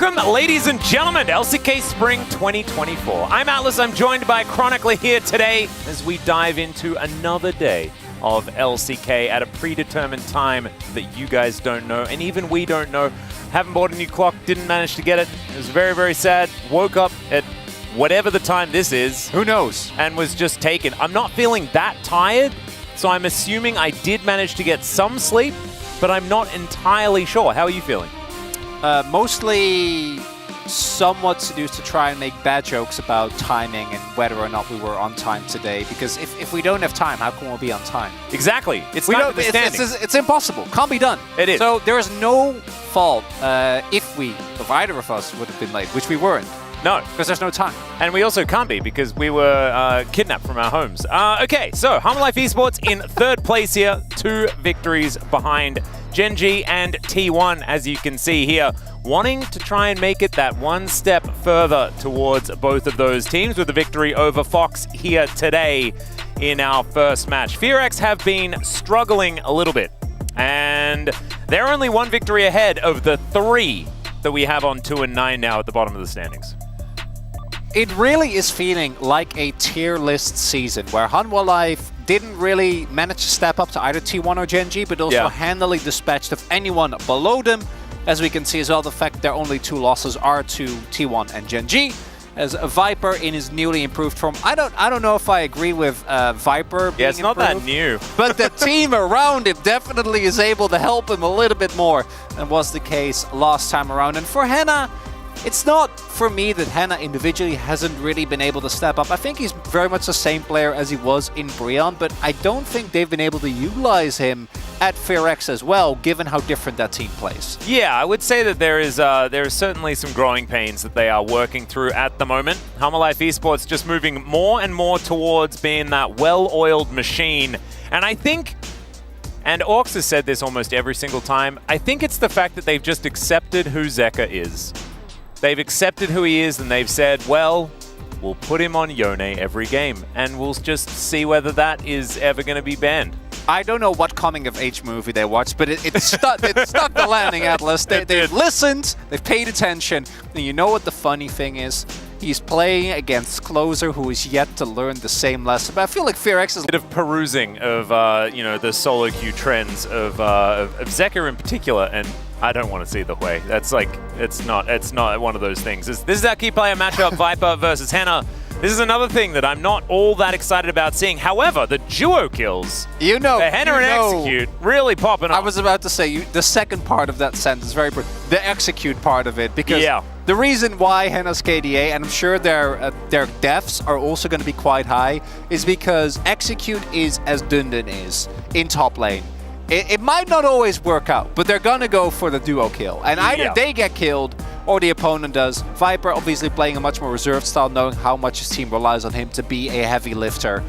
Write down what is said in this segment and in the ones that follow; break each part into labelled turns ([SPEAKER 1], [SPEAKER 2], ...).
[SPEAKER 1] Welcome, ladies and gentlemen, to LCK Spring 2024. I'm Atlas, I'm joined by Chronicler here today as we dive into another day of LCK at a predetermined time that you guys don't know, and even we don't know. Haven't bought a new clock, didn't manage to get it. It was very, very sad. Woke up at whatever the time this is.
[SPEAKER 2] Who knows?
[SPEAKER 1] And was just taken. I'm not feeling that tired, so I'm assuming I did manage to get some sleep, but I'm not entirely sure. How are you feeling?
[SPEAKER 2] Mostly somewhat seduced to try and make bad jokes about timing and whether or not we were on time today. Because if we don't have time, how can we be on time?
[SPEAKER 1] Exactly. It's not
[SPEAKER 2] it's impossible. Can't be done.
[SPEAKER 1] It is.
[SPEAKER 2] So there is no fault if either of us would have been late, which we weren't.
[SPEAKER 1] No.
[SPEAKER 2] Because there's no time.
[SPEAKER 1] And we also can't be because we were kidnapped from our homes. Okay, so Life Esports in third place here. 2 victories behind Gen G and T1, as you can see here, wanting to try and make it that one step further towards both of those teams with a victory over Fox here today in our first match. FearX have been struggling a little bit, and they're only 1 victory ahead of the 3 that we have on 2 and 9 now at the bottom of the standings.
[SPEAKER 2] It really is feeling like a tier list season where Hanwha Life didn't really manage to step up to either T1 or Gen G, but also handily dispatched of anyone below them. As we can see as well, the fact their only 2 losses are to T1 and Gen G. As Viper in his newly improved form, I don't know if I agree with Viper being
[SPEAKER 1] it's not
[SPEAKER 2] improved,
[SPEAKER 1] that new.
[SPEAKER 2] but the team around him definitely is able to help him a little bit more than was the case last time around. And for Henna, it's not for me that Henna individually hasn't really been able to step up. I think he's very much the same player as he was in Brion, but I don't think they've been able to utilize him at FearX as well, given how different that team plays.
[SPEAKER 1] Yeah, I would say that there is certainly some growing pains that they are working through at the moment. Life Esports just moving more and more towards being that well-oiled machine. And I think, and Orcs has said this almost every single time, I think it's the fact that they've just accepted who Zeka is. They've accepted who he is, and they've said, well, we'll put him on Yone every game, and we'll just see whether that is ever going to be banned.
[SPEAKER 2] I don't know what coming-of-age movie they watched, but it stuck the landing, Atlas. They've listened, they've paid attention, and you know what the funny thing is? He's playing against Closer, who is yet to learn the same lesson. But I feel like FearX is
[SPEAKER 1] a bit of perusing of the solo queue trends of Zeka in particular, and I don't want to see the way. That's like it's not one of those things. This is our key player matchup, Viper versus Henna. This is another thing that I'm not all that excited about seeing. However, the duo kills, the Henna and Execute, really popping up.
[SPEAKER 2] I was about to say, the second part of that sentence, very important, the Execute part of it, because the reason why Henna's KDA, and I'm sure their deaths are also going to be quite high, is because Execute is as Dundun is in top lane. It might not always work out, but they're going to go for the duo kill. And either they get killed or the opponent does. Viper obviously playing a much more reserved style, knowing how much his team relies on him to be a heavy lifter.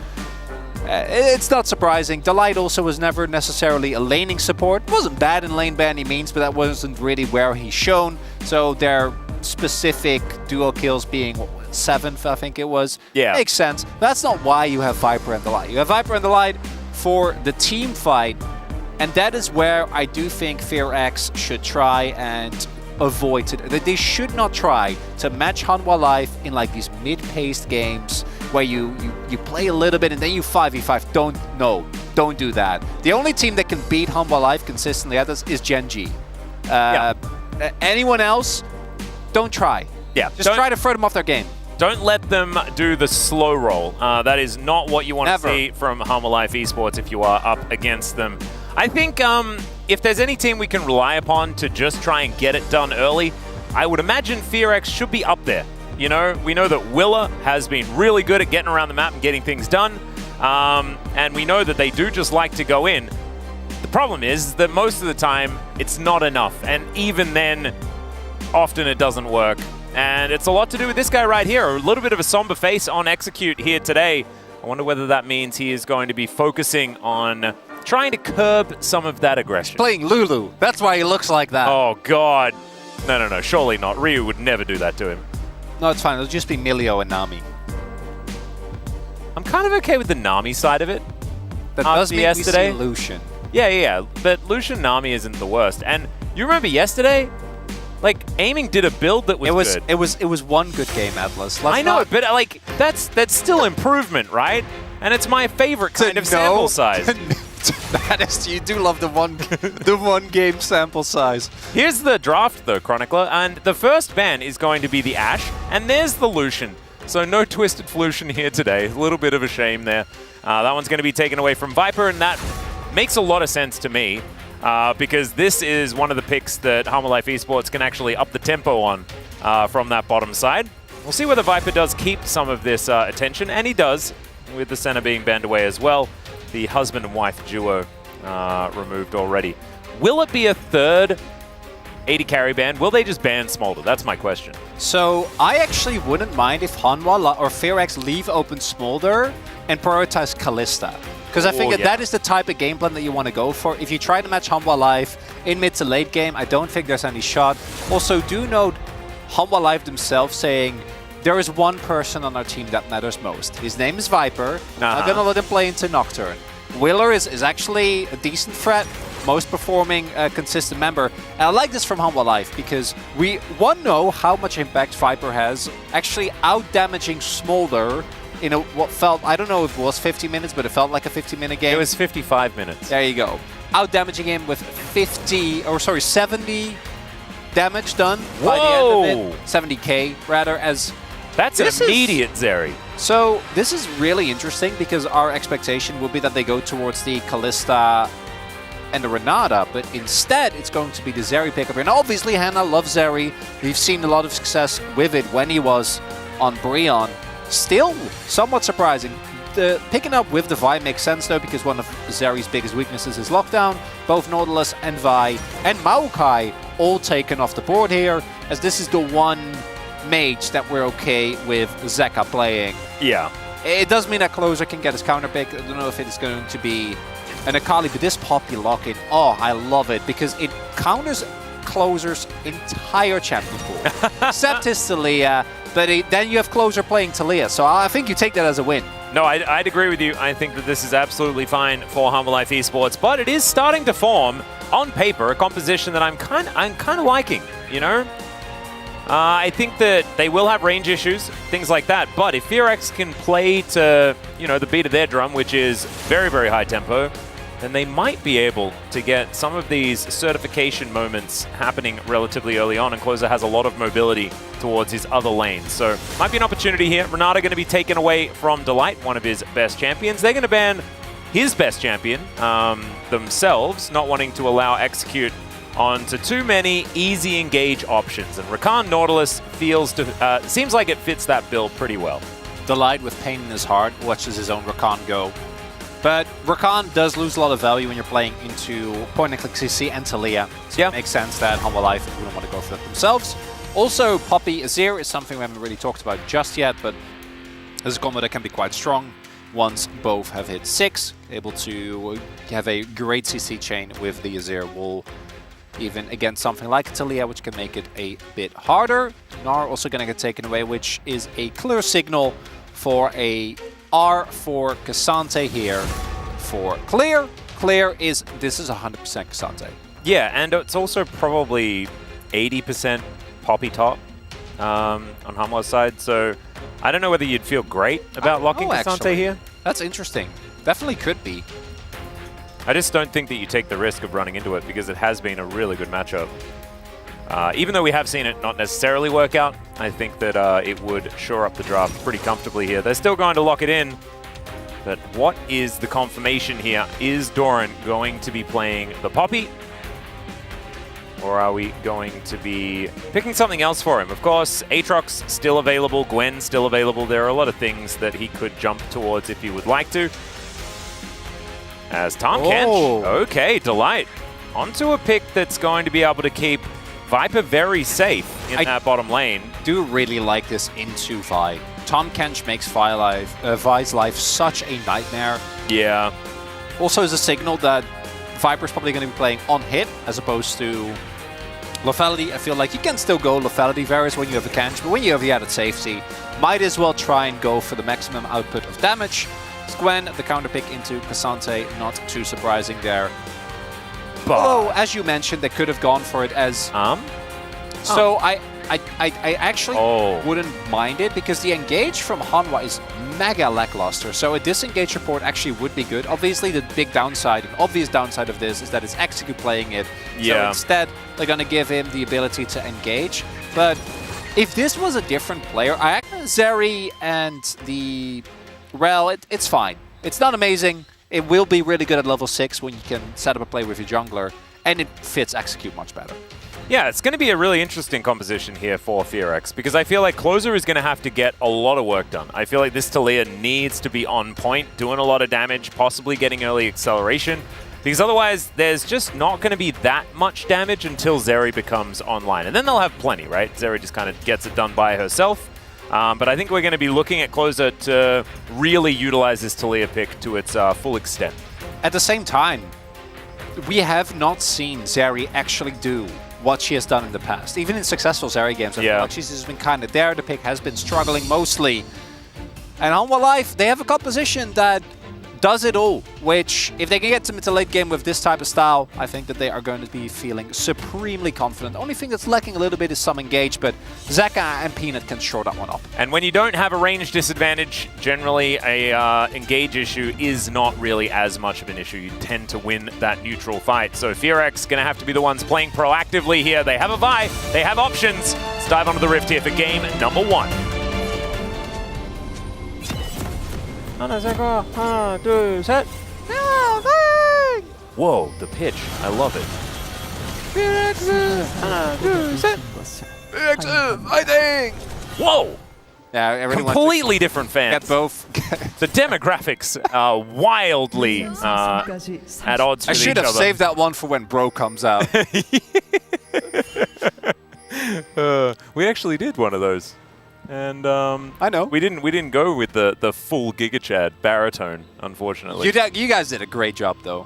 [SPEAKER 2] It's not surprising. Delight also was never necessarily a laning support. Wasn't bad in lane by any means, but that wasn't really where he's shown. So their specific duo kills being 7th, I think it was, makes sense. That's not why you have Viper and Delight. You have Viper and Delight for the team fight. And that is where I do think FearX should try and avoid it. They should not try to match Hanwha Life in like these mid-paced games where you play a little bit and then you 5v5. Don't do that. The only team that can beat Hanwha Life consistently at this is Gen G. Anyone else, don't try. Just try to throw them off their game.
[SPEAKER 1] Don't let them do the slow roll. That is not what you want to see from Life Esports if you are up against them. I think if there's any team we can rely upon to just try and get it done early, I would imagine FearX should be up there. You know, we know that Willa has been really good at getting around the map and getting things done, and we know that they do just like to go in. The problem is that most of the time, it's not enough, and even then, often it doesn't work. And it's a lot to do with this guy right here, a little bit of a somber face on Execute here today. I wonder whether that means he is going to be focusing on trying to curb some of that aggression.
[SPEAKER 2] Playing Lulu. That's why he looks like that.
[SPEAKER 1] Oh, God. No. Surely not. Ryu would never do that to him.
[SPEAKER 2] No, it's fine. It'll just be Milio and Nami.
[SPEAKER 1] I'm kind of okay with the Nami side of it.
[SPEAKER 2] That does make me see Lucian.
[SPEAKER 1] Yeah. But Lucian Nami isn't the worst. And you remember yesterday? Like, Aiming did a build that was good.
[SPEAKER 2] It was one good game, Atlas.
[SPEAKER 1] I know it, but like that's still improvement, right? And it's my favorite kind of sample size.
[SPEAKER 2] That is, you do love the one game sample size.
[SPEAKER 1] Here's the draft though, Chronicler, and the first ban is going to be the Ashe, and there's the Lucian. So no Twisted Lucian here today. A little bit of a shame there. That one's going to be taken away from Viper, and that makes a lot of sense to me. Because this is one of the picks that Half Life Esports can actually up the tempo on from that bottom side. We'll see whether Viper does keep some of this attention, and he does, with the center being banned away as well. The husband and wife duo removed already. Will it be a third 80 carry ban? Will they just ban Smolder? That's my question.
[SPEAKER 2] So I actually wouldn't mind if Hanwha or Fearax leave open Smolder and prioritize Kalista. Because I think that is the type of game plan that you want to go for. If you try to match Hanwha Life in mid to late game, I don't think there's any shot. Also, do note Hanwha Life themselves saying, there is one person on our team that matters most. His name is Viper. I'm going to let him play into Nocturne. Willer is actually a decent threat, most performing, consistent member. And I like this from Hanwha Life because we, know how much impact Viper has, actually out-damaging Smolder in what felt, I don't know if it was 50 minutes, but it felt like a 50-minute game.
[SPEAKER 1] It was 55 minutes.
[SPEAKER 2] There you go. Out-damaging him with 70 damage done by the end of it. 70k, rather, as...
[SPEAKER 1] That's immediate, Zeri.
[SPEAKER 2] So this is really interesting because our expectation would be that they go towards the Kalista and the Renata, but instead it's going to be the Zeri pickup. And obviously Hannah loves Zeri. We've seen a lot of success with it when he was on Brionne. Still somewhat surprising. The picking up with the Vi makes sense though, because one of Zeri's biggest weaknesses is lockdown. Both Nautilus and Vi and Maokai all taken off the board here, as this is the one mage that we're okay with Zeka playing.
[SPEAKER 1] Yeah.
[SPEAKER 2] It does mean that Closer can get his counter pick. I don't know if it's going to be an Akali, but this Poppy lock-in, oh, I love it, because it counters Closer's entire champion pool. Except his Taliyah, but then you have Closer playing Taliyah, so I think you take that as a win.
[SPEAKER 1] No, I'd agree with you. I think that this is absolutely fine for Half Life Esports, but it is starting to form, on paper, a composition that I'm kind of liking, you know? I think that they will have range issues, things like that, but if Fearax can play to, you know, the beat of their drum, which is very, very high tempo, then they might be able to get some of these certification moments happening relatively early on, and Closer has a lot of mobility towards his other lanes. So might be an opportunity here. Renata going to be taken away from Delight, one of his best champions. They're going to ban his best champion themselves, not wanting to allow Execute onto too many easy engage options. And Rakan Nautilus seems like it fits that build pretty well.
[SPEAKER 2] Delight with pain in his heart watches his own Rakan go. But Rakan does lose a lot of value when you're playing into point-and-click CC and Taliyah. So it makes sense that Hanwha Life wouldn't want to go for that themselves. Also, Poppy Azir is something we haven't really talked about just yet, but this is a combo that can be quite strong once both have hit 6. Able to have a great CC chain with the Azir will even against something like Taliyah, which can make it a bit harder. Gnar also going to get taken away, which is a clear signal for a R for K'Sante here for clear. Clear is, this is 100% K'Sante.
[SPEAKER 1] Yeah, and it's also probably 80% Poppy top on Hanwha's side, so I don't know whether you'd feel great about locking K'Sante here.
[SPEAKER 2] That's interesting. Definitely could be.
[SPEAKER 1] I just don't think that you take the risk of running into it, because it has been a really good matchup. Even though we have seen it not necessarily work out, I think that it would shore up the draft pretty comfortably here. They're still going to lock it in, but what is the confirmation here? Is Doran going to be playing the Poppy? Or are we going to be picking something else for him? Of course, Aatrox still available, Gwen still available. There are a lot of things that he could jump towards if he would like to. As Tahm Kench, okay, Delight, onto a pick that's going to be able to keep Viper very safe in that bottom lane.
[SPEAKER 2] I do really like this into Vi. Tahm Kench makes Vi's life such a nightmare.
[SPEAKER 1] Yeah.
[SPEAKER 2] Also is a signal that Viper's probably going to be playing on hit as opposed to lethality. I feel like you can still go lethality Varus when you have a Kench, but when you have the added safety, might as well try and go for the maximum output of damage. Gwen, the counter pick into K'Sante, not too surprising there. Although, as you mentioned, they could have gone for it as So I actually wouldn't mind it because the engage from Hanwha is mega lackluster. So a disengage report actually would be good. Obviously, the big downside, an obvious downside of this is that it's Execute playing it. So instead, they're going to give him the ability to engage. But if this was a different player, Zeri and the Rel, it's fine. It's not amazing. It will be really good at level 6 when you can set up a play with your jungler. And it fits Execute much better.
[SPEAKER 1] Yeah, it's going to be a really interesting composition here for Fearex because I feel like Closer is going to have to get a lot of work done. I feel like this Taliyah needs to be on point, doing a lot of damage, possibly getting early acceleration, because otherwise there's just not going to be that much damage until Zeri becomes online. And then they'll have plenty, right? Zeri just kind of gets it done by herself. But I think we're going to be looking at Closer to really utilize this Taliyah pick to its full extent.
[SPEAKER 2] At the same time, we have not seen Zeri actually do what she has done in the past. Even in successful Zeri games, I feel like she's just been kind of there. The pick has been struggling mostly. And Hanwha Life, they have a composition that does it all, which if they can get to mid to late game with this type of style, I think that they are going to be feeling supremely confident. The only thing that's lacking a little bit is some engage, but Zeka and Peanut can shore that one up.
[SPEAKER 1] And when you don't have a range disadvantage, generally a engage issue is not really as much of an issue. You tend to win that neutral fight. So Fearex going to have to be the ones playing proactively here. They have a Vi, they have options. Let's dive onto the Rift here for game number 1. Whoa, the pitch. I love it.
[SPEAKER 2] Fighting!
[SPEAKER 1] Whoa!
[SPEAKER 2] Yeah,
[SPEAKER 1] completely different fans.
[SPEAKER 2] Get both.
[SPEAKER 1] The demographics are wildly at odds with each other.
[SPEAKER 2] I should have saved that one for when Bro comes out.
[SPEAKER 1] We actually did one of those. And
[SPEAKER 2] I know
[SPEAKER 1] we didn't go with the full Giga Chad baritone, unfortunately.
[SPEAKER 2] You guys did a great job, though.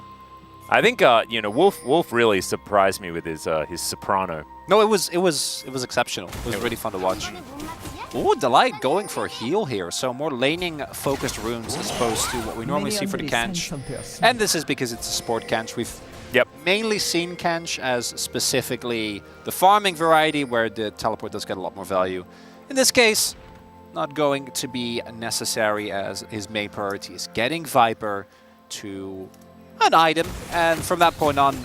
[SPEAKER 1] I think you know, Wolf really surprised me with his soprano.
[SPEAKER 2] No, it was exceptional. It was really fun to watch. Ooh, Delight going for a heal here, so more laning focused runes as opposed to what we normally see for the Kanch. And this is because it's a support Kanch. We've mainly seen Kanch as specifically the farming variety where the teleport does get a lot more value. In this case, not going to be necessary as his main priority is getting Viper to an item. And from that point on,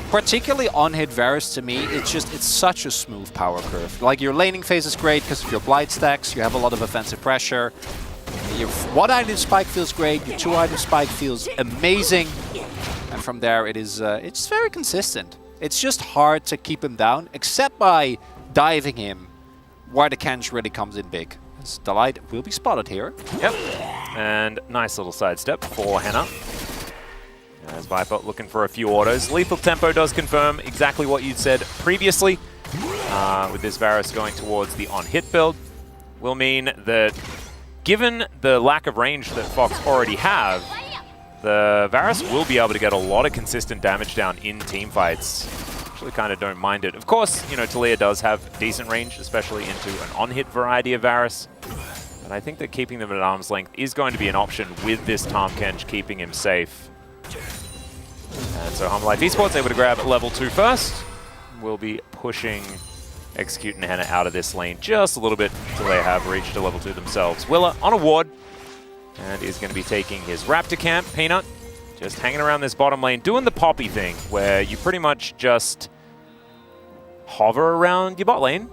[SPEAKER 2] particularly on hit Varus, to me, it's such a smooth power curve. Like, your laning phase is great because of your Blight stacks, you have a lot of offensive pressure. Your 1-item spike feels great, your 2-item spike feels amazing. And from there, it's very consistent. It's just hard to keep him down, except by diving him where the Kanch really comes in big. Delight will be spotted here.
[SPEAKER 1] Yep. And nice little sidestep for Henna. As Viper looking for a few autos. Lethal Tempo does confirm exactly what you'd said previously. With this Varus going towards the on-hit build. Will mean that given the lack of range that Fox already have, the Varus will be able to get a lot of consistent damage down in team fights. Actually kind of don't mind it. Of course, you know, Taliyah does have decent range, especially into an on-hit variety of Varus. And I think that keeping them at arm's length is going to be an option with this Tahm Kench keeping him safe. And so Hanwha Life Esports able to grab level 2 first. We'll be pushing Execute and Henna out of this lane just a little bit until they have reached a level 2 themselves. Willa on a ward and is going to be taking his Raptor camp. Peanut just hanging around this bottom lane, doing the Poppy thing, where you pretty much just hover around your bot lane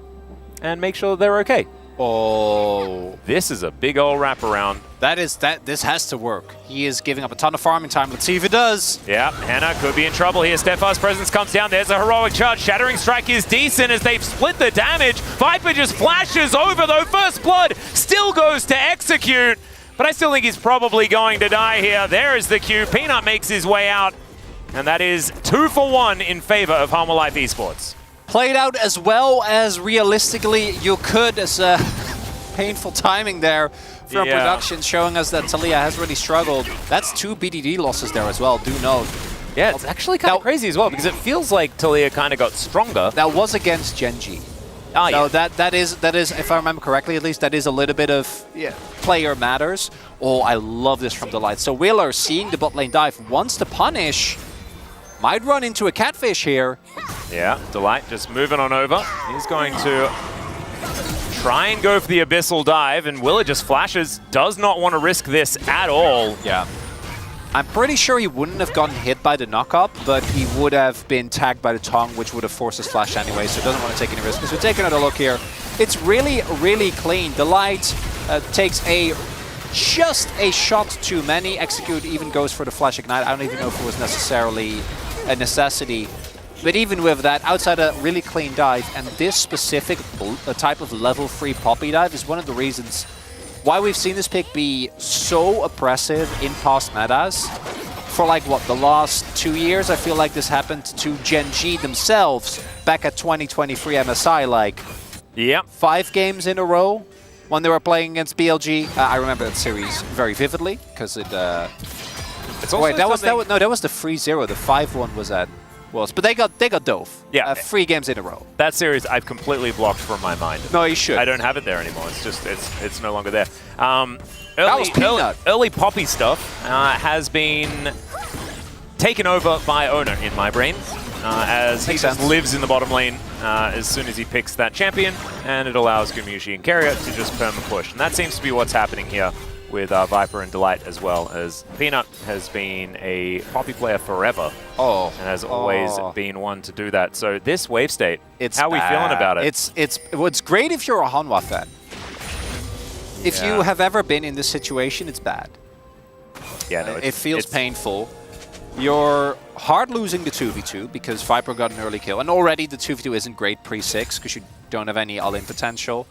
[SPEAKER 1] and make sure they're okay.
[SPEAKER 2] Oh,
[SPEAKER 1] this is a big old wraparound.
[SPEAKER 2] This has to work. He is giving up a ton of farming time. Let's see if it does.
[SPEAKER 1] Yeah, Henna could be in trouble here. Steadfast Presence comes down. There's a heroic charge. Shattering Strike is decent as they've split the damage. Viper just flashes over though. First Blood still goes to Execute. But I still think he's probably going to die here. There is the Q. Peanut makes his way out. And that is 2 for 1 in favor of Hanwha Life Esports.
[SPEAKER 2] Played out as well as realistically you could, as painful timing there from production, showing us that Taliyah has really struggled. That's 2 BDD losses there as well, do note.
[SPEAKER 1] Yeah, it's actually kind of crazy as well, because it feels like Taliyah kind of got stronger.
[SPEAKER 2] That was against Genji.
[SPEAKER 1] Oh,
[SPEAKER 2] so that is, if I remember correctly, at least that is a little bit of player matters. Oh, I love this from Delight. So Wheeler, seeing the bot lane dive, wants to punish. Might run into a catfish here.
[SPEAKER 1] Yeah, Delight just moving on over. He's going to try and go for the Abyssal Dive, and Willa just flashes. Does not want to risk this at all.
[SPEAKER 2] Yeah. I'm pretty sure he wouldn't have gotten hit by the knock-up, but he would have been tagged by the tongue, which would have forced his flash anyway, so he doesn't want to take any risks. So take another look here. It's really, really clean. Delight takes just a shot too many. Execute even goes for the Flash Ignite. I don't even know if it was necessarily a necessity. But even with that, outside a really clean dive, and this specific type of level 3 Poppy dive is one of the reasons why we've seen this pick be so oppressive in past metas. For like, what, the last 2 years? I feel like this happened to Gen G themselves back at 2023 MSI, like 5 games in a row when they were playing against BLG. I remember that series very vividly, because it... wait, that was the 3-0. The 5-1 was at... But they got dove. Yeah, 3 games in a row.
[SPEAKER 1] That series I've completely blocked from my mind.
[SPEAKER 2] No, you should.
[SPEAKER 1] I don't have it there anymore. It's just it's no longer there.
[SPEAKER 2] That was Peanut.
[SPEAKER 1] Early Poppy stuff has been taken over by Owner in my brain, as he just lives in the bottom lane as soon as he picks that champion, and it allows Gumushi and Carrier to just perma push, and that seems to be what's happening here with Viper and Delight, as well as Peanut has been a Poppy player forever. And has always been one to do that. So this wave state, how are we feeling about it?
[SPEAKER 2] It's great if you're a Hanwha fan. If you have ever been in this situation, it's bad.
[SPEAKER 1] Yeah, no,
[SPEAKER 2] it feels painful. You're hard losing the 2v2 because Viper got an early kill, and already the 2v2 isn't great pre-6 because you don't have any all-in potential.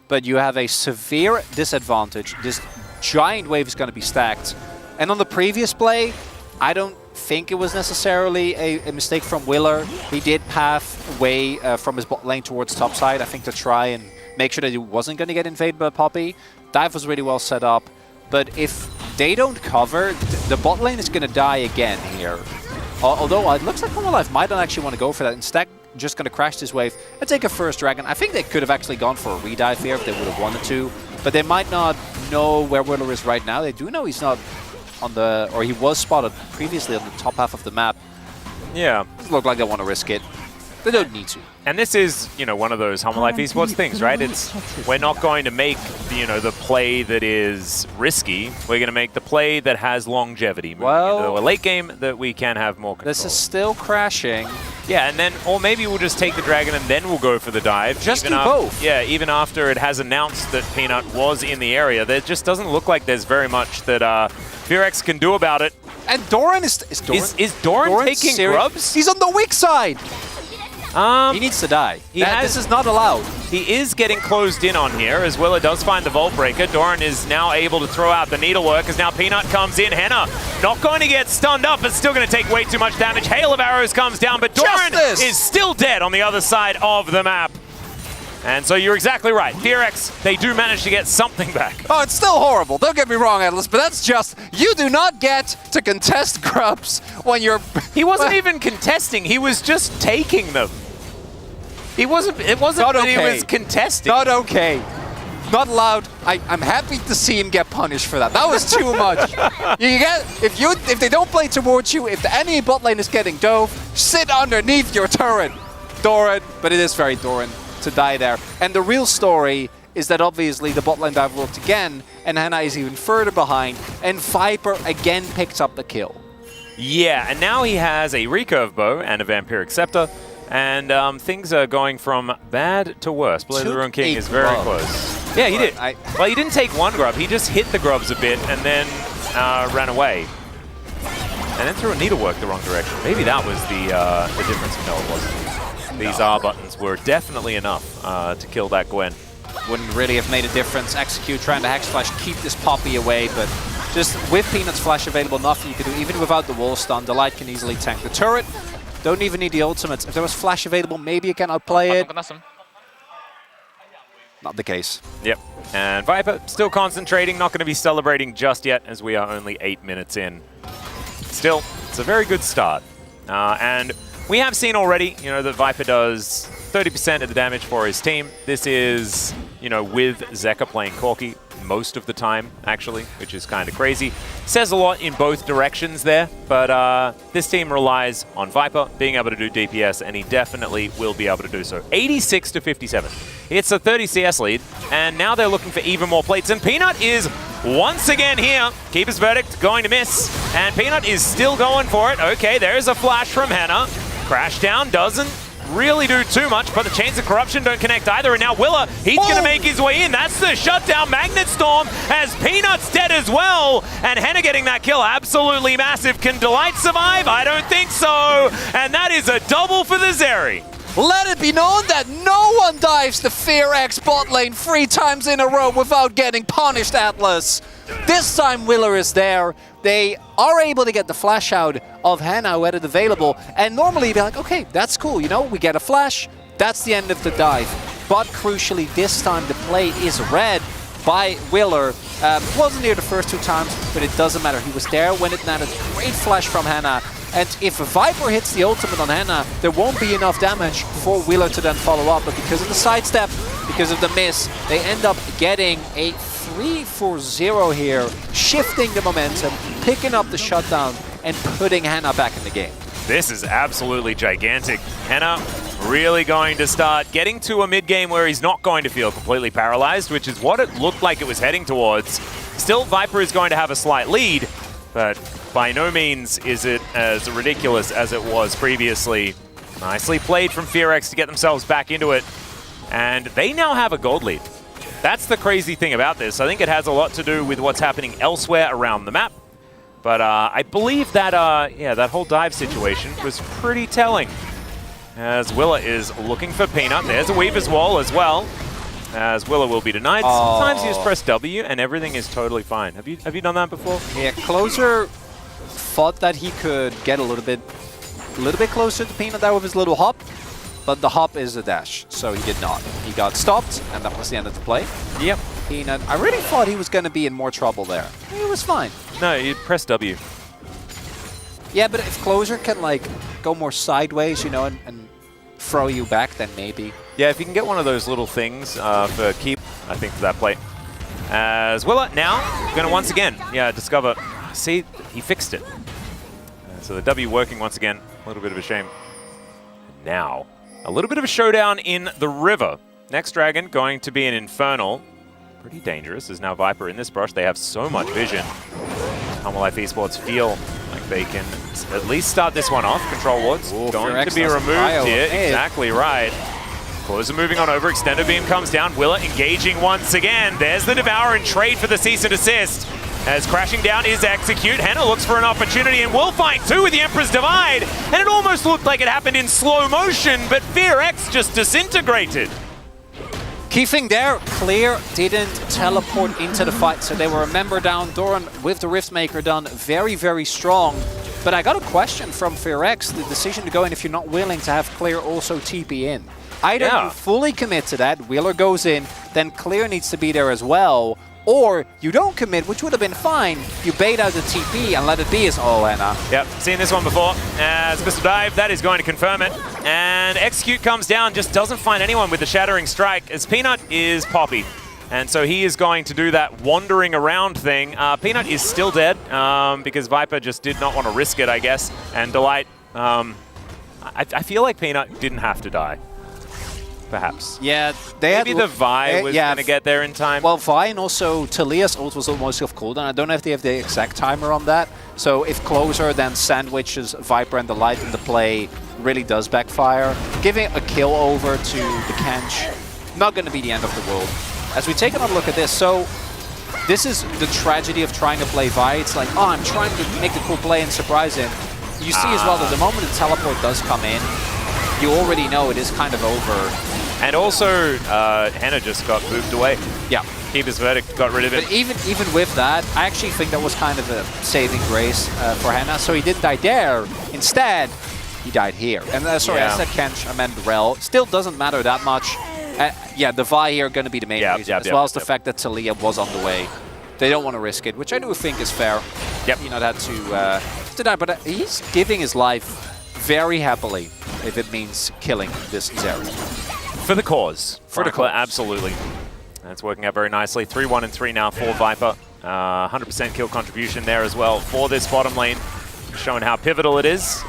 [SPEAKER 2] But you have a severe disadvantage. This giant wave is going to be stacked. And on the previous play, I don't think it was necessarily a mistake from Willer. He did path away from his bot lane towards top side, I think, to try and make sure that he wasn't going to get invaded by Poppy. Dive was really well set up. But if they don't cover, the bot lane is going to die again here. Although it looks like HLE might not actually want to go for that. Instead, just going to crash this wave and take a first dragon. I think they could have actually gone for a redive here if they would have wanted to. But they might not know where Willer is right now. They do know he's not on the... or he was spotted previously on the top half of the map.
[SPEAKER 1] Yeah.
[SPEAKER 2] Doesn't look like they want to risk it. They don't need to.
[SPEAKER 1] And this is, one of those HLE esports things, right? We're not going to make, the play that is risky. We're going to make the play that has longevity. Well, a late game that we can have more control.
[SPEAKER 2] This is still crashing.
[SPEAKER 1] Yeah, and then, or maybe we'll just take the dragon and then we'll go for the dive.
[SPEAKER 2] Just do both.
[SPEAKER 1] Yeah, even after it has announced that Peanut was in the area, there just doesn't look like there's very much that Fearx can do about it.
[SPEAKER 2] And Doran is
[SPEAKER 1] Doran taking grubs?
[SPEAKER 2] He's on the weak side. He needs to die. This is not allowed.
[SPEAKER 1] He is getting closed in on here, as Willa does find the Vault Breaker. Doran is now able to throw out the Needlework, as now Peanut comes in. Henna not going to get stunned up, but still going to take way too much damage. Hail of arrows comes down, but Doran is still dead on the other side of the map. And so you're exactly right. Fearx, they do manage to get something back.
[SPEAKER 2] Oh, it's still horrible. Don't get me wrong, Atlas, but that's just... You do not get to contest grubs when you're...
[SPEAKER 1] He wasn't even contesting. He was just taking them. It wasn't that he was contesting.
[SPEAKER 2] Not okay. Not allowed. I'm happy to see him get punished for that. That was too much. If they don't play towards you, if the enemy bot lane is getting dove, sit underneath your turret. Doran, but it is very Doran to die there. And the real story is that obviously the bot lane dive worked again, and Henna is even further behind, and Viper again picks up the kill.
[SPEAKER 1] Yeah, and now he has a recurve bow and a vampiric scepter. And things are going from bad to worse. Blade of the Rune King is very close. Yeah, he did. Well, he didn't take one grub. He just hit the grubs a bit and then ran away. And then threw a Needlework the wrong direction. Maybe that was the difference. No, it wasn't. These R buttons were definitely enough to kill that Gwen.
[SPEAKER 2] Wouldn't really have made a difference. Execute trying to Hex Flash, keep this Poppy away, but just with Peanut's Flash available, nothing you can do. Even without the wall stun, Delight can easily tank the turret. Don't even need the ultimates. If there was Flash available, maybe you can outplay it. Not the case.
[SPEAKER 1] Yep. And Viper still concentrating, not going to be celebrating just yet, as we are only 8 minutes in. Still, it's a very good start. And we have seen already, that Viper does 30% of the damage for his team. This is, with Zeka playing Corki, most of the time, actually, which is kind of crazy. Says a lot in both directions there, but this team relies on Viper being able to do DPS, and he definitely will be able to do so. 86 to 57. It's a 30 CS lead, and now they're looking for even more plates, and Peanut is once again here. Keeper's Verdict going to miss, and Peanut is still going for it. Okay, there's a flash from Henna. Crash down doesn't really do too much, but the Chains of Corruption don't connect either, and now Willa, he's going to make his way in. That's the shutdown Magnet Storm, as Peanut's dead as well, and Henna getting that kill, absolutely massive. Can Delight survive? I don't think so, and that is a double for the Zeri.
[SPEAKER 2] Let it be known that no one dives the FearX bot lane 3 times in a row without getting punished, Atlas. This time Willer is there. They are able to get the flash out of Henna when it's available, and normally you'd be like, okay, that's cool, you know, we get a flash, that's the end of the dive. But crucially, this time the play is read by Willer. Wasn't there the first 2 times, but it doesn't matter. He was there when it mattered. Great flash from Henna. And if a Viper hits the ultimate on Henna, there won't be enough damage for Wheeler to then follow up. But because of the sidestep, because of the miss, they end up getting a 3-4-0 here, shifting the momentum, picking up the shutdown, and putting Henna back in the game.
[SPEAKER 1] This is absolutely gigantic. Henna really going to start getting to a mid-game where he's not going to feel completely paralyzed, which is what it looked like it was heading towards. Still, Viper is going to have a slight lead, but by no means is it as ridiculous as it was previously. Nicely played from FearX to get themselves back into it. And they now have a gold lead. That's the crazy thing about this. I think it has a lot to do with what's happening elsewhere around the map. But I believe that, that whole dive situation was pretty telling. As Willa is looking for Peanut. There's a Weaver's Wall as well. As Willa will be denied. Sometimes you just press W and everything is totally fine. Have you done that before?
[SPEAKER 2] Yeah, Closer thought that he could get a little bit closer to Peanut there with his little hop, but the hop is a dash, so he did not. He got stopped, and that was the end of the play.
[SPEAKER 1] Yep.
[SPEAKER 2] Peanut, I really thought he was going to be in more trouble there. He was fine.
[SPEAKER 1] No, you press W.
[SPEAKER 2] Yeah, but if Closer can like go more sideways, you know, and throw you back, then maybe.
[SPEAKER 1] Yeah, if you can get one of those little things for keep, I think, for that play. As Willa now going to once again, discover. See, he fixed it. So the W working once again. A little bit of a shame. Now, a little bit of a showdown in the river. Next dragon going to be an Infernal. Pretty dangerous. There's now Viper in this brush. They have so much vision. Life Esports feel like they can at least start this one off. Control wards going to be removed here. Exactly right. Closer moving on over. Extender beam comes down. Willa engaging once again. There's the Devour and trade for the cease and desist. As crashing down is Execute. Henna looks for an opportunity and will fight too with the Emperor's Divide. And it almost looked like it happened in slow motion, but FearX just disintegrated.
[SPEAKER 2] Key thing there, Clear didn't teleport into the fight, so they were a member down. Doran with the Riftmaker done very, very strong. But I got a question from FearX, the decision to go in if you're not willing to have Clear also TP in. Either you fully commit to that, Wheeler goes in, then Clear needs to be there as well, or you don't commit, which would have been fine. You bait out the TP and let it be as Henna.
[SPEAKER 1] Yep, seen this one before. As Mr. Dive, that is going to confirm it. And Execute comes down, just doesn't find anyone with the Shattering Strike, as Peanut is Poppy. And so he is going to do that wandering around thing. Peanut is still dead, because Viper just did not want to risk it, I guess. And Delight, I feel like Peanut didn't have to die. Perhaps.
[SPEAKER 2] Yeah,
[SPEAKER 1] maybe the Vi was going to get there in time.
[SPEAKER 2] Well, Vi and also Talia's ult was almost off cooldown. I don't know if they have the exact timer on that. So if Closer then sandwiches Viper and the Light in the play, really does backfire. Giving a kill over to the Kench, not going to be the end of the world. As we take another look at this, so this is the tragedy of trying to play Vi. It's like, oh, I'm trying to make the cool play and surprise him. You see as well that the moment the teleport does come in, you already know it is kind of over.
[SPEAKER 1] And also, Henna just got moved away.
[SPEAKER 2] Yeah.
[SPEAKER 1] Keeper's Verdict got rid of it.
[SPEAKER 2] But even with that, I actually think that was kind of a saving grace for Henna. So he didn't die there. Instead, he died here. And sorry, I said Kench, I meant Rel. Still doesn't matter that much. Yeah, the Vi here are going to be the main reason, as well as the fact that Talia was on the way. They don't want to risk it, which I do think is fair.
[SPEAKER 1] Yep.
[SPEAKER 2] You know, that to die. But he's giving his life very happily if it means killing this Zeri.
[SPEAKER 1] For the cause.
[SPEAKER 2] For the cause.
[SPEAKER 1] Absolutely. That's working out very nicely. 3-1 and 3 now for Viper. 100% kill contribution there as well for this bottom lane, showing how pivotal it is.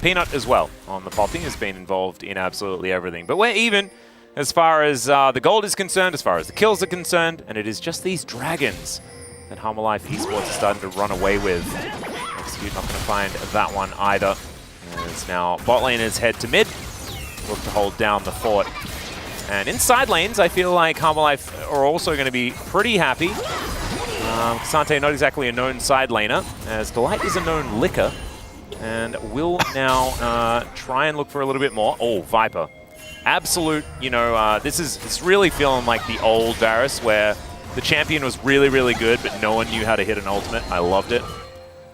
[SPEAKER 1] Peanut as well on the Poppy has been involved in absolutely everything. But we're even as far as the gold is concerned, as far as the kills are concerned, and it is just these dragons that Hammerlife Esports is starting to run away with. Execute not going to find that one either. As now bot laners head to mid, look to hold down the fort. And in side lanes, I feel like Hammerlife are also going to be pretty happy. Sante not exactly a known side laner, as Delight is a known licker, and will now try and look for a little bit more. Oh, Viper. Absolute, you know, it's really feeling like the old Varus, where the champion was really, really good, but no one knew how to hit an ultimate. I loved it.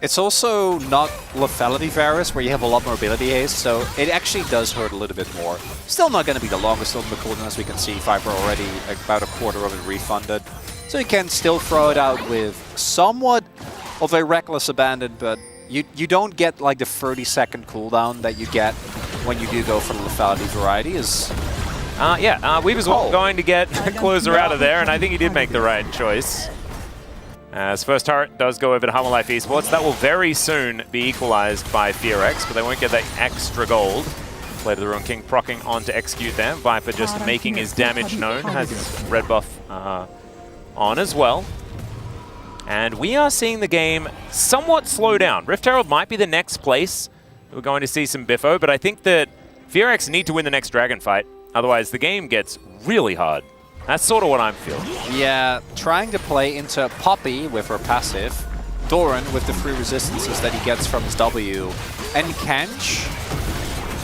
[SPEAKER 2] It's also not lethality Varus, where you have a lot more ability haste, so it actually does hurt a little bit more. Still not going to be the longest ultimate cooldown, as we can see. Viper already about a quarter of it refunded. So you can still throw it out with somewhat of a reckless abandon, but you don't get like the 30-second cooldown that you get when you do go for the lethality variety. Weaver's going to get Closer out of there, and I think he did make the right choice. As first turret does go over to Hammerlife Esports. That will very soon be equalized by FearX, but they won't get that extra gold. Play to the Ruin King proccing on to execute there. Viper just making his damage known, has his red buff on as well. And we are seeing the game somewhat slow down. Rift Herald might be the next place we're going to see some biffo, but I think that FearX need to win the next dragon fight. Otherwise, the game gets really hard. That's sort of what I'm feeling. Yeah, trying to play into Poppy with her passive, Doran with the free resistances that he gets from his W, and Kench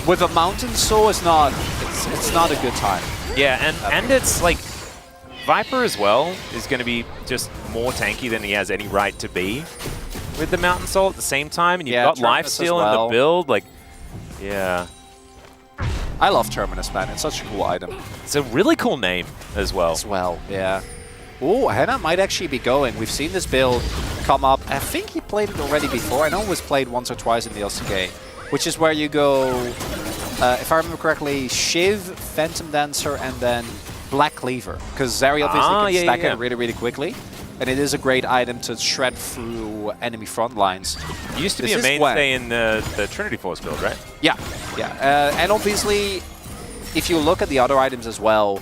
[SPEAKER 2] with a Mountain Soul is not, it's not a good time.
[SPEAKER 1] Yeah, and it's like, Viper as well is going to be just more tanky than he has any right to be with the Mountain Soul at the same time, and you've got Lifesteal in the build, like, yeah.
[SPEAKER 2] I love Terminus, man. It's such a cool item.
[SPEAKER 1] It's a really cool name as well.
[SPEAKER 2] Yeah. Oh, Henna might actually be going. We've seen this build come up. I think he played it already before. I know it was played once or twice in the LCK, which is where you go, if I remember correctly, Shiv, Phantom Dancer, and then Black Cleaver. Because Zeri obviously can stack it really, really quickly. And it is a great item to shred through enemy front lines.
[SPEAKER 1] It used to be a mainstay in the Trinity Force build, right?
[SPEAKER 2] Yeah. And obviously, if you look at the other items as well,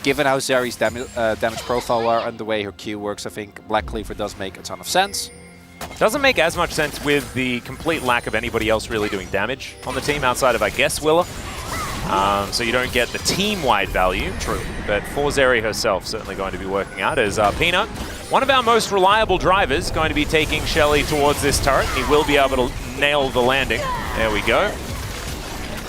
[SPEAKER 2] given how Zeri's damage profile are and the way her Q works, I think Black Cleaver does make a ton of sense.
[SPEAKER 1] Doesn't make as much sense with the complete lack of anybody else really doing damage on the team outside of, I guess, Willa. So you don't get the team-wide value.
[SPEAKER 2] True.
[SPEAKER 1] But for Zeri herself, certainly going to be working out as Peanut, one of our most reliable drivers, going to be taking Shelly towards this turret. He will be able to nail the landing. There we go.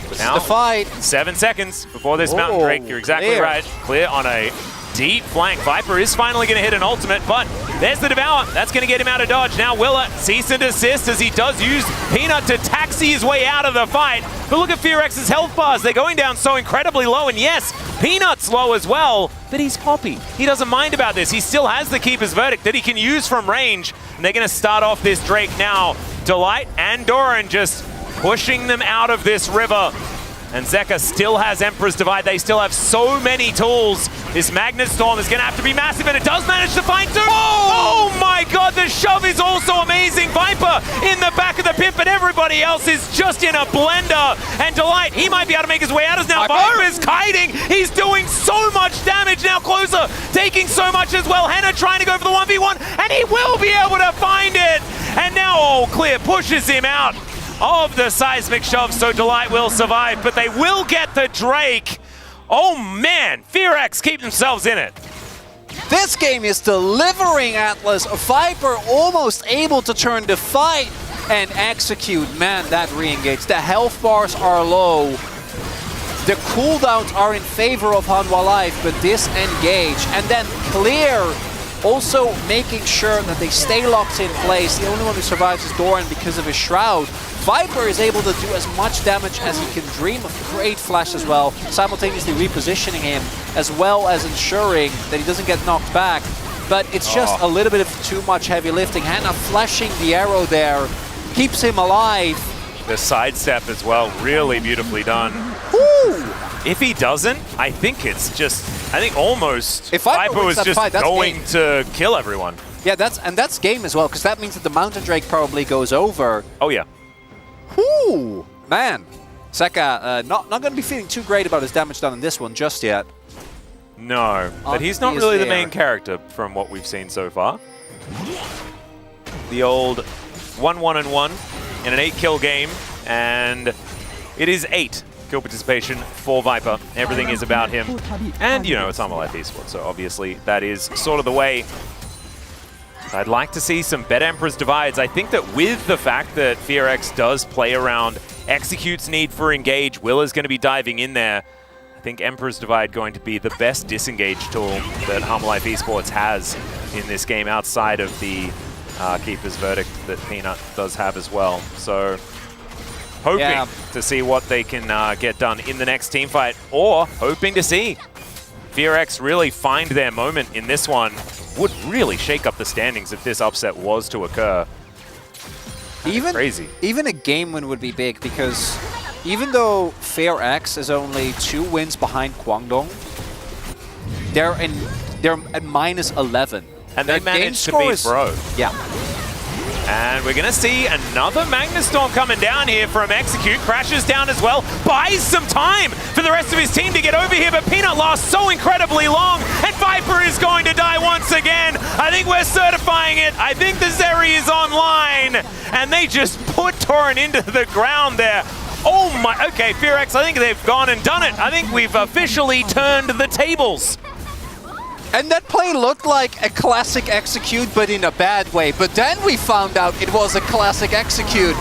[SPEAKER 2] This is the fight.
[SPEAKER 1] 7 seconds before this Mountain Drake. You're exactly right. Clear on a deep flank. Viper is finally going to hit an ultimate, but there's the Devour. That's going to get him out of dodge. Now Willa cease and desist as he does use Peanut to taxi his way out of the fight. But look at FearX's health bars. They're going down so incredibly low, and yes, Peanut's low as well, but he's Poppy. He doesn't mind about this. He still has the Keeper's Verdict that he can use from range, and they're going to start off this Drake now. Delight and Doran just pushing them out of this river. And Zeka still has Emperor's Divide. They still have so many tools. This Magnet Storm is going to have to be massive, and it does manage to find two. Oh my god, the shove is also amazing. Viper in the back of the pit, but everybody else is just in a blender. And Delight, he might be able to make his way out as now. Viper's kiting. He's doing so much damage now. Closer taking so much as well. Henna trying to go for the 1v1, and he will be able to find it. And now Clear pushes him out of the seismic shove, so Delight will survive, but they will get the Drake. Oh man, FearX keep themselves in it.
[SPEAKER 2] This game is delivering, Atlas. Viper almost able to turn the fight and execute. Man, that re-engage. The health bars are low. The cooldowns are in favor of Hanwha Life, but this engage. And then Clear also making sure that they stay locked in place. The only one who survives is Doran because of his Shroud. Viper is able to do as much damage as he can dream of. Great flash as well, simultaneously repositioning him, as well as ensuring that he doesn't get knocked back. But it's just a little bit of too much heavy lifting. Henna flashing the arrow there, keeps him alive.
[SPEAKER 1] The sidestep as well, really beautifully done.
[SPEAKER 2] Ooh.
[SPEAKER 1] If he doesn't, I think it's just I think almost
[SPEAKER 2] if
[SPEAKER 1] Viper was just going to kill everyone.
[SPEAKER 2] Yeah, that's game as well, because that means that the Mountain Drake probably goes over.
[SPEAKER 1] Oh, yeah.
[SPEAKER 2] Whoo! Man. Zeka not going to be feeling too great about his damage done in this one just yet.
[SPEAKER 1] No, but he's not really the main character from what we've seen so far. The old 1-1-1 in an 8-kill game, and it is 8 kill participation for Viper. Everything is about him. And, you know, it's HLE Esports, so obviously that is sort of the way. I'd like to see some better Emperor's Divides. I think that with the fact that FearX does play around Execute's need for engage, Will is going to be diving in there. I think Emperor's Divide going to be the best disengage tool that HLE Esports has in this game outside of the Keeper's Verdict that Peanut does have as well. So hoping to see what they can get done in the next team fight, or hoping to see FearX really find their moment in this one. Would really shake up the standings if this upset was to occur. Crazy. Even a game win would be big, because even though FearX is only 2 wins behind Guangdong, they're at -11. And they managed to beat Bro.
[SPEAKER 2] Yeah.
[SPEAKER 1] And we're going to see another Magnus Storm coming down here from Execute. Crashes down as well. Buys some time for the rest of his team to get over here, but Peanut lasts so incredibly long, and Viper is going to die once again. I think we're certifying it. I think the Zeri is online, and they just put Torrent into the ground there. Oh my, okay, FearX, I think they've gone and done it. I think we've officially turned the tables.
[SPEAKER 2] And that play looked like a classic Execute, but in a bad way. But then we found out it was a classic Execute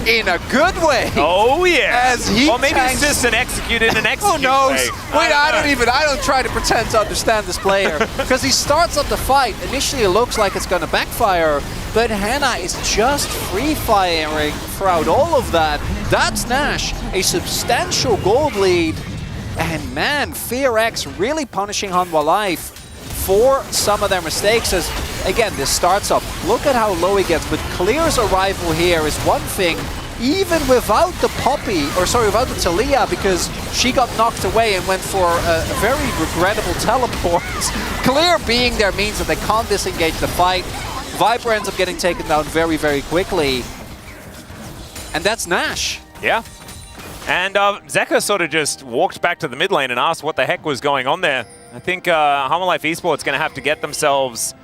[SPEAKER 2] in a good way.
[SPEAKER 1] Oh yeah.
[SPEAKER 2] As he
[SPEAKER 1] maybe it's just an Execute in an Execute.
[SPEAKER 2] Who knows?
[SPEAKER 1] Way.
[SPEAKER 2] Wait, I don't try to pretend to understand this player. Because he starts up the fight. Initially it looks like it's going to backfire, but Hannah is just free-firing throughout all of that. That's Nash, a substantial gold lead. And man, FearX really punishing Hanwha Life for some of their mistakes, as again this starts up. Look at how low he gets, but Clear's arrival here is one thing, even without the Poppy, or sorry, without the Talia, because she got knocked away and went for a very regrettable teleport. Clear being there means that they can't disengage the fight. Viper ends up getting taken down very, very quickly. And that's Nash.
[SPEAKER 1] Yeah. And Zeka sort of just walked back to the mid lane and asked what the heck was going on there. I think HLE Esports going to have to get themselves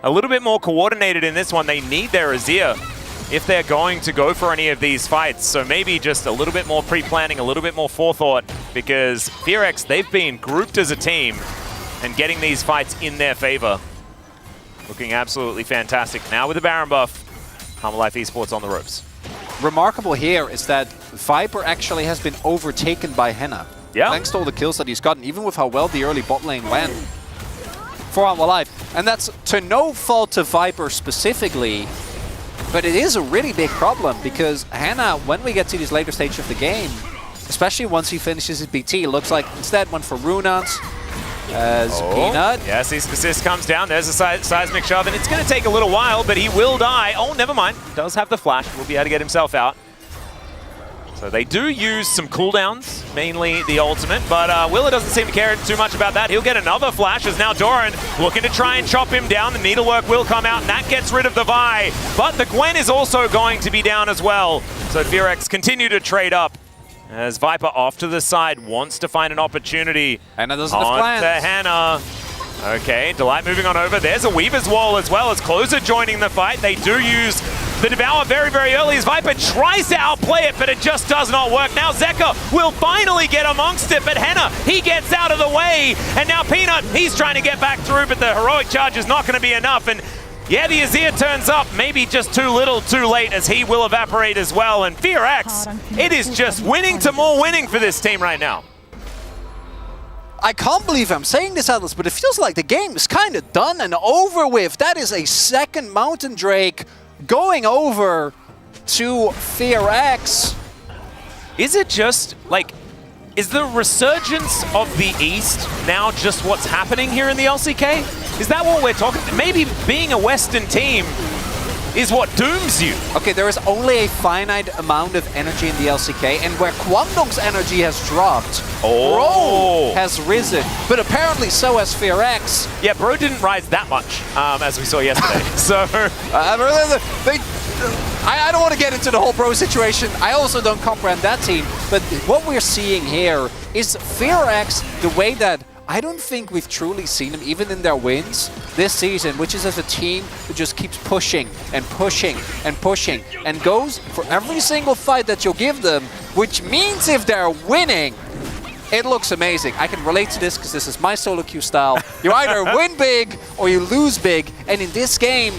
[SPEAKER 1] a little bit more coordinated in this one. They need their Azir if they're going to go for any of these fights. So maybe just a little bit more pre-planning, a little bit more forethought, because FearX, they've been grouped as a team and getting these fights in their favor. Looking absolutely fantastic. Now with the Baron buff, HLE Esports on the ropes.
[SPEAKER 2] Remarkable here is that Viper actually has been overtaken by Henna.
[SPEAKER 1] Yeah.
[SPEAKER 2] Thanks to all the kills that he's gotten, even with how well the early bot lane went for HLE Life. And that's to no fault of Viper specifically, but it is a really big problem, because Henna, when we get to this later stage of the game, especially once he finishes his BT, looks like instead went for Runans as Peanut.
[SPEAKER 1] Yes, his assist comes down. There's a seismic shove, and it's going to take a little while, but he will die. Oh, never mind. Does have the flash. Will be able to get himself out. So they do use some cooldowns, mainly the ultimate, but Willa doesn't seem to care too much about that. He'll get another flash as now Doran looking to try and chop him down. The needlework will come out, and that gets rid of the Vi. But the Gwen is also going to be down as well. So FearX continue to trade up as Viper off to the side wants to find an opportunity.
[SPEAKER 2] Hannah doesn't have plans.
[SPEAKER 1] On to Hannah. Okay, Delight moving on over. There's a Weaver's Wall as well as Closer joining the fight. They do use the Devour very, very early as Viper tries to outplay it, but it just does not work. Now Zeka will finally get amongst it, but Hannah, he gets out of the way. And now Peanut, he's trying to get back through, but the heroic charge is not going to be enough. And yeah, the Azir turns up, maybe just too little, too late, as he will evaporate as well. And FearX, it is just winning to more winning for this team right now.
[SPEAKER 2] I can't believe I'm saying this, Atlas, but it feels like the game is kind of done and over with. That is a second Mountain Drake going over to FearX.
[SPEAKER 1] Is it just, like, is the resurgence of the East now just what's happening here in the LCK? Is that what we're talking about? Maybe being a Western team is what dooms you.
[SPEAKER 2] Okay, there is only a finite amount of energy in the LCK, and where Kwangdong's energy has dropped, Bro has risen, but apparently so has FearX.
[SPEAKER 1] Yeah, Bro didn't rise that much, as we saw yesterday. So
[SPEAKER 2] I don't want to get into the whole Bro situation. I also don't comprehend that team, but what we're seeing here is FearX, the way that I don't think we've truly seen them, even in their wins this season, which is as a team that just keeps pushing and pushing and pushing and goes for every single fight that you'll give them, which means if they're winning, it looks amazing. I can relate to this because this is my solo queue style. You either win big or you lose big, and in this game,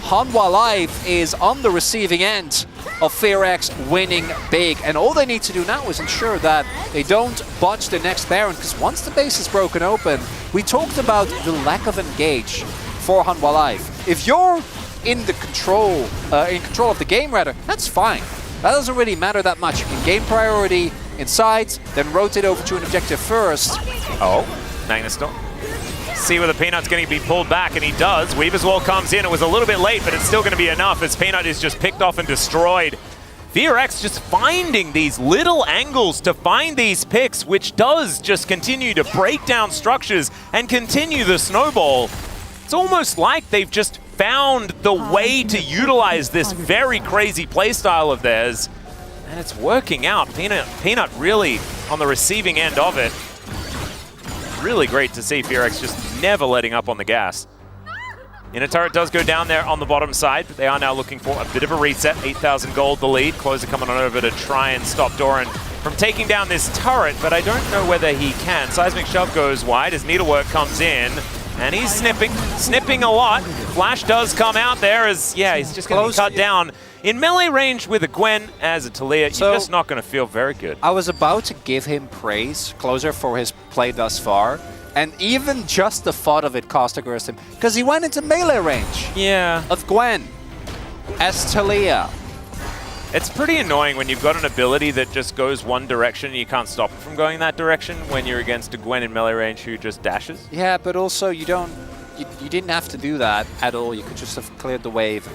[SPEAKER 2] Hanwha Life is on the receiving end of FearX winning big. And all they need to do now is ensure that they don't botch the next Baron, because once the base is broken open, we talked about the lack of engage for Hanwha Life. If you're in control of the game, rather, that's fine. That doesn't really matter that much. You can gain priority in sides, then rotate over to an objective first.
[SPEAKER 1] Oh, Magnustorm. See whether Peanut's going to be pulled back, and he does. Weaver's Wall comes in. It was a little bit late, but it's still going to be enough as Peanut is just picked off and destroyed. FearX just finding these little angles to find these picks, which does just continue to break down structures and continue the snowball. It's almost like they've just found the way to utilize this very crazy playstyle of theirs, and it's working out. Peanut really on the receiving end of it. Really great to see FearX just never letting up on the gas. Inner turret does go down there on the bottom side, but they are now looking for a bit of a reset. 8,000 gold the lead. Closer coming on over to try and stop Doran from taking down this turret, but I don't know whether he can. Seismic Shove goes wide as Needlework comes in, and he's snipping a lot. Flash does come out there as, yeah, he's just going to be cut down. In melee range with a Gwen as a Talia, you're just not going to feel very good.
[SPEAKER 2] I was about to give him praise, Closer, for his play thus far, and even just the thought of it cost aggressed him, because he went into melee range of Gwen as Talia.
[SPEAKER 1] It's pretty annoying when you've got an ability that just goes one direction and you can't stop it from going that direction when you're against a Gwen in melee range who just dashes.
[SPEAKER 2] Yeah, but also you didn't have to do that at all. You could just have cleared the wave.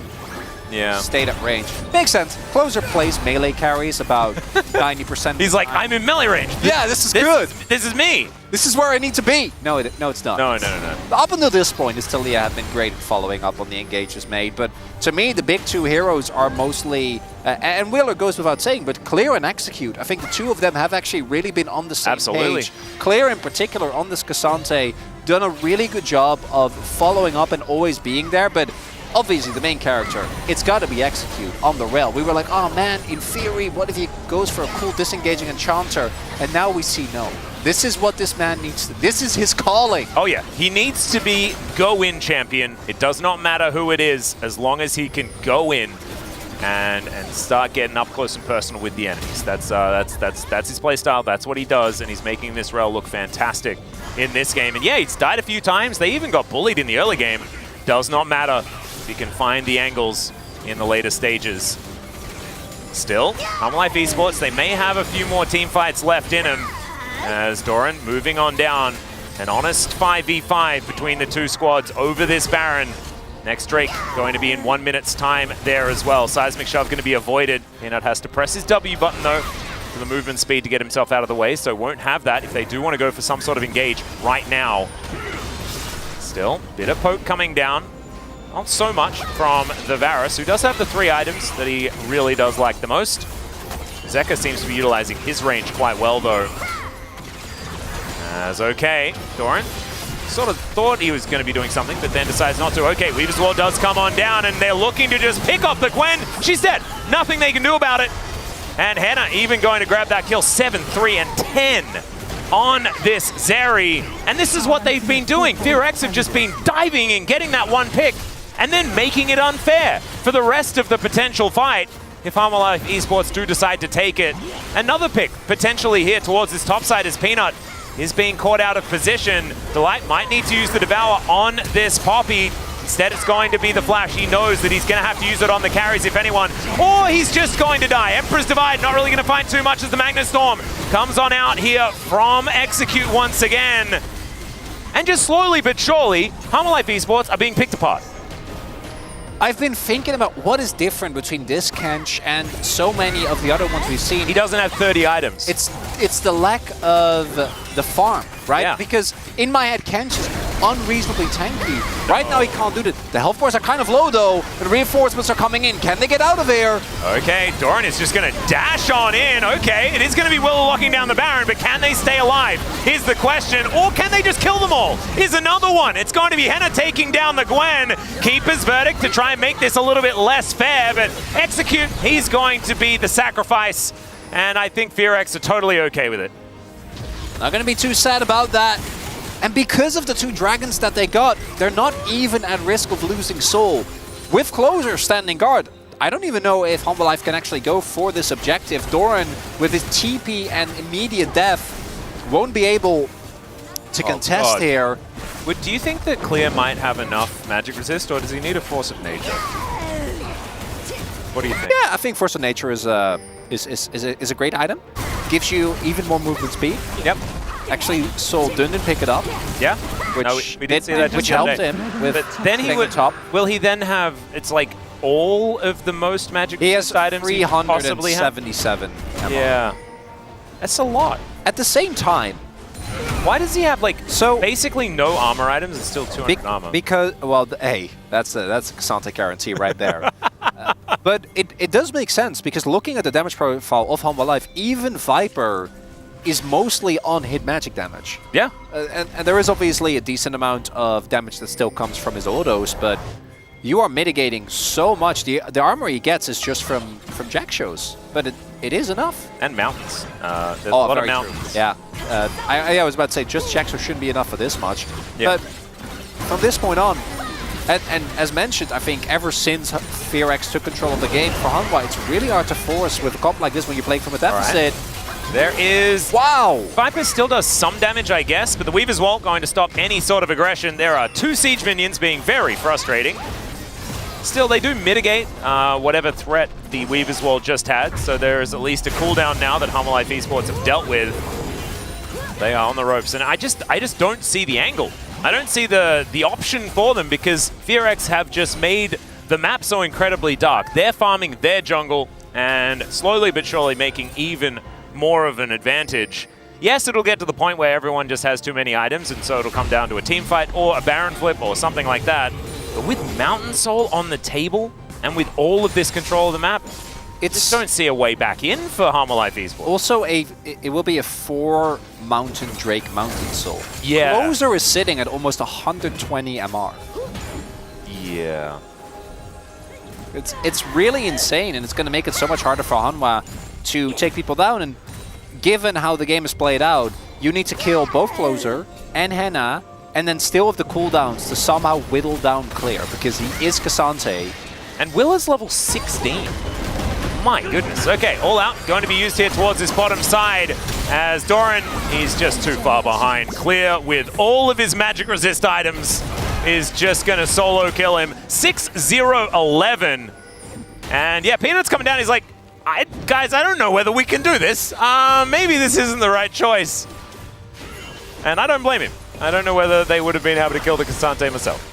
[SPEAKER 2] Yeah. Stayed at range. Makes sense. Closer plays melee carries about 90%.
[SPEAKER 1] He's like, I'm in melee range.
[SPEAKER 2] Yeah, this is good.
[SPEAKER 1] This is me.
[SPEAKER 2] This is where I need to be. No, it's not.
[SPEAKER 1] No.
[SPEAKER 2] Up until this point, Talia have been great at following up on the engages made. But to me, the big two heroes are mostly, and Wheeler goes without saying, but Clear and Execute. I think the two of them have actually really been on the same page. Clear in particular on this Cassante, done a really good job of following up and always being there. But obviously, the main character, it's got to be Execute on the rail. We were like, oh man, in theory, what if he goes for a cool disengaging enchanter? And now we see no. This is what this man needs to, this is his calling.
[SPEAKER 1] Oh yeah, he needs to be go-in champion. It does not matter who it is, as long as he can go in and start getting up close and personal with the enemies. That's his playstyle, that's what he does, and he's making this rail look fantastic in this game. And yeah, he's died a few times. They even got bullied in the early game. Does not matter. You can find the angles in the later stages. Still, Hanwha Life Esports, they may have a few more team fights left in them. As Doran moving on down. An honest 5v5 between the two squads over this Baron. Next Drake going to be in 1 minute's time there as well. Seismic Shove going to be avoided. Peanut has to press his W button though for the movement speed to get himself out of the way, so won't have that if they do want to go for some sort of engage right now. Still, bit of poke coming down. Not so much from the Varus, who does have the 3 items that he really does like the most. Zeka seems to be utilizing his range quite well, though. As okay, Doran sort of thought he was going to be doing something, but then decides not to. Okay, Weaver's Wall does come on down, and they're looking to just pick off the Gwen. She's dead. Nothing they can do about it. And Henna even going to grab that kill. 7, 3, and 10. On this Zeri, and this is what they've been doing. FearX have just been diving and getting that one pick, and then making it unfair for the rest of the potential fight. If Hanwha Life Esports do decide to take it, another pick potentially here towards this top side as Peanut is being caught out of position. Delight might need to use the Devour on this Poppy. Instead, it's going to be the Flash. He knows that he's going to have to use it on the carries, if anyone, or he's just going to die. Emperor's Divide, not really going to find too much as the Magnustorm comes on out here from Execute once again. And just slowly but surely, Hanwha Life Esports are being picked apart.
[SPEAKER 2] I've been thinking about what is different between this Kench and so many of the other ones we've seen.
[SPEAKER 1] He doesn't have 30 items.
[SPEAKER 2] It's the lack of the farm, right?
[SPEAKER 1] Yeah.
[SPEAKER 2] Because in my head, Kench is unreasonably tanky. Right now, he can't do that. The health bars are kind of low, though. The reinforcements are coming in. Can they get out of there?
[SPEAKER 1] Okay, Doran is just going to dash on in. Okay, it is going to be Willow locking down the Baron, but can they stay alive? Here's the question. Or can they just kill them all? Here's another one. It's going to be Henna taking down the Gwen. Keeper's verdict to try and make this a little bit less fair, but Execute, he's going to be the sacrifice. And I think FearX are totally okay with it.
[SPEAKER 2] Not going to be too sad about that. And because of the 2 dragons that they got, they're not even at risk of losing soul. With Closer standing guard, I don't even know if Humble Life can actually go for this objective. Doran, with his TP and immediate death, won't be able to contest here.
[SPEAKER 1] Do you think that Clear might have enough magic resist, or does he need a Force of Nature? What do you think?
[SPEAKER 2] Yeah, I think Force of Nature is a great item. Gives you even more movement speed.
[SPEAKER 1] Yep.
[SPEAKER 2] Actually saw Dundon pick it up.
[SPEAKER 1] Yeah.
[SPEAKER 2] Which,
[SPEAKER 1] we did see that
[SPEAKER 2] which helped him with
[SPEAKER 1] then he would,
[SPEAKER 2] top.
[SPEAKER 1] Will he then have, it's like all of the most magic
[SPEAKER 2] he has
[SPEAKER 1] items he could possibly have?
[SPEAKER 2] 377 MR.
[SPEAKER 1] Yeah. That's a lot.
[SPEAKER 2] At the same time,
[SPEAKER 1] why does he have like basically no armor items and still 200 armor?
[SPEAKER 2] Because, well, hey, that's a Xanthe guarantee right there. But it does make sense, because looking at the damage profile of Humble Life, even Viper is mostly on hit magic damage.
[SPEAKER 1] Yeah.
[SPEAKER 2] And there is obviously a decent amount of damage that still comes from his autos, but you are mitigating so much. The armor he gets is just from Jack shows, but it is enough.
[SPEAKER 1] And mountains. There's a lot of mountains.
[SPEAKER 2] True. Yeah. I was about to say, just Jack shows shouldn't be enough for this much. Yeah. But from this point on, and as mentioned, I think ever since FearX took control of the game for Hanwha, it's really hard to force with a comp like this when you're playing from a deficit.
[SPEAKER 1] There is...
[SPEAKER 2] Wow!
[SPEAKER 1] Viper still does some damage, I guess, but the Weaver's Wall going to stop any sort of aggression. There are 2 Siege minions being very frustrating. Still, they do mitigate whatever threat the Weaver's Wall just had, so there is at least a cooldown now that Humble Life Esports have dealt with. They are on the ropes, and I just don't see the angle. I don't see the option for them, because FearX have just made the map so incredibly dark. They're farming their jungle, and slowly but surely making even more of an advantage. Yes, it'll get to the point where everyone just has too many items, and so it'll come down to a team fight or a Baron flip or something like that. But with Mountain Soul on the table, and with all of this control of the map, I just don't see a way back in for Humble Life Esports.
[SPEAKER 2] Also, it will be a 4 Mountain Drake Mountain Soul.
[SPEAKER 1] Yeah.
[SPEAKER 2] Closer is sitting at almost 120 MR.
[SPEAKER 1] Yeah.
[SPEAKER 2] It's really insane, and it's going to make it so much harder for Hanwha to take people down. And given how the game is played out, you need to kill both Closer and Henna, and then still have the cooldowns to somehow whittle down Clear, because he is Xanthe.
[SPEAKER 1] And Will is level 16. My goodness. Okay, all out. Going to be used here towards this bottom side as Doran, he's just too far behind. Clear, with all of his magic resist items, is just going to solo kill him. 6-0-11. And yeah, Peanut's coming down. He's like, guys, I don't know whether we can do this. Maybe this isn't the right choice. And I don't blame him. I don't know whether they would have been able to kill the Xanthe myself.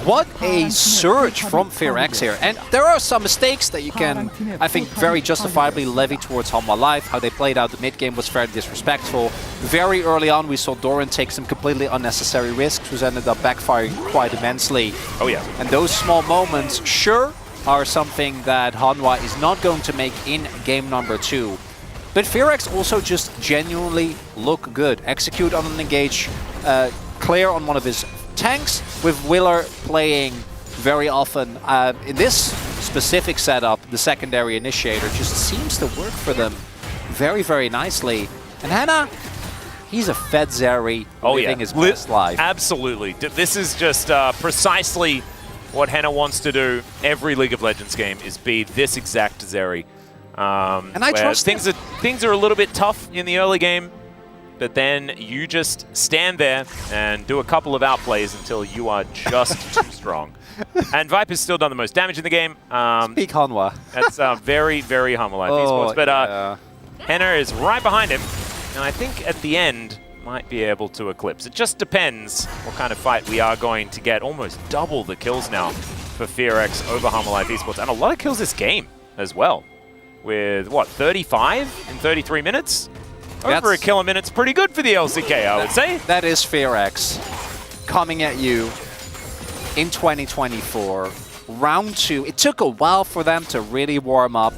[SPEAKER 2] What a surge from FearX here. And there are some mistakes that you can, I think, very justifiably levy towards Hanwha Life. How they played out the mid-game was very disrespectful. Very early on, we saw Doran take some completely unnecessary risks, which ended up backfiring quite immensely.
[SPEAKER 1] Oh, yeah.
[SPEAKER 2] And those small moments, sure, are something that Hanwha is not going to make in game number 2. But FearX also just genuinely look good. Execute on an engage, Clear on one of his tanks, with Willer playing very often. In this specific setup, the secondary initiator just seems to work for them very, very nicely. And Henna, he's a Fed Zeri living his best life.
[SPEAKER 1] Absolutely. This is just precisely what Henna wants to do. Every League of Legends game is be this exact Zeri.
[SPEAKER 2] And I trust
[SPEAKER 1] things are a little bit tough in the early game, but then you just stand there and do a couple of outplays until you are just too strong. And Viper's still done the most damage in the game.
[SPEAKER 2] Speak Hanwha.
[SPEAKER 1] That's very, very Humble Life Esports. But Henna is right behind him. And I think at the end, might be able to eclipse. It just depends what kind of fight we are going to get. Almost double the kills now for FearX over Harmalife Esports. And a lot of kills this game as well. With, what, 35 in 33 minutes? Over a kill a minute's pretty good for the LCK, I would say.
[SPEAKER 2] That is FearX coming at you in 2024. Round 2. It took a while for them to really warm up.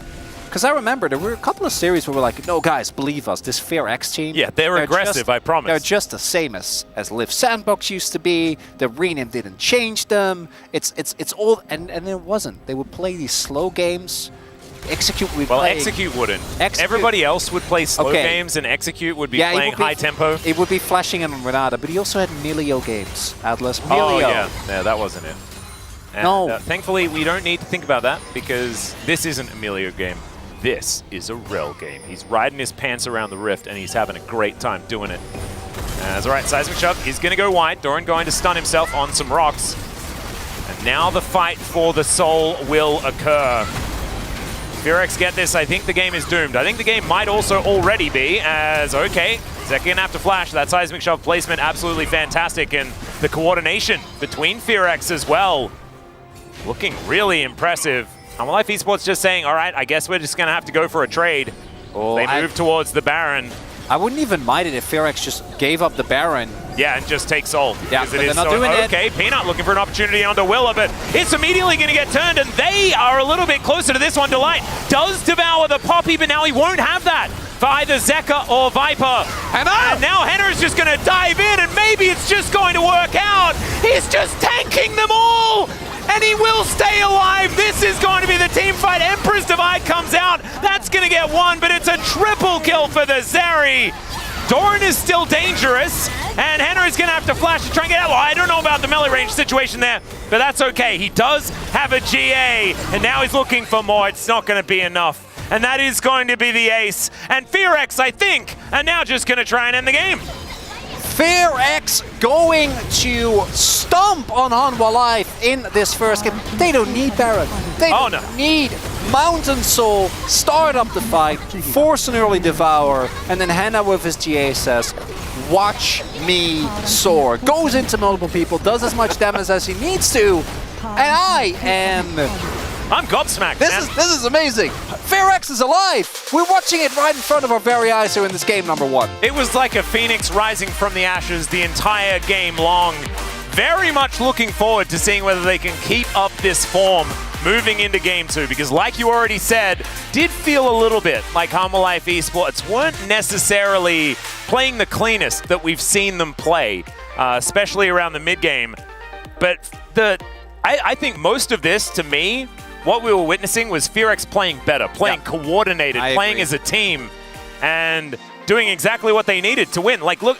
[SPEAKER 2] Because I remember there were a couple of series where we're like, no, guys, believe us, this FearX team.
[SPEAKER 1] Yeah, they're aggressive, I promise.
[SPEAKER 2] They're just the same as Live Sandbox used to be. The rename didn't change them. It's all, and it wasn't. They would play these slow games. Execute would play.
[SPEAKER 1] Execute wouldn't. Everybody else would play slow games, and Execute would be playing high tempo.
[SPEAKER 2] It would be flashing in on Renata, but he also had Milio games. Atlas, Milio.
[SPEAKER 1] Oh, yeah. Yeah, that wasn't it. And,
[SPEAKER 2] no.
[SPEAKER 1] Thankfully, we don't need to think about that, because this isn't a Milio game. This is a Rel game. He's riding his pants around the rift, and he's having a great time doing it. As alright, Seismic Shove is going to go wide. Doran going to stun himself on some rocks. And now the fight for the soul will occur. FearX get this, I think the game is doomed. I think the game might also already be, as, okay, Zeka gonna have to flash. That Seismic Shove placement absolutely fantastic, and the coordination between FearX as well, looking really impressive. Harmalife Esports just saying, all right, I guess we're just going to have to go for a trade. They move towards the Baron.
[SPEAKER 2] I wouldn't even mind it if FearX just gave up the Baron.
[SPEAKER 1] Yeah, and just take Soul.
[SPEAKER 2] Yeah, but they're not doing it.
[SPEAKER 1] Okay, Peanut looking for an opportunity onto Willa, but it's immediately going to get turned, and they are a little bit closer to this one. Delight does devour the Poppy, but now he won't have that for either Zeka or Viper. And now Henner is just going to dive in, and maybe it's just going to work out. He's just tanking them all! And he will stay alive. This is going to be the team fight. Emperor's Divide comes out. That's going to get one, but it's a triple kill for the Zeri. Doran is still dangerous, and Henner is going to have to flash to try and get out. Well, I don't know about the melee range situation there, but that's okay. He does have a GA, and now he's looking for more. It's not going to be enough, and that is going to be the ace. And FearX, I think, are now just going to try and end the game.
[SPEAKER 2] FearX going to stomp on Harmalife in this first game. They don't need Baron. They don't need Mountain Soul. Start up the fight, force an early devour, and then Hannah with his GA says, watch me soar. Goes into multiple people, does as much damage as he needs to, and
[SPEAKER 1] I'm gobsmacked,
[SPEAKER 2] This is amazing. FearX is alive. We're watching it right in front of our very eyes here in this game number 1.
[SPEAKER 1] It was like a phoenix rising from the ashes the entire game long. Very much looking forward to seeing whether they can keep up this form moving into game 2, because like you already said, did feel a little bit like Harmalife Esports weren't necessarily playing the cleanest that we've seen them play, especially around the mid game. But I think most of this, to me, what we were witnessing was FearX playing better, playing coordinated, playing as a team, and doing exactly what they needed to win. Like, look,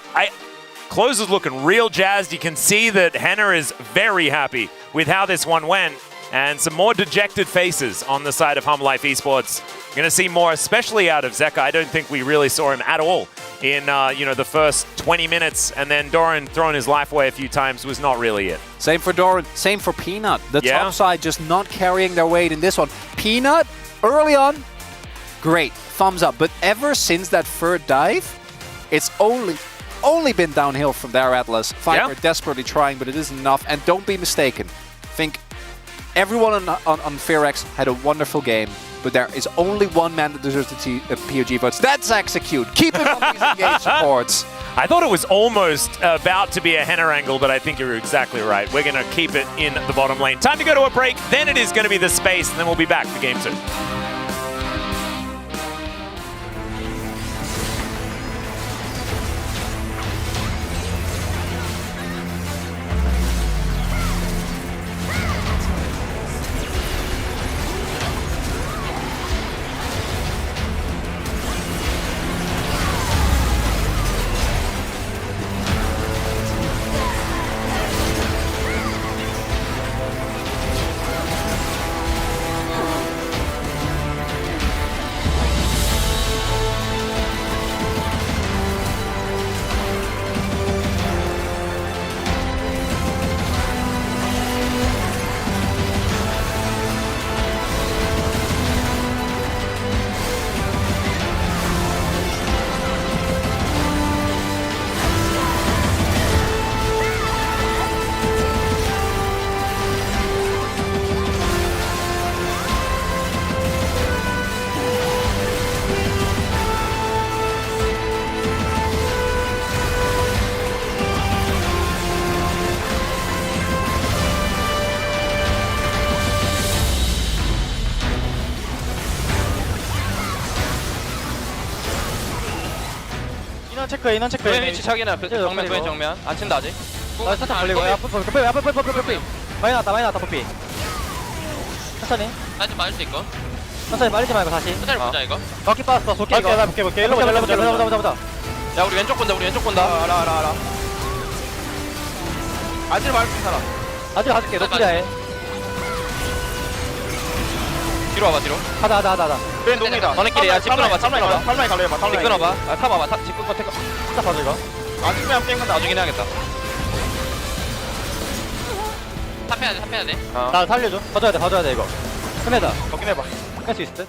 [SPEAKER 1] Close is looking real jazzed. You can see that Henner is very happy with how this one went, and some more dejected faces on the side of Harmalife Esports. Going to see more, especially out of Zeka. I don't think we really saw him at all in the first 20 minutes, and then Doran throwing his life away a few times was not really it.
[SPEAKER 2] Same for Doran, same for Peanut. The top side just not carrying their weight in this one. Peanut, early on, great, thumbs up. But ever since that third dive, it's only been downhill from there, Atlas. Viper desperately trying, but it isn't enough. And don't be mistaken. I think everyone on FearX had a wonderful game, but there is only one man that deserves the POG votes. That's Execute. Keep him on these engaged boards.
[SPEAKER 1] I thought it was almost about to be a Henner angle, but I think you're exactly right. We're going to keep it in the bottom lane. Time to go to a break. Then it is going to be the space, and then we'll be back for game 2.
[SPEAKER 3] 인원 체크해 인원 체크해.
[SPEAKER 4] 도현 위치 차기나 정면 도현 정면 안 친다 아직.
[SPEAKER 3] 나 살짝 걸리고 앞에 많이 나왔다 뽀삐. 천천히
[SPEAKER 4] 아직 맞을 수 있고.
[SPEAKER 3] 천천히 말리지 말고 다시.
[SPEAKER 4] 호텔 보자 이거.
[SPEAKER 3] 바퀴 빠졌어 볼게 이거. 볼게 일로 보자.
[SPEAKER 4] 야 우리 왼쪽 본다 우리 왼쪽 본다.
[SPEAKER 3] 알아.
[SPEAKER 4] 아직 맞을 수 있는 사람.
[SPEAKER 3] 아직 가줄게 너 뛰자 해.
[SPEAKER 4] 뒤로 와봐 뒤로.
[SPEAKER 3] 하다.
[SPEAKER 4] 도현 농이다. 너네끼리 야 집 끊어봐 집 끊어봐.
[SPEAKER 3] 팔마이 갈래봐.
[SPEAKER 4] 집 끊어봐. 아 타봐봐 집 끊고 태고.
[SPEAKER 3] 진짜 봐줘 이거.
[SPEAKER 4] 아직 그냥 땡간다. 나중에 해야겠다. 탑해야 돼.
[SPEAKER 3] 나 살려줘. 봐줘야 돼 이거. 끝내자.
[SPEAKER 4] 먹긴 해봐.
[SPEAKER 3] 할 수 있을 듯.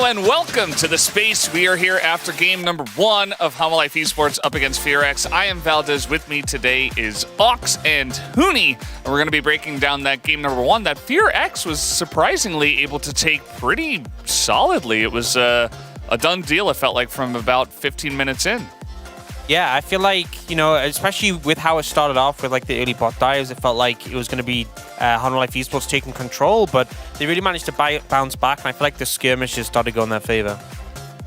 [SPEAKER 5] and welcome to the space. We are here after game number 1 of Life Esports up against FearX. I am Valdez. With me today is Ox and Hooney, and we're going to be breaking down that game number 1 that FearX was surprisingly able to take pretty solidly. It was a done deal, it felt like, from about 15 minutes in.
[SPEAKER 6] Yeah, I feel like, you know, especially with how it started off with like the early bot dives, it felt like it was going to be Life Esports taking control, but they really managed to bounce back, and I feel like the skirmishes started going in their favor.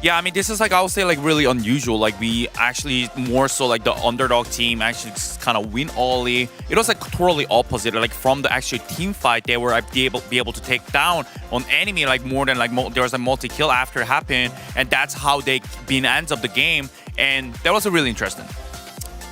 [SPEAKER 7] Yeah, I mean, this is like, I would say, like really unusual. Like we actually more so like the underdog team actually kind of win early. It was like totally opposite. Like from the actual team fight, they were be able to take down on enemy like more than like there was a multi-kill after it happened, and that's how they ends up the game. And that was really interesting.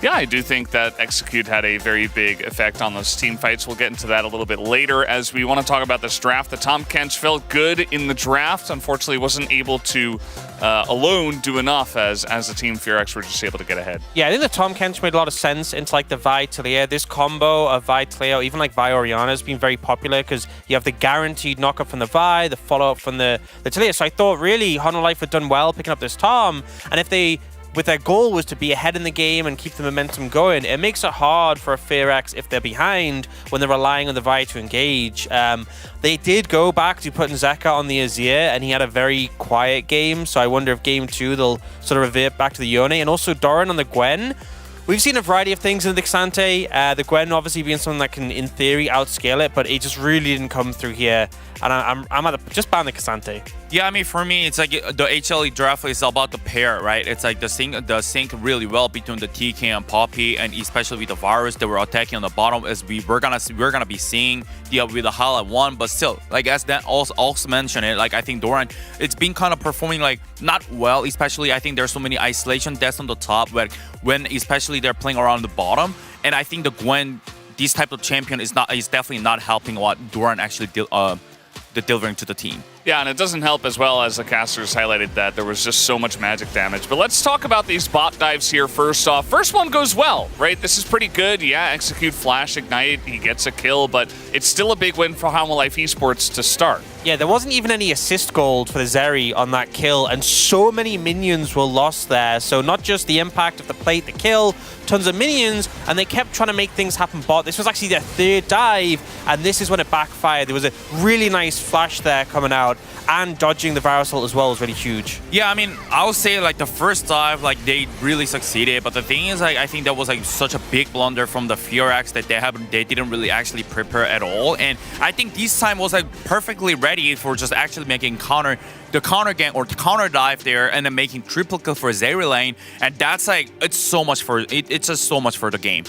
[SPEAKER 5] Yeah, I do think that Execute had a very big effect on those team fights. We'll get into that a little bit later as we want to talk about this draft. The Tahm Kench felt good in the draft. Unfortunately, wasn't able to alone do enough as a team. FearX were just able to get ahead.
[SPEAKER 6] Yeah, I think the Tahm Kench made a lot of sense into like the Vi Talia. This combo of Vi Talia, even like Vi Orianna, has been very popular because you have the guaranteed knockup from the Vi, the follow-up from the Talia. So I thought really Life had done well picking up this Tahm, and if they with their goal was to be ahead in the game and keep the momentum going, it makes it hard for a FearX if they're behind when they're relying on the Vi to engage. They did go back to putting Zeka on the Azir, and he had a very quiet game, so I wonder if game 2 they'll sort of revert back to the Yone. And also Doran on the Gwen. We've seen a variety of things in the Xante, the Gwen obviously being something that can, in theory, outscale it, but it just really didn't come through here. And I'm at just ban the Xante.
[SPEAKER 7] Yeah, I mean, for me, it's like the HLE draft is about the pair, right? It's like the sync really well between the TK and Poppy, and especially with the Virus that were attacking on the bottom, as we're gonna be seeing with the highlight 1. But still, like as that also mentioned it, like I think Doran, it's been kind of performing like not well, especially I think there's so many isolation deaths on the top, where when especially they're playing around the bottom, and I think the Gwen, this type of champion is definitely not helping what Doran actually delivering to the team.
[SPEAKER 5] Yeah, and it doesn't help as well as the casters highlighted that there was just so much magic damage. But let's talk about these bot dives here first off. First one goes well, right? This is pretty good. Yeah, Execute Flash Ignite, he gets a kill, but it's still a big win for Life Esports to start.
[SPEAKER 6] Yeah, there wasn't even any assist gold for the Zeri on that kill, and so many minions were lost there. So not just the impact of the plate, the kill, tons of minions, and they kept trying to make things happen bot. This was actually their 3rd dive, and this is when it backfired. There was a really nice flash there coming out, and dodging the Virus ult as well was really huge.
[SPEAKER 7] Yeah, I mean, I would say like the first dive, like they really succeeded, but the thing is, like I think that was like such a big blunder from the FearX that they didn't really actually prepare at all, and I think this time was like perfectly ready for just actually making the counter gang or the counter dive there, and then making triple kill for Zeri lane, and that's like it's just so much for the game.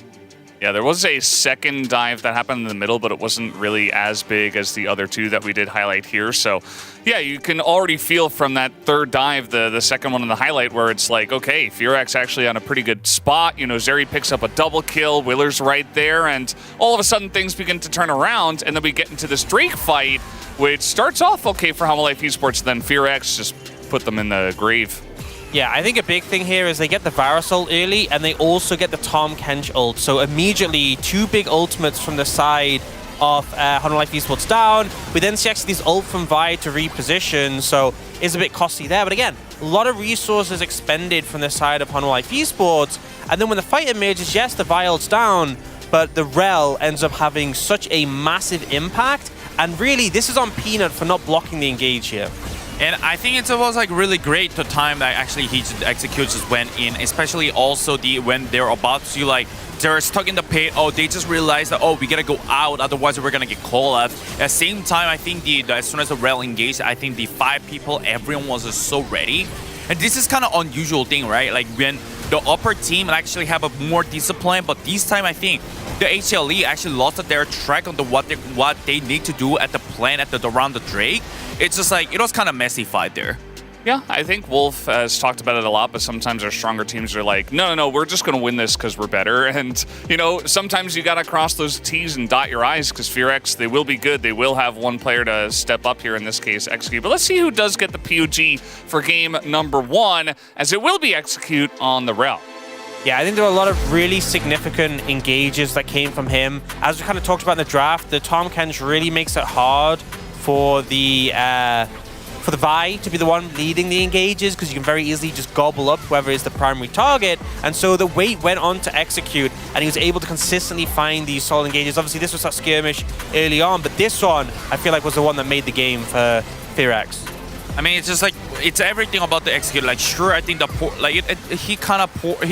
[SPEAKER 5] Yeah, there was a second dive that happened in the middle, but it wasn't really as big as the other 2 that we did highlight here. So, yeah, you can already feel from that 3rd dive, the second one in the highlight, where it's like, okay, FearX actually on a pretty good spot. You know, Zeri picks up a double kill, Willer's right there, and all of a sudden things begin to turn around, and then we get into this Drake fight, which starts off okay for Life Esports, then FearX just put them in the grave.
[SPEAKER 6] Yeah, I think a big thing here is they get the Varus ult early, and they also get the Tahm Kench ult. So immediately, 2 big ultimates from the side of Life Esports down. We then see actually this ult from Vi to reposition, so it's a bit costly there. But again, a lot of resources expended from the side of Life Esports. And then when the fight emerges, yes, the Vi ult's down, but the Rel ends up having such a massive impact. And really, this is on Peanut for not blocking the engage here.
[SPEAKER 7] And I think it was like really great the time that actually he Execute just went in, especially also when they're about to like they're stuck in the pit. Oh, they just realized that we gotta go out, otherwise we're gonna get call left. At the same time, I think as soon as the rail engaged, I think the 5 people, everyone was just so ready. And this is kind of unusual thing, right? Like when the upper team actually have a more discipline, but this time I think the HLE actually lost their track on what they need to do at the plan around the Drake. It's just like it was kind of messy fight there.
[SPEAKER 5] Yeah, I think Wolf has talked about it a lot, but sometimes our stronger teams are like, no, we're just going to win this because we're better. And, you know, sometimes you got to cross those T's and dot your I's because FearX, they will be good. They will have one player to step up here, in this case, Execute. But let's see who does get the PUG for game number 1, as it will be Execute on the Rel.
[SPEAKER 6] Yeah, I think there were a lot of really significant engages that came from him. As we kind of talked about in the draft, the Tahm Kench really makes it hard for the for the Vi to be the one leading the engages, because you can very easily just gobble up whoever is the primary target. And so the weight went on to execute, and he was able to consistently find these solid engages. Obviously, this was that skirmish early on, but this one, I feel like, was the one that made the game for Firax.
[SPEAKER 7] I mean, it's just like, it's everything about the execute. Like, sure, I think the he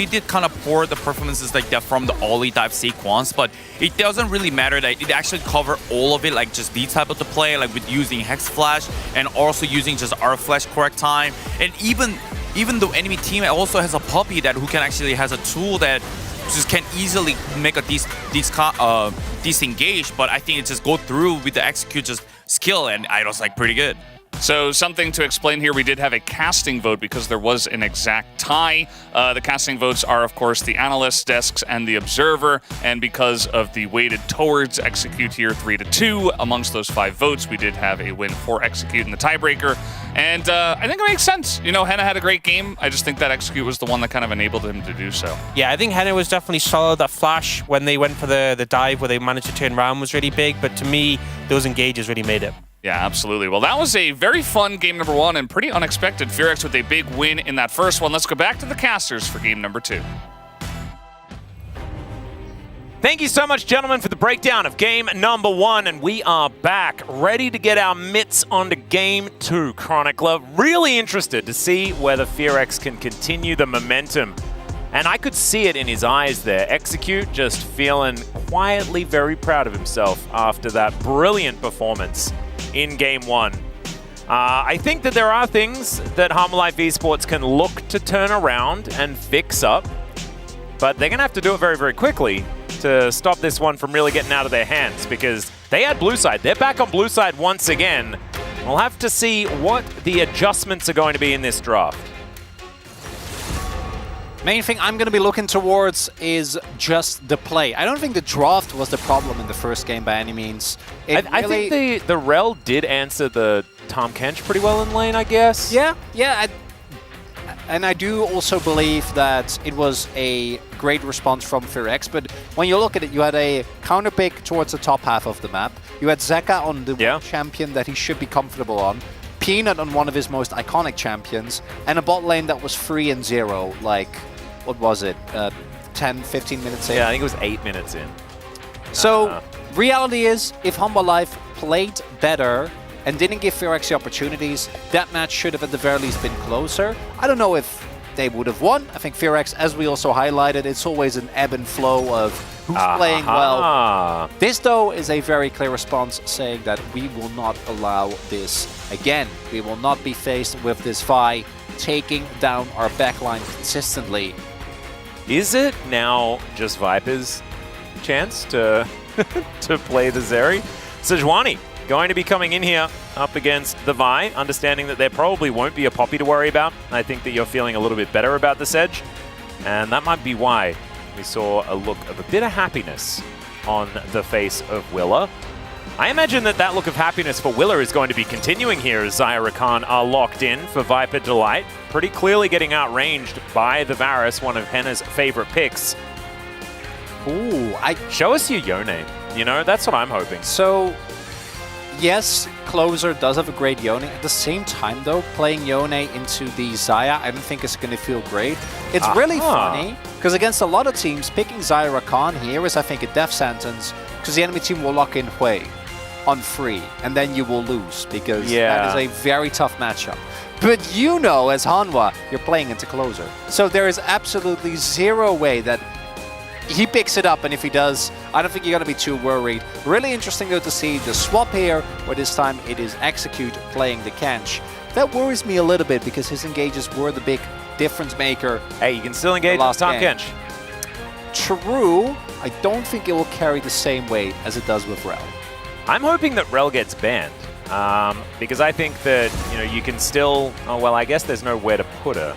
[SPEAKER 7] did kind of pour the performances like that from the Ollie dive sequence, but it doesn't really matter that it actually covered all of it, like just these type of the play, like with using Hex Flash and also using just R Flash correct time. And even though enemy team also has a puppy that who can actually has a tool that just can easily make a disengage, but I think it just go through with the execute just skill, and I was like pretty good.
[SPEAKER 5] So something to explain here, we did have a casting vote because there was an exact tie. The casting votes are, of course, the analyst desks and the observer, and because of the weighted towards execute here 3-2 amongst those 5 votes, we did have a win for execute in the tiebreaker. And I think it makes sense. You know, Henna had a great game. I just think that execute was the one that kind of enabled him to do so.
[SPEAKER 6] Yeah, I think Henna was definitely solid. That flash when they went for the dive where they managed to turn around was really big, but to me, those engages really made it.
[SPEAKER 5] Yeah, absolutely. Well, that was a very fun game number 1 and pretty unexpected. Firax with a big win in that first one. Let's go back to the casters for game number 2.
[SPEAKER 1] Thank you so much, gentlemen, for the breakdown of game number 1, and we are back, ready to get our mitts onto game 2. Chronicler, really interested to see whether Firax can continue the momentum. And I could see it in his eyes there. Execute just feeling quietly very proud of himself after that brilliant performance in game 1. I think that there are things that Harmolife Esports can look to turn around and fix up, but they're going to have to do it very, very quickly to stop this one from really getting out of their hands, because they had blue side. They're back on blue side once again. We'll have to see what the adjustments are going to be in this draft.
[SPEAKER 2] Main thing I'm going to be looking towards is just the play. I don't think the draft was the problem in the first game by any means.
[SPEAKER 1] I think the Rel did answer the Tahm Kench pretty well in lane, I guess.
[SPEAKER 2] Yeah. And I do also believe that it was a great response from Firax, but when you look at it, you had a counter pick towards the top half of the map. You had Zeka on the one champion that he should be comfortable on, Peanut on one of his most iconic champions, and a bot lane that was 3-0, like, what was it, 10, 15 minutes in?
[SPEAKER 1] Yeah, I think it was 8 minutes in.
[SPEAKER 2] So, reality is, if Harmolife played better and didn't give Firax the opportunities, that match should have at the very least been closer. I don't know if they would have won. I think Firax, as we also highlighted, it's always an ebb and flow of who's playing well. This, though, is a very clear response saying that we will not allow this again. We will not be faced with this Vi taking down our backline consistently.
[SPEAKER 1] Is it now just Viper's chance to to play the Zeri? Sejuani going to be coming in here up against the Vi, understanding that there probably won't be a Poppy to worry about. I think that you're feeling a little bit better about the Sedge, and that might be why we saw a look of a bit of happiness on the face of Willa. I imagine that that look of happiness for Willa is going to be continuing here as Zyra Khan are locked in for Viper Delight. Pretty clearly getting outranged by the Varus, one of Henna's favorite picks.
[SPEAKER 2] Ooh,
[SPEAKER 1] show us your Yone. You know, that's what I'm hoping.
[SPEAKER 2] So, yes, Closer does have a great Yone. At the same time, though, playing Yone into the Xayah, I don't think it's going to feel great. It's really funny, because against a lot of teams, picking Zyra Khan here is, I think, a death sentence, because the enemy team will lock in Hui on free, and then you will lose, because that is a very tough matchup. But you know, as Hanwha, you're playing into Closer. So there is absolutely zero way that he picks it up, and if he does, I don't think you're going to be too worried. Really interesting, though, to see the swap here, where this time it is Execute playing the Kench. That worries me a little bit, because his engages were the big difference maker.
[SPEAKER 1] Hey, you can still engage with Tahm Kench.
[SPEAKER 2] True. I don't think it will carry the same weight as it does with Rel.
[SPEAKER 1] I'm hoping that Rel gets banned, because I think that, you know, you can still... Oh, well, I guess there's nowhere to put her.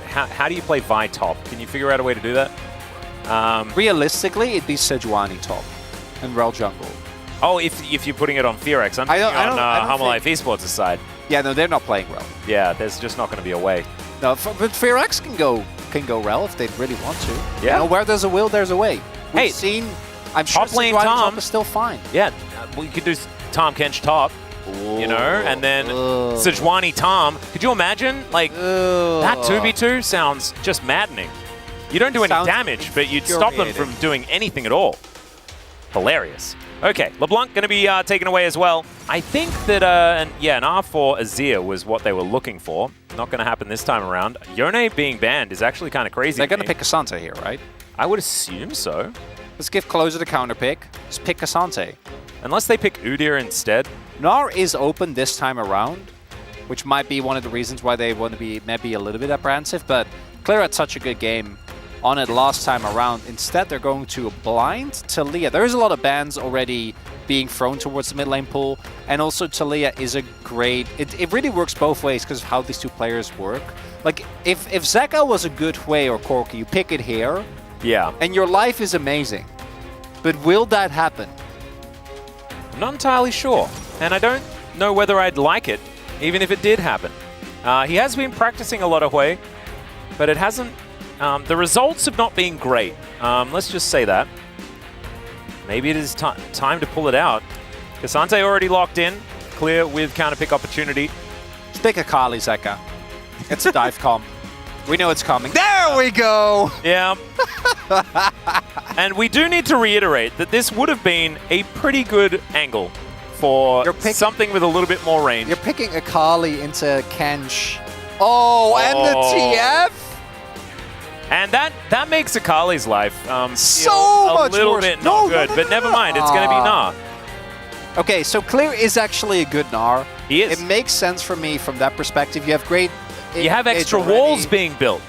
[SPEAKER 1] How do you play Vi top? Can you figure out a way to do that?
[SPEAKER 2] Realistically, it'd be Sejuani top and Rel jungle.
[SPEAKER 1] Oh, if you're putting it on Firax. I'm thinking on Harmolife Esports' side.
[SPEAKER 2] Yeah, no, they're not playing Rel.
[SPEAKER 1] Yeah, there's just not going to be a way.
[SPEAKER 2] No, but Firax can go Rel if they really want to.
[SPEAKER 1] Yeah.
[SPEAKER 2] You know, where there's a will, there's a way. We've seen... I'm sure
[SPEAKER 1] top lane
[SPEAKER 2] Sejuani
[SPEAKER 1] Tahm
[SPEAKER 2] top is still fine.
[SPEAKER 1] Yeah, we could do Tahm Kench top. you know, and then Sejuani Tom. Could you imagine? Like, that 2v2 sounds just maddening. You don't do any damage, but you'd stop them from doing anything at all. Hilarious. Okay, LeBlanc going to be taken away as well. I think that, an R4 Azir was what they were looking for. Not going to happen this time around. Yone being banned is actually kind of crazy.
[SPEAKER 2] They're going to pick Asante here, right?
[SPEAKER 1] I would assume so.
[SPEAKER 2] Let's give Closer the counter pick. Just pick Asante.
[SPEAKER 1] Unless they pick Udyr instead.
[SPEAKER 2] Gnar is open this time around, which might be one of the reasons why they want to be maybe a little bit apprehensive, but Clear had such a good game on it last time around. Instead, they're going to blind Taliyah. There is a lot of bans already being thrown towards the mid lane pool, and also Taliyah is a great... It really works both ways because of how these two players work. Like, if Zeka was a good way or Corki, you pick it here, and your life is amazing. But will that happen?
[SPEAKER 1] I'm not entirely sure, and I don't know whether I'd like it, even if it did happen. He has been practicing a lot of Hui, but it hasn't... the results have not been great. Let's just say that. Maybe it is time to pull it out. Cassante already locked in. Clear with counter pick opportunity.
[SPEAKER 2] Just pick a Kali, Zeka. It's a dive comp. We know it's coming. There we go!
[SPEAKER 1] Yeah. And we do need to reiterate that this would have been a pretty good angle for something with a little bit more range.
[SPEAKER 2] You're picking a Kali into Kench. Oh, and the TF?
[SPEAKER 1] And that makes Akali's life
[SPEAKER 2] so much
[SPEAKER 1] a little
[SPEAKER 2] worse.
[SPEAKER 1] bit not good, but never mind, it's going to be Gnar.
[SPEAKER 2] Okay, so Clear is actually a good Gnar.
[SPEAKER 1] He is.
[SPEAKER 2] It makes sense for me from that perspective. You have great...
[SPEAKER 1] You have extra walls being built.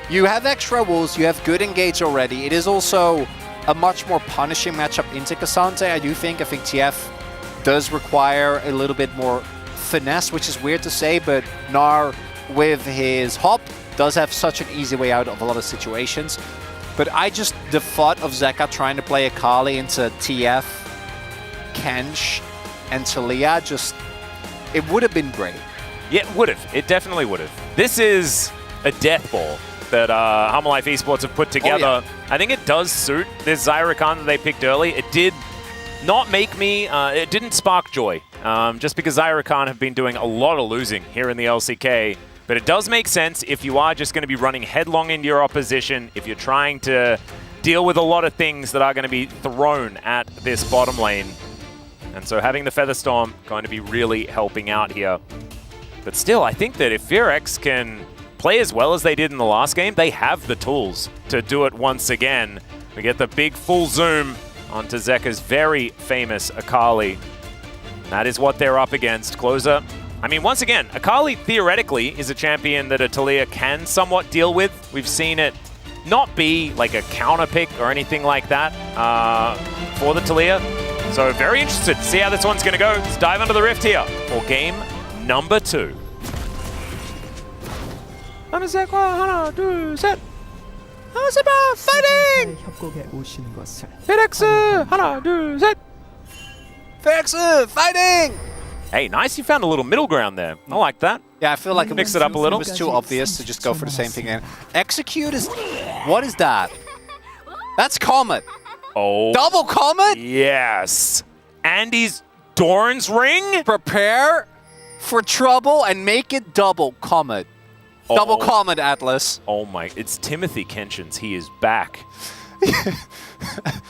[SPEAKER 2] You have extra walls, you have good engage already. It is also a much more punishing matchup into Cassante, I think TF does require a little bit more finesse, which is weird to say, but Gnar with his hop does have such an easy way out of a lot of situations. But the thought of Zeka trying to play a Kali into TF, Kench, and Taliyah, it would have been great.
[SPEAKER 1] Yeah, it would have. It definitely would have. This is a death ball that Humble Life Esports have put together. Oh, yeah. I think it does suit this Zyra Khan that they picked early. It did not make me, it didn't spark joy, just because Zyra Khan have been doing a lot of losing here in the LCK. But it does make sense if you are just going to be running headlong into your opposition, if you're trying to deal with a lot of things that are going to be thrown at this bottom lane. And so having the Featherstorm going to be really helping out here. But still, I think that if Fearex can play as well as they did in the last game, they have the tools to do it once again. We get the big full zoom onto Zeka's very famous Akali. That is what they're up against. Closer. I mean, once again, Akali theoretically is a champion that a Taliyah can somewhat deal with. We've seen it not be like a counter pick or anything like that for the Taliyah. So very interested to see how this one's going to go. Let's dive under the rift here for game number 2. How's about fighting? Fedex,
[SPEAKER 2] Fedex, fighting!
[SPEAKER 1] Hey, nice. You found a little middle ground there. I like that.
[SPEAKER 2] Yeah, I feel like
[SPEAKER 1] mix it up a little.
[SPEAKER 2] It was too obvious to just go for the same thing again. Execute is... What is that? That's Comet.
[SPEAKER 1] Oh.
[SPEAKER 2] Double Comet?
[SPEAKER 1] Yes. Andy's Doran's ring?
[SPEAKER 2] Prepare for trouble and make it double Comet. Double Comet, Atlas.
[SPEAKER 1] Oh my, it's Timothy Kenshin's. He is back.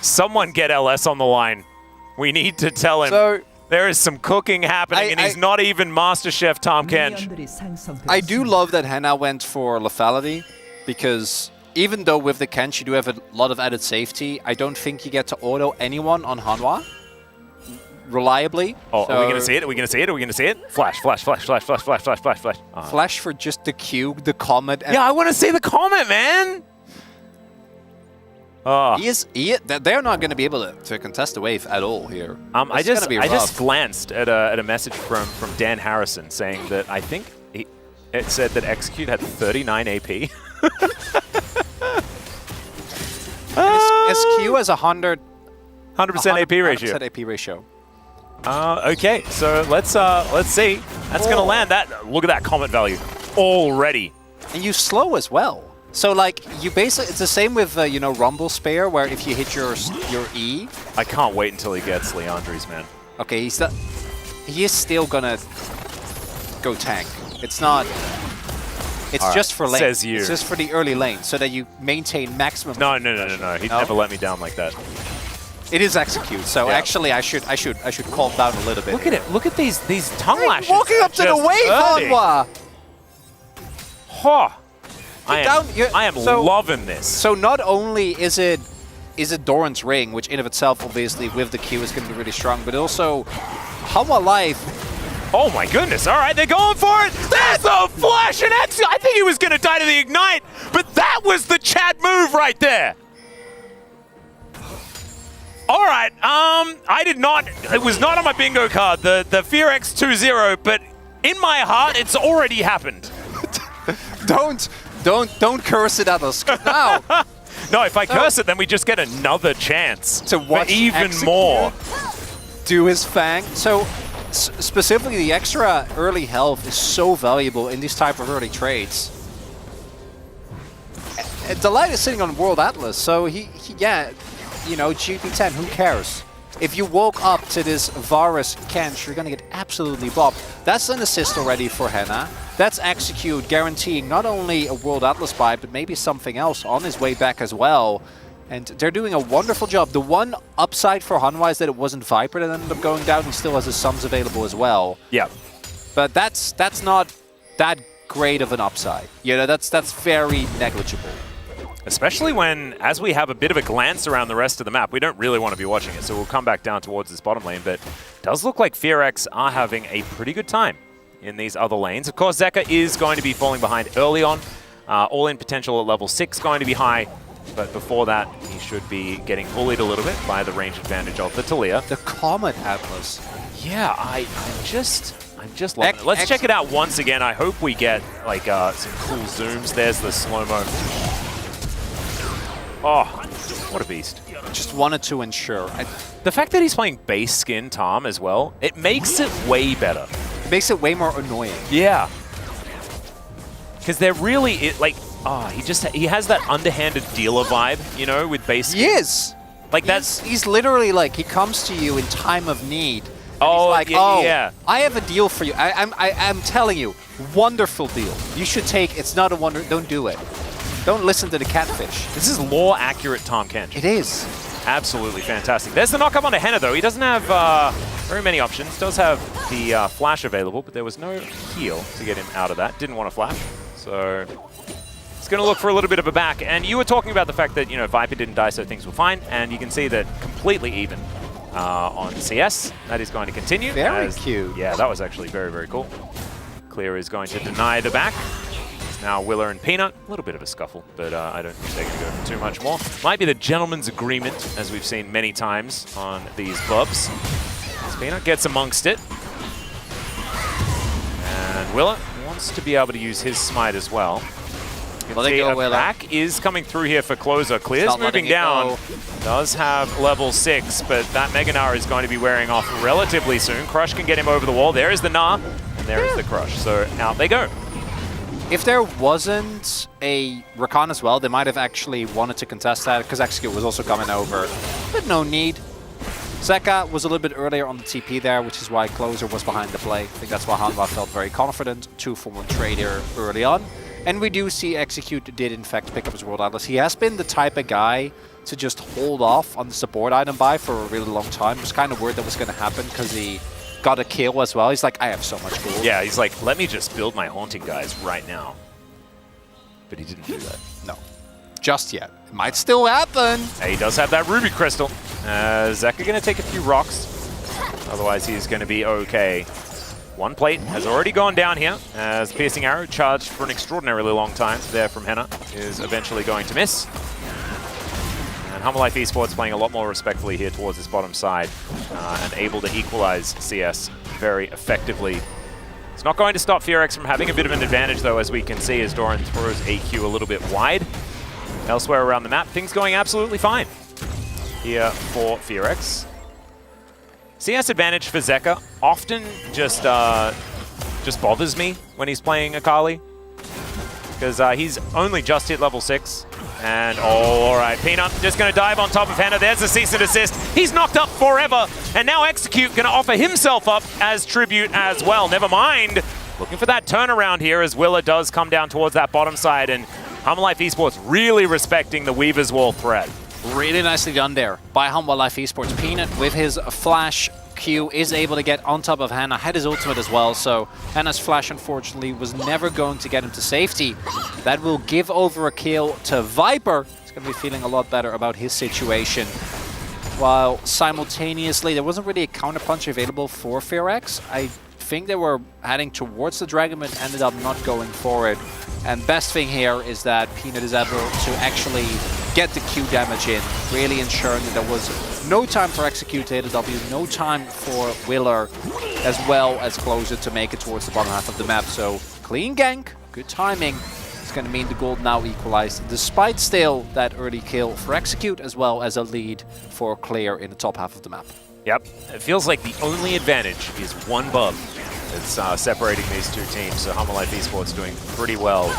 [SPEAKER 1] Someone get LS on the line. We need to tell him.
[SPEAKER 2] So,
[SPEAKER 1] there is some cooking happening, and he's not even Master Chef Tom Kench.
[SPEAKER 2] I do love that Hannah went for lethality, because even though with the Kench you do have a lot of added safety, I don't think you get to auto anyone on Hanwha reliably.
[SPEAKER 1] Oh, are we going to see it? Are we going to see it? Are we going to see it? Flash, flash, flash, flash, flash, flash, flash, flash, flash.
[SPEAKER 2] Flash for just the Q, the Comet. And
[SPEAKER 1] yeah, I want to see the Comet, man!
[SPEAKER 2] They're not going to be able to contest the wave at all here.
[SPEAKER 1] I just glanced at a message from Dan Harrison saying that I think it said that Execute had 39 AP.
[SPEAKER 2] SQ has 100%
[SPEAKER 1] AP ratio.
[SPEAKER 2] 100% AP ratio.
[SPEAKER 1] Okay, so let's see. That's gonna land. Look at that Comet value already.
[SPEAKER 2] And you slow as well. So like you basically, it's the same with you know, Rumble Spare, where if you hit your E.
[SPEAKER 1] I can't wait until he gets Leandri's, man.
[SPEAKER 2] Okay, he's done. he is still gonna go tank. It's not. It's
[SPEAKER 1] All
[SPEAKER 2] just
[SPEAKER 1] right,
[SPEAKER 2] for lane.
[SPEAKER 1] says you.
[SPEAKER 2] It's just for the early lane, so that you maintain maximum.
[SPEAKER 1] No. He'd
[SPEAKER 2] No?
[SPEAKER 1] never let me down like that.
[SPEAKER 2] It is execute. So
[SPEAKER 1] Yeah.
[SPEAKER 2] actually, I should calm down a little bit.
[SPEAKER 1] Look at it. Look at these tongue lashes.
[SPEAKER 2] Walking up to the
[SPEAKER 1] Just
[SPEAKER 2] wave,
[SPEAKER 1] hurting.
[SPEAKER 2] Hanwha.
[SPEAKER 1] Huh. I am
[SPEAKER 2] so-
[SPEAKER 1] loving this.
[SPEAKER 2] So not only is it Doran's ring, which in of itself, obviously, with the Q is going to be really strong, but also Hanwha Life.
[SPEAKER 1] Oh my goodness. All right, they're going for it. There's a flash and X. I think he was going to die to the Ignite, but that was the Chad move right there. All right, I did not, it was not on my bingo card, the Fear X 2-0, but in my heart, it's already happened.
[SPEAKER 2] Don't curse it at us now.
[SPEAKER 1] No, if I curse it, then we just get another chance
[SPEAKER 2] To watch
[SPEAKER 1] for even
[SPEAKER 2] Execute
[SPEAKER 1] more.
[SPEAKER 2] Do his Fang. So specifically, the extra early health is so valuable in these type of early trades. Delight is sitting on World Atlas, so he yeah, you know, GP10, who cares? If you woke up to this Varus Kench, you're gonna get absolutely bopped. That's an assist already for Henna. That's Execute guaranteeing not only a World Atlas buy, but maybe something else on his way back as well. And they're doing a wonderful job. The one upside for Hanwha is that it wasn't Viper that ended up going down. He still has his sums available as well.
[SPEAKER 1] Yeah.
[SPEAKER 2] But that's not that great of an upside. You know, that's very negligible.
[SPEAKER 1] Especially when, as we have a bit of a glance around the rest of the map, we don't really want to be watching it, so we'll come back down towards this bottom lane, but it does look like FearX are having a pretty good time in these other lanes. Of course, Zeka is going to be falling behind early on. All-in potential at level 6 going to be high, but before that, he should be getting bullied a little bit by the range advantage of the Talia.
[SPEAKER 2] The Comet Atlas.
[SPEAKER 1] Yeah, I'm just loving it. Let's check it out once again. I hope we get like some cool zooms. There's the slow-mo. Oh, what a beast.
[SPEAKER 2] Just wanted to ensure.
[SPEAKER 1] The fact that he's playing base skin Tom as well, it makes it way better.
[SPEAKER 2] It makes it way more annoying.
[SPEAKER 1] Yeah. Because they're really, he has that underhanded dealer vibe, you know, with base skin.
[SPEAKER 2] He is.
[SPEAKER 1] Like
[SPEAKER 2] He's literally like, he comes to you in time of need.
[SPEAKER 1] Oh,
[SPEAKER 2] he's like,
[SPEAKER 1] yeah.
[SPEAKER 2] I have a deal for you. I'm telling you, wonderful deal. You should take, it's not a wonder, don't do it. Don't listen to the catfish.
[SPEAKER 1] This is lore-accurate Tahm Kench.
[SPEAKER 2] It is.
[SPEAKER 1] Absolutely fantastic. There's the knock-up onto Henna, though. He doesn't have very many options. Does have the flash available, but there was no heal to get him out of that. Didn't want to flash, so he's going to look for a little bit of a back. And you were talking about the fact that, you know, Viper didn't die, so things were fine. And you can see that completely even on CS. That is going to continue.
[SPEAKER 2] Very cute.
[SPEAKER 1] Yeah, that was actually very, very cool. Clear is going to deny the back. Now Willa and Peanut, a little bit of a scuffle, but I don't think they're going to go for too much more. Might be the gentleman's agreement, as we've seen many times on these bubs. As Peanut gets amongst it. And Willa wants to be able to use his smite as well. You can see a back is coming through here for Closer. Clear's moving down. Does have level 6, but that Mega Gnar is going to be wearing off relatively soon. Crush can get him over the wall. There is the Gnar, and there is the Crush. So out they go.
[SPEAKER 2] If there wasn't a Rakan as well, they might have actually wanted to contest that because Execute was also coming over. But no need. Zeka was a little bit earlier on the TP there, which is why Closer was behind the play. I think that's why Hanwha felt very confident. 2-for-1 trader early on. And we do see Execute did in fact pick up his World Atlas. He has been the type of guy to just hold off on the support item buy for a really long time. It was kind of worried that was going to happen because he got a kill as well. He's like, I have so much gold.
[SPEAKER 1] Yeah, he's like, let me just build my Haunting guys right now. But he didn't do that.
[SPEAKER 2] No. Just yet. It might still happen.
[SPEAKER 1] He does have that Ruby Crystal. Zeka going to take a few rocks. Otherwise, he's going to be okay. One plate has already gone down here as Piercing Arrow, charged for an extraordinarily long time there from Henna, is eventually going to miss. And Humble Life Esports playing a lot more respectfully here towards this bottom side and able to equalize CS very effectively. It's not going to stop FearX from having a bit of an advantage, though, as we can see as Doran throws AQ a little bit wide. Elsewhere around the map, things going absolutely fine here for FearX. CS advantage for Zeka often just bothers me when he's playing Akali, because he's only just hit level 6. And all right, Peanut just going to dive on top of Henna. There's a cease and desist. He's knocked up forever, and now Execute going to offer himself up as tribute as well. Never mind. Looking for that turnaround here as Willa does come down towards that bottom side, and Humble Life Esports really respecting the Weaver's Wall threat.
[SPEAKER 2] Really nicely done there by Humble Life Esports. Peanut with his flash Q is able to get on top of Henna, had his ultimate as well, so Henna's flash unfortunately was never going to get him to safety. That will give over a kill to Viper. He's going to be feeling a lot better about his situation. While simultaneously, there wasn't really a counterpunch available for Fearx. I think they were heading towards the Dragon but ended up not going for it. And best thing here is that Peanut is able to actually get the Q damage in, really ensuring that there was no time for Execute to hit a W, no time for Willer, as well as Closer to make it towards the bottom half of the map. So clean gank, good timing. It's going to mean the gold now equalized, despite still that early kill for Execute, as well as a lead for Clear in the top half of the map.
[SPEAKER 1] Yep, it feels like the only advantage is one bub that's separating these two teams. So Humble Life Esports doing pretty well.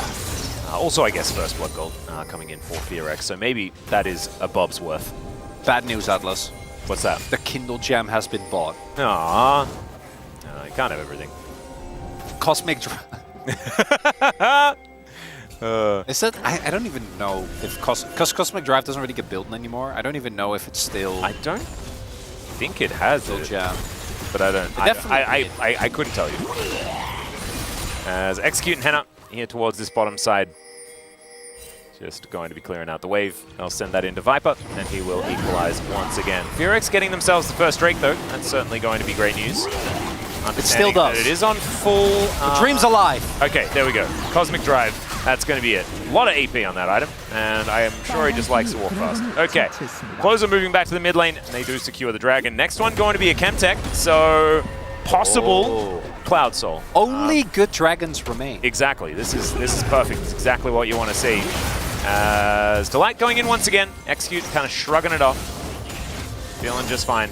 [SPEAKER 1] Also, I guess first blood gold coming in for Fearx, so maybe that is a bub's worth.
[SPEAKER 2] Bad news, Atlas.
[SPEAKER 1] What's that?
[SPEAKER 2] The Kindle Gem has been bought.
[SPEAKER 1] Aww. I can't have everything.
[SPEAKER 2] Cosmic Drive. Is that? I don't even know if because Cosmic Drive doesn't really get built anymore. I don't even know if it's still.
[SPEAKER 1] I don't think it has it.
[SPEAKER 2] Gem.
[SPEAKER 1] But I don't. I couldn't tell you. As Execute and Henna here towards this bottom side. Just going to be clearing out the wave. I'll send that into Viper, and he will equalize once again. Fearx getting themselves the first Drake, though. That's certainly going to be great news.
[SPEAKER 2] It still does.
[SPEAKER 1] It is on full...
[SPEAKER 2] the dream's alive.
[SPEAKER 1] Okay, there we go. Cosmic Drive. That's going to be it. A lot of AP on that item, and I am sure he just likes to walk fast. Okay, Closer moving back to the mid lane, and they do secure the Dragon. Next one going to be a Chemtech, so possible Cloud Soul.
[SPEAKER 2] Only good dragons remain.
[SPEAKER 1] Exactly. This is perfect. It's exactly what you want to see. As Delight going in once again. Execute kind of shrugging it off. Feeling just fine.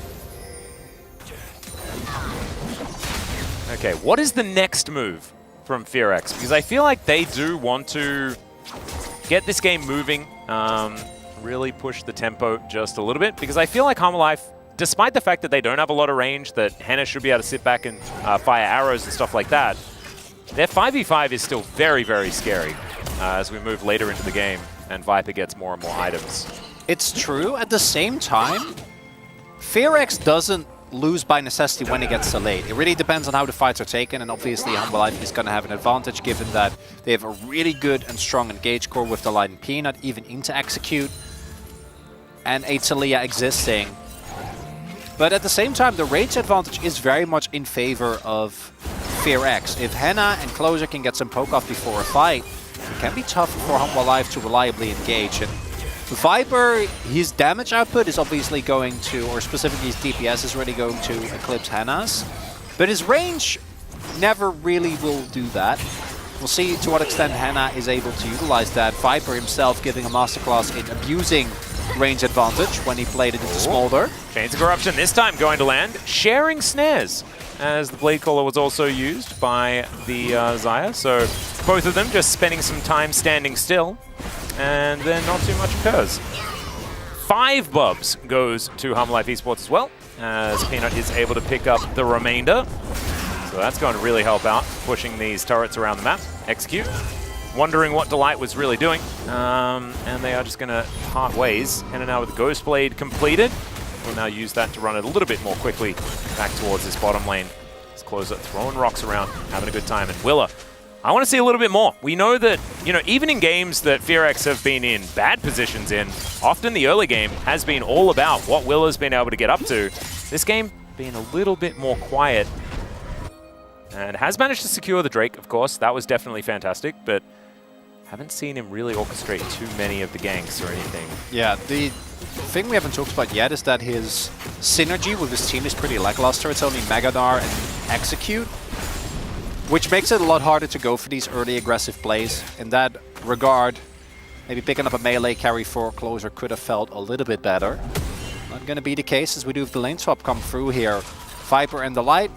[SPEAKER 1] Okay, what is the next move from Fearx? Because I feel like they do want to get this game moving, really push the tempo just a little bit, because I feel like Humble Life, despite the fact that they don't have a lot of range, that Henna should be able to sit back and fire arrows and stuff like that, their 5v5 is still very, very scary as we move later into the game and Viper gets more and more items.
[SPEAKER 2] It's true. At the same time, Fearx doesn't lose by necessity when it gets so late. It really depends on how the fights are taken, and obviously Humble Life is going to have an advantage given that they have a really good and strong engage core with the Light and Peanut, even into Execute, and HLE existing. But at the same time, the range advantage is very much in favor of Fearx. If Henna and Closer can get some poke off before a fight, it can be tough for Humble Life to reliably engage. And Viper, his damage output is obviously going to, or specifically his DPS is really going to eclipse Henna's. But his range never really will do that. We'll see to what extent Henna is able to utilize that. Viper himself giving a masterclass in abusing range advantage when he played it into Smolder.
[SPEAKER 1] Chains of Corruption this time going to land. Sharing snares, as the Blade Caller was also used by the Xayah. So both of them just spending some time standing still, and then not too much occurs. 5 bubs goes to Humble Life Esports as well, as Peanut is able to pick up the remainder. So that's going to really help out, pushing these turrets around the map. Execute. Wondering what Delight was really doing, and they are just going to part ways. Henna now with the Ghost Blade completed. We'll now use that to run it a little bit more quickly back towards this bottom lane. Let's close it, throwing rocks around, having a good time. And Willa, I want to see a little bit more. We know that, you know, even in games that Fearx have been in bad positions in, often the early game has been all about what Willa's been able to get up to. This game being a little bit more quiet, and has managed to secure the Drake, of course. That was definitely fantastic, but haven't seen him really orchestrate too many of the ganks or anything.
[SPEAKER 2] Yeah, the thing we haven't talked about yet is that his synergy with his team is pretty lackluster. It's only Megadar and Execute, which makes it a lot harder to go for these early aggressive plays. In that regard, maybe picking up a melee carry for Closer could have felt a little bit better. Not going to be the case as we do have the lane swap come through here. Viper and the Light,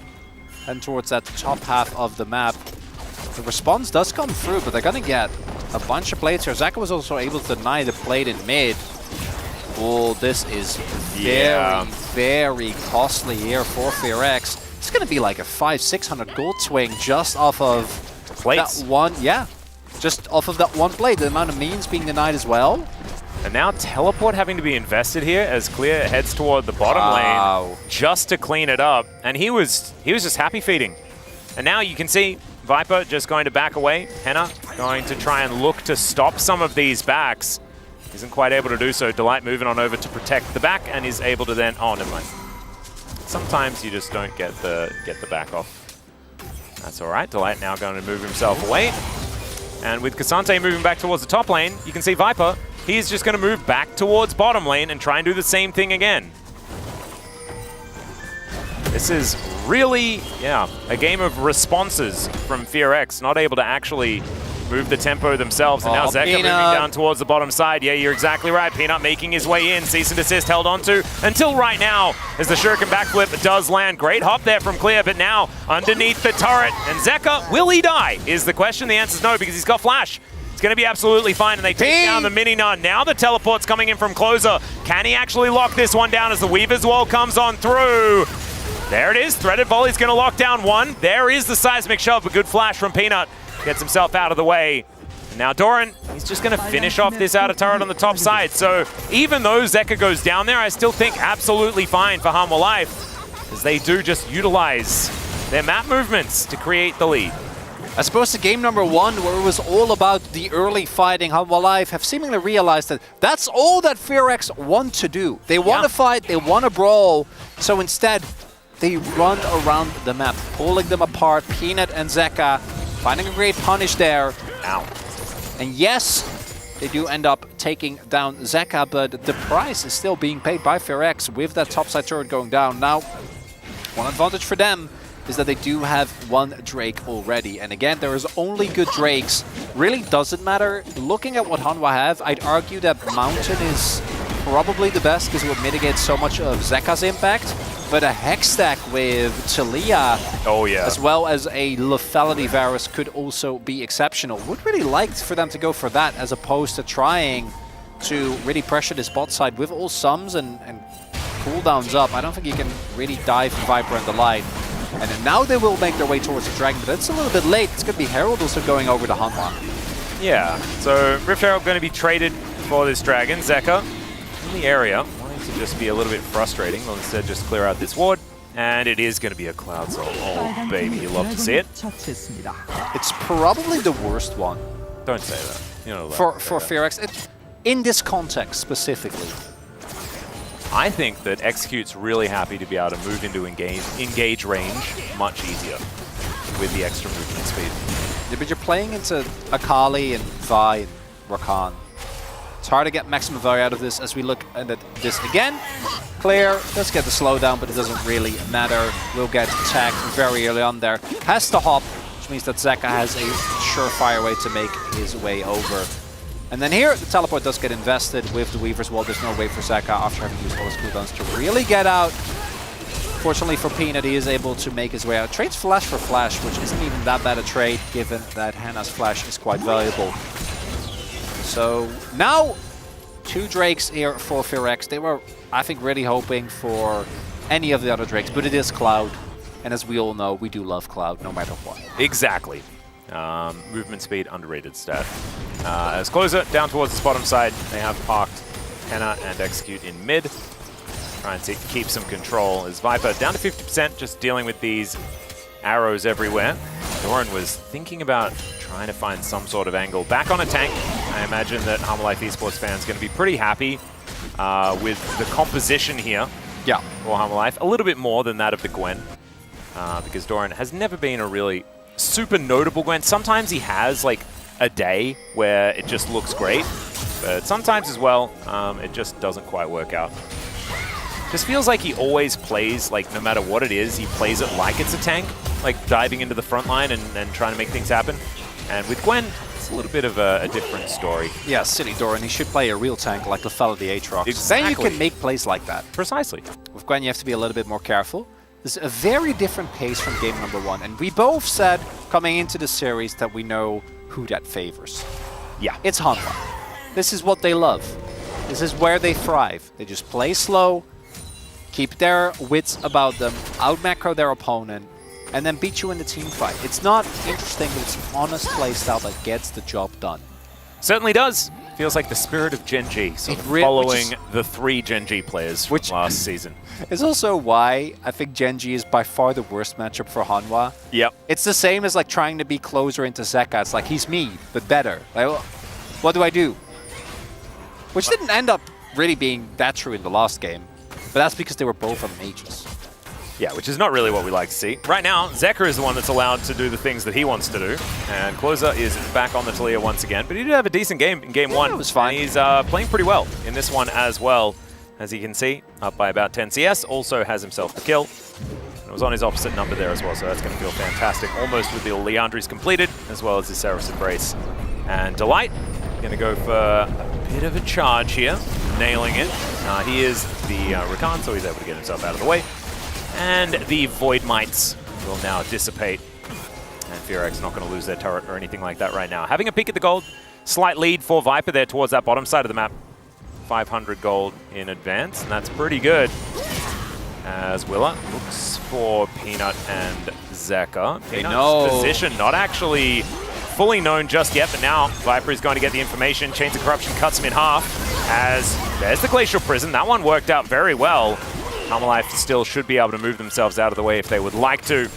[SPEAKER 2] and towards that top half of the map. The response does come through, but they're going to get a bunch of plates here. Zeka was also able to deny the plate in mid. Oh, this is very costly here for FearX. It's going to be like a 500-600 gold swing just off of
[SPEAKER 1] plates.
[SPEAKER 2] That one. Yeah, just off of that one plate. The amount of means being denied as well.
[SPEAKER 1] And now teleport having to be invested here as Clear heads toward the bottom lane just to clean it up. And he was just happy feeding. And now you can see Viper just going to back away. Henna going to try and look to stop some of these backs. Isn't quite able to do so. Delight moving on over to protect the back and is able to then... Oh, never mind. Sometimes you just don't get the back off. That's all right. Delight now going to move himself away. And with Cassante moving back towards the top lane, you can see Viper. He's just going to move back towards bottom lane and try and do the same thing again. This is really, a game of responses from FearX, not able to actually move the tempo themselves. And now Zeka moving down towards the bottom side. Yeah, you're exactly right. Peanut making his way in. Cease and desist held onto until right now as the shuriken backflip does land. Great hop there from Clear, but now underneath the turret. And Zeka, will he die? Is the question. The answer is no, because he's got flash. It's going to be absolutely fine, and they take down the mini-nun. Now the teleport's coming in from Closer. Can he actually lock this one down as the Weaver's Wall comes on through? There it is. Threaded Volley's going to lock down one. There is the seismic shove. A good flash from Peanut. Gets himself out of the way. And now Doran, he's just going to finish off this outer turret on the top side. So even though Zeka goes down there, I still think absolutely fine for Hanwha Life, as they do just utilize their map movements to create the lead.
[SPEAKER 2] As opposed to game number 1, where it was all about the early fighting, Hanwha Life have seemingly realized that that's all that FearX want to do. They want to fight, they want to brawl, so instead they run around the map, pulling them apart. Peanut and Zeka finding a great punish there.
[SPEAKER 1] Ow.
[SPEAKER 2] And yes, they do end up taking down Zeka, but the price is still being paid by FearX with that topside turret going down. Now, one advantage for them is that they do have one Drake already. And again, there is only good Drakes. Really doesn't matter. Looking at what Hanwha have, I'd argue that Mountain is probably the best because it would mitigate so much of Zeka's impact. But a Hex stack with Talia, as well as a Lethality Varus could also be exceptional. Would really like for them to go for that as opposed to trying to really pressure this bot side with all sums and cooldowns up. I don't think you can really dive Viper and Delight. And then now they will make their way towards the Dragon, but that's a little bit late. It's going to be Herald also going over to Hanwha.
[SPEAKER 1] Yeah, so Rift Herald going to be traded for this Dragon. Zeka in the area, wanting to just be a little bit frustrating. Well, instead just clear out this ward. And it is going to be a Cloud Soul. Oh, baby, you love to see it.
[SPEAKER 2] It's probably the worst one.
[SPEAKER 1] Don't say that. You know,
[SPEAKER 2] for FearX, in this context specifically.
[SPEAKER 1] I think that Execute's really happy to be able to move into engage range much easier with the extra movement speed.
[SPEAKER 2] Yeah, but you're playing into Akali and Vi and Rakan. It's hard to get maximum value out of this as we look at this again. Clear does get the slowdown, but it doesn't really matter. Will get tagged very early on there. Has to hop, which means that Zeka has a surefire way to make his way over. And then here, the teleport does get invested with the Weaver's Wall. There's no way for Zeka, after having used all his cooldowns, to really get out. Fortunately for Peanut, he is able to make his way out. Trades Flash for Flash, which isn't even that bad a trade, given that Hannah's Flash is quite valuable. So now, 2 Drakes here for FearX. They were, I think, really hoping for any of the other Drakes, but it is Cloud. And as we all know, we do love Cloud, no matter what.
[SPEAKER 1] Exactly. Movement speed, underrated stat. As Closer down towards this bottom side, they have parked Henna and Execute in mid. Trying to keep some control as Viper down to 50%, just dealing with these arrows everywhere. Doran was thinking about trying to find some sort of angle back on a tank. I imagine that Hanwha Life Esports fans are going to be pretty happy with the composition here for Hanwha Life. A little bit more than that of the Gwen, because Doran has never been a really super notable Gwen. Sometimes he has like a day where it just looks great, but sometimes as well, it just doesn't quite work out. Just feels like he always plays, like no matter what it is, he plays it like it's a tank, like diving into the front line and trying to make things happen. And with Gwen, it's a little bit of a different story.
[SPEAKER 2] Yeah, silly Doran, he should play a real tank like Lethality Aatrox.
[SPEAKER 1] Exactly.
[SPEAKER 2] Then you can make plays like that.
[SPEAKER 1] Precisely.
[SPEAKER 2] With Gwen, you have to be a little bit more careful. This is a very different pace from game number 1, and we both said coming into the series that we know who that favors.
[SPEAKER 1] Yeah.
[SPEAKER 2] It's Hanwha. This is what they love. This is where they thrive. They just play slow, keep their wits about them, out-macro their opponent, and then beat you in the team fight. It's not interesting, but it's an honest playstyle that gets the job done.
[SPEAKER 1] Certainly does. Feels like the spirit of Gen G, sort of following the 3 Gen G players from last season.
[SPEAKER 2] It's also why I think Gen G is by far the worst matchup for Hanwha.
[SPEAKER 1] Yep.
[SPEAKER 2] It's the same as like trying to be closer into Zeka. It's like, he's me, but better. Like, what do I do? Which didn't end up really being that true in the last game. But that's because they were both on mages.
[SPEAKER 1] Yeah, which is not really what we like to see. Right now, Zeka is the one that's allowed to do the things that he wants to do. And Closer is back on the Taliyah once again. But he did have a decent game in game 1.
[SPEAKER 2] It was fine.
[SPEAKER 1] And he's playing pretty well in this one as well. As you can see, up by about 10 CS. Also has himself the kill. And it was on his opposite number there as well, so that's going to feel fantastic. Almost with the Leandri's completed, as well as the Seraph's Embrace. And Delight, going to go for a bit of a charge here. Nailing it. He is the Rakan, so he's able to get himself out of the way. And the Void Mites will now dissipate. And Fearex not going to lose their turret or anything like that right now. Having a peek at the gold. Slight lead for Viper there towards that bottom side of the map. 500 gold in advance, and that's pretty good. As Willa looks for Peanut and Zeka. Peanut's position not actually fully known just yet, but now Viper is going to get the information. Chains of Corruption cuts him in half. As there's the Glacial Prison. That one worked out very well. Harmalife still should be able to move themselves out of the way if they would like to.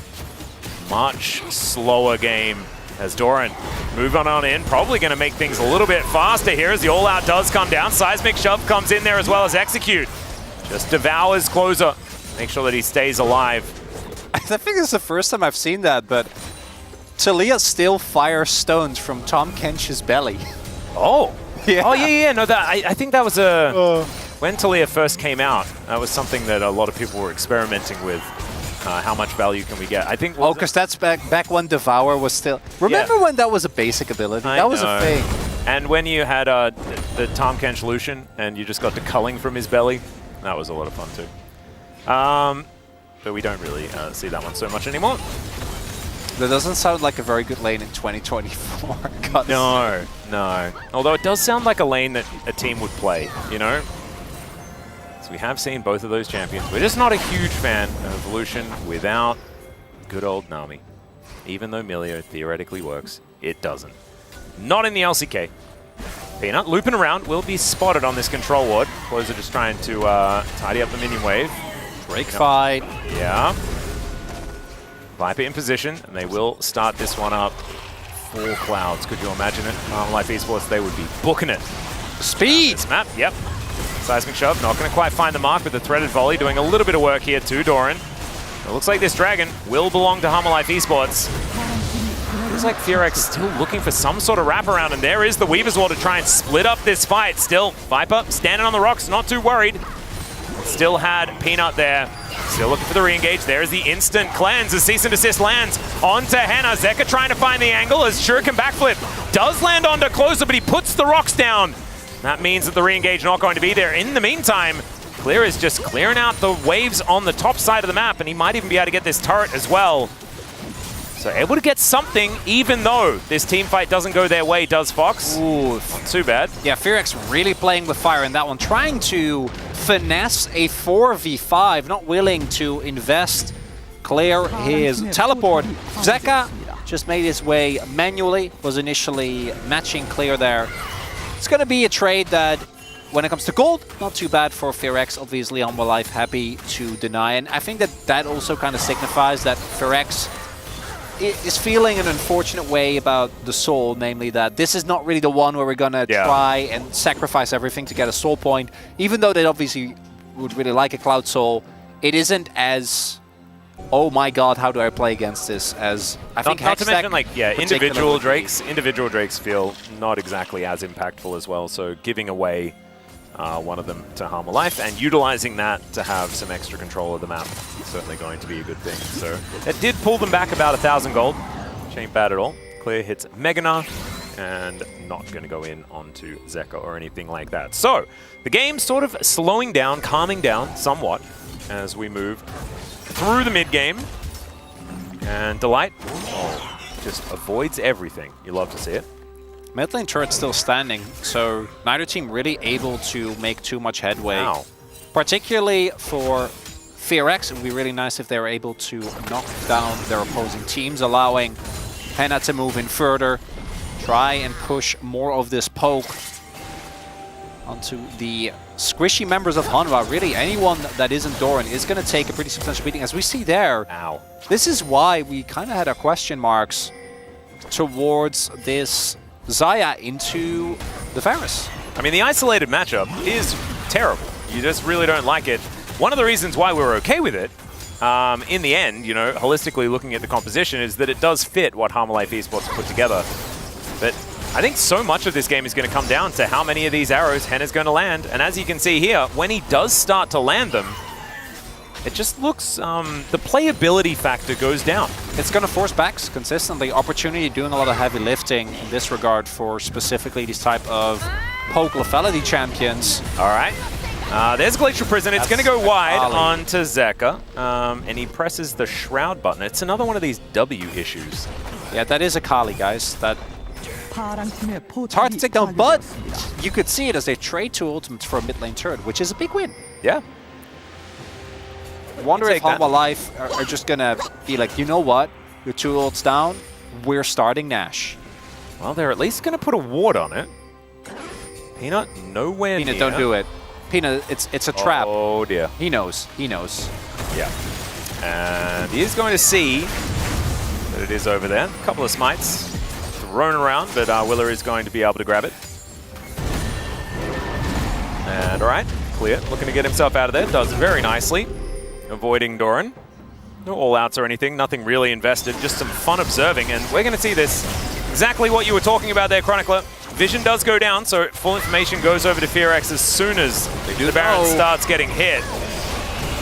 [SPEAKER 1] Much slower game as Doran move on in. Probably going to make things a little bit faster here as the all-out does come down. Seismic Shove comes in there as well as Execute. Just devours Closer. Make sure that he stays alive.
[SPEAKER 2] I think it's the first time I've seen that, but Taliyah still fires stones from Tom Kench's belly.
[SPEAKER 1] Oh.
[SPEAKER 2] Yeah.
[SPEAKER 1] Oh, yeah. No, that I think that was a... When Taliyah first came out, that was something that a lot of people were experimenting with. How much value can we get? I think...
[SPEAKER 2] because that's back when Devour was still... Remember when that was a basic ability? That was a thing.
[SPEAKER 1] And when you had the Tom Kench Lucian and you just got the culling from his belly, that was a lot of fun too. But we don't really see that one so much anymore.
[SPEAKER 2] That doesn't sound like a very good lane in 2024.
[SPEAKER 1] No. Although it does sound like a lane that a team would play, you know? So we have seen both of those champions. We're just not a huge fan of Lucian without good old Nami. Even though Milio theoretically works, it doesn't. Not in the LCK. Peanut looping around will be spotted on this control ward. Closer just trying to tidy up the minion wave.
[SPEAKER 2] Break fight.
[SPEAKER 1] Yeah. Viper in position, and they will start this one up for Clouds. Could you imagine it? Life Esports, they would be booking it.
[SPEAKER 2] Speed!
[SPEAKER 1] This map, yep. Seismic Shove, not going to quite find the mark with the threaded volley, doing a little bit of work here too, Doran. It looks like this dragon will belong to Life Esports. Feels like Fearex is still looking for some sort of wraparound, and there is the Weaver's Wall to try and split up this fight. Still, Viper standing on the rocks, not too worried. Still had Peanut there. Still looking for the re-engage. There is the instant cleanse as Cease and Desist lands onto Hannah. Zeka trying to find the angle as Shuriken backflip does land onto Closer, but he puts the rocks down. That means that the re-engage not going to be there. In the meantime, Clear is just clearing out the waves on the top side of the map, and he might even be able to get this turret as well. So able to get something, even though this team fight doesn't go their way, does Fox.
[SPEAKER 2] Ooh.
[SPEAKER 1] Not too bad.
[SPEAKER 2] Yeah, Fearex really playing with fire in that one, trying to finesse a 4v5, not willing to invest, clear his teleport. Zeka just made his way manually, was initially matching Clear there. It's going to be a trade that, when it comes to gold, not too bad for Fearex. Obviously, Life happy to deny. And I think that also kind of signifies that Fearex is feeling an unfortunate way about the soul, namely that this is not really the one where we're going to try and sacrifice everything to get a soul point. Even though they obviously would really like a Cloud Soul, it isn't as, oh my god, how do I play against this, as I think
[SPEAKER 1] not to mention, like, individual Drakes feel not exactly as impactful as well, so giving away one of them to Life and utilizing that to have some extra control of the map is certainly going to be a good thing. So it did pull them back about 1,000 gold, which ain't bad at all. Clear hits Meganar, and not going to go in onto Zeka or anything like that. So the game sort of slowing down, calming down somewhat as we move through the mid-game. And Delight just avoids everything. You love to see it.
[SPEAKER 2] Mid lane turret still standing, so neither team really able to make too much headway.
[SPEAKER 1] Wow.
[SPEAKER 2] Particularly for FearX, it would be really nice if they were able to knock down their opposing teams, allowing Henna to move in further, try and push more of this poke onto the squishy members of Hanwha. Really, anyone that isn't Doran is going to take a pretty substantial beating. As we see there,
[SPEAKER 1] Ow.
[SPEAKER 2] This is why we kind of had our question marks towards this Xayah into the Varus.
[SPEAKER 1] I mean, the isolated matchup is terrible. You just really don't like it. One of the reasons why we're okay with it, in the end, you know, holistically looking at the composition, is that it does fit what Harmolife Esports put together. But I think so much of this game is going to come down to how many of these arrows Henna's going to land. And as you can see here, when he does start to land them, it just looks, the playability factor goes down.
[SPEAKER 2] It's going to force backs consistently. Opportunity doing a lot of heavy lifting in this regard for specifically these type of poke lethality champions.
[SPEAKER 1] All right. There's Glacial Prison. It's going to go wide onto Zeka. And he presses the Shroud button. It's another one of these W issues.
[SPEAKER 2] Yeah, that is a Kali, guys. That it's hard to take down, but you could see it as they trade two ultimates for a mid lane turret, which is a big win.
[SPEAKER 1] Yeah.
[SPEAKER 2] I wonder if Hanwha Life are just going to be like, you know what? Your two ults down, we're starting Nash.
[SPEAKER 1] Well, they're at least going to put a ward on it. Peanut, nowhere near.
[SPEAKER 2] Peanut, don't do it. Peanut, it's a trap.
[SPEAKER 1] Oh, dear.
[SPEAKER 2] He knows. He knows.
[SPEAKER 1] Yeah. And he is going to see that it is over there. A couple of smites thrown around, but Willer is going to be able to grab it. And all right, clear. Looking to get himself out of there. Does very nicely. Avoiding Doran. No all-outs or anything. Nothing really invested. Just some fun observing. And we're going to see this. Exactly what you were talking about there, Chronicler. Vision does go down, so full information goes over to FearX as soon as the Baron starts getting hit.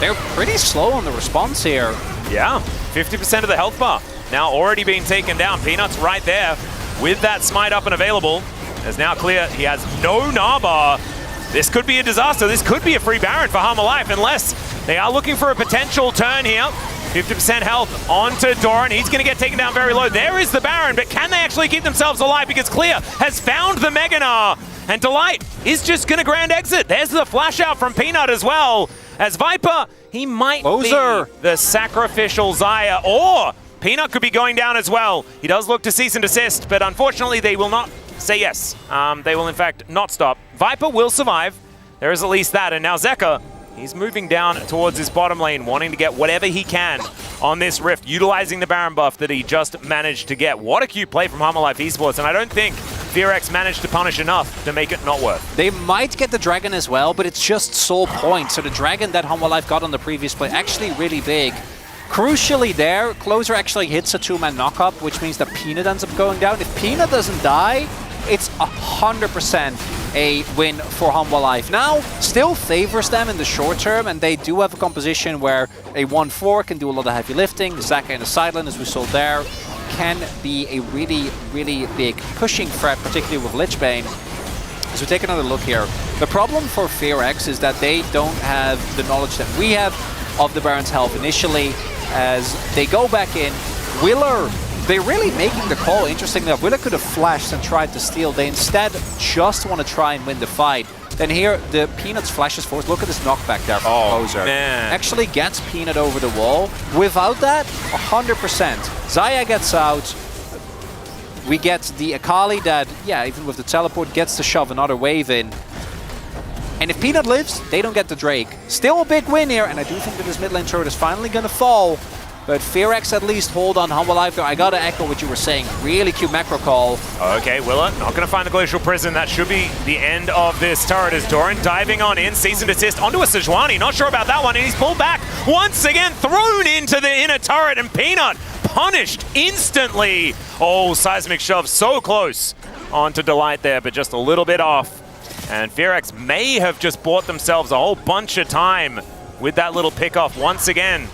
[SPEAKER 2] They're pretty slow on the response here.
[SPEAKER 1] Yeah, 50% of the health bar now already being taken down. Peanut's right there with that smite up and available. As now clear, he has no Naba. This could be a disaster. This could be a free Baron for Harmolife unless they are looking for a potential turn here. 50% health onto Doran. He's going to get taken down very low. There is the Baron, but can they actually keep themselves alive? Because Clear has found the Meganar. And Delight is just going to grand exit. There's the flash out from Peanut as well. As Viper, he might be the sacrificial Xayah, or Peanut could be going down as well. He does look to cease and desist, but unfortunately they will not say yes. They will in fact not stop. Viper will survive. There is at least that. And now Zeka, he's moving down towards his bottom lane, wanting to get whatever he can on this Rift, utilizing the Baron buff that he just managed to get. What a cute play from Harmolife Esports, and I don't think FearX managed to punish enough to make it not worth.
[SPEAKER 2] They might get the Dragon as well, but it's just soul points. So the Dragon that Hanwha got on the previous play, actually really big. Crucially there, Closer actually hits a two-man knock-up, which means that Peanut ends up going down. If Peanut doesn't die, it's 100% a win for Hanwha. Now, still favors them in the short term, and they do have a composition where a 1-4 can do a lot of heavy lifting. Zaka in the sideline, as we saw there, can be a really, really big pushing threat, particularly with Lichbane. So take another look here. The problem for FearX is that they don't have the knowledge that we have of the Baron's health initially. As they go back in, Willer, they're really making the call. Interestingly enough, Willer could have flashed and tried to steal. They instead just want to try and win the fight. Then here, the Peanuts flashes forward. Look at this knockback there from Closer.
[SPEAKER 1] Man.
[SPEAKER 2] Actually gets Peanut over the wall. Without that, 100%. Xayah gets out. We get the Akali that, yeah, even with the teleport, gets to shove another wave in. And if Peanut lives, they don't get the Drake. Still a big win here, and I do think that this mid lane turret is finally going to fall. But FearX at least hold on Hanwha there. I got to echo what you were saying. Really cute macro call.
[SPEAKER 1] Okay, Willer not going to find the Glacial Prison. That should be the end of this turret as Doran diving on in. Cease and desist onto a Sejuani. Not sure about that one. And he's pulled back once again, thrown into the inner turret. And Peanut punished instantly. Oh, seismic shove so close onto Delight there, but just a little bit off. And FearX may have just bought themselves a whole bunch of time with that little pick-off once again.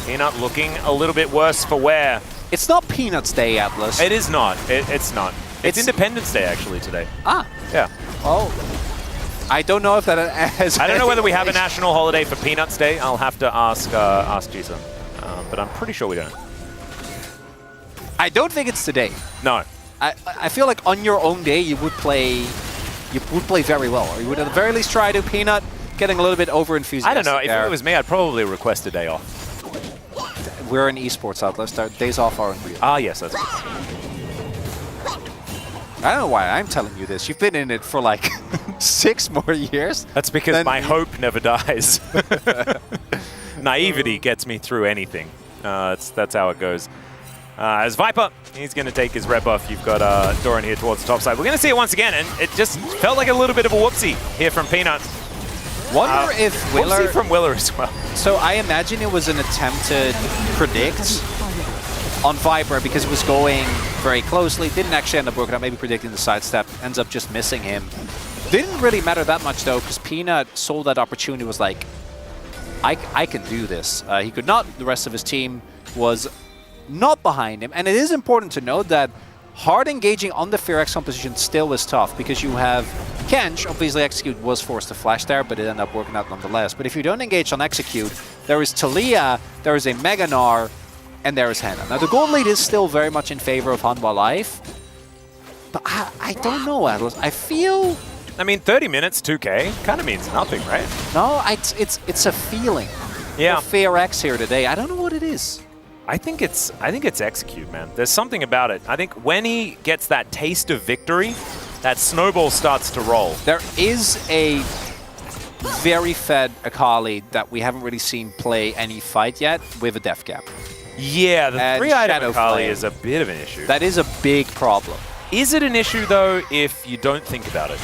[SPEAKER 1] Peanut looking a little bit worse for wear.
[SPEAKER 2] It's not Peanut's Day, Atlas.
[SPEAKER 1] It is not. It's not. It's Independence Day, actually, today.
[SPEAKER 2] Ah.
[SPEAKER 1] Yeah.
[SPEAKER 2] Oh. I don't know if that has...
[SPEAKER 1] I don't know whether we have a national holiday for Peanuts Day. I'll have to ask Jisa. But I'm pretty sure we don't.
[SPEAKER 2] I don't think it's today.
[SPEAKER 1] No.
[SPEAKER 2] I feel like on your own day you would play very well, or you would at the very least try to. Peanut getting a little bit over enthusiastic.
[SPEAKER 1] I don't know. If
[SPEAKER 2] there.
[SPEAKER 1] it was me, I'd probably request a day off.
[SPEAKER 2] We're an esports outlet. Our days off aren't real.
[SPEAKER 1] Ah, yes, that's good.
[SPEAKER 2] I don't know why I'm telling you this. You've been in it for like 6 more years.
[SPEAKER 1] That's because my hope never dies. Naivety gets me through anything. That's how it goes. As Viper, he's going to take his red buff. You've got Doran here towards the top side. We're going to see it once again, and it just felt like a little bit of a whoopsie here from Peanut.
[SPEAKER 2] Wonder if Willer...
[SPEAKER 1] Whoopsie from Willer as well.
[SPEAKER 2] So I imagine it was an attempted predict on Viper because it was going very closely. Didn't actually end up working out, maybe predicting the sidestep. Ends up just missing him. Didn't really matter that much though, because Peanut saw that opportunity, was like, I can do this. He could not. The rest of his team was not behind him. And it is important to note that hard engaging on the Fear-X composition still is tough, because you have Kench, obviously Execute was forced to flash there, but it ended up working out nonetheless. But if you don't engage on Execute, there is Talia, there is a Meganar, and there is Hannah. Now the gold lead is still very much in favor of Hanwha Life, but I don't know, Atlas. I feel...
[SPEAKER 1] I mean, 30 minutes, 2K, kind of means nothing, right?
[SPEAKER 2] No, it's a feeling.
[SPEAKER 1] Yeah.
[SPEAKER 2] For Fear-X here today. I don't know what it is.
[SPEAKER 1] I think it's Execute, man. There's something about it. I think when he gets that taste of victory, that snowball starts to roll.
[SPEAKER 2] There is a very fed Akali that we haven't really seen play any fight yet with a death gap.
[SPEAKER 1] Yeah, the
[SPEAKER 2] And
[SPEAKER 1] 3-item
[SPEAKER 2] Shadow
[SPEAKER 1] Akali
[SPEAKER 2] Flame.
[SPEAKER 1] is a bit of an issue.
[SPEAKER 2] That is a big problem.
[SPEAKER 1] Is it an issue, though, if you don't think about it?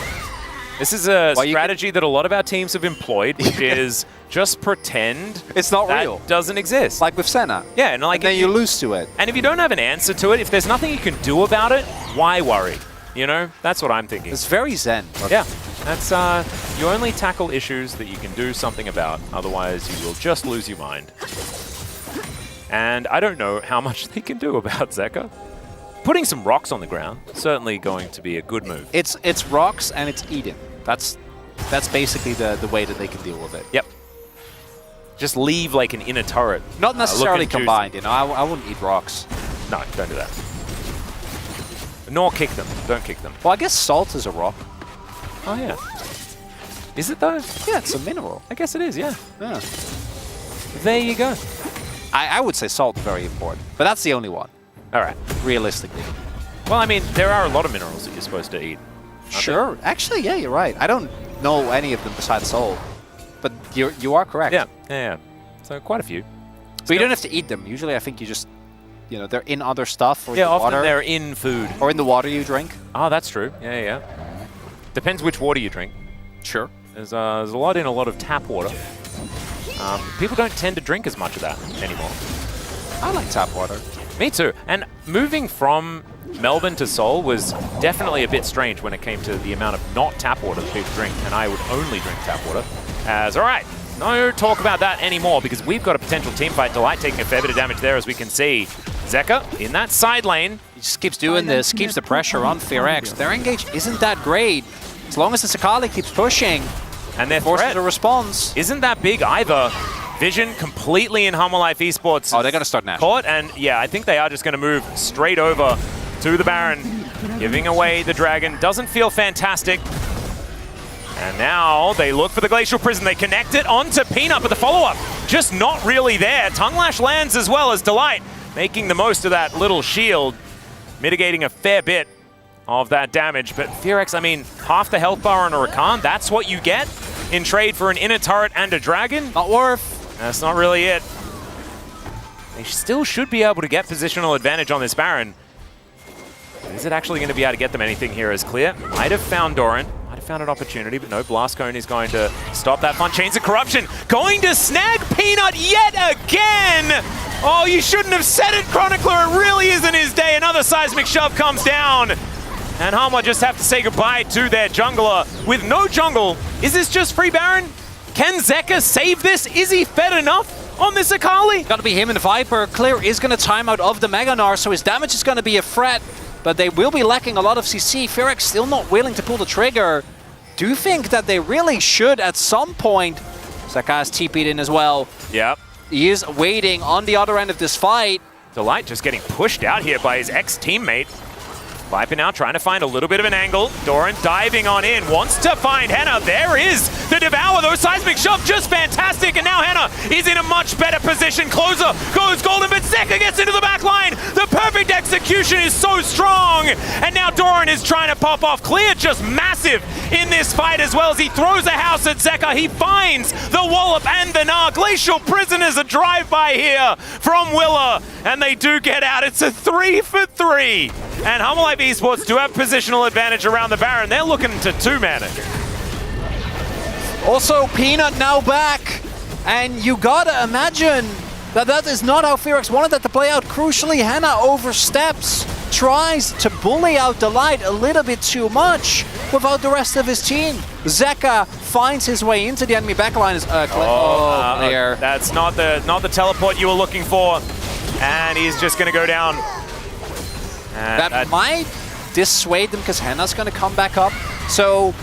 [SPEAKER 1] This is a strategy that a lot of our teams have employed, which is just pretend
[SPEAKER 2] It's not
[SPEAKER 1] that
[SPEAKER 2] real.
[SPEAKER 1] doesn't exist.
[SPEAKER 2] Like with Senna.
[SPEAKER 1] Yeah, and like
[SPEAKER 2] And then
[SPEAKER 1] if
[SPEAKER 2] you lose to it.
[SPEAKER 1] And if you don't have an answer to it, if there's nothing you can do about it, why worry? You know, that's what I'm thinking.
[SPEAKER 2] It's very zen.
[SPEAKER 1] Yeah, that's you only tackle issues that you can do something about. Otherwise, you will just lose your mind. And I don't know how much they can do about Zeka. Putting some rocks on the ground, certainly going to be a good move.
[SPEAKER 2] It's rocks and it's Eden. That's basically the way that they can deal with it.
[SPEAKER 1] Yep. Just leave like an inner turret.
[SPEAKER 2] Not necessarily
[SPEAKER 1] looking
[SPEAKER 2] combined, you know. I wouldn't eat rocks.
[SPEAKER 1] No, don't do that. Nor kick them. Don't kick them.
[SPEAKER 2] Well, I guess salt is a rock.
[SPEAKER 1] Oh, yeah. Is it, though?
[SPEAKER 2] Yeah, it's a mineral.
[SPEAKER 1] I guess it is, yeah.
[SPEAKER 2] Yeah.
[SPEAKER 1] There you go.
[SPEAKER 2] I would say salt is very important, but that's the only one,
[SPEAKER 1] All right.
[SPEAKER 2] realistically.
[SPEAKER 1] Well, I mean, there are a lot of minerals that you're supposed to eat.
[SPEAKER 2] Sure. Actually, yeah, you're right. I don't know any of them besides salt, but you are correct.
[SPEAKER 1] Yeah. So quite a few.
[SPEAKER 2] But you don't have to eat them. Usually, I think you just, you know, they're in other stuff or in
[SPEAKER 1] Yeah,
[SPEAKER 2] the
[SPEAKER 1] often
[SPEAKER 2] water.
[SPEAKER 1] they're in food.
[SPEAKER 2] Or in the water you drink.
[SPEAKER 1] Oh, that's true. Yeah. Depends which water you drink.
[SPEAKER 2] Sure.
[SPEAKER 1] There's a lot in a lot of tap water. People don't tend to drink as much of that anymore.
[SPEAKER 2] I like tap water.
[SPEAKER 1] Me too. And moving from Melbourne to Seoul was definitely a bit strange when it came to the amount of not tap water that people drink, and I would only drink tap water. All right, no talk about that anymore, because we've got a potential team fight. Delight taking a fair bit of damage there, as we can see. Zeka in that side lane.
[SPEAKER 2] He just keeps doing this, keeps the pressure on Fear-X. Their engage isn't that great. As long as the Sakali keeps pushing,
[SPEAKER 1] And their
[SPEAKER 2] forces
[SPEAKER 1] threat
[SPEAKER 2] a response.
[SPEAKER 1] isn't that big either. Vision completely in Hanwha Life Esports.
[SPEAKER 2] Oh, they're going to start now.
[SPEAKER 1] Caught, and yeah, I think they are just going to move straight over to the Baron, giving away the Dragon. Doesn't feel fantastic. And now they look for the Glacial Prison. They connect it onto Peanut, but the follow-up just not really there. Tongue Lash lands as well as Delight, making the most of that little shield, mitigating a fair bit of that damage. But Fear-X, I mean, half the health bar on a Rakan, that's what you get in trade for an inner turret and a Dragon?
[SPEAKER 2] Not worth.
[SPEAKER 1] That's not really it. They still should be able to get positional advantage on this Baron. Is it actually going to be able to get them anything here as clear? Might have found Doran. Might have found an opportunity, but no, Blast Cone is going to stop that fun. Chains of Corruption going to snag Peanut yet again! Oh, you shouldn't have said it, Chronicler. It really isn't his day. Another seismic shove comes down. And Hanwha just have to say goodbye to their jungler with no jungle. Is this just free Baron? Can Zeka save this? Is he fed enough on this Akali?
[SPEAKER 2] Got to be him and Viper. Clear is going to time out of the Meganar, so his damage is going to be a threat. But they will be lacking a lot of CC. Fear-X still not willing to pull the trigger. Do you think that they really should at some point? Zeka's TP'd in as well.
[SPEAKER 1] Yep.
[SPEAKER 2] He is waiting on the other end of this fight.
[SPEAKER 1] Delight just getting pushed out here by his ex-teammate. Viper now trying to find a little bit of an angle. Doran diving on in, wants to find Henna. There is the Devour, though. Seismic Shove, just fantastic. And now Henna is in a much better position. Closer goes golden, but Zeka gets into the back line. The perfect execution is so strong. And now Doran is trying to pop off. Clear just massive in this fight as well as he throws a house at Zeka. He finds the Wallop and the Gnar. Glacial Prisoners, a drive-by here from Willa. And they do get out. It's a 3-for-3. And HLE Esports do have positional advantage around the Baron. They're looking to two-man it.
[SPEAKER 2] Also, Peanut now back. And you gotta imagine that that is not how Fearx wanted that to play out. Crucially, Henna oversteps, tries to bully out the light a little bit too much without the rest of his team. Zeka finds his way into the enemy backline. Clear.
[SPEAKER 1] That's not the teleport you were looking for. And he's just gonna go down.
[SPEAKER 2] That might dissuade them because Henna's going to come back up. So,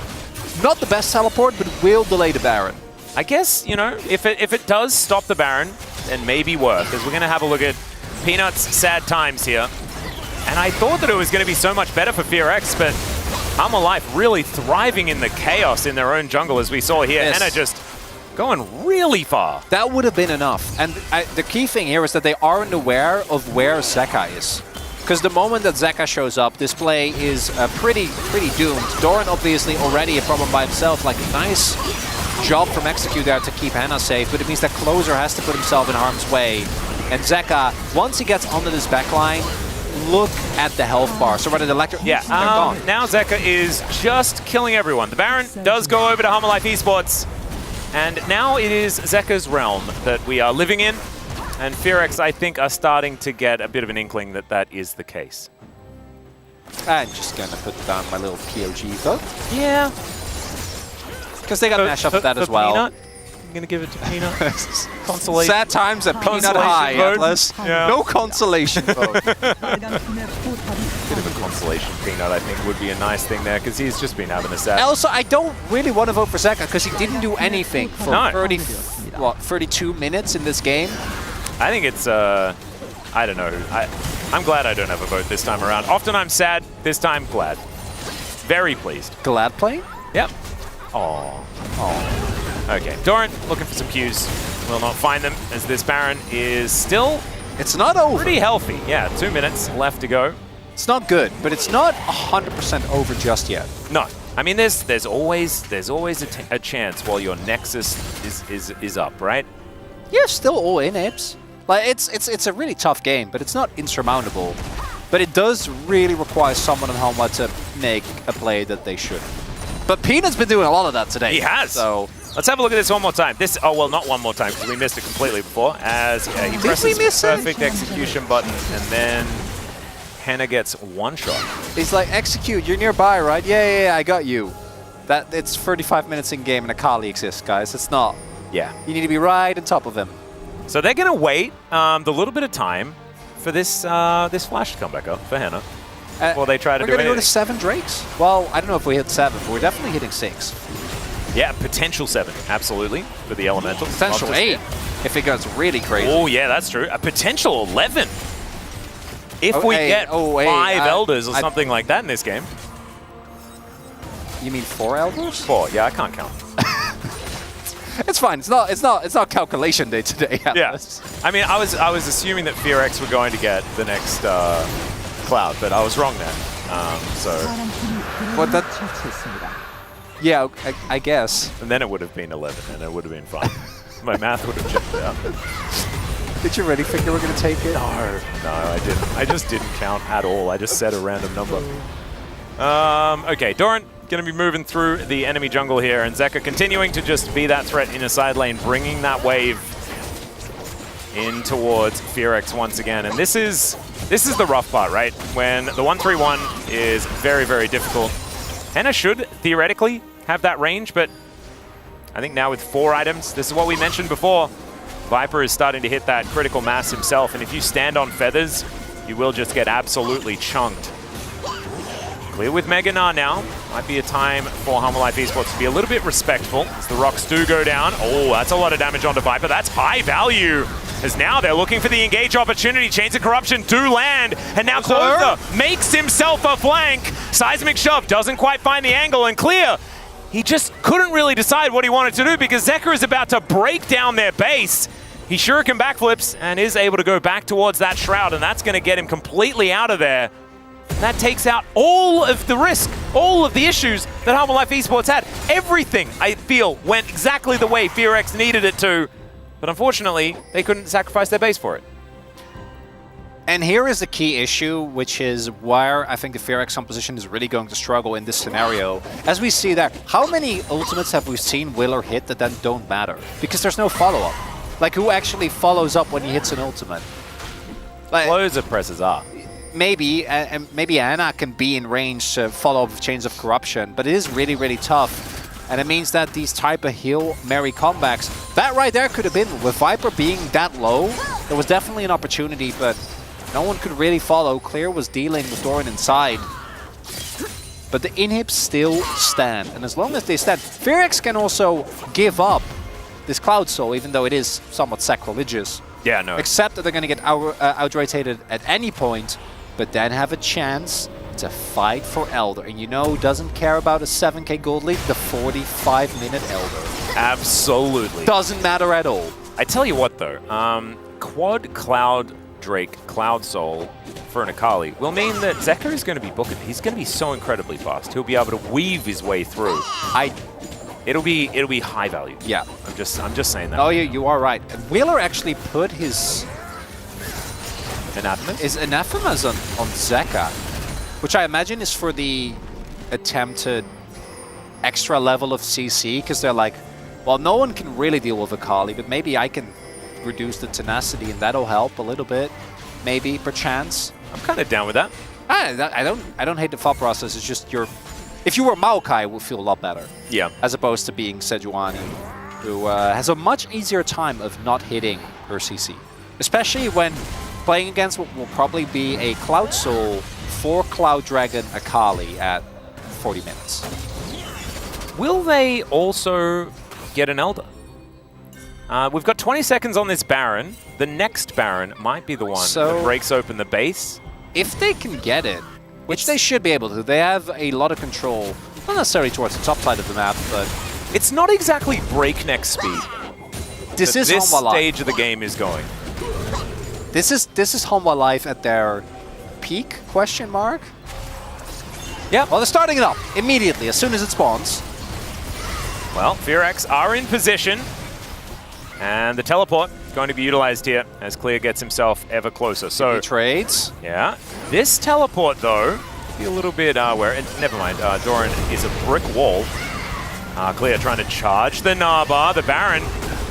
[SPEAKER 2] not the best teleport, but will delay the Baron.
[SPEAKER 1] I guess, you know, if it does stop the Baron, then maybe worth, because we're going to have a look at Peanut's sad times here. And I thought that it was going to be so much better for Fearx, but HLE really thriving in the chaos in their own jungle, as we saw here.
[SPEAKER 2] Yes.
[SPEAKER 1] Henna just going really far.
[SPEAKER 2] That would have been enough. And the key thing here is that they aren't aware of where Zeka is. Because the moment that Zeka shows up, this play is pretty doomed. Doran obviously already a problem by himself. Like, nice job from Execute there to keep Henna safe, but it means that Closer has to put himself in harm's way. And Zeka, once he gets onto this backline, look at the health bar. So rather the electric...
[SPEAKER 1] Yeah, now Zeka is just killing everyone. The Baron does go over to HLE Esports. And now it is Zeka's realm that we are living in. And Fearx, I think, are starting to get a bit of an inkling that that is the case.
[SPEAKER 2] I'm just going to put down my little POG vote.
[SPEAKER 1] Yeah.
[SPEAKER 2] Because they got to mash up that as well.
[SPEAKER 1] Peanut? I'm going to give it to Peanut. Consolation.
[SPEAKER 2] Sad times at Peanut High,
[SPEAKER 1] vote.
[SPEAKER 2] Atlas.
[SPEAKER 1] Yeah.
[SPEAKER 2] No consolation vote.
[SPEAKER 1] Bit of a consolation Peanut, I think, would be a nice thing there, because he's just been having a sad...
[SPEAKER 2] Also, I don't really want to vote for Zeka, because he didn't do anything for 32 minutes in this game.
[SPEAKER 1] I think it's, I don't know. I'm glad I don't have a vote this time around. Often I'm sad, this time glad. Very pleased.
[SPEAKER 2] Glad playing?
[SPEAKER 1] Yep. Oh. Okay, Doran looking for some Qs. Will not find them, as this Baron is still...
[SPEAKER 2] It's not over.
[SPEAKER 1] Pretty healthy. Yeah, 2 minutes left to go.
[SPEAKER 2] It's not good, but it's not 100% over just yet.
[SPEAKER 1] No. I mean, there's always a chance while your Nexus is up, right?
[SPEAKER 2] Yeah, still all in, Apes. Like, it's a really tough game, but it's not insurmountable. But it does really require someone on HLE to make a play that they should. But Peanut's been doing a lot of that today.
[SPEAKER 1] He has. So let's have a look at this one more time. Well, not one more time, because we missed it completely before. As he presses the perfect execution button, and then Henna gets one shot.
[SPEAKER 2] He's like, Execute, you're nearby, right? Yeah, I got you. It's 35 minutes in game and a Kali exists, guys. It's not.
[SPEAKER 1] Yeah.
[SPEAKER 2] You need to be right on top of him.
[SPEAKER 1] So they're going to wait the little bit of time for this flash to come back up for Henna. Well, they try to do
[SPEAKER 2] We're going to
[SPEAKER 1] anything.
[SPEAKER 2] go to 7 Drakes? Well, I don't know if we hit 7, but we're definitely hitting 6.
[SPEAKER 1] Yeah, potential 7, absolutely, for the Elemental.
[SPEAKER 2] Potential 8, if it goes really crazy.
[SPEAKER 1] Oh, yeah, that's true. A potential 11. If we get 5 Elders or something like that in this game.
[SPEAKER 2] You mean 4 Elders?
[SPEAKER 1] 4, yeah, I can't count.
[SPEAKER 2] It's fine. It's not calculation day today.
[SPEAKER 1] Yes. Yeah. I mean, I was assuming that Fearx were going to get the next Cloud, but I was wrong then.
[SPEAKER 2] But that. Yeah, I guess.
[SPEAKER 1] And then it would have been 11, and it would have been fine. My math would have checked out.
[SPEAKER 2] Did you really think you were going to take it?
[SPEAKER 1] No, I didn't. I just didn't count at all. I just said a random number. Okay, Doran going to be moving through the enemy jungle here, and Zeka continuing to just be that threat in a side lane, bringing that wave in towards Fearx once again. And this is the rough part, right? When the 1-3-1 is very, very difficult. Henna should theoretically have that range, but I think now with 4 items, this is what we mentioned before. Viper is starting to hit that critical mass himself, and if you stand on feathers, you will just get absolutely chunked. Clear with Mega Gnar now. Might be a time for HLE Esports to be a little bit respectful as the rocks do go down. Oh, that's a lot of damage onto Viper. That's high value As now they're looking for the engage opportunity. Chains of Corruption do land, and now Closer makes himself a flank. Seismic Shove doesn't quite find the angle, and Clear, he just couldn't really decide what he wanted to do because Zeka is about to break down their base. He shuriken backflips and is able to go back towards that Shroud, and that's going to get him completely out of there. That takes out all of the risk, all of the issues that Half Life Esports had. Everything, I feel, went exactly the way FearX needed it to, but unfortunately, they couldn't sacrifice their base for it.
[SPEAKER 2] And here is the key issue, which is where I think the FearX composition is really going to struggle in this scenario. As we see there, how many ultimates have we seen Willer hit that then don't matter? Because there's no follow-up. Like, who actually follows up when he hits an ultimate? Like,
[SPEAKER 1] Closer presses R.
[SPEAKER 2] Maybe, and maybe Anna can be in range to follow up with Chains of Corruption, but it is really, really tough. And it means that these type of Hail Mary comebacks, that right there could have been, with Viper being that low, there was definitely an opportunity, but no one could really follow. Clear was dealing with Doran inside. But the inhibs still stand, and as long as they stand, FearX can also give up this Cloud Soul, even though it is somewhat sacrilegious.
[SPEAKER 1] Yeah, no.
[SPEAKER 2] Except that they're going to get outrotated at any point, but then have a chance to fight for Elder. And you know who doesn't care about a 7k gold lead? The 45-minute Elder.
[SPEAKER 1] Absolutely.
[SPEAKER 2] Doesn't matter at all.
[SPEAKER 1] I tell you what, though. Quad Cloud Drake Cloud Soul for an Akali will mean that Zeka is going to be booking. He's going to be so incredibly fast. He'll be able to weave his way through. It'll be high value.
[SPEAKER 2] Yeah.
[SPEAKER 1] I'm just saying that.
[SPEAKER 2] Oh, you are right. And Wheeler actually put his anathemas on Zeka, which I imagine is for the attempted extra level of CC, because they're like, well, no one can really deal with Akali, but maybe I can reduce the tenacity and that'll help a little bit, maybe, perchance.
[SPEAKER 1] I'm kind of down with that.
[SPEAKER 2] I don't hate the thought process. It's just if you were Maokai, it would feel a lot better.
[SPEAKER 1] Yeah.
[SPEAKER 2] As opposed to being Sejuani, who has a much easier time of not hitting her CC. Especially when playing against what will probably be a Cloud Soul for Cloud Dragon Akali at 40 minutes.
[SPEAKER 1] Will they also get an Elder? We've got 20 seconds on this Baron. The next Baron might be the one that breaks open the base.
[SPEAKER 2] If they can get it, which they should be able to, they have a lot of control, not necessarily towards the top side of the map, but
[SPEAKER 1] it's not exactly breakneck speed.
[SPEAKER 2] This
[SPEAKER 1] stage of the game is going.
[SPEAKER 2] This is Hanwha Life at their peak, question mark?
[SPEAKER 1] Yeah.
[SPEAKER 2] Well, they're starting it up immediately, as soon as it spawns.
[SPEAKER 1] Well, FearX are in position. And the teleport is going to be utilized here as Clear gets himself ever closer. So
[SPEAKER 2] he trades.
[SPEAKER 1] Yeah. This teleport, though, be a little bit never mind. Doran is a brick wall. Clear trying to charge the Naba. The Baron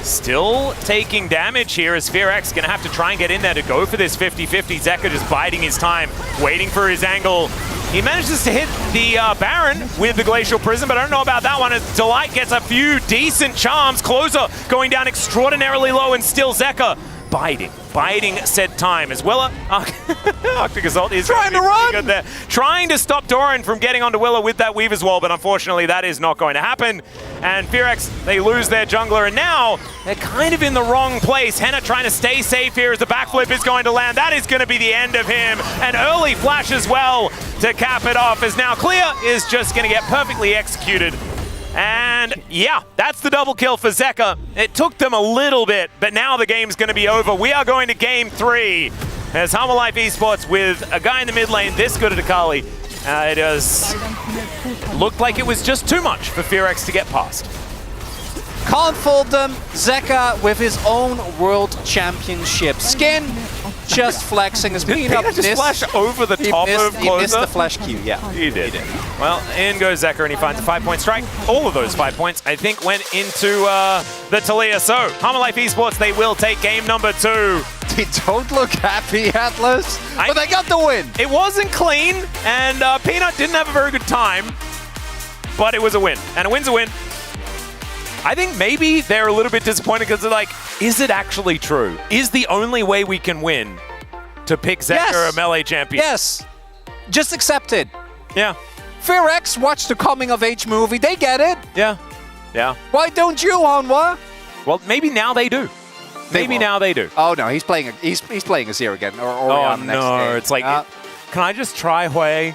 [SPEAKER 1] still taking damage here as FearX going to have to try and get in there to go for this 50-50. Zeka just biding his time, waiting for his angle. He manages to hit the Baron with the Glacial Prism, but I don't know about that one as Delight gets a few decent charms. Closer going down extraordinarily low, and still Zeka biding said time as well. Arctic Assault is
[SPEAKER 2] trying to run!
[SPEAKER 1] Good there. Trying to stop Doran from getting onto Willow with that Weaver's Wall, but unfortunately that is not going to happen. And FearX, they lose their jungler, and now they're kind of in the wrong place. Henna trying to stay safe here as the backflip is going to land. That is going to be the end of him. An early flash as well to cap it off, as now Clear is just going to get perfectly executed. And yeah, that's the double kill for Zeka. It took them a little bit, but now the game's going to be over. We are going to game 3 as Half Life Esports with a guy in the mid lane this good at Akali. It does look like it was just too much for FearX to get past.
[SPEAKER 2] Can't fold them. Zeka with his own World Championship skin. Just flexing his Peanut
[SPEAKER 1] just flash over the top of Closer?
[SPEAKER 2] He missed the flash Q, yeah.
[SPEAKER 1] He did. Well, in goes Zeka, and he finds a 5-point strike. All of those 5 points, I think, went into the Talia. So, Half Life Esports, they will take game number 2.
[SPEAKER 2] They don't look happy, Atlas, but they got the win.
[SPEAKER 1] It wasn't clean, and Peanut didn't have a very good time, but it was a win, and a win's a win. I think maybe they're a little bit disappointed because they're like, is it actually true? Is the only way we can win to pick Zeka a melee champion?
[SPEAKER 2] Yes. Just accept it.
[SPEAKER 1] Yeah.
[SPEAKER 2] FearX watched the coming of age movie. They get it.
[SPEAKER 1] Yeah. Yeah.
[SPEAKER 2] Why don't you, Hanwha?
[SPEAKER 1] Well, maybe now they do. Maybe now they do.
[SPEAKER 2] Oh no, he's playing a Zero again. Or
[SPEAKER 1] Oh
[SPEAKER 2] next
[SPEAKER 1] no,
[SPEAKER 2] game.
[SPEAKER 1] it's like, can I just try Hui?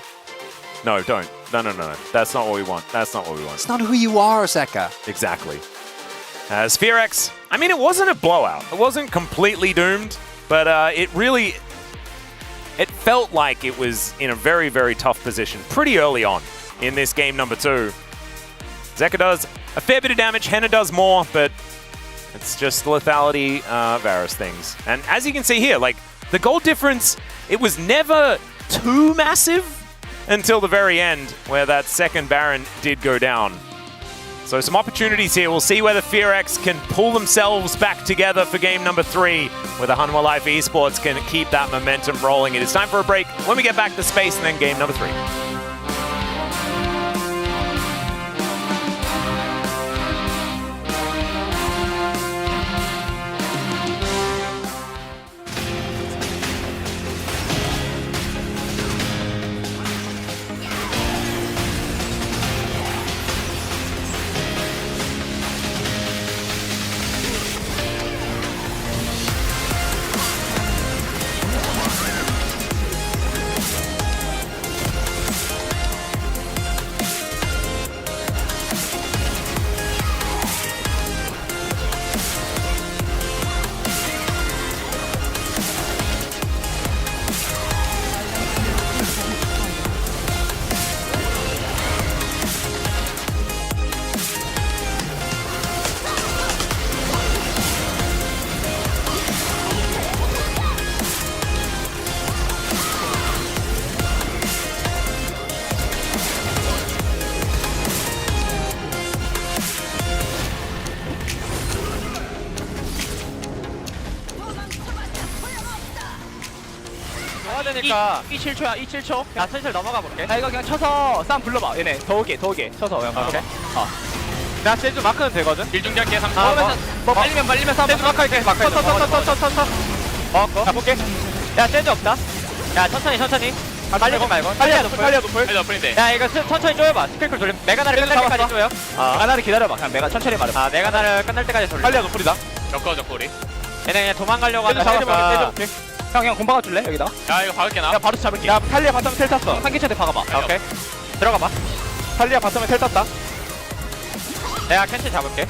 [SPEAKER 1] No, don't. No. That's not what we want. That's not what we want.
[SPEAKER 2] It's not who you are, Zeka.
[SPEAKER 1] Exactly. Spherex, I mean, it wasn't a blowout. It wasn't completely doomed, but it felt like it was in a very, very tough position pretty early on in this game number 2. Zeka does a fair bit of damage, Henna does more, but it's just lethality, Varus things. And as you can see here, like, the gold difference, it was never too massive until the very end, where that second Baron did go down. So some opportunities here. We'll see whether Fearex can pull themselves back together for game number 3, whether Hanwha Life Esports can keep that momentum rolling. It is time for a break. When we get back to space, and then game number 3.
[SPEAKER 3] 되니까 27초야 27초 야 슬슬 넘어가 볼게 나 이거 그냥 쳐서 싸움 불러봐 얘네 더 오게 쳐서 그냥 가볼게 나 세주 마크는 되거든
[SPEAKER 4] 일중계할게 3초
[SPEAKER 3] 뭐 말리면 싸움 세주 마크할게 쳐 자 볼게 야 세주 없다 야 천천히 말리지 말고 탈리아 노플인데 야 이거 천천히 쪼여봐 스킬쿨 돌리면 메가나를 끝날 때까지 쪼여 메가나를 기다려봐 그냥 메가 천천히 말해 메가나를 끝날 때까지 돌려 탈리아 노플이다
[SPEAKER 4] 적거 우리
[SPEAKER 3] 얘네 그냥 도망가려고 하다가 형 공박아 줄래 여기다가?
[SPEAKER 4] 야 이거 박을게 나.
[SPEAKER 3] 야 바로 잡을게. 야 탈리아 바텀에 텔 탔어. 한기차대 박아봐. 오케이. 들어가봐. 탈리아 바텀에 텔 탔다. 내가 캔치 잡을게.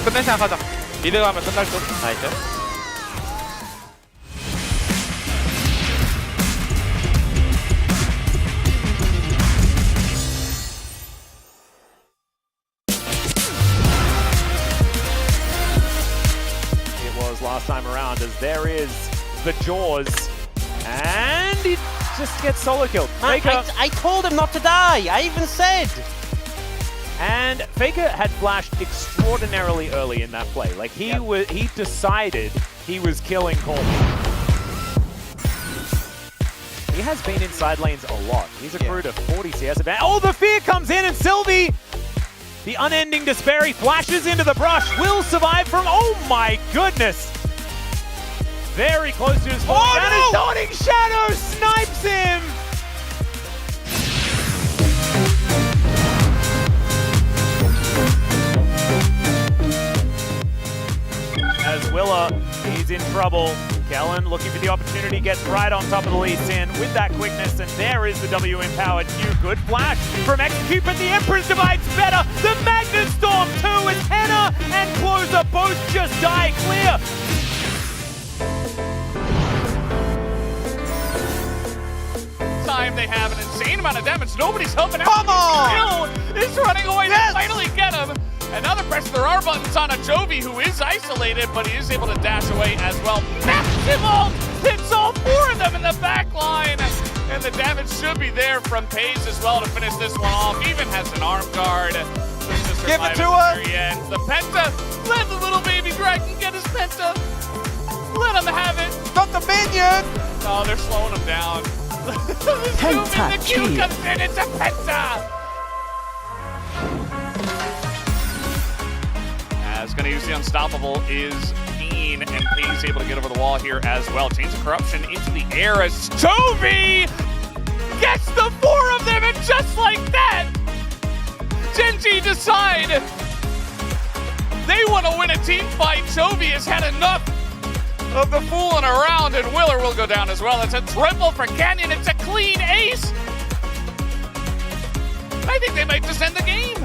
[SPEAKER 3] 끝낼 생각하자. 미드 가면 끝날 듯. 나이스.
[SPEAKER 1] Last time around, as there is the Jaws, and he just gets solo killed. Faker,
[SPEAKER 6] I told him not to die. I even said.
[SPEAKER 1] And Faker had flashed extraordinarily early in that play. Like he decided he was killing Coleman. He has been inside lanes a lot. He's accrued a 40 CS advantage. Oh, the fear comes in, and Sylvie, the unending despair, he flashes into the brush, will survive from, oh my goodness! Very close to his fall. And his Dawning Shadow snipes him! As Willa, he's in trouble. Kellen looking for the opportunity, gets right on top of the Lee Sin with that quickness, and there is the W-empowered Q. Good flash from Execute, but the Emperor's Divide's better. The Magnet Storm 2 as Henna and Closer both just die clear.
[SPEAKER 5] Time they have an insane amount of damage. Nobody's helping out.
[SPEAKER 2] Come on!
[SPEAKER 5] Kill is running away to finally get him. And now the press there are buttons on a Jovi who is isolated, but he is able to dash away as well. Massive ult hits all 4 of them in the back line. And the damage should be there from Paze as well to finish this one off. Even has an arm guard.
[SPEAKER 2] Give it to him!
[SPEAKER 5] The Penta, let the little baby dragon get his Penta. Let him have it.
[SPEAKER 2] Not the minion!
[SPEAKER 5] Oh, they're slowing him down. The Q comes in, it's a Penta! As gonna use the Unstoppable is Keen, and Paige able to get over the wall here as well. Chains of Corruption into the air as Jovi gets the 4 of them, and just like that, Genji decide They want to win a team fight. Chovy has had enough of the fooling around, and Willer will go down as well. It's a triple for Canyon. It's a clean ace. I think they might just end the game.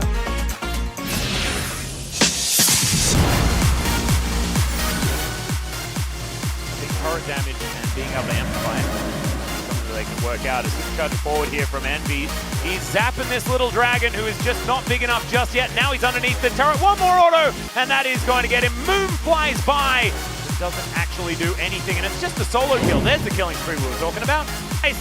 [SPEAKER 1] Big turret damage and being able to amplify it. Something that they can work out as he cuts forward here from Envy. He's zapping this little dragon who is just not big enough just yet. Now he's underneath the turret. One more auto, and that is going to get him. Moon flies by. Doesn't actually do anything, and it's just a solo kill. There's the killing spree we were talking about.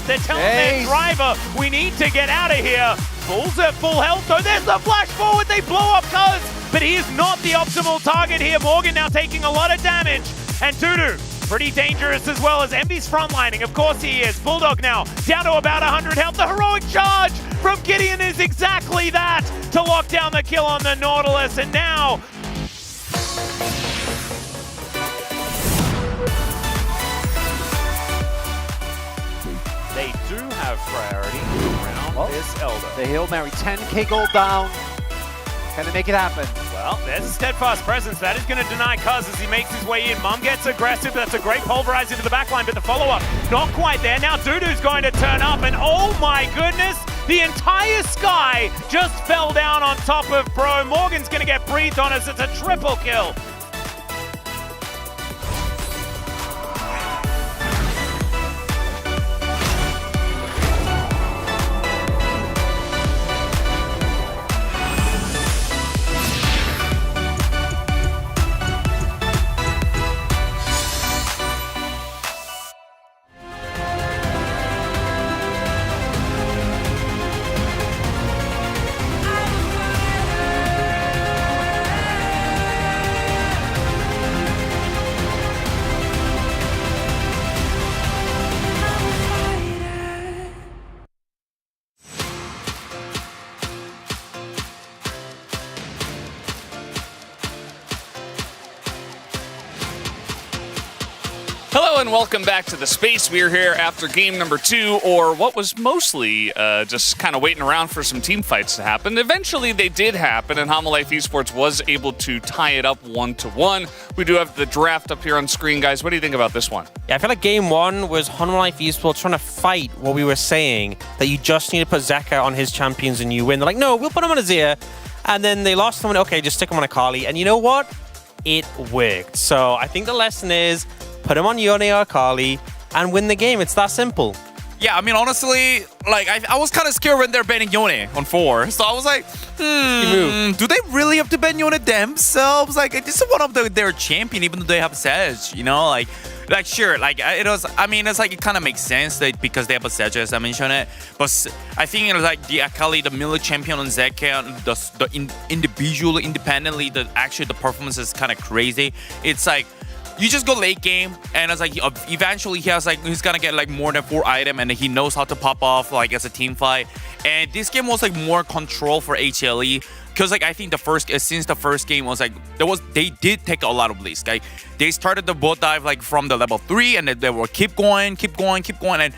[SPEAKER 1] They're telling their driver, we need to get out of here. Bull's at full health, though. There's the flash forward. They blow up Cuz, but he is not the optimal target here. Morgan now taking a lot of damage, and Tudu pretty dangerous as well as Envy's frontlining. Of course he is. Bulldog now down to about 100 health. The heroic charge from Gideon is exactly that to lock down the kill on the Nautilus, and now they do have priority around this Elder.
[SPEAKER 2] The Hail Mary, 10k gold down. Can they make it happen?
[SPEAKER 1] Well, there's a steadfast presence. That is going to deny Cuz as he makes his way in. Mum gets aggressive. That's a great pulverize into the backline, but the follow-up not quite there. Now Dudu's going to turn up, and oh my goodness, the entire sky just fell down on top of Pro. Morgan's going to get breathed on as it's a triple kill.
[SPEAKER 5] Hello and welcome back to the space. We're here after game number 2, or what was mostly just kind of waiting around for some team fights to happen. Eventually they did happen, and Homolife Esports was able to tie it up 1-1. We do have the draft up here on screen, guys. What do you think about this one?
[SPEAKER 6] Yeah, I feel like game 1 was Homolife Esports trying to fight what we were saying, that you just need to put Zeka on his champions and you win. They're like, no, we'll put him on Azir. And then they lost someone. Okay, just stick him on Akali. And you know what? It worked. So I think the lesson is, put him on Yone or Akali and win the game. It's that simple.
[SPEAKER 7] Yeah, I mean, honestly, like, I was kind of scared when they're banning Yone on 4. So I was like, do they really have to ban Yone themselves? Like, this is one of their champion, even though they have Sedge, you know? Like sure, like, it was, I mean, it's like, it kind of makes sense that because they have a Sedge, as I mentioned it. But I think it was like the Akali, the melee champion on Zeka, independently, actually the performance is kind of crazy. It's like, you just go late game, and it's like eventually he's gonna get like more than 4 items, and he knows how to pop off like as a team fight. And this game was like more control for HLE, because like I think since the first game was like they did take a lot of risks. Like they started the bot dive like from the level 3, and they were keep going, and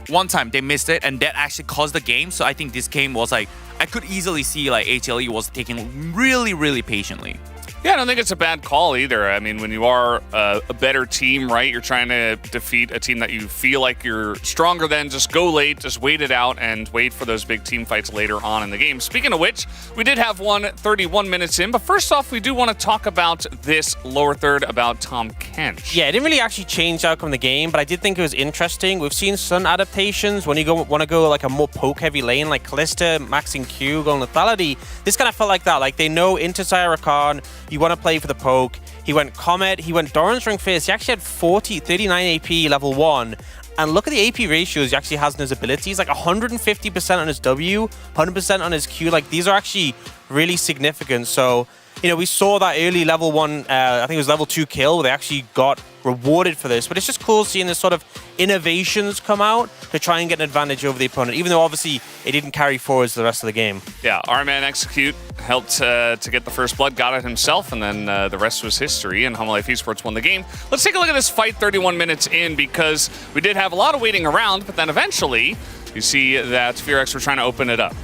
[SPEAKER 7] one time they missed it, and that actually caused the game. So I think this game was like, I could easily see like HLE was taking really patiently.
[SPEAKER 5] Yeah, I don't think it's a bad call either. I mean, when you are a better team, right, you're trying to defeat a team that you feel like you're stronger than, just go late, just wait it out, and wait for those big team fights later on in the game. Speaking of which, we did have one 31 minutes in, but first off, we do want to talk about this lower third about Tahm Kench.
[SPEAKER 6] Yeah, it didn't really actually change the outcome of the game, but I did think it was interesting. We've seen some adaptations when you want to go like a more poke-heavy lane, like Kalista, maxing Q, going lethality. This kind of felt like that. Like, they know into Syra Khan, you want to play for the poke. He went Comet, he went Doran's Ring Fist. He actually had 39 AP level 1. And look at the AP ratios he actually has in his abilities. Like 150% on his W, 100% on his Q. Like, these are actually really significant. So, you know, we saw that early level 1, I think it was level 2 kill, where they actually got rewarded for this. But it's just cool seeing this sort of innovations come out to try and get an advantage over the opponent, even though obviously it didn't carry forwards the rest of the game.
[SPEAKER 5] Yeah, our man Execute helped to get the first blood, got it himself, and then the rest was history, and Homolife Esports won the game. Let's take a look at this fight 31 minutes in, because we did have a lot of waiting around, but then eventually you see that Fearex were trying to open it up.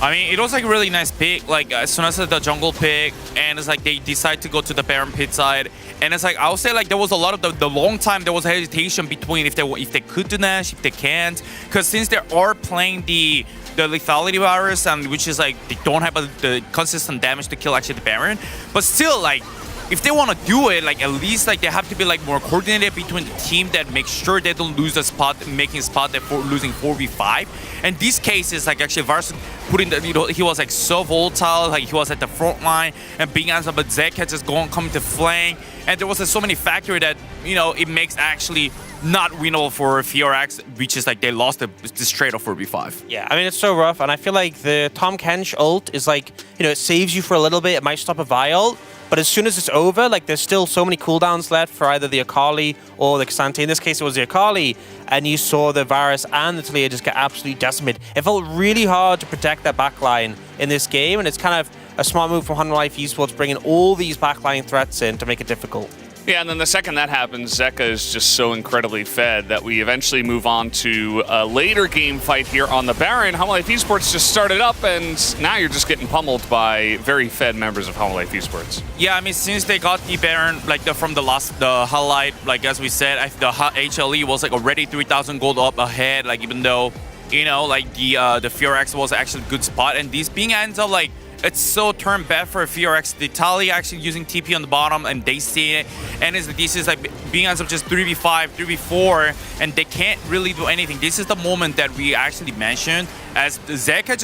[SPEAKER 7] I mean, it was like a really nice pick. Like as soon as the jungle pick, and it's like they decide to go to the Baron pit side, and it's like I would say like there was a lot of the long time there was hesitation between if they could do Nash, if they can't, because since they are playing the lethality virus, and which is like they don't have the consistent damage to kill actually the Baron, but still like. If they want to do it, like at least like they have to be like more coordinated between the team that makes sure they don't lose the spot, making a spot that for losing 4v5. And these cases, like actually Varus putting the, he was like so volatile, like he was at the front line, and being answered, but Zek had just coming to flank, and there was so many factors that it makes actually not winnable for FioRX, which is like they lost the straight off 4v5.
[SPEAKER 6] Yeah, I mean it's so rough, and I feel like the Tahm Kench ult is like it saves you for a little bit, it might stop a Vi ult. But as soon as it's over, like there's still so many cooldowns left for either the Akali or the Xante. In this case, it was the Akali, and you saw the Varus and the Taliyah just get absolutely decimated. It felt really hard to protect that backline in this game, and it's kind of a smart move from HLE Esports bringing all these backline threats in to make it difficult.
[SPEAKER 5] Yeah, and then the second that happens, Zeka is just so incredibly fed that we eventually move on to a later game fight here on the Baron. HLE Esports just started up, and now you're just getting pummeled by very fed members of HLE Esports.
[SPEAKER 7] Yeah, I mean, since they got the Baron, like from the highlight, like as we said, the HLE was like already 3,000 gold up ahead, like even though, like the FioRX was actually a good spot, and these being ends up like, it's so turned bad for FioRX. The Taliyah actually using TP on the bottom, and they see it. And this is like being ends up just 3v5, 3v4, and they can't really do anything. This is the moment that we actually mentioned as Zeka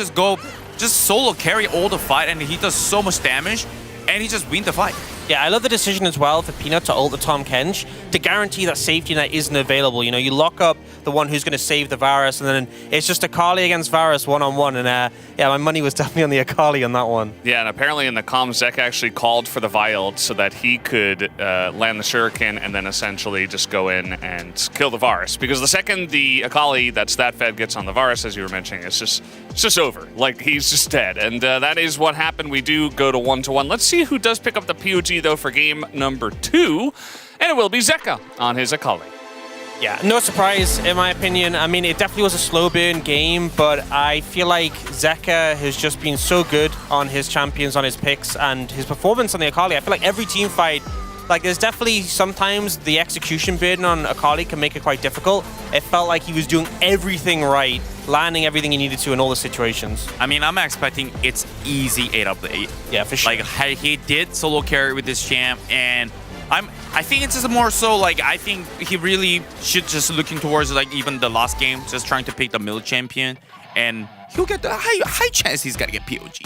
[SPEAKER 7] just solo carry all the fight, and he does so much damage, and he just wins the fight.
[SPEAKER 6] Yeah, I love the decision as well for Peanut to ult the Tahm Kench to guarantee that safety net isn't available. You lock up the one who's going to save the Varus, and then it's just Akali against Varus one-on-one, and yeah, my money was definitely on the Akali on that one.
[SPEAKER 5] Yeah, and apparently in the comms, Zek actually called for the Vi ult so that he could land the Shuriken and then essentially just go in and kill the Varus. Because the second the Akali that's that fed gets on the Varus, as you were mentioning, it's just over. Like, he's just dead. And that is what happened. We do go to 1-1. Let's see who does pick up the POG, though, for game number 2. And it will be Zeka on his Akali.
[SPEAKER 6] Yeah, no surprise, in my opinion. I mean, it definitely was a slow burn game, but I feel like Zeka has just been so good on his champions, on his picks, and his performance on the Akali. I feel like every team fight, like there's definitely sometimes the execution burden on Akali can make it quite difficult. It felt like he was doing everything right, landing everything he needed to in all the situations.
[SPEAKER 7] I mean, I'm expecting it's easy 8 of the 8.
[SPEAKER 6] Yeah, for sure.
[SPEAKER 7] Like, he did solo carry with this champ, and I think it's just more so like I think he really should just looking towards like even the last game, just trying to pick the middle champion, and he'll get the high chance he's gonna get POG.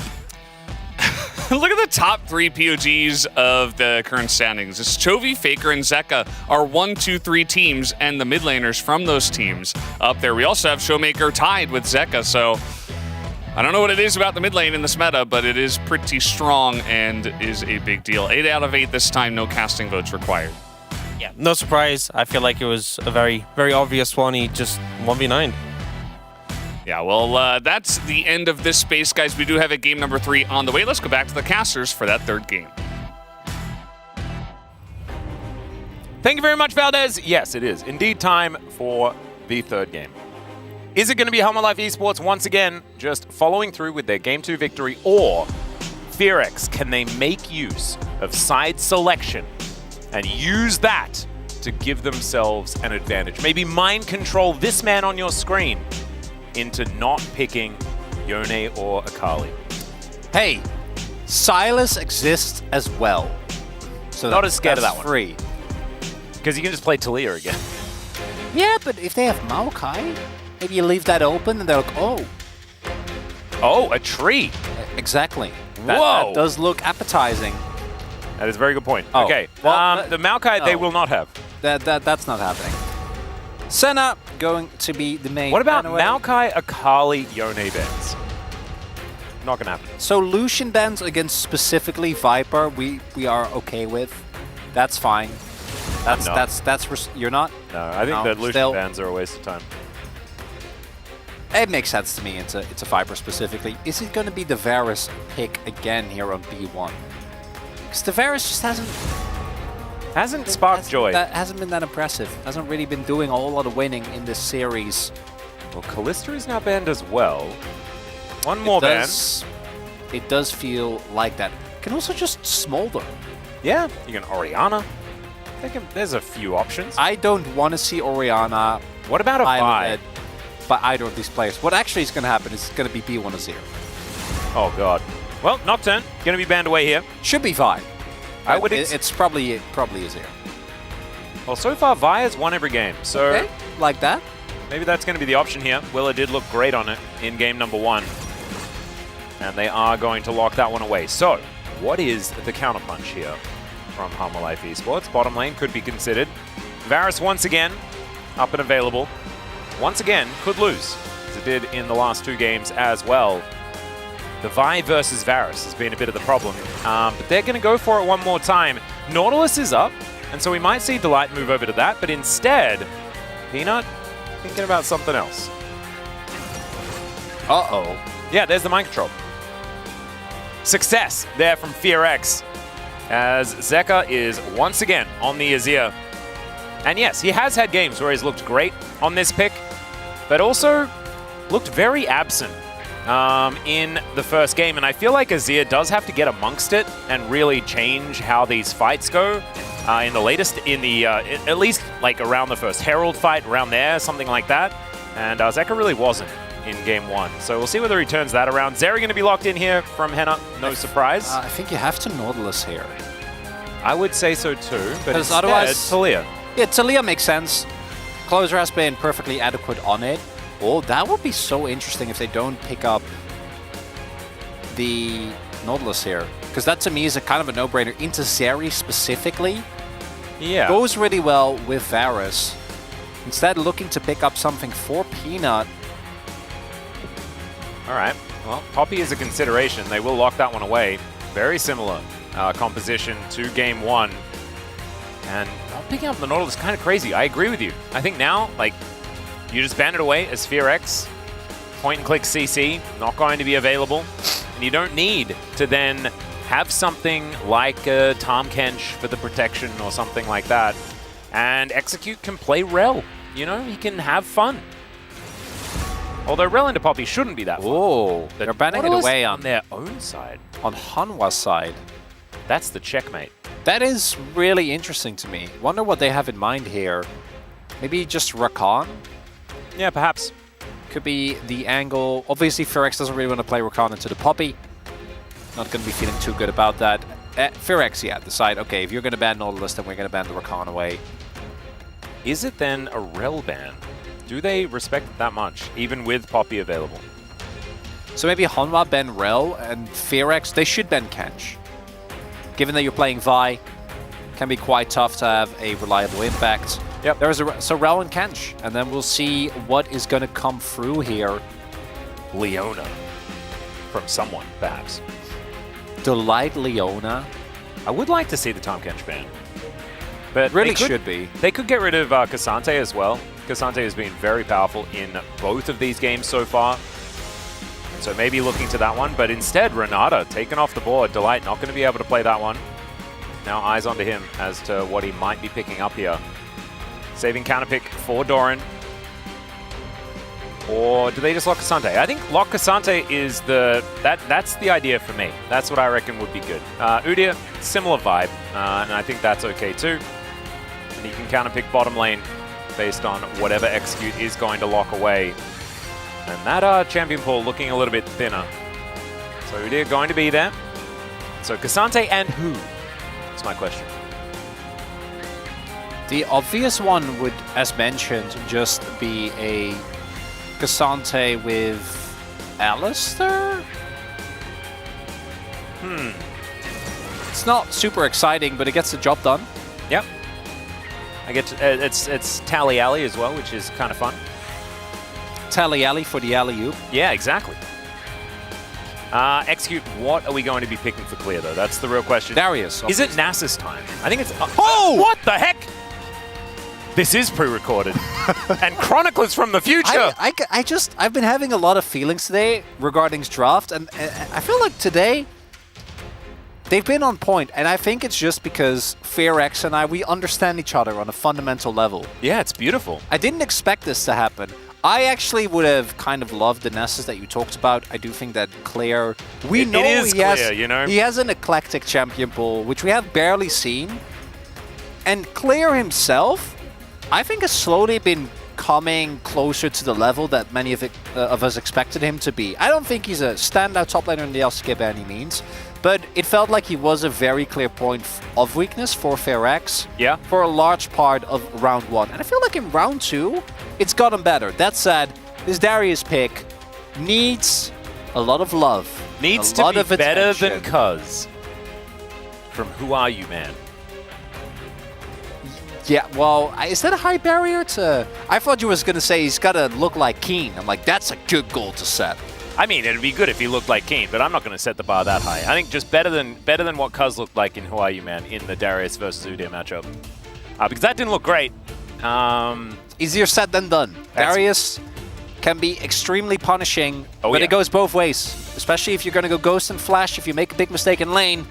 [SPEAKER 5] Look at the top 3 POGs of the current standings. It's Chovy, Faker, and Zeka are 1, 2, 3 teams, and the mid laners from those teams up there. We also have Showmaker tied with Zeka, so I don't know what it is about the mid lane in this meta, but it is pretty strong and is a big deal. 8 out of 8 this time, no casting votes required.
[SPEAKER 6] Yeah, no surprise. I feel like it was a very, very obvious one. He just 1v9'd.
[SPEAKER 5] Yeah, well, that's the end of this space, guys. We do have a game number 3 on the way. Let's go back to the casters for that third game.
[SPEAKER 1] Thank you very much, Valdez. Yes, it is indeed time for the third game. Is it going to be HLE Esports once again just following through with their Game 2 victory, or FioRX, can they make use of side selection and use that to give themselves an advantage? Maybe mind control this man on your screen into not picking Yone or Akali.
[SPEAKER 2] Hey, Silas exists as well. So
[SPEAKER 1] not as scared of that one.
[SPEAKER 2] Free.
[SPEAKER 1] Because you can just play Taliyah again.
[SPEAKER 2] Yeah, but if they have Maokai, maybe you leave that open and they're like, oh.
[SPEAKER 1] Oh, a tree.
[SPEAKER 2] Exactly.
[SPEAKER 1] Whoa.
[SPEAKER 2] That does look appetizing.
[SPEAKER 1] That is a very good point.
[SPEAKER 2] Oh,
[SPEAKER 1] okay,
[SPEAKER 2] well,
[SPEAKER 1] the Maokai they will not have.
[SPEAKER 2] That's not happening. Senna going to be the main.
[SPEAKER 1] What about
[SPEAKER 2] anyway.
[SPEAKER 1] Maokai, Akali, Yone bans? Not gonna happen.
[SPEAKER 2] So Lucian bans against specifically Viper, we are okay with. That's fine. You're not?
[SPEAKER 1] No, I think that Lucian bans are a waste of time.
[SPEAKER 2] It makes sense to me. It's a Viper specifically. Is it going to be the Varus pick again here on B1? Because the Varus just hasn't
[SPEAKER 1] sparked joy.
[SPEAKER 2] That hasn't been that impressive. Hasn't really been doing a whole lot of winning in this series.
[SPEAKER 1] Well, Kalista is now banned as well. One more ban.
[SPEAKER 2] It does feel like that. Can also just smolder.
[SPEAKER 1] Yeah, you can Oriana. There's a few options.
[SPEAKER 2] I don't want to see Oriana.
[SPEAKER 1] What about a Vi?
[SPEAKER 2] By either of these players. What actually is going to happen is going to be B1 Azir.
[SPEAKER 1] Oh god. Well, Nocturne going to be banned away here.
[SPEAKER 2] Should be Vi.
[SPEAKER 1] It's
[SPEAKER 2] probably Azir.
[SPEAKER 1] Well, so far Vi has won every game, so
[SPEAKER 2] okay, like that.
[SPEAKER 1] Maybe that's going to be the option here. Willa did look great on it in game number 1. And they are going to lock that one away. So, what is the counterpunch here from Hanwha Life Esports? Bottom lane could be considered. Varus once again up and available. Once again could lose, as it did in the last 2 games as well. The Vi versus Varus has been a bit of the problem, but they're going to go for it one more time. Nautilus is up, and so we might see Delight move over to that, but instead, Peanut thinking about something else.
[SPEAKER 2] Uh-oh.
[SPEAKER 1] Yeah, there's the mind control. Success there from FearX, as Zeka is once again on the Azir. And yes, he has had games where he's looked great on this pick, but also looked very absent in the first game. And I feel like Azir does have to get amongst it and really change how these fights go. In the latest, at least like around the first Herald fight, around there, something like that. And Zeka really wasn't in game 1. So we'll see whether he turns that around. Zeri going to be locked in here from Henna, no surprise.
[SPEAKER 2] I think you have to Nautilus here.
[SPEAKER 1] I would say so too, but instead,
[SPEAKER 2] otherwise,
[SPEAKER 1] Talia.
[SPEAKER 2] Yeah, Talia makes sense. Closer has been perfectly adequate on it. Oh, that would be so interesting if they don't pick up the Nautilus here. Because that to me is a kind of a no-brainer. Into Zeri specifically.
[SPEAKER 1] Yeah.
[SPEAKER 2] Goes really well with Varus. Instead, looking to pick up something for Peanut.
[SPEAKER 1] All right. Well, Poppy is a consideration. They will lock that one away. Very similar composition to game 1. And picking up the Nautilus is kind of crazy. I agree with you. I think now, like, you just ban it away as FearX. Point and click CC, not going to be available. And you don't need to then have something like a Tahm Kench for the protection or something like that. And Execute can play Rel. You know, he can have fun. Although Rel into Poppy shouldn't be that fun.
[SPEAKER 2] Oh, they're banning it away
[SPEAKER 1] on their own side.
[SPEAKER 2] On Hanwha's side.
[SPEAKER 1] That's the checkmate.
[SPEAKER 2] That is really interesting to me. Wonder what they have in mind here. Maybe just Rakan?
[SPEAKER 1] Yeah, perhaps.
[SPEAKER 2] Could be the angle. Obviously, FearX doesn't really want to play Rakan into the Poppy. Not going to be feeling too good about that. FearX, yeah, decide, okay, if you're going to ban Nautilus, then we're going to ban the Rakan away.
[SPEAKER 1] Is it then a Rel ban? Do they respect it that much, even with Poppy available?
[SPEAKER 2] So maybe Hanwha ban Rel and FearX, they should ban Kench. Given that you're playing Vi, can be quite tough to have a reliable impact.
[SPEAKER 1] Yep.
[SPEAKER 2] There is so Rel and Kench, and then we'll see what is going to come through here.
[SPEAKER 1] Leona. From someone, perhaps.
[SPEAKER 2] Delight Leona.
[SPEAKER 1] I would like to see the Tahm Kench ban. But
[SPEAKER 2] really should be.
[SPEAKER 1] They could get rid of Cassante as well. Cassante has been very powerful in both of these games so far. So maybe looking to that one, but instead Renata taken off the board. Delight not going to be able to play that one. Now eyes onto him as to what he might be picking up here. Saving counter pick for Doran. Or do they just lock Cassante? I think lock Cassante is that's the idea for me. That's what I reckon would be good. Udyr, similar vibe, and I think that's okay too. And you can counter pick bottom lane based on whatever Execute is going to lock away. And that champion pool looking a little bit thinner. So Udyr going to be there. So Cassante and who? That's my question.
[SPEAKER 2] The obvious one would, as mentioned, just be a Cassante with Alistair? It's not super exciting, but it gets the job done.
[SPEAKER 1] Yep. I get to, it's Tally Alley as well, which is kind of fun.
[SPEAKER 2] Tally Alley for the alley-oop.
[SPEAKER 1] Yeah, exactly. Execute, what are we going to be picking for clear, though? That's the real question.
[SPEAKER 2] Darius.
[SPEAKER 1] Is it Nasus time? I think it's... oh! What the heck? This is pre-recorded. And Chroniclers from the future!
[SPEAKER 2] I've been having a lot of feelings today regarding draft, and I feel like today they've been on point, and I think it's just because FearX and we understand each other on a fundamental level.
[SPEAKER 1] Yeah, it's beautiful.
[SPEAKER 2] I didn't expect this to happen. I actually would have kind of loved the Nessus that you talked about. I do think that Claire, we know he has an eclectic champion pool, which we have barely seen. And Claire himself, I think, has slowly been coming closer to the level that many of us expected him to be. I don't think he's a standout top laner in the LCK by any means, but it felt like he was a very clear point of weakness for FairX for a large part of round 1. And I feel like in round 2, it's gotten better. That said, this Darius pick needs a lot of love.
[SPEAKER 1] Needs to be better than Cuz from Who Are You, Man?
[SPEAKER 2] Yeah, well, is that a high barrier to... I thought you was going to say he's got to look like Keen. I'm like, that's a good goal to set.
[SPEAKER 1] I mean, it'd be good if he looked like Keen, but I'm not going to set the bar that high. I think just better than what Cuz looked like in Who Are You, Man in the Darius versus Udyr matchup. Because that didn't look great.
[SPEAKER 2] Easier said than done. Darius can be extremely punishing, but it goes both ways. Especially if you're going to go Ghost and Flash. If you make a big mistake in lane,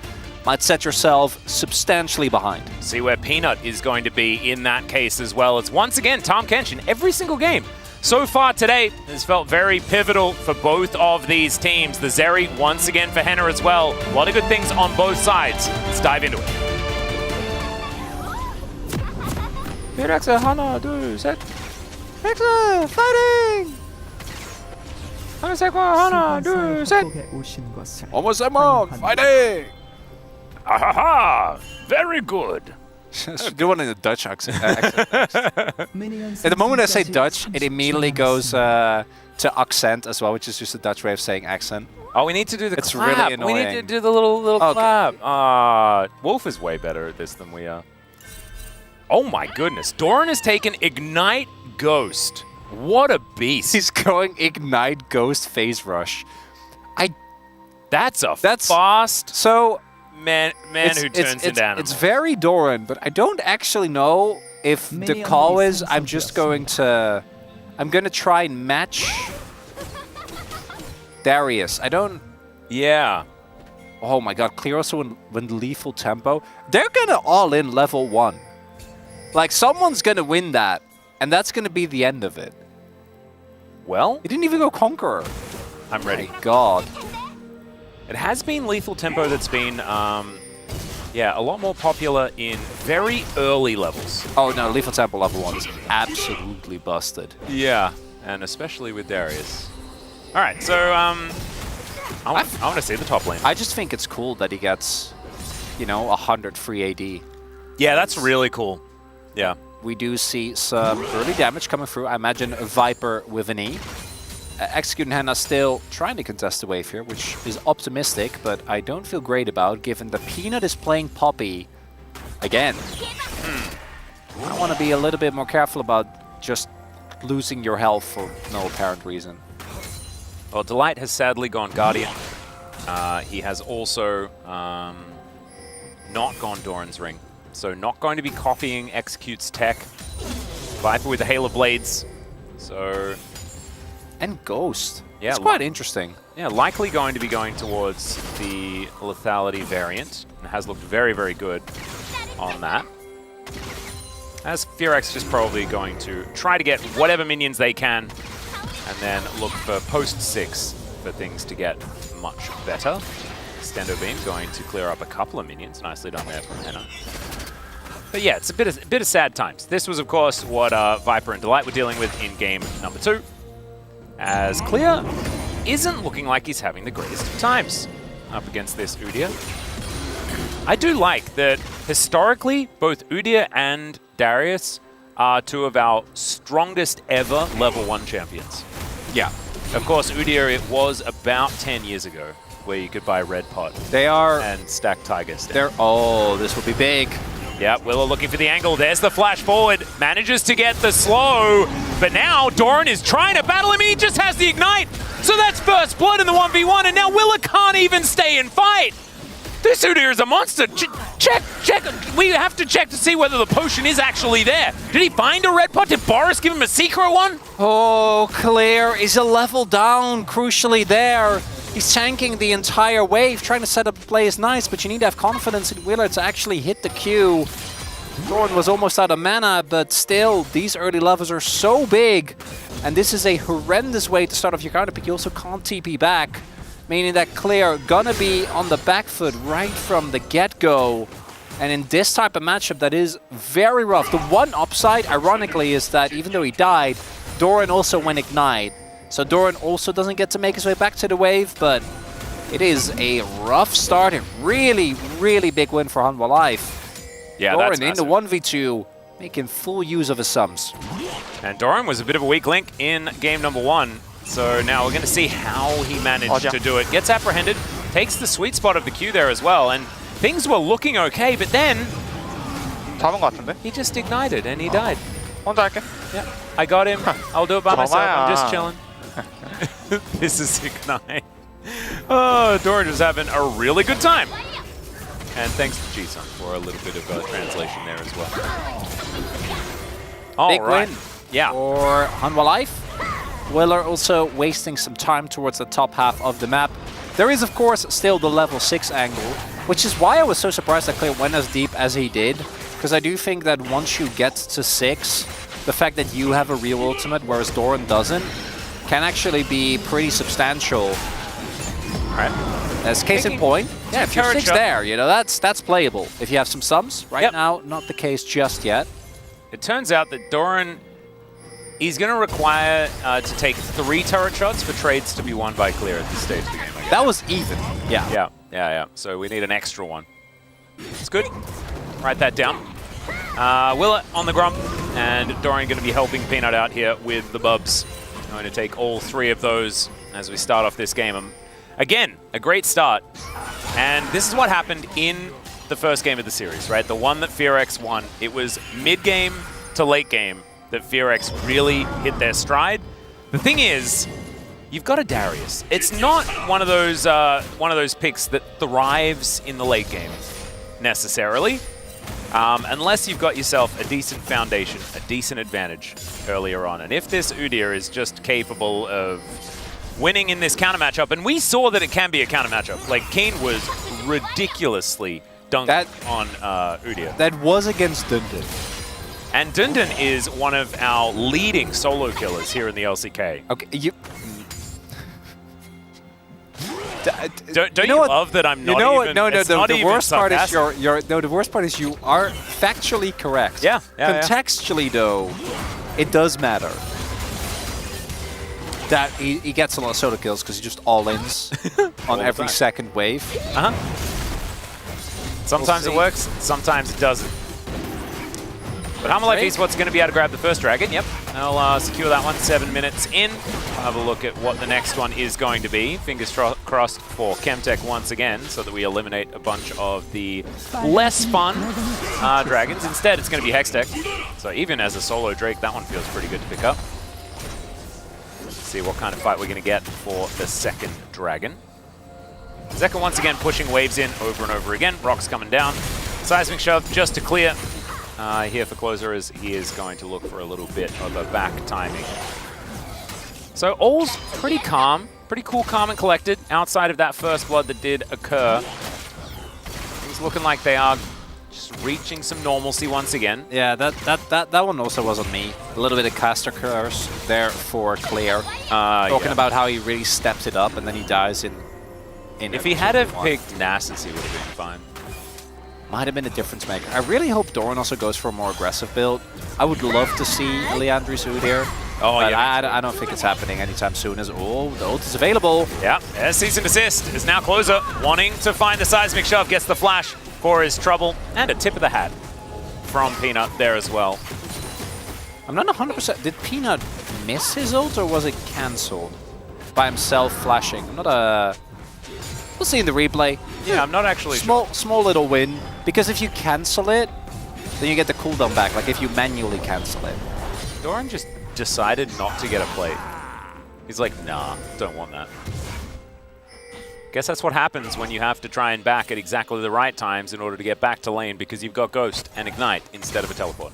[SPEAKER 2] might set yourself substantially behind.
[SPEAKER 1] See where Peanut is going to be in that case as well. It's once again Tahm Kench in every single game so far today has felt very pivotal for both of these teams. The Zeri once again for Henna as well. A lot of good things on both sides. Let's dive into it.
[SPEAKER 2] Rexa, Hana, do set. Rexa, fighting! Hana, do set. Almost a fighting!
[SPEAKER 1] Ahaha! Very good.
[SPEAKER 2] Do one in the Dutch accent. At the moment I say Dutch, it immediately goes to accent as well, which is just a Dutch way of saying accent.
[SPEAKER 1] Oh, we need to do the
[SPEAKER 2] clap.
[SPEAKER 1] Really annoying. We need to do the little
[SPEAKER 2] clap.
[SPEAKER 1] Wolf is way better at this than we are. Oh my goodness. Doran has taken Ignite Ghost. What a beast.
[SPEAKER 2] He's going Ignite Ghost Phase Rush.
[SPEAKER 1] That's fast...
[SPEAKER 2] So...
[SPEAKER 1] Man who turns into animal.
[SPEAKER 2] It's very Doran, but I don't actually know if the call is I'm going to try and match Darius. I don't...
[SPEAKER 1] Yeah.
[SPEAKER 2] Oh my god, clear also when lethal tempo. They're gonna all in level 1. Like, someone's gonna win that, and that's gonna be the end of it.
[SPEAKER 1] Well?
[SPEAKER 2] He didn't even go Conqueror.
[SPEAKER 1] I'm ready.
[SPEAKER 2] My god.
[SPEAKER 1] It has been lethal tempo that's been, a lot more popular in very early levels.
[SPEAKER 2] Oh no, lethal tempo level 1 is absolutely busted.
[SPEAKER 1] Yeah, and especially with Darius. All right, so I want to see the top lane.
[SPEAKER 2] I just think it's cool that he gets, 100 free AD.
[SPEAKER 1] Yeah, that's really cool. Yeah.
[SPEAKER 2] We do see some early damage coming through. I imagine a Viper with an E. Execute and Henna still trying to contest the wave here, which is optimistic, but I don't feel great about, given that Peanut is playing Poppy again. I want to be a little bit more careful about just losing your health for no apparent reason.
[SPEAKER 1] Well, Delight has sadly gone Guardian. He has also not gone Doran's Ring, so not going to be copying Execute's tech. Viper with the Hail of Blades, so...
[SPEAKER 2] And Ghost.
[SPEAKER 1] Yeah,
[SPEAKER 2] it's quite interesting.
[SPEAKER 1] Yeah, likely going to be going towards the lethality variant. And has looked very, very good on that. As FairX just probably going to try to get whatever minions they can and then look for post 6 for things to get much better. Stendo Beam going to clear up a couple of minions. Nicely done there from Henna. But yeah, it's a bit of sad times. This was, of course, what Viper and Delight were dealing with in game number 2. As Clear isn't looking like he's having the greatest of times up against this Udyr. I do like that historically, both Udyr and Darius are two of our strongest ever level 1 champions.
[SPEAKER 2] Yeah.
[SPEAKER 1] Of course, Udyr, it was about 10 years ago where you could buy Red Pot.
[SPEAKER 2] They are...
[SPEAKER 1] And stack Tigers.
[SPEAKER 2] Oh, this will be big.
[SPEAKER 1] Yeah, Willow looking for the angle. There's the flash forward. Manages to get the slow. But now Doran is trying to battle him. He just has the ignite. So that's first blood in the 1v1. And now Willa can't even stay and fight. This Udyr is a monster. Check. We have to check to see whether the potion is actually there. Did he find a red pot? Did Boris give him a secret one?
[SPEAKER 2] Oh, Claire is a level down, crucially there. He's tanking the entire wave, trying to set up the play is nice, but you need to have confidence in Willa to actually hit the Q. Doran was almost out of mana, but still, these early levels are so big. And this is a horrendous way to start off your counter pick. You also can't TP back, meaning that Clear gonna be on the back foot right from the get-go. And in this type of matchup, that is very rough. The one upside, ironically, is that even though he died, Doran also went Ignite. So Doran also doesn't get to make his way back to the wave, but it is a rough start. A really, really big win for Hanwha Life.
[SPEAKER 1] Yeah,
[SPEAKER 2] Doran
[SPEAKER 1] that's
[SPEAKER 2] in the 1v2, making full use of his sums.
[SPEAKER 1] And Doran was a bit of a weak link in game number 1. So now we're going to see how he managed to do it. Gets apprehended, takes the sweet spot of the Q there as well, and things were looking okay, but then
[SPEAKER 3] 잡은 것 같은데?
[SPEAKER 1] he just ignited and he died.
[SPEAKER 3] 혼자 할게.
[SPEAKER 1] Yeah, I got him. I'll do it by myself. I'm just
[SPEAKER 3] 정아야.
[SPEAKER 1] chilling. This is Ignite. Oh, Doran was having a really good time. And thanks to Jisung for a little bit of translation there as well.
[SPEAKER 2] Big win
[SPEAKER 1] Yeah.
[SPEAKER 2] for Hanwha Life. Willer also wasting some time towards the top half of the map. There is, of course, still the level 6 angle, which is why I was so surprised that Clear went as deep as he did. Because I do think that once you get to 6, the fact that you have a real ultimate, whereas Doran doesn't, can actually be pretty substantial.
[SPEAKER 1] All right.
[SPEAKER 2] As case in point, yeah, if you're 6 there, you know, that's playable. If you have some subs, right now, not the case just yet.
[SPEAKER 1] It turns out that Doran, he's going to require to take 3 turret shots for trades to be won by Clear at this stage of the game, I guess.
[SPEAKER 2] That was even, yeah.
[SPEAKER 1] Yeah. So we need an extra one. It's good. Write that down. Willa on the Grump, and Doran going to be helping Peanut out here with the Bubs. Going to take all 3 of those as we start off this game. Again, a great start. And this is what happened in the first game of the series, right? The one that FearX won. It was mid-game to late game that FearX really hit their stride. The thing is, you've got a Darius. It's not one of those picks that thrives in the late game necessarily, unless you've got yourself a decent foundation, a decent advantage earlier on. And if this Udyr is just capable of winning in this counter matchup, and we saw that it can be a counter matchup. Like, Keen was ridiculously dunked on Udyr.
[SPEAKER 2] That was against Dundun.
[SPEAKER 1] And Dundun is one of our leading solo killers here in the LCK.
[SPEAKER 2] Okay, you...
[SPEAKER 1] Don't you love that I'm not even...
[SPEAKER 2] The worst part is the worst part is you are factually correct.
[SPEAKER 1] Yeah.
[SPEAKER 2] Contextually, though, it does matter. That he gets a lot of solo kills because he just all-ins on every second wave.
[SPEAKER 1] Sometimes it works, sometimes it doesn't. But Hanwha Life Esports going to be able to grab the first dragon. Yep, they'll secure that one 7 minutes in. Have a look at what the next one is going to be. Fingers crossed for Chemtech once again, so that we eliminate a bunch of the less fun dragons. Instead, it's going to be Hextech. So even as a solo Drake, that one feels pretty good to pick up. See what kind of fight we're going to get for the second dragon. Zeka once again pushing waves in over and over again. Rock's coming down. Seismic Shove just to clear. Here for Closer as he is going to look for a little bit of a back timing. So all's pretty calm, pretty cool, calm and collected outside of that first blood that did occur. Things looking like they are just reaching some normalcy once again.
[SPEAKER 2] Yeah, that one also was on me. A little bit of caster curse there for Clear. Talking about how he really stepped it up and then he dies in
[SPEAKER 1] if he had have picked Nasus, he would have been fine.
[SPEAKER 2] Might have been a difference maker. I really hope Doran also goes for a more aggressive build. I would love to see Leandri's Udyr. But I don't think it's happening anytime soon. As the ult is available.
[SPEAKER 1] Yeah, cease and desist is now Closer, wanting to find the Seismic Shove, gets the flash for his trouble, and a tip of the hat from Peanut there as well.
[SPEAKER 2] I'm not 100%. Did Peanut miss his ult or was it cancelled by himself flashing? I'm not We'll see in the replay.
[SPEAKER 1] Yeah, I'm not actually
[SPEAKER 2] small little win, because if you cancel it, then you get the cooldown back, like if you manually cancel it.
[SPEAKER 1] Doran just decided not to get a plate. He's like, nah, don't want that. Guess that's what happens when you have to try and back at exactly the right times in order to get back to lane, because you've got Ghost and Ignite instead of a teleport.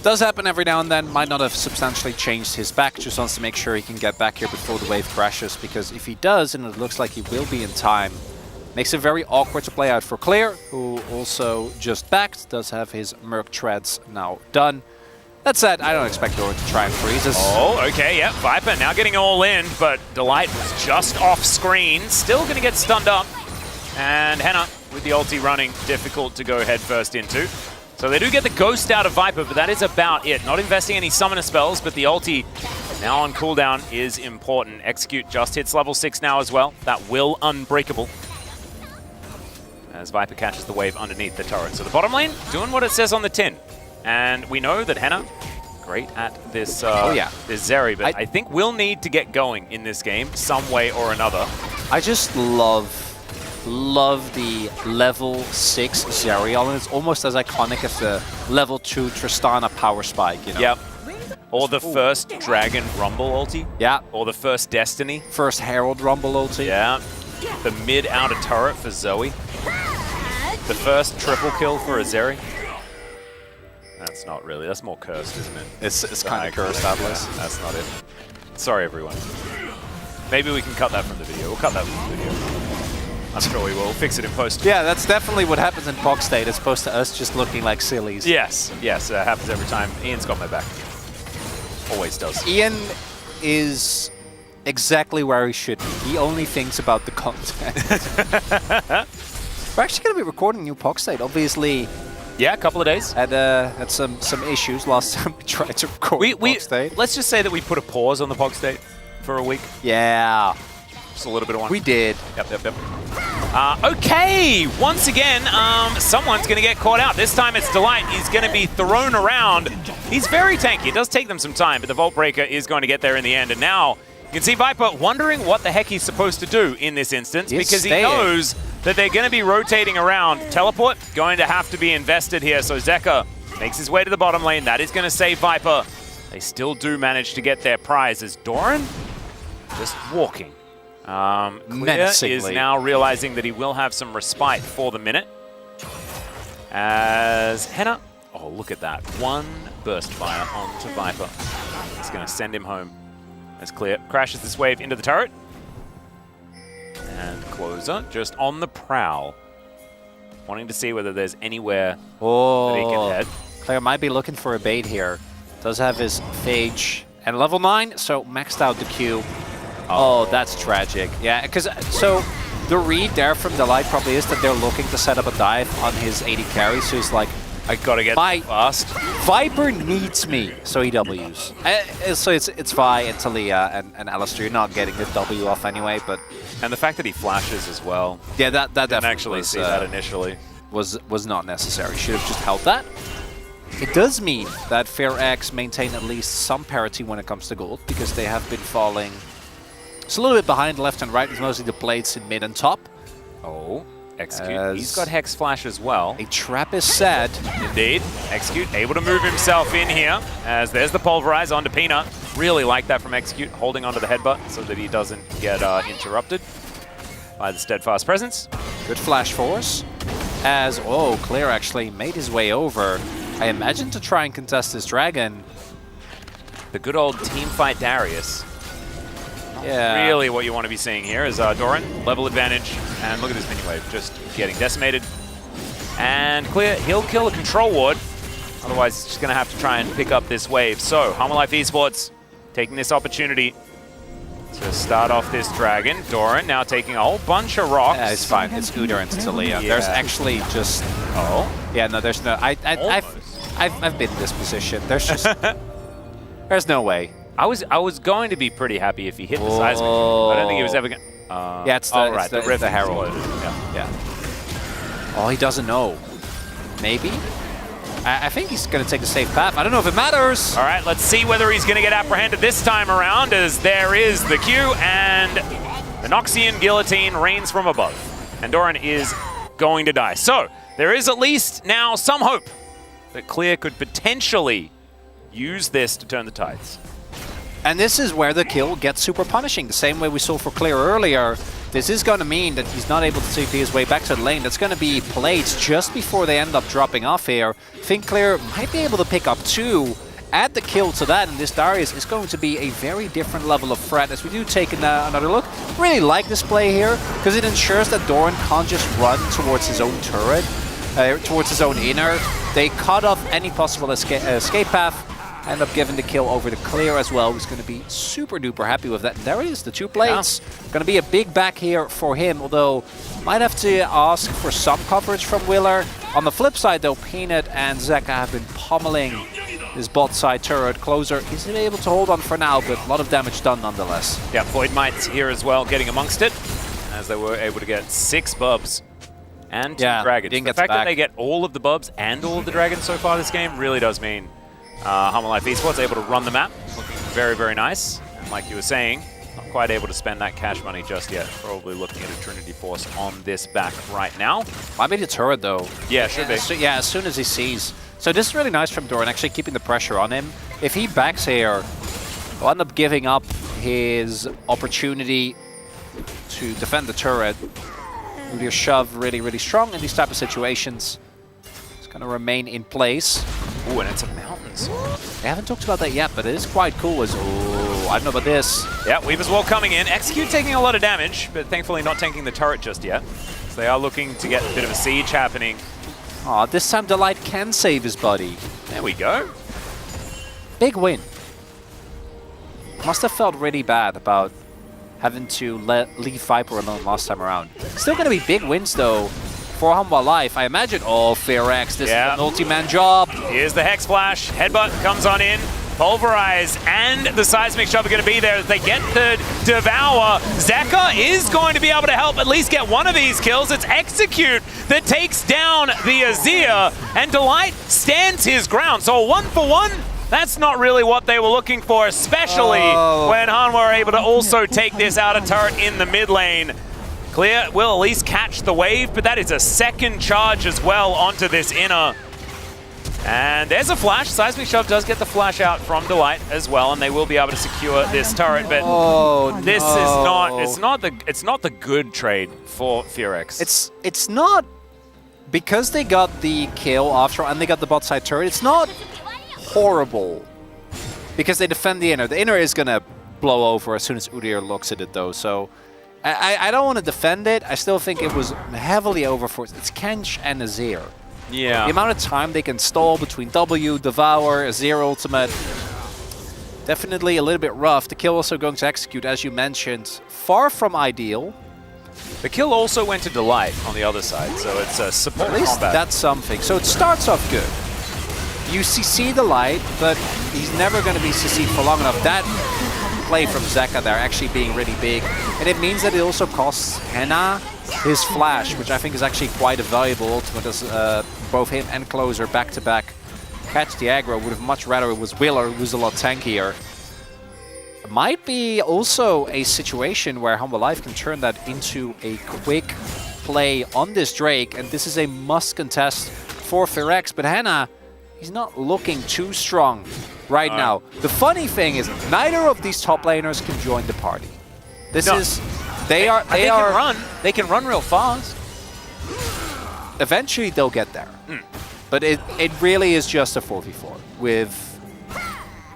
[SPEAKER 2] Does happen every now and then. Might not have substantially changed his back, just wants to make sure he can get back here before the wave crashes, because if he does, and it looks like he will be in time, Makes it very awkward to play out for Clear, who also just backed, does have his Merc Treads now done. That said, I don't expect Doran to try and freeze us.
[SPEAKER 1] Oh, okay, yeah. Viper now getting all in, but Delight was just off screen. Still going to get stunned up. And Henna with the ulti running, difficult to go head first into. So they do get the Ghost out of Viper, but that is about it. Not investing any Summoner spells, but the ulti now on cooldown is important. Execute just hits level 6 now as well. That will Unbreakable. As Viper catches the wave underneath the turret. So the bottom lane doing what it says on the tin. And we know that Henna, great at this, this Zeri, but I think we'll need to get going in this game some way or another.
[SPEAKER 2] I just love the level 6 Zerial, and it's almost as iconic as the level 2 Tristana power spike, you know?
[SPEAKER 1] Yep. Or the first Dragon Rumble ulti.
[SPEAKER 2] Yeah.
[SPEAKER 1] Or the first Destiny.
[SPEAKER 2] First Herald Rumble ulti.
[SPEAKER 1] Yeah. The mid-outer turret for Zoe. The first triple kill for a Zeri. That's not really. That's more cursed, isn't it?
[SPEAKER 2] It's kind of cursed, Atlas.
[SPEAKER 1] Yeah, that's not it. Sorry, everyone. Maybe we can cut that from the video. We'll cut that from the video. I'm sure we will. We'll fix it in post.
[SPEAKER 2] Yeah, that's definitely what happens in POG state as opposed to us just looking like sillies.
[SPEAKER 1] Yes, yes. It happens every time. Ian's got my back. Always does.
[SPEAKER 2] Ian is exactly where he should be. He only thinks about the content. We're actually going to be recording new POG state, obviously.
[SPEAKER 1] Yeah, a couple of days.
[SPEAKER 2] Had some issues last time we tried to record POG state.
[SPEAKER 1] Let's just say that we put a pause on the POG state for a week.
[SPEAKER 2] Yeah.
[SPEAKER 1] Just a little bit of one.
[SPEAKER 2] We did.
[SPEAKER 1] Yep. Okay, once again, someone's going to get caught out. This time it's Delight. He's going to be thrown around. He's very tanky. It does take them some time, but the Vault Breaker is going to get there in the end. And now you can see Viper wondering what the heck he's supposed to do in this instance because he knows that they're going to be rotating around. Teleport going to have to be invested here. So Zeka makes his way to the bottom lane. That is going to save Viper. They still do manage to get their prize as Doran just walking. Clear is now realizing that he will have some respite for the minute. As Henna, oh look at that, one burst fire onto Viper. It's going to send him home. As Clear crashes this wave into the turret. And Closer just on the prowl, wanting to see whether there's anywhere that he can head.
[SPEAKER 2] Clear might be looking for a bait here. Does have his Phage and level 9, so maxed out the Q. Oh, that's tragic. Yeah, because so the read there from Delight probably is that they're looking to set up a dive on his 80 carry, so he's like,
[SPEAKER 1] I gotta get fast.
[SPEAKER 2] Viper needs me, so he W's. So it's Vi and Talia and Alistair. You're not getting the W off anyway, but...
[SPEAKER 1] And the fact that he flashes as well.
[SPEAKER 2] Yeah, that definitely
[SPEAKER 1] actually see that initially.
[SPEAKER 2] Was not necessary. Should have just held that. It does mean that Fair X maintain at least some parity when it comes to gold, because they have been falling... It's a little bit behind left and right. It's mostly the plates in mid and top.
[SPEAKER 1] Oh, Execute. He's got Hex Flash as well.
[SPEAKER 2] A trap is set.
[SPEAKER 1] Indeed. Execute able to move himself in here. As there's the Pulverize onto Peanut. Really like that from Execute, holding onto the headbutt so that he doesn't get interrupted by the Steadfast Presence.
[SPEAKER 2] Good flash force. As, Clear actually made his way over. I imagine to try and contest this dragon.
[SPEAKER 1] The good old team fight Darius.
[SPEAKER 2] Yeah.
[SPEAKER 1] Really what you want to be seeing here is Doran, level advantage, and look at this mini wave, just getting decimated. And Clear, he'll kill a control ward, otherwise he's just going to have to try and pick up this wave. So, Life Esports taking this opportunity to start off this dragon. Doran now taking a whole bunch of rocks.
[SPEAKER 2] Yeah, it's fine, it's Udyr and Talia. Yeah. There's actually just...
[SPEAKER 1] Oh?
[SPEAKER 2] Yeah, no, there's no... I've been in this position. There's just... there's no way.
[SPEAKER 1] I was going to be pretty happy if he hit the seismic. I don't think he was ever going to...
[SPEAKER 2] yeah, it's the Herald.
[SPEAKER 1] Yeah.
[SPEAKER 2] Oh, he doesn't know. Maybe? I think he's going to take the safe path. I don't know if it matters.
[SPEAKER 1] All right, let's see whether he's going to get apprehended this time around, as there is the Q, and the Noxian Guillotine rains from above. And Doran is going to die. So, there is at least now some hope that Clear could potentially use this to turn the tides.
[SPEAKER 2] And this is where the kill gets super punishing, the same way we saw for Clear earlier. This is going to mean that he's not able to TP his way back to the lane. That's going to be plates just before they end up dropping off here. I think Clear might be able to pick up 2, add the kill to that, and this Darius is going to be a very different level of threat. As we do take another look, really like this play here, because it ensures that Doran can't just run towards his own turret, towards his own inner. They cut off any possible escape path, end up giving the kill over to Clear as well, who's going to be super duper happy with that. And there it is, the 2 plates. Yeah. Going to be a big back here for him, although might have to ask for some coverage from Willer. On the flip side though, Peanut and Zeka have been pummeling his bot side turret. Closer isn't able to hold on for now, but a lot of damage done nonetheless.
[SPEAKER 1] Yeah, Void Might's here as well, getting amongst it, as they were able to get 6 bubs and 2 dragons. The fact that they get all of the bubs and all of the dragons so far this game really does mean Hammerlife Esports able to run the map. Looking very, very nice. And like you were saying, not quite able to spend that cash money just yet. Probably looking at a Trinity Force on this back right now.
[SPEAKER 2] Might be the turret though.
[SPEAKER 1] Yeah, should be.
[SPEAKER 2] So, yeah, as soon as he sees. So this is really nice from Doran, actually keeping the pressure on him. If he backs here, he'll end up giving up his opportunity to defend the turret. With your shove really, really strong in these type of situations. It's going to remain in place.
[SPEAKER 1] Ooh, and it's a mountains.
[SPEAKER 2] They haven't talked about that yet, but it is quite cool. Ooh, I don't know about this.
[SPEAKER 1] Yeah, Weaver's Wall coming in. Execute taking a lot of damage, but thankfully not tanking the turret just yet. So they are looking to get a bit of a siege happening.
[SPEAKER 2] Aw, this time Delight can save his buddy.
[SPEAKER 1] There we go.
[SPEAKER 2] Big win. Must have felt really bad about having to leave Viper alone last time around. Still going to be big wins though for Humble Life. I imagine, Fearx, this is a multi-man job.
[SPEAKER 1] Here's the Hex Flash. Headbutt comes on in. Pulverize and the Seismic Shove are going to be there as they get the Devour. Zeka is going to be able to help at least get one of these kills. It's Execute that takes down the Azir, and Delight stands his ground. So a 1-for-1, that's not really what they were looking for, especially when Han were able to also take this outer turret in the mid lane. Clear will at least catch the wave, but that is a second charge as well onto this inner. And there's a flash. Seismic Shove does get the flash out from Delight as well, and they will be able to secure this turret. But this is it's not the good trade for Fearx.
[SPEAKER 2] It's not, because they got the kill after and they got the bot side turret. It's not horrible because they defend the inner. The inner is gonna blow over as soon as Udyr looks at it though. So I don't want to defend it. I still think it was heavily overforced. It's Kench and Azir.
[SPEAKER 1] Yeah.
[SPEAKER 2] The amount of time they can stall between W, Devour, Azir ultimate, definitely a little bit rough. The kill also going to Execute, as you mentioned, far from ideal.
[SPEAKER 1] The kill also went to Delight on the other side, so it's a support
[SPEAKER 2] At least
[SPEAKER 1] combat.
[SPEAKER 2] that's something. So it starts off good. You CC Delight, but he's never going to be CC'd for long enough. That play from Zeka there actually being really big. And it means that it also costs Henna his flash, which I think is actually quite a valuable ultimate, as both him and Closer back-to-back catch the aggro. Would have much rather it was Willer, who's a lot tankier. It might be also a situation where Humble Life can turn that into a quick play on this Drake, and this is a must contest for Fearx, but Henna, he's not looking too strong right now. The funny thing is, neither of these top laners can join the party. This is... They
[SPEAKER 1] can run real fast.
[SPEAKER 2] Eventually they'll get there. But it really is just a 4v4 with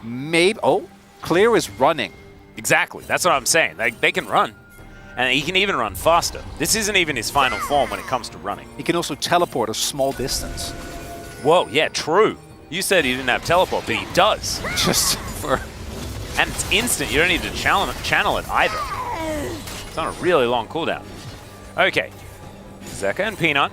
[SPEAKER 2] maybe... Oh, Clear is running.
[SPEAKER 1] Exactly. That's what I'm saying. They can run. And he can even run faster. This isn't even his final form when it comes to running.
[SPEAKER 2] He can also teleport a small distance.
[SPEAKER 1] Whoa, yeah, true. You said he didn't have teleport, but he does.
[SPEAKER 2] Just for...
[SPEAKER 1] And it's instant. You don't need to channel it either. It's on a really long cooldown. Okay. Zeka and Peanut.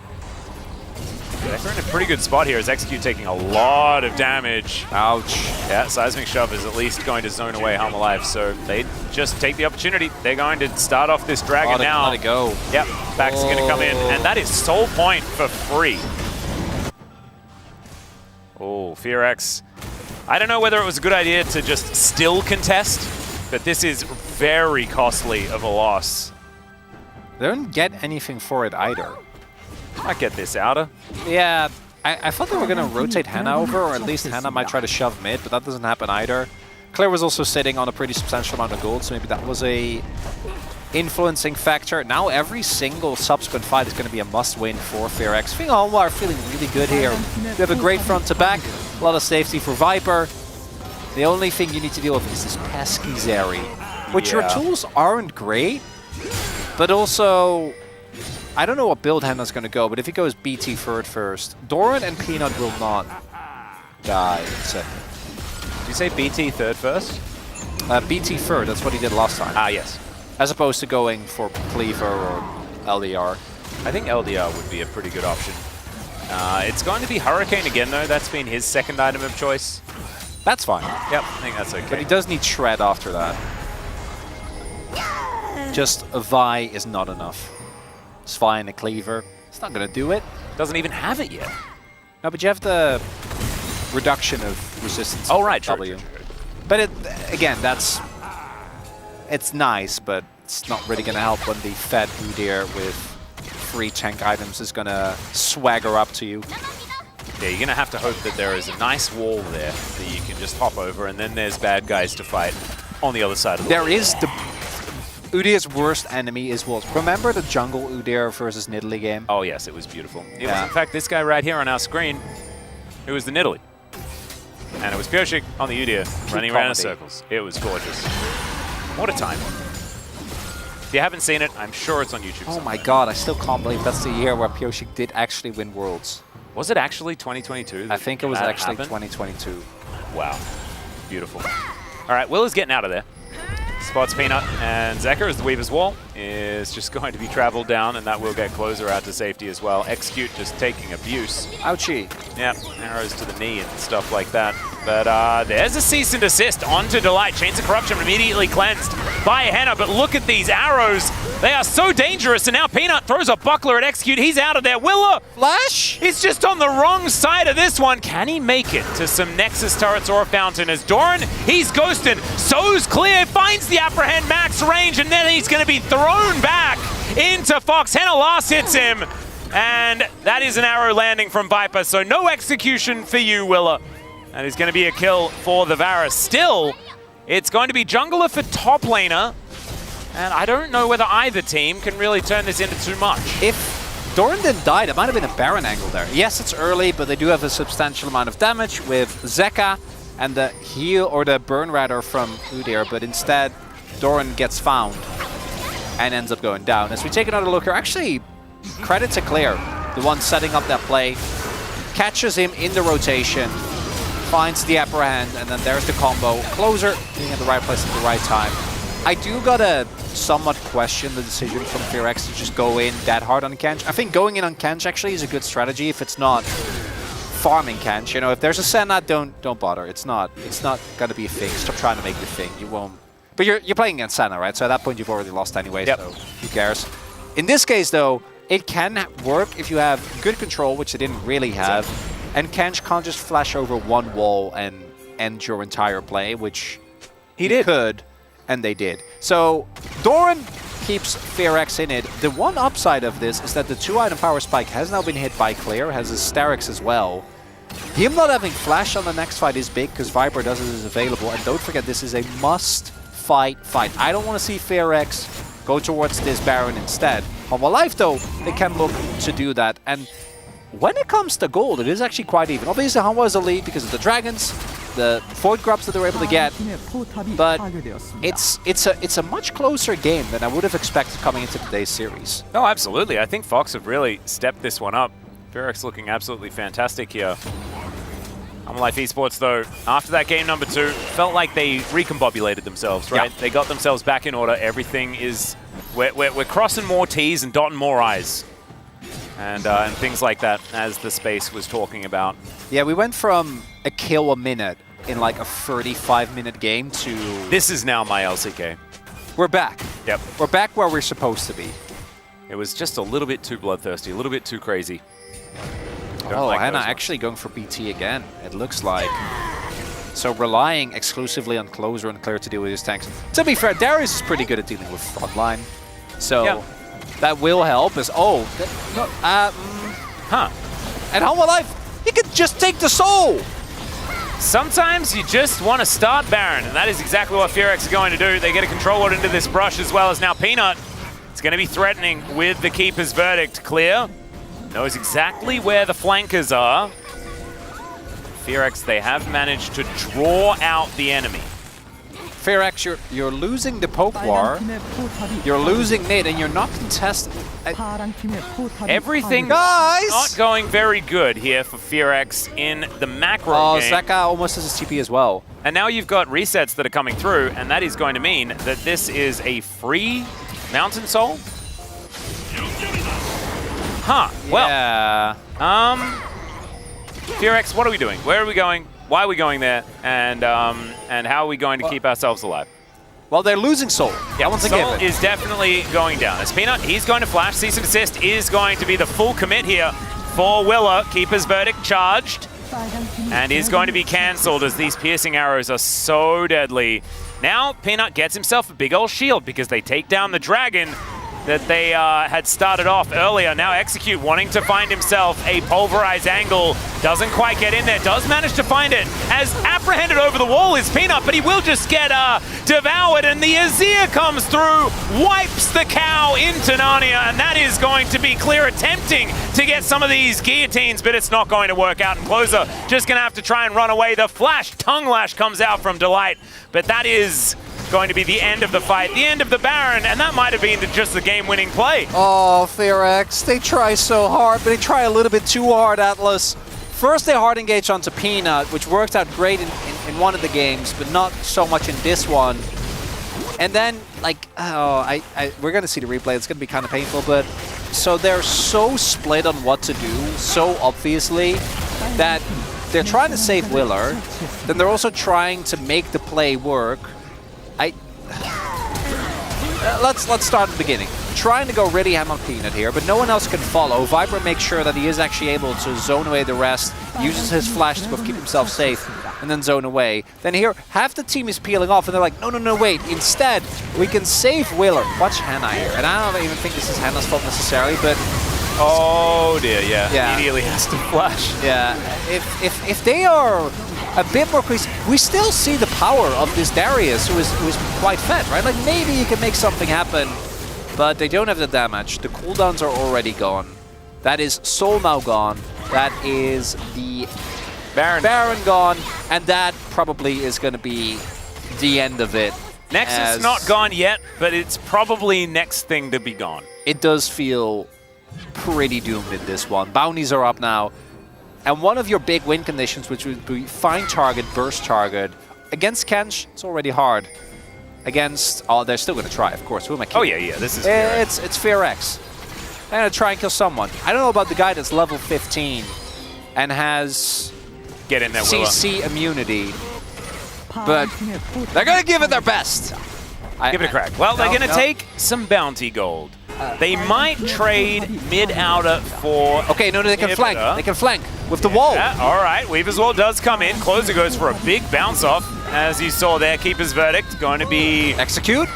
[SPEAKER 1] Zeka in a pretty good spot here as Execute taking a lot of damage.
[SPEAKER 2] Ouch.
[SPEAKER 1] Yeah, Seismic Shove is at least going to zone away Humble Life, so they just take the opportunity. They're going to start off this dragon now.
[SPEAKER 2] Let it go.
[SPEAKER 1] Yep, back's going to come in, and that is Soul Point for free. Oh, Fearx. I don't know whether it was a good idea to just still contest, but this is very costly of a loss.
[SPEAKER 2] They don't get anything for it either.
[SPEAKER 1] Might get this outer.
[SPEAKER 2] Yeah, I thought they were going to rotate Henna over, or at least Henna might try to shove mid, but that doesn't happen either. Claire was also sitting on a pretty substantial amount of gold, so maybe that was a influencing factor. Now every single subsequent fight is going to be a must-win for Fearx. I think Alma are feeling really good here. They have a great front to back, a lot of safety for Viper. The only thing you need to deal with is this pesky Zeri, which your tools aren't great, but also, I don't know what build Henna's going to go, but if he goes BT third first, Doran and Peanut will not die in second.
[SPEAKER 1] Did you say BT third first?
[SPEAKER 2] BT third, that's what he did last time.
[SPEAKER 1] Ah, yes.
[SPEAKER 2] As opposed to going for Cleaver or LDR.
[SPEAKER 1] I think LDR would be a pretty good option. It's going to be Hurricane again, though. That's been his second item of choice.
[SPEAKER 2] That's fine.
[SPEAKER 1] Yep, I think that's okay.
[SPEAKER 2] But he does need Shred after that. Just a Vi is not enough. Svi and a Cleaver, it's not going to do it.
[SPEAKER 1] Doesn't even have it yet.
[SPEAKER 2] No, but you have the reduction of resistance.
[SPEAKER 1] Oh, right,
[SPEAKER 2] W.
[SPEAKER 1] true.
[SPEAKER 2] But it, again, it's nice, but it's not really going to help when the fed Udyr with 3 tank items is going to swagger up to you.
[SPEAKER 1] Yeah, you're going to have to hope that there is a nice wall there that you can just hop over, and then there's bad guys to fight on the other side of the wall.
[SPEAKER 2] There is the... Udyr's worst enemy is Wolves. Remember the jungle Udyr versus Nidalee game?
[SPEAKER 1] Oh, yes, it was beautiful. It was, in fact, this guy right here on our screen, who was the Nidalee. And it was Pioshik on the Udyr running around in circles. It was gorgeous. What a time. If you haven't seen it, I'm sure it's on YouTube.
[SPEAKER 2] Oh my god, I still can't believe that's the year where Pioshik did actually win Worlds.
[SPEAKER 1] Was it actually 2022?
[SPEAKER 2] I think it was actually 2022.
[SPEAKER 1] Wow. Beautiful. All right, Will is getting out of there. Spots Peanut, and Zekka, as the Weaver's Wall, is just going to be traveled down, and that will get Closer out to safety as well. Execute just taking abuse.
[SPEAKER 2] Ouchie.
[SPEAKER 1] Yep, arrows to the knee and stuff like that. But there's a cease and desist onto Delight. Chains of Corruption immediately cleansed by Henna, but look at these arrows. They are so dangerous, and now Peanut throws a buckler at Execute. He's out of there. Willa!
[SPEAKER 2] Flash?
[SPEAKER 1] He's just on the wrong side of this one. Can he make it to some Nexus turrets or a fountain? As Doran, he's ghosted. So's clear, finds the apprehend max range, and then he's going to be thrown back into Fox. Henna last hits him, and that is an arrow landing from Viper, so no execution for you, Willa. That is going to be a kill for the Varus. Still, it's going to be jungler for top laner, and I don't know whether either team can really turn this into too much.
[SPEAKER 2] If Doran didn't die, there might have been a Baron angle there. Yes, it's early, but they do have a substantial amount of damage with Zekka and the heal or the burn radar from Udyr, but instead Doran gets found and ends up going down. As we take another look here, actually, credit to Clear, the one setting up that play, catches him in the rotation, finds the apprehend, and then there's the combo. Closer being at the right place at the right time. I do gotta somewhat question the decision from Fearx to just go in that hard on Kench. I think going in on Kench actually is a good strategy if it's not farming Kench. You know, if there's a Senna, don't bother. It's not gonna be a thing. Stop trying to make the thing. You won't. But you're playing against Senna, right? So at that point you've already lost anyway.
[SPEAKER 1] Yep.
[SPEAKER 2] So who cares? In this case though, it can work if you have good control, which they didn't really have. And Kench can't just flash over one wall and end your entire play, which he could, and they did. So Doran keeps Fearx in it. The one upside of this is that the 2-item power spike has now been hit by Clear, has his Sterix as well. Him not having flash on the next fight is big because Viper does it is available. And don't forget, this is a must-fight fight. I don't want to see Fearx go towards this Baron instead. On my life though, they can look to do that. And when it comes to gold, it is actually quite even. Obviously, Hanwha is a lead because of the dragons, the Void Grubs that they were able to get, but it's a much closer game than I would have expected coming into today's series.
[SPEAKER 1] No, absolutely. I think Fox have really stepped this one up. Fearx looking absolutely fantastic here. Life Esports, though, after that game number 2, felt like they recombobulated themselves, right?
[SPEAKER 2] Yeah.
[SPEAKER 1] They got themselves back in order. Everything is... We're crossing more T's and dotting more I's. And things like that, as the space was talking about.
[SPEAKER 2] Yeah, we went from a kill a minute in like a 35-minute game to...
[SPEAKER 1] This is now my LCK.
[SPEAKER 2] We're back.
[SPEAKER 1] Yep.
[SPEAKER 2] We're back where we're supposed to be.
[SPEAKER 1] It was just a little bit too bloodthirsty, a little bit too crazy.
[SPEAKER 2] Oh, Henna actually going for BT again, it looks like. So relying exclusively on Closer and Clear to deal with his tanks. To be fair, Darius is pretty good at dealing with frontline. So that will help as... Oh, And Hanwha Life, he could just take the soul!
[SPEAKER 1] Sometimes you just want to start Baron, and that is exactly what Fearx are going to do. They get a control ward into this brush as well as now Peanut. It's going to be threatening with the Keeper's Verdict. Clear knows exactly where the flankers are. Fearx, they have managed to draw out the enemy.
[SPEAKER 2] Fearx, you're losing the poke war, you're losing Nate, and you're not contesting.
[SPEAKER 1] Everything
[SPEAKER 2] Guys!
[SPEAKER 1] not going very good here for Fearx in the macro game.
[SPEAKER 2] Zeka almost has his TP as well.
[SPEAKER 1] And now you've got resets that are coming through, and that is going to mean that this is a free Mountain Soul. Huh. Well,
[SPEAKER 2] yeah.
[SPEAKER 1] Fearx, what are we doing? Where are we going? Why are we going there? And how are we going to keep ourselves alive?
[SPEAKER 2] Well, they're losing Soul.
[SPEAKER 1] Yeah,
[SPEAKER 2] once
[SPEAKER 1] Soul
[SPEAKER 2] again,
[SPEAKER 1] is definitely going down. As Peanut, he's going to flash. Cease and desist is going to be the full commit here for Willa. Keeper's Verdict charged. And is going to be cancelled as these piercing arrows are so deadly. Now, Peanut gets himself a big old shield because they take down the dragon that they had started off earlier. Now Execute wanting to find himself a pulverized angle. Doesn't quite get in there. Does manage to find it. As apprehended over the wall is Peanut, but he will just get devoured. And the Azir comes through, wipes the cow into Narnia. And that is going to be Clear attempting to get some of these guillotines, but it's not going to work out. And Closer just going to have to try and run away. The flash tongue lash comes out from Delight, but that is going to be the end of the fight, the end of the Baron, and that might have been just the game-winning play.
[SPEAKER 2] Oh, Fearx, they try so hard, but they try a little bit too hard, Atlas. First, they hard engage onto Peanut, which worked out great in one of the games, but not so much in this one. And then, like, we're going to see the replay. It's going to be kind of painful, but so they're so split on what to do, so obviously, that they're trying to save Willer, then they're also trying to make the play work. Let's start at the beginning. Trying to go really ham on Peanut here, but no one else can follow. Viper makes sure that he is actually able to zone away the rest, uses his flash to keep himself safe, and then zone away. Then here, half the team is peeling off, and they're like, no, wait. Instead, we can save Willer. Watch Hannah here. And I don't even think this is Hannah's fault necessarily, but...
[SPEAKER 1] Oh dear, yeah. Immediately has to flash.
[SPEAKER 2] Yeah, if they are a bit more crazy, we still see the power of this Darius, who is quite fed, right? Like, maybe you can make something happen, but they don't have the damage. The cooldowns are already gone. That is Soul now gone. That is the Baron gone, and that probably is going to be the end of it.
[SPEAKER 1] Nexus not gone yet, but it's probably next thing to be gone.
[SPEAKER 2] It does feel pretty doomed in this one. Bounties are up now. And one of your big win conditions, which would be find target, burst target. Against Kench, it's already hard. Against... Oh, they're still going to try, of course. Who am I kidding?
[SPEAKER 1] Oh, yeah, this is
[SPEAKER 2] It's Fearx. They're going to try and kill someone. I don't know about the guy that's level 15 and has...
[SPEAKER 1] Get in there, Willa.
[SPEAKER 2] CC immunity. But they're going to give it their best.
[SPEAKER 1] Give it a crack. Well, they're going to take some bounty gold. They might trade mid-outer for...
[SPEAKER 2] Okay, no, they can flank. They can flank with the wall.
[SPEAKER 1] Yeah, all right, Weaver's Wall does come in. Closer goes for a big bounce-off. As you saw there, Keeper's Verdict going to be...
[SPEAKER 2] Execute.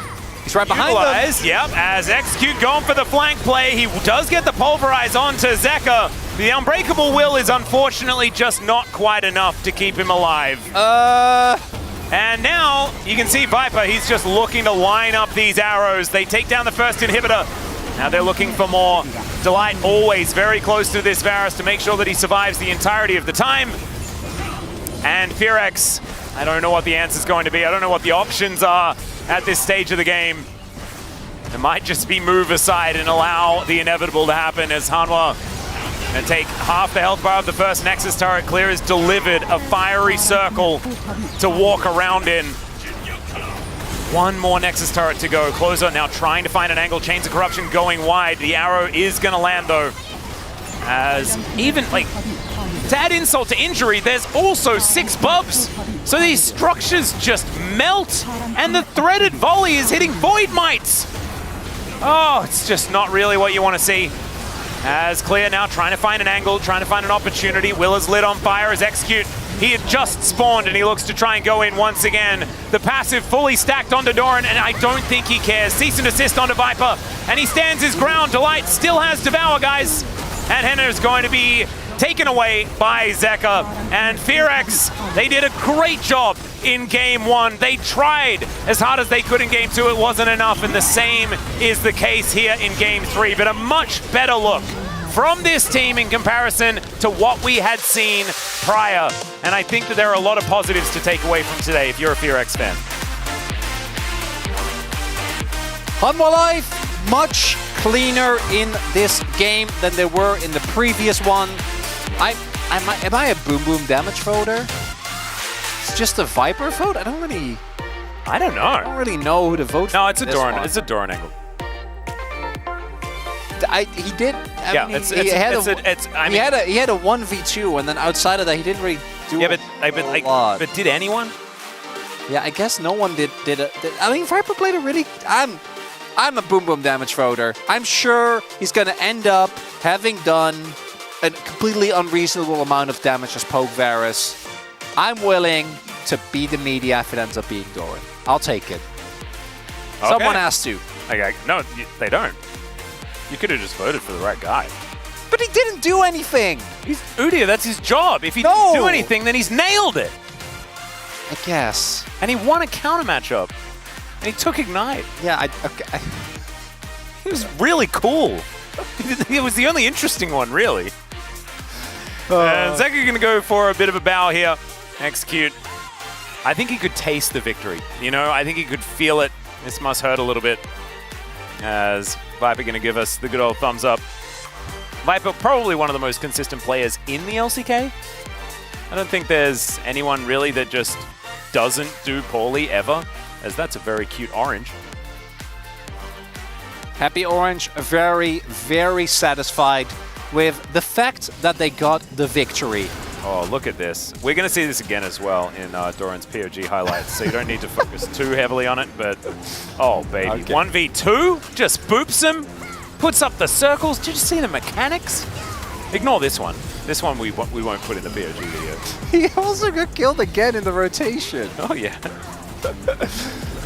[SPEAKER 2] He's right behind them.
[SPEAKER 1] Yep, as Execute going for the flank play. He does get the Pulverize onto Zeka. The Unbreakable Will is unfortunately just not quite enough to keep him alive. And now, you can see Viper, he's just looking to line up these arrows. They take down the first inhibitor. Now they're looking for more. Delight always very close to this Varus to make sure that he survives the entirety of the time. And Fearx, I don't know what the answer's going to be. I don't know what the options are at this stage of the game. It might just be move aside and allow the inevitable to happen as Hanwha going to take half the health bar of the first Nexus turret. Clear is delivered a fiery circle to walk around in. One more Nexus turret to go. Closer now trying to find an angle. Chains of Corruption going wide. The arrow is going to land though. As even, like, to add insult to injury, there's also 6 bubs. So these structures just melt, and the threaded volley is hitting Void Mites. Oh, it's just not really what you want to see. As Clear now trying to find an angle, trying to find an opportunity. Will is lit on fire as Execute. He had just spawned and he looks to try and go in once again. The passive fully stacked onto Doran, and I don't think he cares. Cease and desist onto Viper, and he stands his ground. Delight still has Devour, guys. And Henner is going to be taken away by Zeka. And Fearx, they did a great job in game 1. They tried as hard as they could in game 2. It wasn't enough, and the same is the case here in game 3. But a much better look from this team in comparison to what we had seen prior. And I think that there are a lot of positives to take away from today if you're a FearX fan.
[SPEAKER 2] Hanwha Life, much cleaner in this game than they were in the previous one. Am I a boom boom damage voter? It's just a Viper vote? I don't really know who to vote for.
[SPEAKER 1] No, it's a Doran. It's a Doran angle.
[SPEAKER 2] He did. He had a 1v2, and then outside of that, he didn't really do a lot.
[SPEAKER 1] But did anyone?
[SPEAKER 2] Yeah, I guess no one did. I mean, Viper played a really. I'm a boom boom damage voter. I'm sure he's going to end up having done a completely unreasonable amount of damage as Poke Varus. I'm willing to be the media if it ends up being Doran. I'll take it.
[SPEAKER 1] Okay.
[SPEAKER 2] Someone has to.
[SPEAKER 1] Okay. No, they don't. You could have just voted for the right guy.
[SPEAKER 2] But he didn't do anything.
[SPEAKER 1] He's Udyr, that's his job. If he didn't do anything, then he's nailed it.
[SPEAKER 2] I guess.
[SPEAKER 1] And he won a counter matchup. And he took Ignite.
[SPEAKER 2] Yeah,
[SPEAKER 1] He was really cool. He was the only interesting one, really. And Zeku going to go for a bit of a bow here. Execute. I think he could taste the victory. You know, I think he could feel it. This must hurt a little bit. As Viper going to give us the good old thumbs up. Viper, probably one of the most consistent players in the LCK. I don't think there's anyone really that just doesn't do poorly ever, as that's a very cute orange.
[SPEAKER 2] Happy Orange, very, very satisfied with the fact that they got the victory.
[SPEAKER 1] Oh, look at this. We're going to see this again as well in Doran's POG highlights, so you don't need to focus too heavily on it, but oh, baby.
[SPEAKER 2] Okay.
[SPEAKER 1] 1v2, just boops him, puts up the circles. Did you see the mechanics? Ignore this one. This one we won't put in the POG video.
[SPEAKER 2] He also got killed again in the rotation.
[SPEAKER 1] Oh, yeah.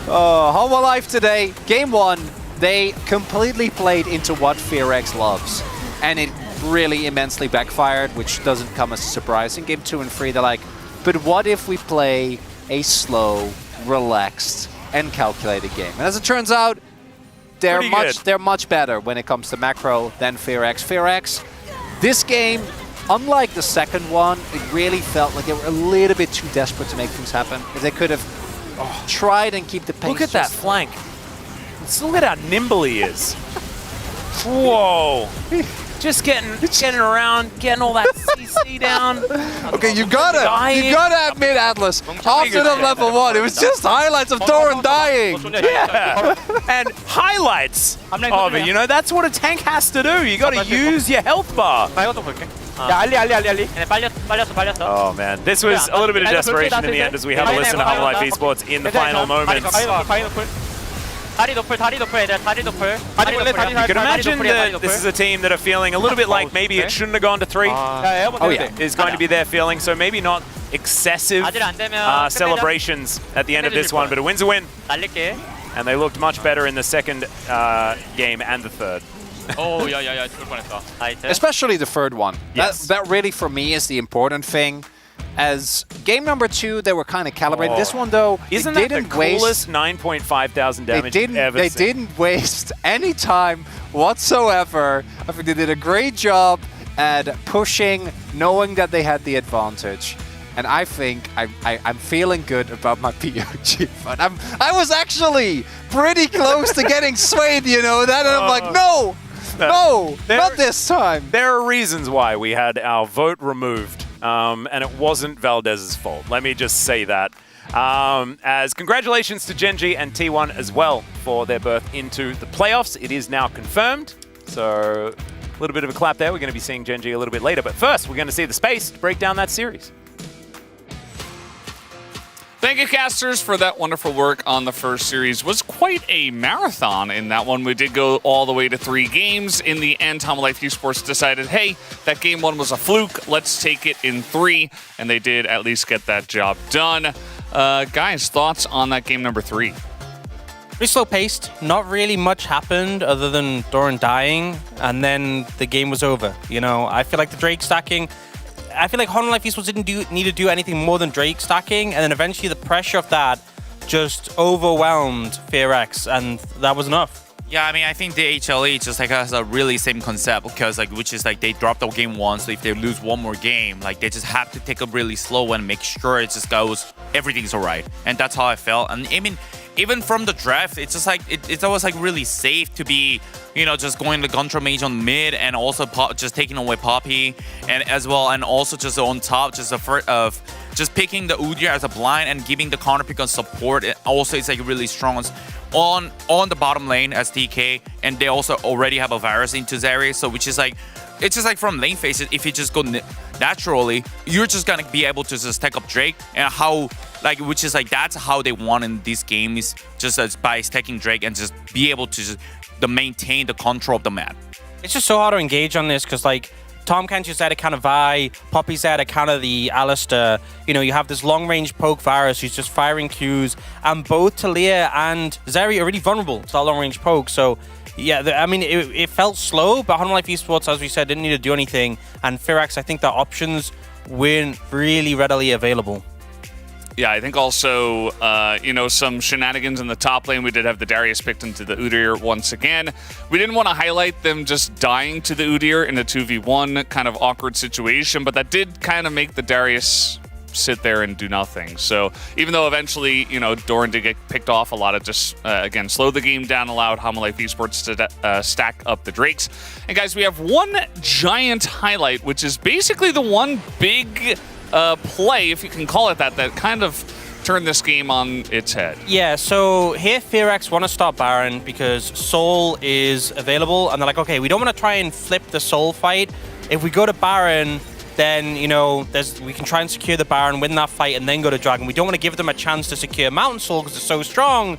[SPEAKER 2] Hanwha Life today, game 1, they completely played into what FearX loves. And it really immensely backfired, which doesn't come as a surprise. In game 2 and 3, they're like, but what if we play a slow, relaxed, and calculated game? And as it turns out, they're much better when it comes to macro than FearX. FearX, this game, unlike the second one, it really felt like they were a little bit too desperate to make things happen. If they could have tried and keep the pace.
[SPEAKER 1] Look at that flank. Look at how nimble he is. Whoa. Just getting around, getting all that CC down.
[SPEAKER 2] Okay, you gotta admit, Atlas, after the level 1, it was just highlights of Doran dying.
[SPEAKER 1] Yeah. And highlights of it, you know, that's what a tank has to do. You gotta use your health bar.
[SPEAKER 3] 알리. 빨렸어.
[SPEAKER 1] Oh man, this was a little bit of desperation in the end as we have a listen to Hanwha Life Esports in the final moments.
[SPEAKER 3] 다리 높을 얘들아, 다리 높을.
[SPEAKER 1] You can imagine that this is a team that are feeling a little bit like maybe it shouldn't have gone to 3. Is going to be their feeling, so maybe not excessive celebrations at the end of this one, but a win's a win. And they looked much better in the second game and the third.
[SPEAKER 4] Oh, yeah, 죽을 뻔했다.
[SPEAKER 2] Especially the third one.
[SPEAKER 1] Yes.
[SPEAKER 2] That really, for me, is the important thing. As game number 2, they were kind of calibrated. This one, though,
[SPEAKER 1] isn't that the coolest 9.5 thousand damage
[SPEAKER 2] they didn't waste any time whatsoever. I think they did a great job at pushing, knowing that they had the advantage. And I think I'm feeling good about my POG. But I was actually pretty close to getting swayed, you know that? And I'm like, no, not this time.
[SPEAKER 1] There are reasons why we had our vote removed. And it wasn't Valdez's fault. Let me just say that. As congratulations to Genji and T1 as well for their berth into the playoffs. It is now confirmed. So a little bit of a clap there. We're going to be seeing Genji a little bit later. But first, we're going to see the space to break down that series.
[SPEAKER 5] Thank you, casters, for that wonderful work on the first series. It was quite a marathon in that one. We did go all the way to 3 games. In the end, Hanwha Life Esports decided, hey, that game 1 was a fluke. Let's take it in 3. And they did at least get that job done. Guys, thoughts on that game number 3?
[SPEAKER 6] Pretty slow paced. Not really much happened other than Doran dying, and then the game was over. You know, I feel like the Drake stacking. I feel like Hanwha Life Esports didn't need to do anything more than Drake stacking, and then eventually the pressure of that just overwhelmed FearX, and that was enough.
[SPEAKER 7] Yeah, I mean, I think the HLE just like has a really same concept because like, which is like they drop the game once, so if they lose one more game, like they just have to take it really slow and make sure it just goes, everything's alright. And that's how I felt. And I mean, even from the draft, it's just like it's always like really safe to be, you know, just going the Control Mage on mid and also just taking away Poppy and as well, and also just on top, just of just picking the Udyr as a blind and giving the counter pick on support. It also is like really strong on the bottom lane as DK, and they also already have a virus into Zarya, so which is like, it's just like from lane phases, if you just go naturally, you're just gonna be able to just take up Drake, and how, like, which is like, that's how they won in this game, is just as by stacking Drake and just be able to just maintain the control of the map.
[SPEAKER 6] It's just so hard to engage on this because, like, Tom can't use that to counter Vi, Poppy's there to counter the Alistair. You know, you have this long-range poke Varus who's just firing Qs, and both Talia and Zarya are really vulnerable to that long-range poke, so yeah, I mean, it felt slow, but HonolLife Esports, as we said, didn't need to do anything, and Firax, I think their options weren't really readily available.
[SPEAKER 5] Yeah, I think also, you know, some shenanigans in the top lane. We did have the Darius picked into the Udyr once again. We didn't want to highlight them just dying to the Udyr in a 2v1 kind of awkward situation, but that did kind of make the Darius sit there and do nothing. So even though eventually, you know, Doran did get picked off, a lot of just, again, slowed the game down, allowed HonolLife Esports to stack up the Drakes. And guys, we have one giant highlight, which is basically the one big play, if you can call it that, that kind of turned this game on its head.
[SPEAKER 6] Yeah, so here Firax want to start Baron because Soul is available, and they're like, okay, we don't want to try and flip the Soul fight. If we go to Baron, then, you know, we can try and secure the Baron, win that fight, and then go to Dragon. We don't want to give them a chance to secure Mountain Soul because it's so strong.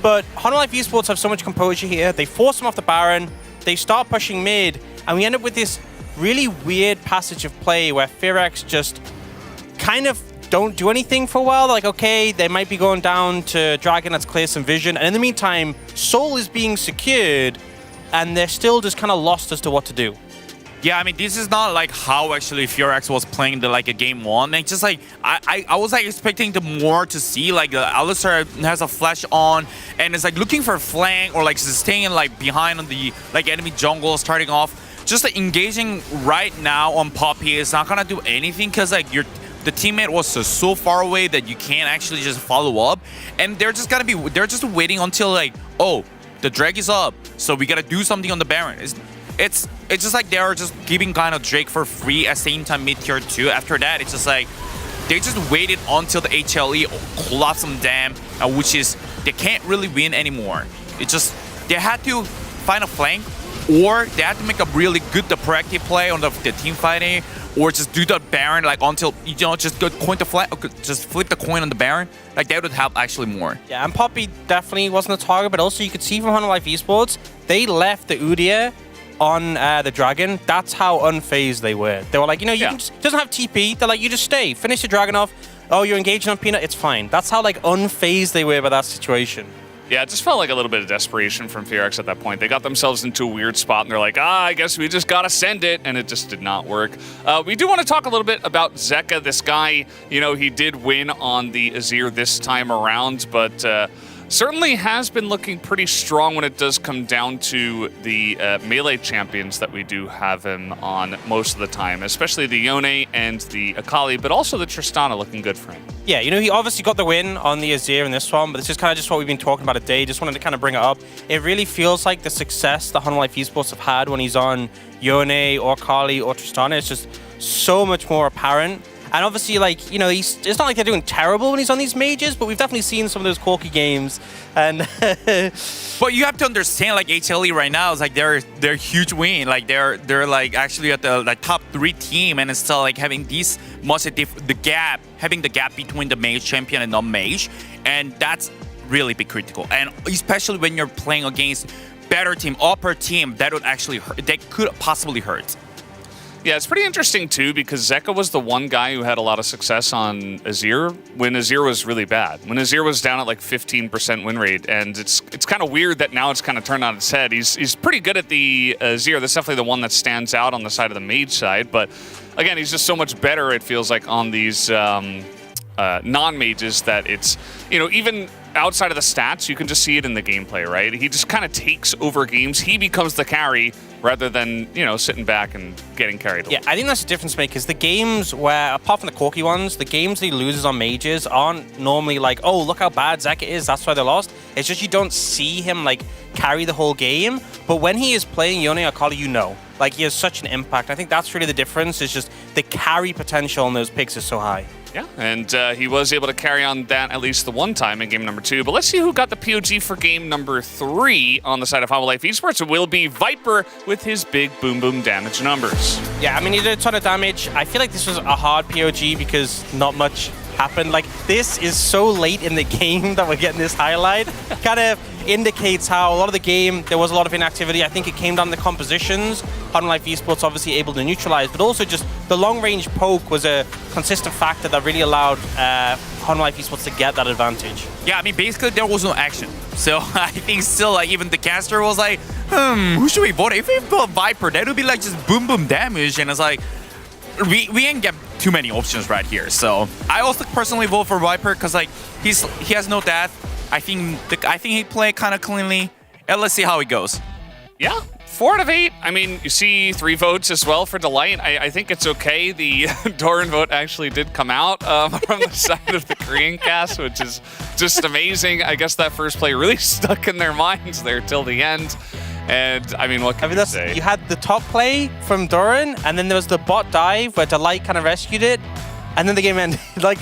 [SPEAKER 6] But HonolLife Esports have so much composure here. They force them off the Baron, they start pushing mid, and we end up with this really weird passage of play where Firax just kind of don't do anything for a while. They're like, okay, they might be going down to Dragon, let's clear some vision. And in the meantime, Soul is being secured, and they're still just kind of lost as to what to do.
[SPEAKER 7] Yeah, I mean, this is not like how actually Firax was playing the like a game one. Like, just like I was like expecting more to see like Alistair has a flash on and is like looking for a flank or like staying like behind on the like enemy jungle starting off. Just like engaging right now on Poppy is not gonna do anything because like the teammate was so far away that you can't actually just follow up, and they're just waiting until like, oh, the drag is up, so we gotta do something on the Baron. It's just like they are just giving kind of Drake for free at same time mid tier 2. After that, it's just like they just waited until the HLE collapsed them down, which is they can't really win anymore. It's just they had to find a flank, or they had to make a really good proactive play on the team fighting, or just do the Baron like until, you know, just go coin the flank, just flip the coin on the Baron. Like that would help actually more.
[SPEAKER 6] Yeah, and Poppy definitely wasn't a target, but also you could see from HonolLife Esports, they left the Udyr on the Dragon. That's how unfazed they were. They were like, you know, you can just, doesn't have TP. They're like, you just stay, finish the Dragon off. Oh, you're engaging on Peanut, it's fine. That's how like unfazed they were by that situation.
[SPEAKER 5] Yeah, it just felt like a little bit of desperation from Firax at that point. They got themselves into a weird spot, and they're like, I guess we just gotta send it, and it just did not work. We do want to talk a little bit about Zeka. This guy, you know, he did win on the Azir this time around, but certainly has been looking pretty strong when it does come down to the melee champions that we do have him on most of the time, especially the Yone and the Akali, but also the Tristana looking good for him.
[SPEAKER 6] Yeah, you know, he obviously got the win on the Azir in this one, but this is kind of just what we've been talking about today. Just wanted to kind of bring it up. It really feels like the success that HonolLife Esports have had when he's on Yone or Akali or Tristana is just so much more apparent. And obviously, like, you know, it's not like they're doing terrible when he's on these mages, but we've definitely seen some of those quirky games. And
[SPEAKER 7] but you have to understand, like, HLE right now is like they're huge win. Like they're like actually at the like top 3 team, and it's still like having this much having the gap between the mage champion and non-mage, and that's really be critical. And especially when you're playing against better team, upper team, that would actually hurt. That could possibly hurt.
[SPEAKER 5] Yeah, it's pretty interesting, too, because Zeka was the one guy who had a lot of success on Azir when Azir was really bad. When Azir was down at like 15% win rate, and it's kind of weird that now it's kind of turned on its head. He's pretty good at the Azir. That's definitely the one that stands out on the side of the mage side, but again, he's just so much better, it feels like, on these non-mages that it's, even outside of the stats, you can just see it in the gameplay, right? He just kind of takes over games. He becomes the carry rather than, sitting back and getting carried.
[SPEAKER 6] Yeah, I think that's the difference makers. The games where, apart from the quirky ones, the games he loses on mages aren't normally like, oh, look how bad Zeka is, that's why they lost. It's just you don't see him like carry the whole game. But when he is playing Yone Akali, like he has such an impact. I think that's really the difference. It's just the carry potential in those picks is so high.
[SPEAKER 5] Yeah, and he was able to carry on that at least the one time in game number 2. But let's see who got the POG for game number 3 on the side of Hanwha Life Esports. It will be Viper with his big boom boom damage numbers.
[SPEAKER 6] Yeah, I mean, he did a ton of damage. I feel like this was a hard POG because not much happened. Like, this is so late in the game that we're getting this highlight. Kind of indicates how a lot of the game, there was a lot of inactivity. I think it came down to compositions. Hanwha Life Esports obviously able to neutralize, but also just the long-range poke was a consistent factor that really allowed Hanwha Life Esports to get that advantage.
[SPEAKER 7] Yeah, I mean, basically there was no action. So I think still, like, even the caster was like, who should we vote? If we vote Viper, that would be like just boom boom damage, and it's like, we ain't get too many options right here. So I also personally vote for Viper because like he has no death. I think he played kind of cleanly. And let's see how it goes.
[SPEAKER 5] Yeah, 4 out of 8. I mean, you see 3 votes as well for Delight. I think it's okay. The Doran vote actually did come out from the side of the Korean cast, which is just amazing. I guess that first play really stuck in their minds there till the end. And I mean, what can you say?
[SPEAKER 6] You had the top play from Doran, and then there was the bot dive where Delight kind of rescued it, and then the game ended. Like,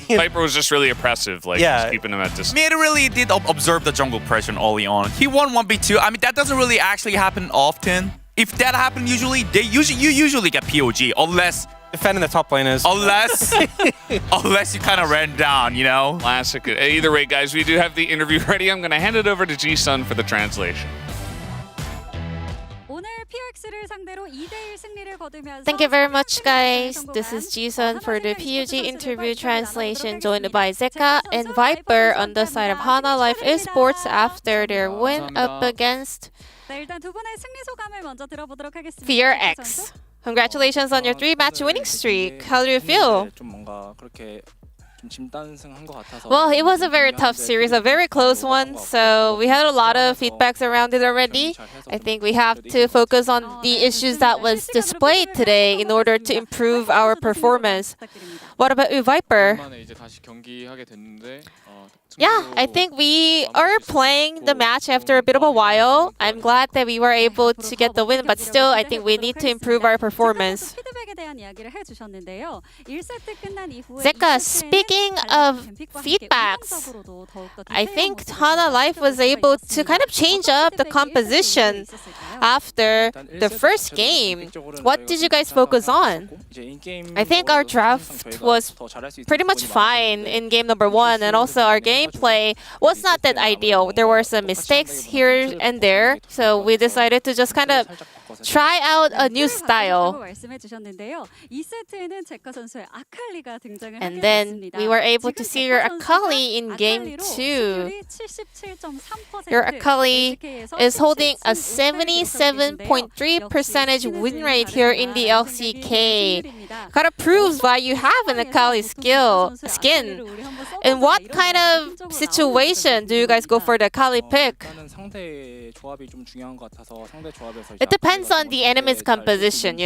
[SPEAKER 5] Viper was just really oppressive, like just keeping him at distance.
[SPEAKER 7] Mid really did observe the jungle pressure early on. He won 1v2. I mean, that doesn't really actually happen often. If that happened, you usually get POG, unless
[SPEAKER 6] defending the top laners.
[SPEAKER 7] Unless you kind of ran down,
[SPEAKER 5] Classic. Either way, guys, we do have the interview ready. I'm going to hand it over to Ji-sun for the translation.
[SPEAKER 8] Thank you very much, guys. This is Ji-sun for the PUG interview translation, joined by Zeka and Viper on the side of Hanwha Life Esports after their win up against Fear X. Congratulations on your 3-match winning streak. How do you feel? Well, it was a very tough series, a very close one, so we had a lot of feedbacks around it already. I think we have to focus on the issues that was displayed today in order to improve our performance. What about you, Viper? Yeah, I think we are playing the match after a bit of a while. I'm glad that we were able to get the win, but still, I think we need to improve our performance. Zeka, speaking of feedbacks, I think Hanwha Life was able to kind of change up the composition after the first game. What did you guys focus on? I think our draft was pretty much fine in game number 1, and also our gameplay was not that ideal. There were some mistakes here and there, so we decided to just kind of try out a new style. And then we were able to see your Akali in game 2. Your Akali is holding a 77.3% win rate here in the LCK. Kind of proves why you have an Akali skin. In what kind of situation do you guys go for the Akali pick? It depends on the enemy's composition,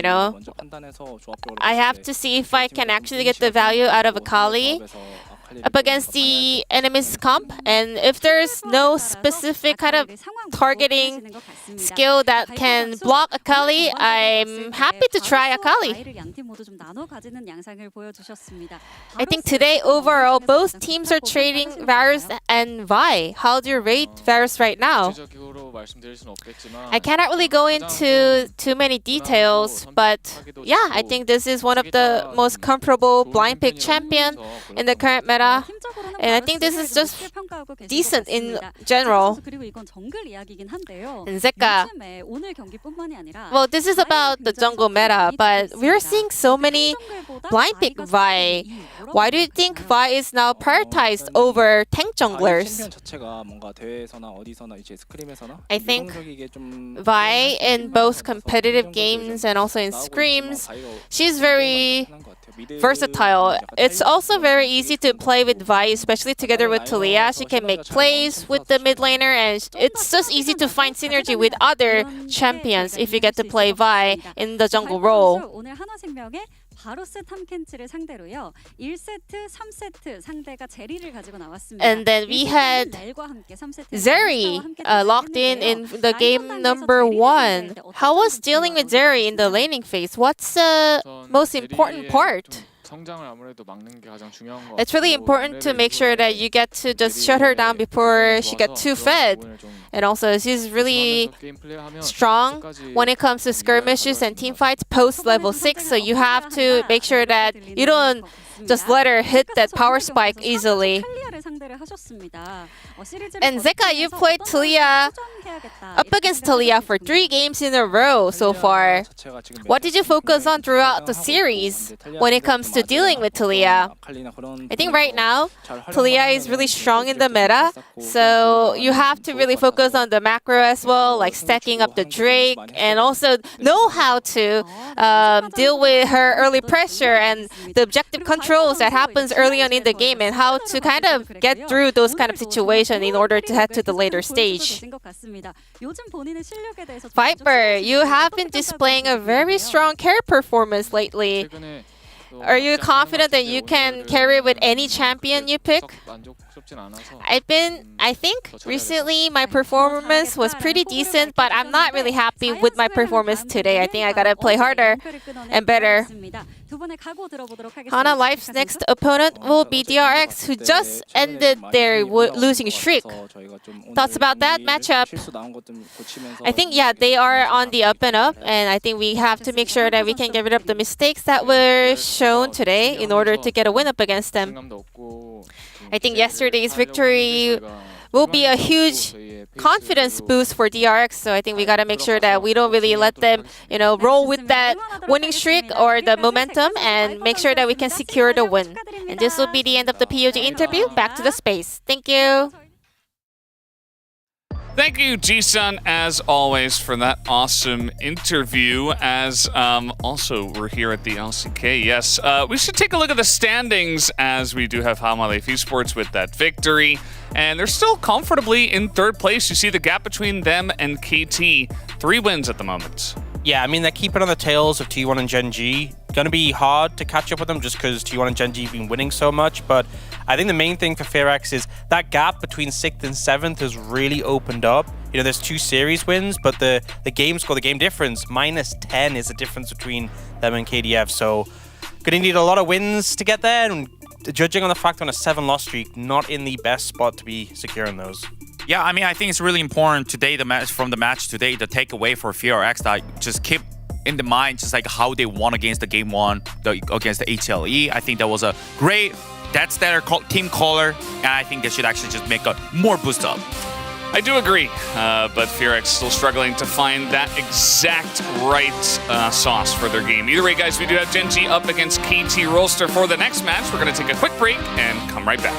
[SPEAKER 8] I have to see if I can actually get the value out of Akali up against the enemy's comp, and if there's no specific kind of targeting skill that can block Akali, I'm happy to try Akali. I think today overall both teams are trading Varus and Vi. How do you rate Varus right now? I cannot really go into too many details, but yeah, I think this is one of the most comparable blind pick champion in the current meta meta, and I think this is just decent in general. And Zeka, well, this is about the jungle meta, but we're seeing so many blind pick Vi. Why do you think Vi is now prioritized over tank junglers? I think Vi in both competitive games and also in scrims, she's very versatile. It's also very easy to play with Vi, especially together with Talia. She can make plays with the mid laner, and it's just easy to find synergy with other champions if you get to play Vi in the jungle role. And then we had Zeri locked in the game number 1. How was dealing with Zeri in the laning phase? What's the most important part? It's really important to make sure that you get to just shut her down before she gets too fed. And also, she's really strong when it comes to skirmishes and team fights post level 6. So you have to make sure that you don't just let her hit that power spike easily. And Zeka, you played Talia up against Talia for 3 games in a row so far. What did you focus on throughout the series when it comes to dealing with Talia? I think right now, Talia is really strong in the meta, so you have to really focus on the macro as well, like stacking up the Drake, and also know how to deal with her early pressure and the objective controls that happens early on in the game, and how to kind of get through those kind of situations in order to head to the later stage. Viper, you have been displaying a very strong carry performance lately. Are you confident that you can carry with any champion you pick? I think recently my performance was pretty decent, but I'm not really happy with my performance today. I think I gotta play harder and better. Hana Life's next opponent will be DRX, who just ended their losing streak. Thoughts about that matchup? I think, yeah, they are on the up and up, and I think we have to make sure that we can get rid of the mistakes that were shown today in order to get a win up against them. I think yesterday's victory will be a huge confidence boost for DRX, so I think we gotta make sure that we don't really let them, roll with that winning streak or the momentum, and make sure that we can secure the win. And this will be the end of the POG interview. Back to the space. Thank you.
[SPEAKER 5] Thank you, Ji-sun, as always, for that awesome interview. As also, we're here at the LCK. Yes, we should take a look at the standings, as we do have Hama Life Esports with that victory. And they're still comfortably in 3rd place. You see the gap between them and KT. 3 wins at the moment.
[SPEAKER 6] Yeah, I mean, they're keeping on the tails of T1 and Gen G. Going to be hard to catch up with them just because T1 and Gen G have been winning so much. But I think the main thing for Firax is that gap between 6th and 7th has really opened up. There's 2 series wins, but the game score, the game difference, -10 is the difference between them and KDF. So going to need a lot of wins to get there. And judging on the fact on a 7-loss streak, not in the best spot to be securing those.
[SPEAKER 7] Yeah, I mean, I think it's really important today, from the match today, the takeaway for FRX, that just keep in the mind just like how they won against the game 1 against the HLE. I think that was a great, that's their team color, and I think they should actually just make a more boost up.
[SPEAKER 5] I do agree, but FRX still struggling to find that exact right sauce for their game. Either way, guys, we do have Gen G up against KT Rolster for the next match. We're going to take a quick break and come right back.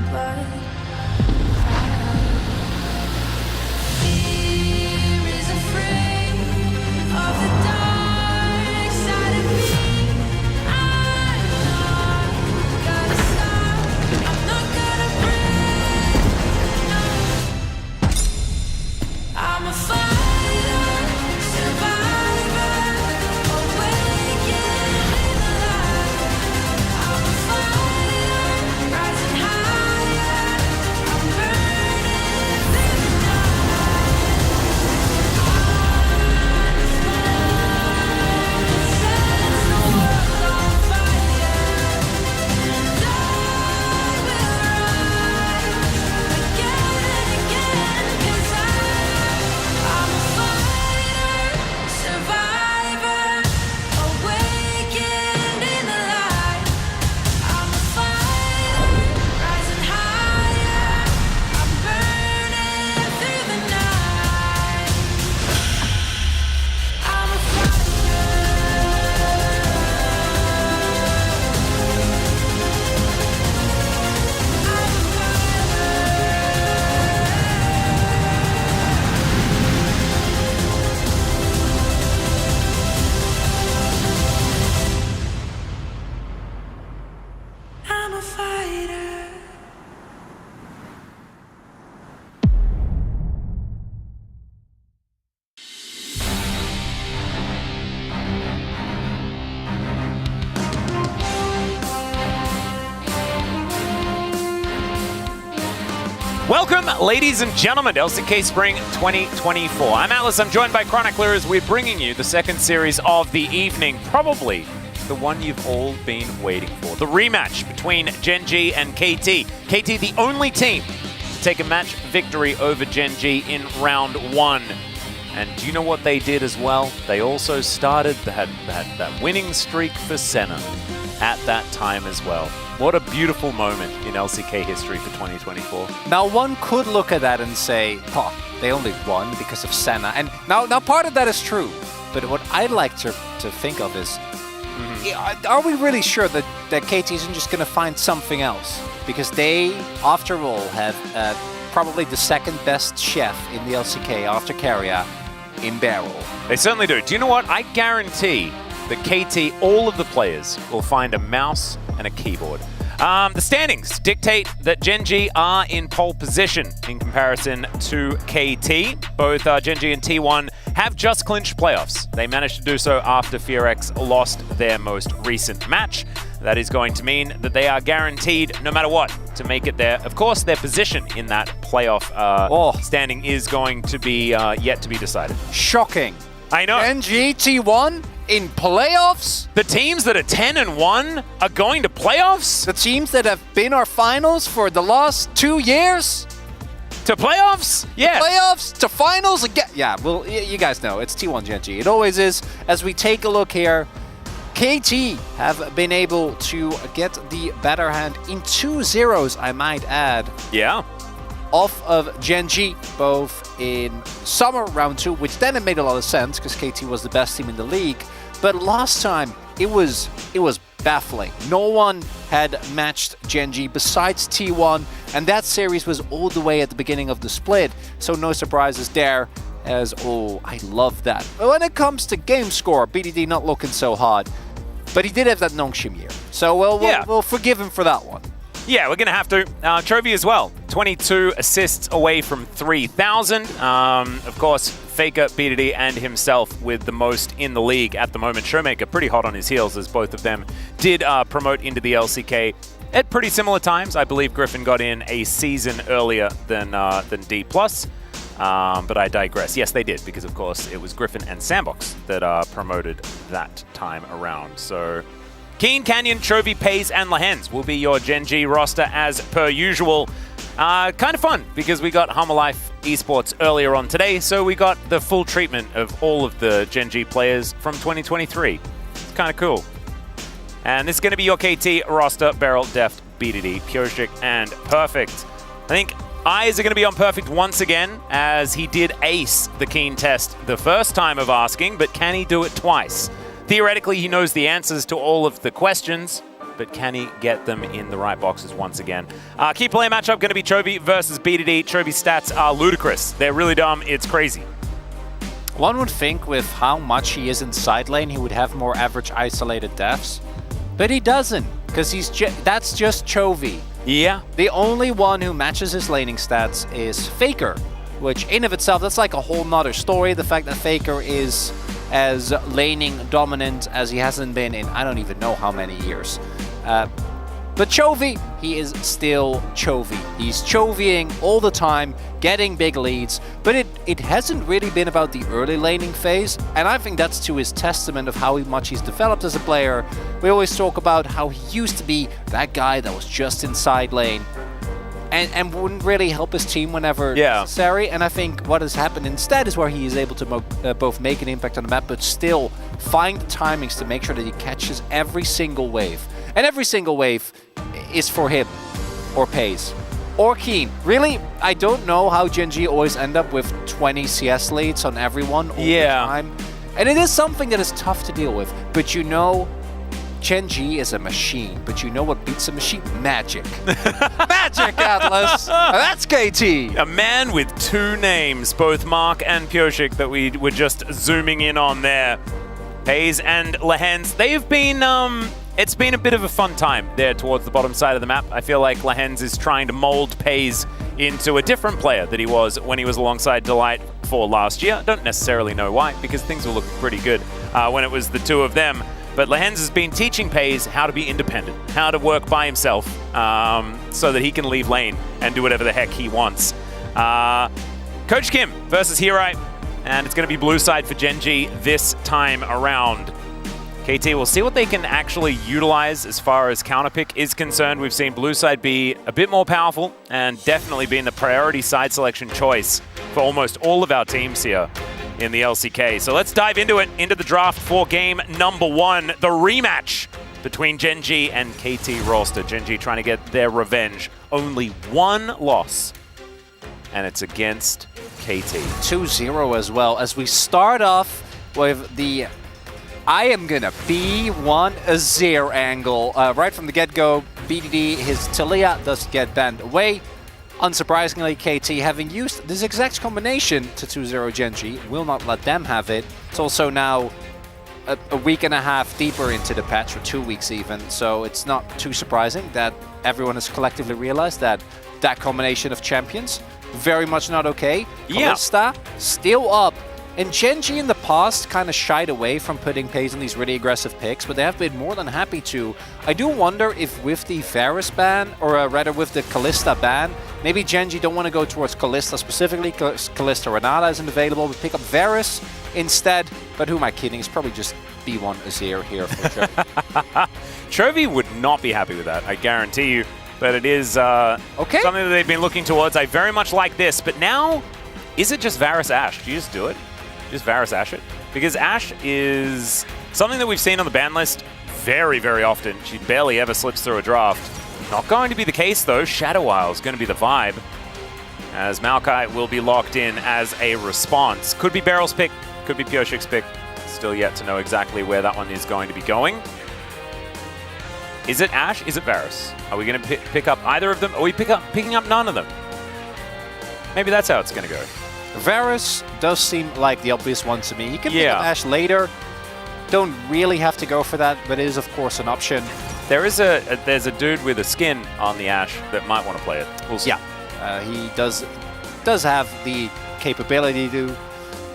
[SPEAKER 9] blood. Fear is afraid of the dark side of me. I'm not gonna stop. I'm not gonna break. No. I'm a fighter, survivor, awakened in the light. I'm a fighter, rising higher. I'm burning through the night. I'm the spark that sets the world on fire. And I will rise again and again, 'cause I'm a fighter, survivor, awakened in the light. I'm a fighter, rising higher. I'm burning through the night. I'm a fighter. I'm a fighter.
[SPEAKER 1] Welcome, ladies and gentlemen, to LCK Spring 2024. I'm Atlas. I'm joined by Chronicler as we're bringing you the second series of the evening, probably the one you've all been waiting for. The rematch between Gen G and KT. KT, the only team to take a match victory over Gen G in round one. And do you know what they did as well? They also started that winning streak for Senna at that time as well. What a beautiful moment in LCK history for 2024.
[SPEAKER 2] Now, one could look at that and say, oh, they only won because of Senna. And now part of that is true. But what I'd like to think of is, are we really sure that KT isn't just going to find something else? Because they, after all, have probably the second best chef in the LCK after Keria in Barrel.
[SPEAKER 1] They certainly do. Do you know what? I guarantee that KT, all of the players, will find a mouse and a keyboard. The standings dictate that Gen G are in pole position in comparison to KT. Both Gen G and T1 have just clinched playoffs. They managed to do so after FearX lost their most recent match. That is going to mean that they are guaranteed, no matter what, to make it there. Of course, their position in that playoff standing is going to be yet to be decided.
[SPEAKER 2] Shocking.
[SPEAKER 1] I know.
[SPEAKER 2] Gen G, T1 in playoffs?
[SPEAKER 1] The teams that are 10-1 are going to playoffs?
[SPEAKER 2] The teams that have been our finals for the last 2 years?
[SPEAKER 1] To playoffs? Yeah.
[SPEAKER 2] Playoffs? To finals again? Yeah, well, you guys know, it's T1 Gen G. It always is. As we take a look here, KT have been able to get the better hand in 2-0s, I might add.
[SPEAKER 1] Yeah.
[SPEAKER 2] Off of Gen G, both in summer round 2, which then it made a lot of sense because KT was the best team in the league. But last time, it was baffling. No one had matched Gen G besides T1, and that series was all the way at the beginning of the split, so no surprises there. As, oh, I love that. But when it comes to game score, BDD not looking so hard. But he did have that Nongshim year, so we'll forgive him for that one.
[SPEAKER 1] Yeah, we're going to have to. Chovy as well. 22 assists away from 3,000. Of course, Faker, BDD, and himself with the most in the league at the moment. Showmaker pretty hot on his heels as both of them did promote into the LCK at pretty similar times. I believe Griffin got in a season earlier than D+. But I digress. Yes, they did, because of course it was Griffin and Sandbox that promoted that time around. So Keen, Canyon, Chovy, Pays, and Lahens will be your Gen G roster as per usual. Kind of fun, because we got Life Esports earlier on today, so we got the full treatment of all of the Gen G players from 2023. It's kind of cool. And this is going to be your KT roster: Beryl, Deft, BDD, Pyoshik, and Perfect. I think eyes are going to be on Perfect once again, as he did ace the Keen test the first time of asking, but can he do it twice? Theoretically, he knows the answers to all of the questions. but can he get them in the right boxes once again? Key player matchup going to be Chovy versus BDD. Chovy's stats are ludicrous. They're really dumb. It's crazy.
[SPEAKER 2] One would think with how much he is in side lane, he would have more average isolated deaths. But he doesn't, because that's just Chovy.
[SPEAKER 1] Yeah.
[SPEAKER 2] The only one who matches his laning stats is Faker, which in of itself, that's like a whole nother story. The fact that Faker is as laning dominant as he hasn't been in I don't even know how many years. But Chovy, he is still Chovy. He's Chovying all the time, getting big leads, but it hasn't really been about the early laning phase, and I think that's to his testament of how much he's developed as a player. We always talk about how he used to be that guy that was just in side lane and wouldn't really help his team whenever necessary, and I think what has happened instead is where he is able to both make an impact on the map, but still find the timings to make sure that he catches every single wave. And every single wave is for him, or Pays, or Keen. Really, I don't know how Gen G always end up with 20 CS leads on everyone all the time. And it is something that is tough to deal with. But you know, Gen G is a machine. But you know what beats a machine? Magic. Magic, Atlas! That's KT!
[SPEAKER 1] A man with two names, both Mark and Pioshik, that we were just zooming in on there. Pays and Lehens, they've been... It's been a bit of a fun time there towards the bottom side of the map. I feel like Lehens is trying to mold Pays into a different player that he was when he was alongside Delight for last year. Don't necessarily know why, because things were looking pretty good when it was the two of them. But Lehens has been teaching Pays how to be independent, how to work by himself so that he can leave lane and do whatever the heck he wants. Coach Kim versus Hirai, and it's going to be blue side for Gen G this time around. KT, we'll see what they can actually utilize as far as counterpick is concerned. We've seen blue side be a bit more powerful and definitely being the priority side selection choice for almost all of our teams here in the LCK. So let's dive into it, into the draft for game number 1, the rematch between Gen G and KT roster. Gen G trying to get their revenge. Only one loss, and it's against KT.
[SPEAKER 2] 2-0 as well, as we start off with the I am gonna B1 Azir angle. Right from the get-go, BDD, his Talia does get banned away. Unsurprisingly, KT, having used this exact combination to 2-0 Gen G, will not let them have it. It's also now a week and a half deeper into the patch, or 2 weeks even, so it's not too surprising that everyone has collectively realized that that combination of champions, very much not okay. Kalista, still up. And Gen G in the past kind of shied away from putting Pays in these really aggressive picks, but they have been more than happy to. I do wonder if with the Varus ban, or rather with the Kalista ban, maybe Gen G don't want to go towards Kalista specifically, because Kalista Renata isn't available, but pick up Varus instead. But who am I kidding? It's probably just B1 Azir here for Chovy.
[SPEAKER 1] Chovy would not be happy with that, I guarantee you. But it is something that they've been looking towards. I very much like this, but now, is it just Varus Ashe? Do you just do it? Just Varus Ashe it? Because Ashe is something that we've seen on the ban list very, very often. She barely ever slips through a draft. Not going to be the case, though. Shadow Isle is going to be the vibe, as Maokai will be locked in as a response. Could be Barrel's pick, could be Pioshik's pick. Still yet to know exactly where that one is going to be going. Is it Ashe? Is it Varus? Are we going to pick up either of them? Are we picking up none of them? Maybe that's how it's going to go.
[SPEAKER 2] Varus does seem like the obvious one to me. You can pick up Ashe later. Don't really have to go for that, but it is of course an option.
[SPEAKER 1] There's a dude with a skin on the Ashe that might want to play it. We'll see.
[SPEAKER 2] Yeah, he does have the capability to,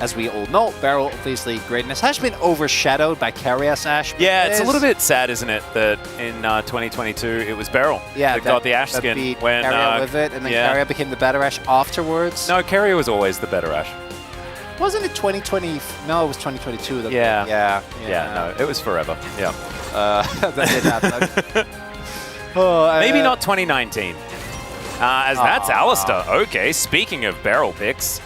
[SPEAKER 2] as we all know. Barrel obviously greatness has been overshadowed by Carias Ashe.
[SPEAKER 1] Yeah, it's a little bit sad, isn't it, that in 2022 it was Barrel that got the Ashe skin
[SPEAKER 2] beat
[SPEAKER 1] when
[SPEAKER 2] Caria with it, and then Caria became the better Ashe afterwards.
[SPEAKER 1] No, Caria was always the better Ashe.
[SPEAKER 2] Wasn't it 2020? No, it was 2022.
[SPEAKER 1] Yeah, no, it was forever. Yeah.
[SPEAKER 2] That did happen.
[SPEAKER 1] Maybe not 2019. As that's Alistair. Okay, speaking of Barrel picks,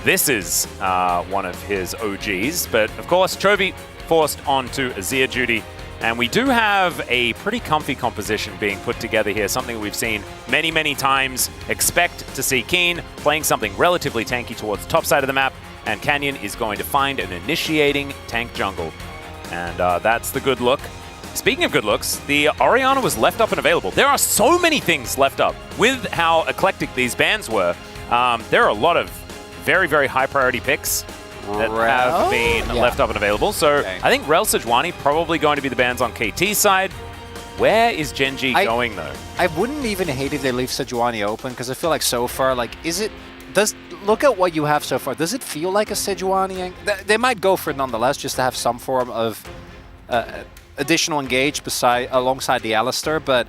[SPEAKER 1] this is one of his OGs. But of course, Chovy forced onto Azir duty. And we do have a pretty comfy composition being put together here, something we've seen many, many times. Expect to see Keen playing something relatively tanky towards the top side of the map, and Canyon is going to find an initiating tank jungle. And that's the good look. speaking of good looks, the Orianna was left up and available. There are so many things left up. With how eclectic these bans were, there are a lot of very, very high priority picks that have been left up and available. So I think Rel Sejuani probably going to be the bans on KT's side. Where is Genji going, though?
[SPEAKER 2] I wouldn't even hate if they leave Sejuani open, because I feel like so far, like, look at what you have so far. Does it feel like a Sejuani? They might go for it nonetheless, just to have some form of additional engage alongside the Alistar, but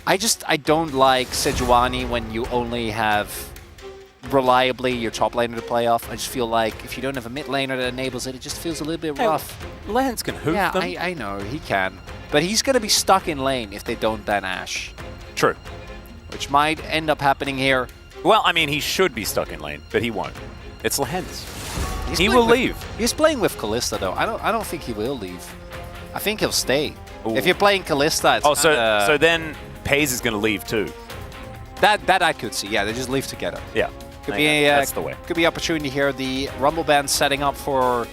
[SPEAKER 2] I don't like Sejuani when you only have reliably your top laner to play off. I just feel like if you don't have a mid laner that enables it, it just feels a little bit rough.
[SPEAKER 1] Lance can hoof them.
[SPEAKER 2] Yeah, I know, he can. But he's going to be stuck in lane if they don't ban Ashe.
[SPEAKER 1] True.
[SPEAKER 2] Which might end up happening here.
[SPEAKER 1] Well, I mean, he should be stuck in lane, but he won't. It's Lance. He will leave.
[SPEAKER 2] He's playing with Kalista, though. I don't think he will leave. I think he'll stay.
[SPEAKER 1] Ooh.
[SPEAKER 2] If you're playing Kalista, it's
[SPEAKER 1] so then Paze is going to leave too.
[SPEAKER 2] That I could see. Yeah, they just leave together.
[SPEAKER 1] Yeah.
[SPEAKER 2] Could be
[SPEAKER 1] that's the way.
[SPEAKER 2] Could be opportunity here. The Rumble band setting up for.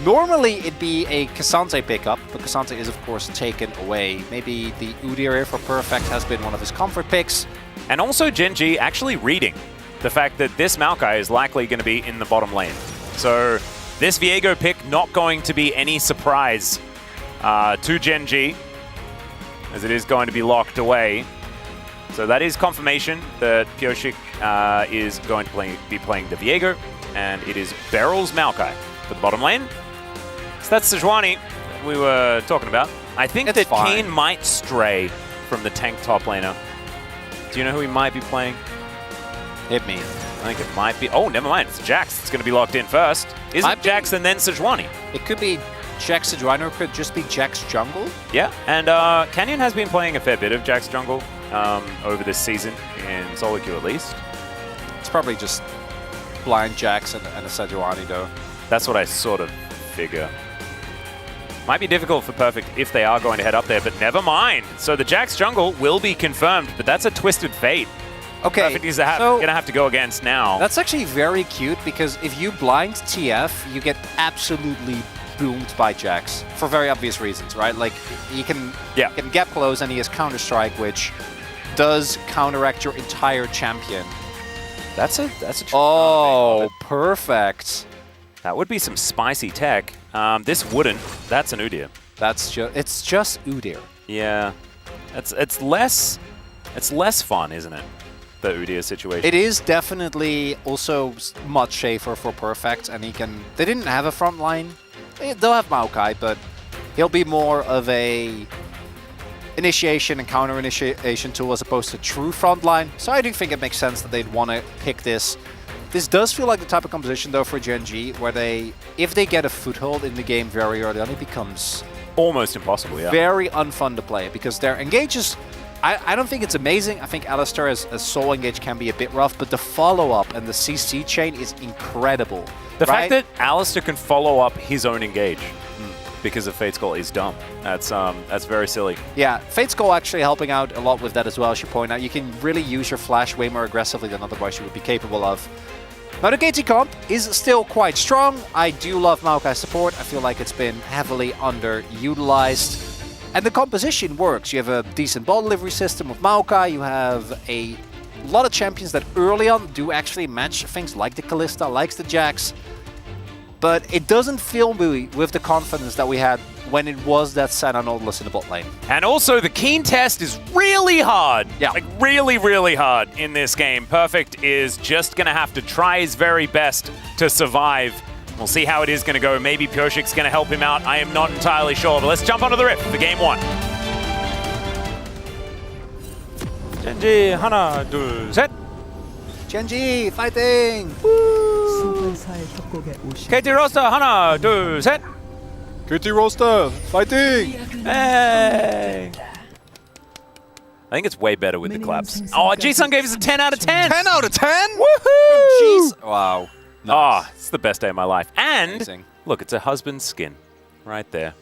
[SPEAKER 2] Normally it'd be a Cassante pickup, but Cassante is of course taken away. Maybe the Udyr here for Perfect has been one of his comfort picks.
[SPEAKER 1] And also Genji actually reading the fact that this Maokai is likely going to be in the bottom lane. So this Viego pick not going to be any surprise to Genji, as it is going to be locked away. So that is confirmation that Pyosik is going to be playing the Viego, and it is Beryl's Maokai for the bottom lane. So that's Sejuani we were talking about. I think that Kane might stray from the tank top laner. Do you know who he might be playing?
[SPEAKER 2] Hit me.
[SPEAKER 1] I think it might be... Oh, never mind. It's Jax. It's going to be locked in first. Is it Jax and then Sejuani?
[SPEAKER 2] It could be Jax Sejuani, or it could just be Jax jungle.
[SPEAKER 1] Yeah, and Canyon has been playing a fair bit of Jax jungle over this season, in solo queue at least.
[SPEAKER 2] It's probably just blind Jax and a Sejuani, though.
[SPEAKER 1] That's what I sort of figure. Might be difficult for Perfect if they are going to head up there, but never mind. So the Jax jungle will be confirmed, but that's a twisted fate.
[SPEAKER 2] Okay,
[SPEAKER 1] Perfect is going to have to go against now.
[SPEAKER 2] That's actually very cute, because if you blind TF, you get absolutely boomed by Jax for very obvious reasons, right? Like, you can gap close, and he has Counter-Strike, which does counteract your entire champion.
[SPEAKER 1] That's a
[SPEAKER 2] perfect.
[SPEAKER 1] That would be some spicy tech. This wouldn't. That's an Udyr.
[SPEAKER 2] It's just Udyr.
[SPEAKER 1] Yeah, it's less fun, isn't it? The Udyr situation.
[SPEAKER 2] It is definitely also much safer for Perfect, and they didn't have a front line. They'll have Maokai, but he'll be more of a initiation and counter initiation tool as opposed to true front line. So I do think it makes sense that they'd want to pick this. This does feel like the type of composition, though, for Genji, where if they get a foothold in the game very early on, it becomes
[SPEAKER 1] almost impossible, yeah.
[SPEAKER 2] Very unfun to play, because their engages, I don't think it's amazing. I think Alistar as solo engage can be a bit rough, but the follow-up and the CC chain is incredible.
[SPEAKER 1] The fact that Alistar can follow up his own engage because of Fate's Call is dumb. That's very silly.
[SPEAKER 2] Yeah, Fate's Call actually helping out a lot with that as well, as you point out. You can really use your flash way more aggressively than otherwise you would be capable of. Now, the KT comp is still quite strong. I do love Maokai support. I feel like it's been heavily underutilized. And the composition works. You have a decent ball delivery system with Maokai. You have a lot of champions that early on do actually match things like the Kalista, like the Jax. But it doesn't fill me with the confidence that we had when it was that Senna Nautilus in the bot lane.
[SPEAKER 1] And also, the Keen test is really hard.
[SPEAKER 2] Yeah.
[SPEAKER 1] Like, really, really hard in this game. Perfect is just going to have to try his very best to survive. We'll see how it is going to go. Maybe Pyoshik's going to help him out. I am not entirely sure, but let's jump onto the rift for game one. Genji, 하나, 둘, 셋.
[SPEAKER 2] Genji, fighting!
[SPEAKER 1] KT 로스터, 하나, 둘, 셋.
[SPEAKER 2] KT roster, fighting!
[SPEAKER 1] Hey! I think it's way better with the claps. Oh, G-Sun gave us a 10 out of 10!
[SPEAKER 2] 10 out of 10?
[SPEAKER 1] Woohoo!
[SPEAKER 2] Wow.
[SPEAKER 1] Nice. Oh, it's the best day of my life. And,
[SPEAKER 2] amazing.
[SPEAKER 1] Look, it's a husband's skin right there.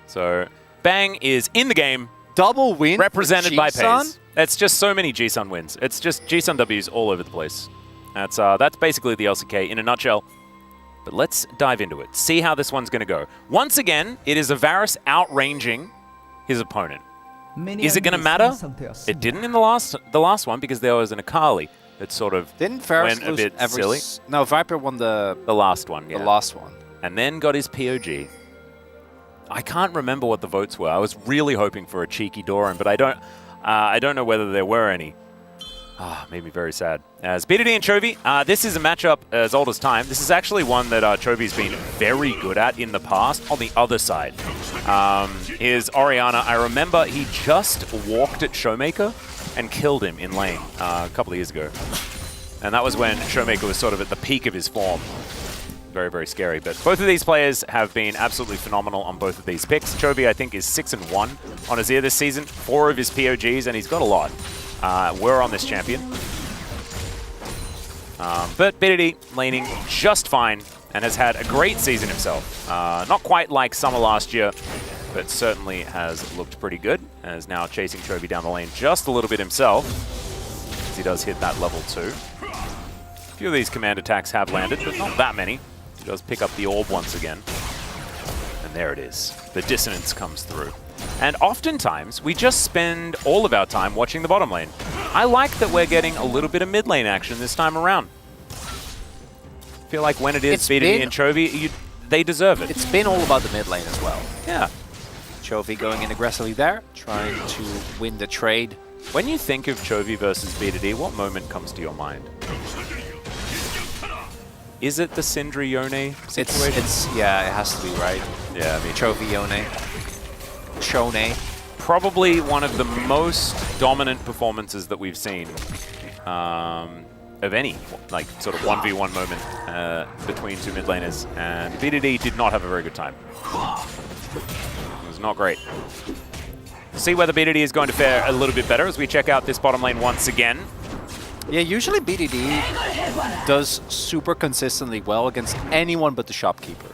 [SPEAKER 1] So, Bang is in the game.
[SPEAKER 2] Double win.
[SPEAKER 1] Represented by Paze. That's just so many G-Sun wins. It's just G-Sun Ws all over the place. That's basically the LCK in a nutshell. But let's dive into it. See how this one's going to go. Once again, it is a Varus outranging his opponent. Is it going to matter? It didn't in the last one because there was an Akali that sort of
[SPEAKER 2] Didn't Varus
[SPEAKER 1] went a bit silly.
[SPEAKER 2] No, Viper won the
[SPEAKER 1] last one, yeah.
[SPEAKER 2] The last one.
[SPEAKER 1] And then got his POG. I can't remember what the votes were. I was really hoping for a cheeky Doran, but I don't know whether there were any. Made me very sad. As BDD and Chovy, this is a matchup as old as time. This is actually one that Chovy's been very good at in the past on the other side. Is Orianna. I remember he just walked at Showmaker and killed him in lane a couple of years ago. And that was when Showmaker was sort of at the peak of his form. Very, very scary. But both of these players have been absolutely phenomenal on both of these picks. Chovy, I think, is 6-1 on Azir this season. 4 of his POGs, and he's got a lot. We're on this champion. But BDD laning just fine and has had a great season himself. Not quite like summer last year, but certainly has looked pretty good and is now chasing Chovy down the lane just a little bit himself as he does hit that level 2. A few of these command attacks have landed, but not that many. He does pick up the orb once again. And there it is. The dissonance comes through. And oftentimes, we just spend all of our time watching the bottom lane. I like that we're getting a little bit of mid lane action this time around. I feel like when it is BDD and Chovy, they deserve it.
[SPEAKER 2] It's been all about the mid lane as well.
[SPEAKER 1] Yeah.
[SPEAKER 2] Chovy going in aggressively there, trying to win the trade.
[SPEAKER 1] When you think of Chovy versus BDD, what moment comes to your mind? Is it the Syndra Yone situation?
[SPEAKER 2] Yeah, it has to be, right?
[SPEAKER 1] Yeah, I mean,
[SPEAKER 2] Chovy Yone. Shone.
[SPEAKER 1] Probably one of the most dominant performances that we've seen of any, like, sort of 1v1 moment between two mid laners. And BDD did not have a very good time. It was not great. We'll see whether BDD is going to fare a little bit better as we check out this bottom lane once again.
[SPEAKER 2] Yeah, usually BDD does super consistently well against anyone but the shopkeeper.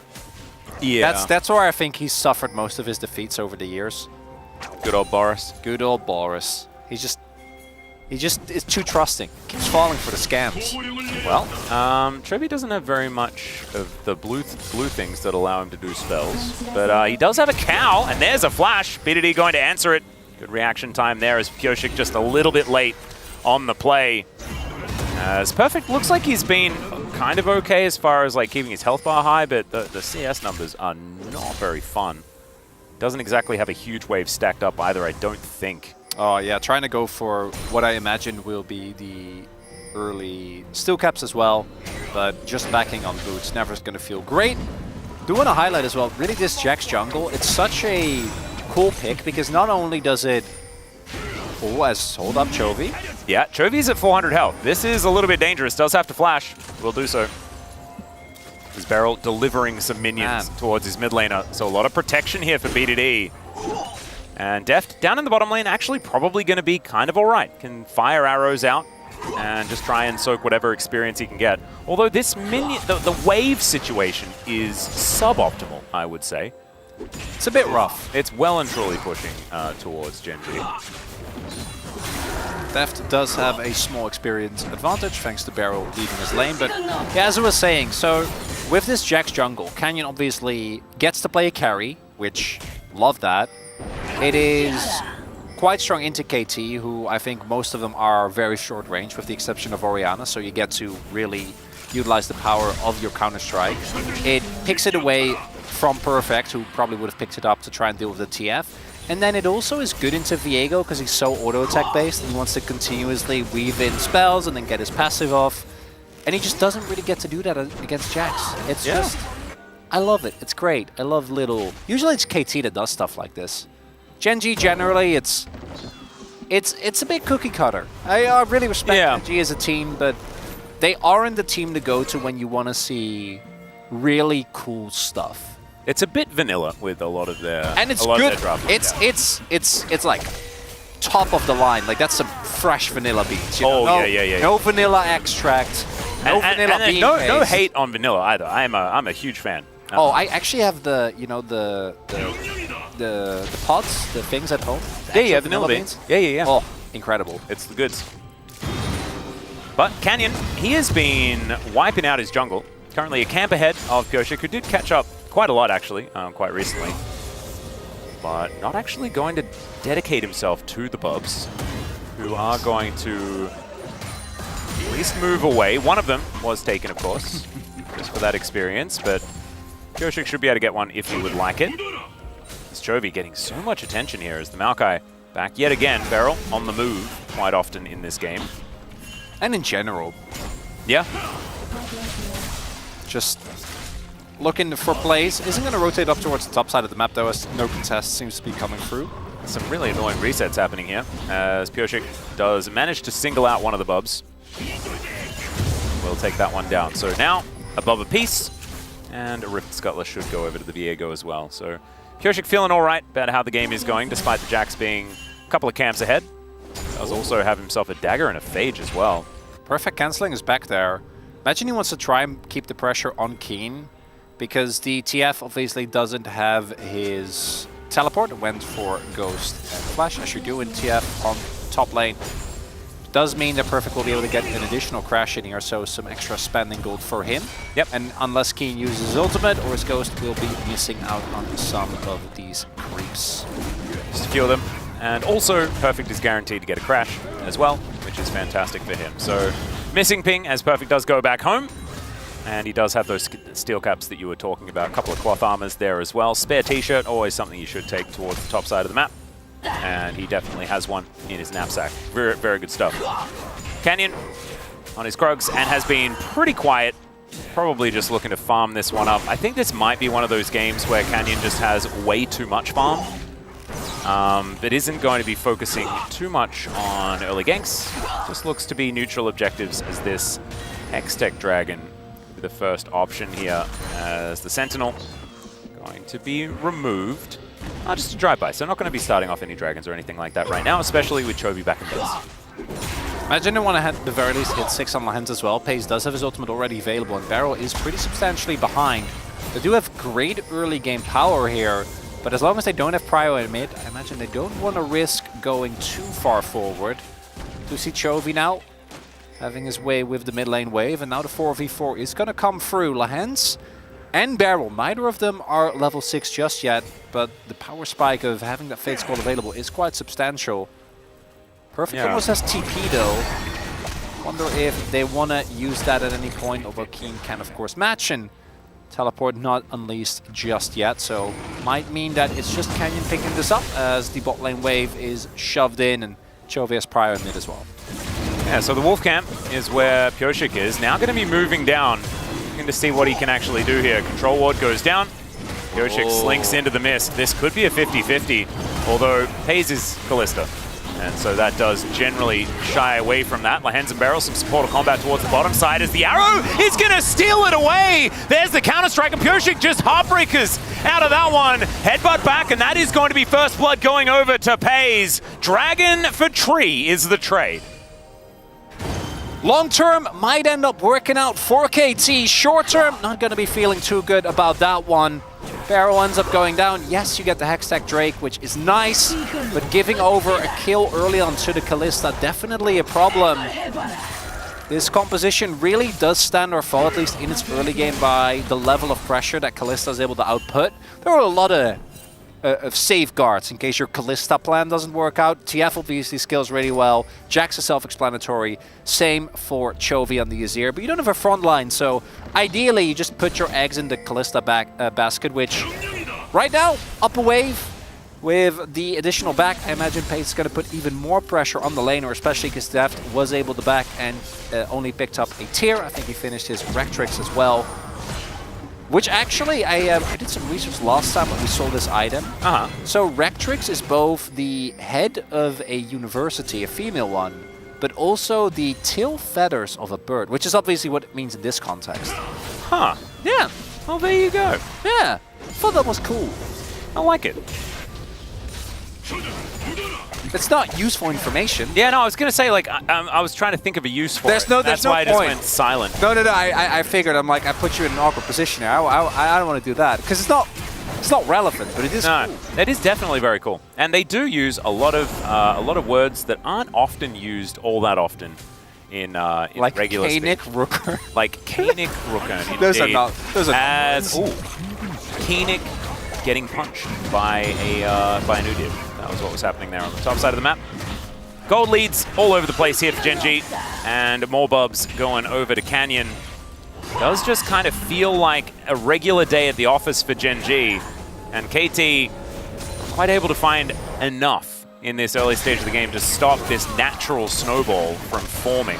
[SPEAKER 1] Yeah.
[SPEAKER 2] That's where I think he's suffered most of his defeats over the years.
[SPEAKER 1] Good old Boris.
[SPEAKER 2] Good old Boris. He just is too trusting. Keeps falling for the scams.
[SPEAKER 1] Well, Chovy doesn't have very much of the blue things that allow him to do spells, but he does have a cow, and there's a flash. BDD going to answer it. Good reaction time there as Pioshik just a little bit late on the play. As Perfect looks like he's been kind of okay as far as like keeping his health bar high, but the CS numbers are not very fun. Doesn't exactly have a huge wave stacked up either, I don't think.
[SPEAKER 2] Oh yeah, trying to go for what I imagine will be the early steel caps as well, but just backing on boots never is going to feel great. Do want to highlight as well, really this Jax jungle, it's such a cool pick because not only does it hold up Chovy.
[SPEAKER 1] Yeah, Chovy's at 400 health. This is a little bit dangerous. Does have to flash. Will do so. His barrel delivering some minions towards his mid laner. So a lot of protection here for BDD. And Deft down in the bottom lane actually probably going to be kind of all right. Can fire arrows out and just try and soak whatever experience he can get. Although this minion, the wave situation is suboptimal, I would say.
[SPEAKER 2] It's a bit rough.
[SPEAKER 1] It's well and truly pushing towards Genji.
[SPEAKER 2] Deft does have a small experience advantage thanks to Barrel leaving his lane, but yeah, as I was saying, so with this Jax jungle, Canyon obviously gets to play a carry, which, love that. It is quite strong into KT, who I think most of them are very short range with the exception of Orianna, so you get to really utilize the power of your Counter-Strike. It picks it away from Perfect, who probably would have picked it up to try and deal with the TF. And then it also is good into Viego because he's so auto-attack based and he wants to continuously weave in spells and then get his passive off. And he just doesn't really get to do that against Jax. It's just, I love it. It's great. I love little, usually it's KT that does stuff like this. Genji generally, it's a bit cookie cutter. I really respect Genji as a team, but they aren't the team to go to when you want to see really cool stuff.
[SPEAKER 1] It's a bit vanilla with a lot of their
[SPEAKER 2] and it's good. It's like top of the line. Like that's some fresh vanilla beans. You know? No vanilla extract. No vanilla bean paste.
[SPEAKER 1] No hate on vanilla either. I'm a huge fan.
[SPEAKER 2] Oh, I actually have the pods, the things at home.
[SPEAKER 1] Yeah, vanilla beans. Yeah.
[SPEAKER 2] Oh, incredible.
[SPEAKER 1] It's the goods. But Canyon, he has been wiping out his jungle. currently a camp ahead of Pyoshik, who did catch up quite a lot, actually, quite recently. But not actually going to dedicate himself to the Bubs, who are going to at least move away. One of them was taken, of course, just for that experience, but Pyoshik should be able to get one if he would like it. This Chovy getting so much attention here as the Maokai back yet again. Beryl on the move quite often in this game.
[SPEAKER 2] And in general.
[SPEAKER 1] Yeah.
[SPEAKER 2] Just looking for plays. Isn't going to rotate up towards the top side of the map, though, as no contest seems to be coming through.
[SPEAKER 1] Some really annoying resets happening here, as Pyoshik does manage to single out one of the Bubs. We'll take that one down. So now, above a piece, and a Rift Scuttler should go over to the Viego as well. So Pyoshik feeling all right about how the game is going, despite the Jax being a couple of camps ahead. Does also have himself a dagger and a phage as well.
[SPEAKER 2] Perfect cancelling is back there. Imagine he wants to try and keep the pressure on Keen, because the TF obviously doesn't have his teleport. It went for Ghost and Flash, as you do in TF on top lane. Does mean that Perfect will be able to get an additional crash in here, so some extra spending gold for him.
[SPEAKER 1] Yep.
[SPEAKER 2] And unless Keen uses his ultimate or his Ghost, will be missing out on some of these creeps.
[SPEAKER 1] Just a few of them. And also, Perfect is guaranteed to get a crash as well, which is fantastic for him. So, missing ping as Perfect does go back home. And he does have those steel caps that you were talking about. A couple of cloth armors there as well. Spare t-shirt, always something you should take towards the top side of the map. And he definitely has one in his knapsack. Very, very good stuff. Canyon on his Krugs and has been pretty quiet. Probably just looking to farm this one up. I think this might be one of those games where Canyon just has way too much farm. But isn't going to be focusing too much on early ganks. Just looks to be neutral objectives as this Hextech Dragon will be the first option here, as the Sentinel going to be removed. Just a drive-by, so not going to be starting off any dragons or anything like that right now, especially with Chovy back in base.
[SPEAKER 2] Imagine they want to at the very least hit 6 on Lahens as well. Pace does have his ultimate already available, and Beryl is pretty substantially behind. They do have great early game power here, but as long as they don't have prio in mid, I imagine they don't want to risk going too far forward. Do see Chovy now having his way with the mid lane wave, and now the 4v4 is going to come through. Lahens and Beryl, neither of them are level 6 just yet, but the power spike of having that Fate Scroll available is quite substantial. Perfect almost has TP though. Wonder if they want to use that at any point, although Keen can of course match, and teleport not unleashed just yet, so might mean that it's just Canyon picking this up as the bot lane wave is shoved in, and Chovy has prio in mid as well.
[SPEAKER 1] Yeah, so the Wolf Camp is where Pyoshik is. Now going to be moving down. Looking to see what he can actually do here. Control Ward goes down. Pyoshik slinks into the mist. This could be a 50-50, although Pays is Callista. And so that does generally shy away from that. Lahens and Beryl, some support of combat towards the bottom side as the arrow is going to steal it away. There's the counter-strike, and Pyoshik just heartbreakers out of that one. Headbutt back, and that is going to be first blood going over to Pays. Dragon for tree is the trade.
[SPEAKER 2] Long term might end up working out for KT. Short term, not going to be feeling too good about that one. Beryl ends up going down. Yes, you get the Hextech Drake, which is nice, but giving over a kill early on to the Callista, definitely a problem. This composition really does stand or fall, at least in its early game, by the level of pressure that Callista is able to output. There are a lot of safeguards in case your Callista plan doesn't work out. TF obviously scales really well. Jax is self-explanatory. Same for Chovy on the Azir, but you don't have a front line, so ideally you just put your eggs in the Callista basket, which right now, up a wave with the additional back. I imagine Pace is going to put even more pressure on the laner, especially because Deft was able to back and only picked up a tier. I think he finished his Rectrix as well. Which actually, I did some research last time when we saw this item. So Rectrix is both the head of a university, a female one, but also the tail feathers of a bird, which is obviously what it means in this context.
[SPEAKER 1] Huh.
[SPEAKER 2] Yeah.
[SPEAKER 1] Well, there you go.
[SPEAKER 2] Yeah. I thought that was cool.
[SPEAKER 1] I like it.
[SPEAKER 2] It's not useful information.
[SPEAKER 1] Yeah, no, I was going to say, like, I was trying to think of a use for it.
[SPEAKER 2] That's why
[SPEAKER 1] I just went silent.
[SPEAKER 2] No, I figured, I'm like, I put you in an awkward position here. I don't want to do that, because it's not relevant, but it is cool.
[SPEAKER 1] That is definitely very cool. And they do use a lot of words that aren't often used all that often in
[SPEAKER 2] like
[SPEAKER 1] regular
[SPEAKER 2] Kanik
[SPEAKER 1] speak.
[SPEAKER 2] Rooker.
[SPEAKER 1] Like Kanik Rooker.
[SPEAKER 2] Those are not. Those are
[SPEAKER 1] As
[SPEAKER 2] not
[SPEAKER 1] Kanik getting punched by a Udyr. That was what was happening there on the top side of the map. Gold leads all over the place here for Gen G, and more bubs going over to Canyon. Does just kind of feel like a regular day at the office for Gen G, and KT quite able to find enough in this early stage of the game to stop this natural snowball from forming.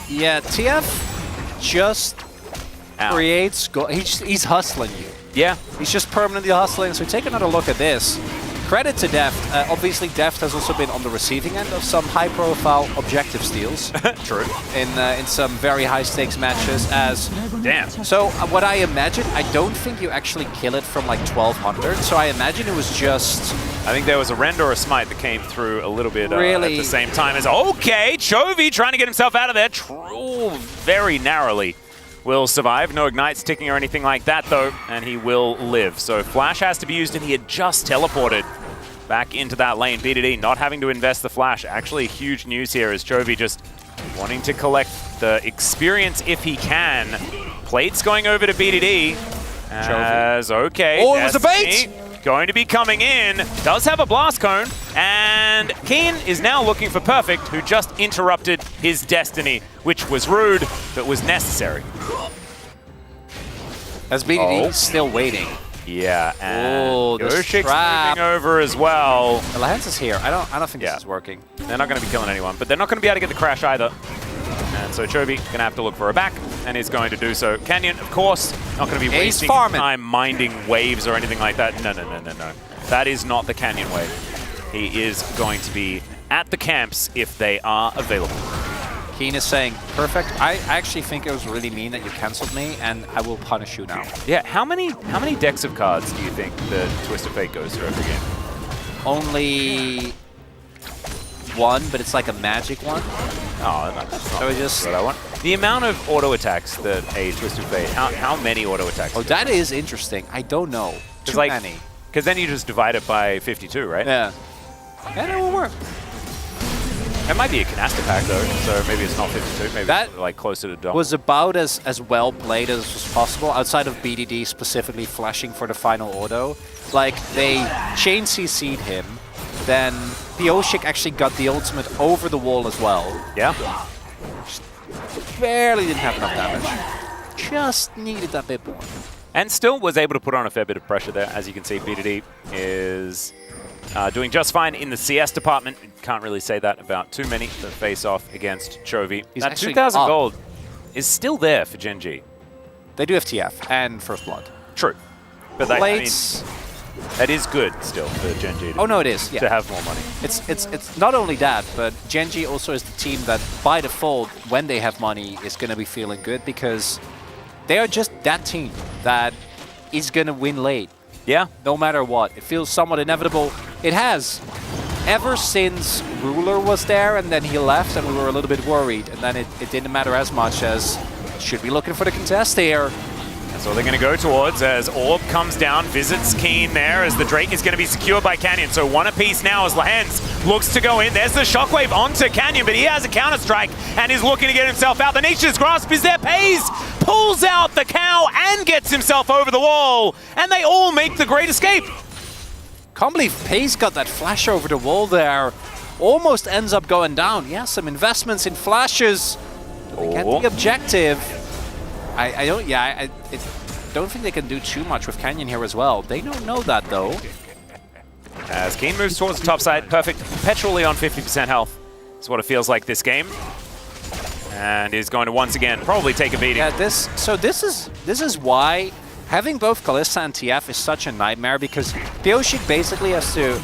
[SPEAKER 2] Yeah, TF just creates. He's hustling you.
[SPEAKER 1] Yeah.
[SPEAKER 2] He's just permanently hustling. So take another look at this. Credit to Deft. Obviously, Deft has also been on the receiving end of some high-profile objective steals.
[SPEAKER 1] True.
[SPEAKER 2] In some very high-stakes matches.
[SPEAKER 1] Damn.
[SPEAKER 2] So what I imagine, I don't think you actually kill it from like 1200. So I imagine it was just.
[SPEAKER 1] I think there was a rend or a smite that came through a little bit
[SPEAKER 2] really?
[SPEAKER 1] At the same time as. Okay, Chovy trying to get himself out of there. Very narrowly. Will survive. No ignites ticking or anything like that, though, and he will live. So Flash has to be used, and he had just teleported back into that lane. BDD not having to invest the Flash. Actually, huge news here is Chovy just wanting to collect the experience if he can. Plates going over to BDD. As, okay.
[SPEAKER 2] Oh, it was a bait!
[SPEAKER 1] Going to be coming in. Does have a blast cone. And Keen is now looking for Perfect, who just interrupted his destiny, which was rude, but was necessary.
[SPEAKER 2] As BDD still waiting.
[SPEAKER 1] Yeah, and
[SPEAKER 2] the
[SPEAKER 1] Yoshik's
[SPEAKER 2] trap.
[SPEAKER 1] moving over as well.
[SPEAKER 2] The Lance is here. I don't think this is working.
[SPEAKER 1] They're not going to be killing anyone, but they're not going to be able to get the crash either. And so Chovy going to have to look for a back, and he's going to do so. Canyon, of course, not going to be wasting time minding waves or anything like that. No. That is not the Canyon way. He is going to be at the camps if they are available.
[SPEAKER 2] Keen is saying, perfect. I actually think it was really mean that you cancelled me, and I will punish you now.
[SPEAKER 1] Yeah, how many decks of cards do you think the Twist of Fate goes through every game?
[SPEAKER 2] Only one, but it's like a magic one.
[SPEAKER 1] Oh, that's not
[SPEAKER 2] just
[SPEAKER 1] what I want. The amount of auto attacks that a Twist of Fate, how many auto attacks?
[SPEAKER 2] Oh, that is interesting. I don't know. Too many.
[SPEAKER 1] Because then you just divide it by 52, right?
[SPEAKER 2] Yeah. And it will work.
[SPEAKER 1] It might be a canasta pack though, so maybe it's not 52. Maybe that it's like closer to dom.
[SPEAKER 2] Was about as well played as was possible, outside of BDD specifically flashing for the final auto. Like, they chain CC'd him, then Yoshik actually got the ultimate over the wall as well.
[SPEAKER 1] Yeah.
[SPEAKER 2] Just barely didn't have enough damage. Just needed that bit more.
[SPEAKER 1] And still was able to put on a fair bit of pressure there. As you can see, BDD is doing just fine in the CS department. Can't really say that about too many that face off against Chovy. That 2,000 gold is still there for Gen G.
[SPEAKER 2] They do have TF and First Blood.
[SPEAKER 1] True. But
[SPEAKER 2] Plates.
[SPEAKER 1] That is good still for Gen G
[SPEAKER 2] it is. Yeah.
[SPEAKER 1] To have more money.
[SPEAKER 2] It's not only that, but Gen G also is the team that by default, when they have money, is going to be feeling good because they are just that team that is going to win late.
[SPEAKER 1] Yeah.
[SPEAKER 2] No matter what. It feels somewhat inevitable. It has. Ever since Ruler was there and then he left and we were a little bit worried, and then it didn't matter as much as should be looking for the contest here.
[SPEAKER 1] That's all they're going to go towards as Orb comes down, visits Keen there as the Drake is going to be secured by Canyon. So one apiece now as Lahens looks to go in. There's the Shockwave onto Canyon, but he has a counter-strike and is looking to get himself out. The Nature's Grasp is there. Pays pulls out the cow and gets himself over the wall, and they all make the great escape.
[SPEAKER 2] Can't believe Pays got that flash over the wall there. Almost ends up going down. Yeah, some investments in flashes. They get the objective. I don't think they can do too much with Canyon here as well. They don't know that though.
[SPEAKER 1] As Keen moves towards the top side, Perfect perpetually on 50% health. That's what it feels like this game. And is going to once again probably take a beating.
[SPEAKER 2] Yeah, this is why having both Kalista and TF is such a nightmare, because Yoshik basically has to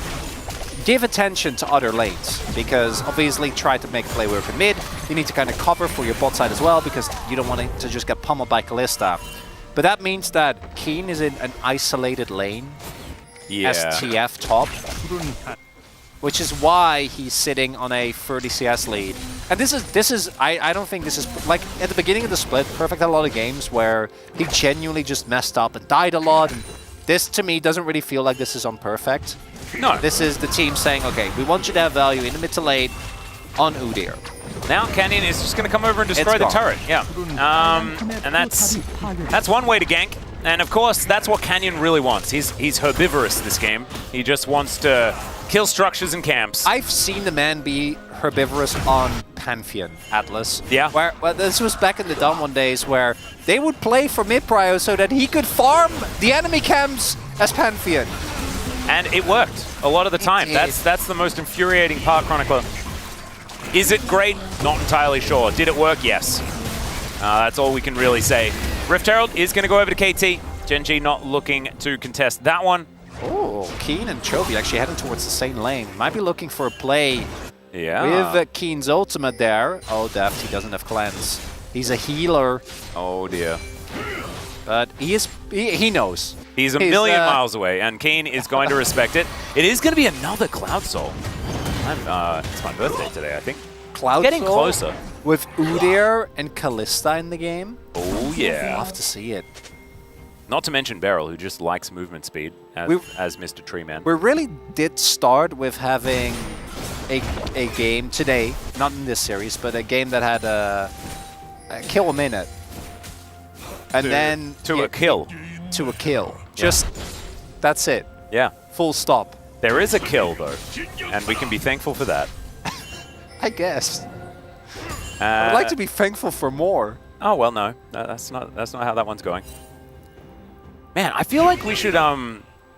[SPEAKER 2] give attention to other lanes, because obviously try to make play work in mid. You need to kind of cover for your bot side as well, because you don't want it to just get pummeled by Kalista. But that means that Keen is in an isolated lane as TF top, which is why he's sitting on a 30 CS lead. And this is I don't think this is, like at the beginning of the split, Perfect had a lot of games where he genuinely just messed up and died a lot. And this to me doesn't really feel like this is on Perfect.
[SPEAKER 1] No.
[SPEAKER 2] This is the team saying, okay, we want you to have value in the mid to late on Udyr.
[SPEAKER 1] Now Canyon is just going to come over and destroy the turret. Yeah. And that's one way to gank. And of course, that's what Canyon really wants. He's herbivorous this game. He just wants to kill structures and camps.
[SPEAKER 2] I've seen the man be herbivorous on Pantheon, Atlas.
[SPEAKER 1] Yeah.
[SPEAKER 2] Well, this was back in the Dawn days where they would play for mid-prio so that he could farm the enemy camps as Pantheon.
[SPEAKER 1] And it worked a lot of the time. That's the most infuriating part, Chronicler. Is it great? Not entirely sure. Did it work? Yes. That's all we can really say. Rift Herald is going to go over to KT. Gen.G not looking to contest that one.
[SPEAKER 2] Oh, Keen and Chovy actually heading towards the same lane. Might be looking for a play
[SPEAKER 1] with
[SPEAKER 2] Keen's ultimate there. Oh, Deft, he doesn't have cleanse. He's a healer.
[SPEAKER 1] Oh, dear.
[SPEAKER 2] But he knows.
[SPEAKER 1] He's a million miles away, and Keen is going to respect it. It is going to be another Cloud Soul. It's my birthday today, I think.
[SPEAKER 2] Cloud
[SPEAKER 1] Getting
[SPEAKER 2] Soul
[SPEAKER 1] closer.
[SPEAKER 2] With Udyr and Kalista in the game.
[SPEAKER 1] Oh, yeah.
[SPEAKER 2] Love to see it.
[SPEAKER 1] Not to mention Beryl, who just likes movement speed, as Mr. Treeman.
[SPEAKER 2] We really did start with having a game today, not in this series, but a game that had a kill a minute. And then...
[SPEAKER 1] To a kill.
[SPEAKER 2] To a kill. Just, that's it.
[SPEAKER 1] Yeah.
[SPEAKER 2] Full stop.
[SPEAKER 1] There is a kill, though, and we can be thankful for that.
[SPEAKER 2] I guess. I'd like to be thankful for more.
[SPEAKER 1] Oh, well, no. That's not how that one's going. Man, I feel like we should,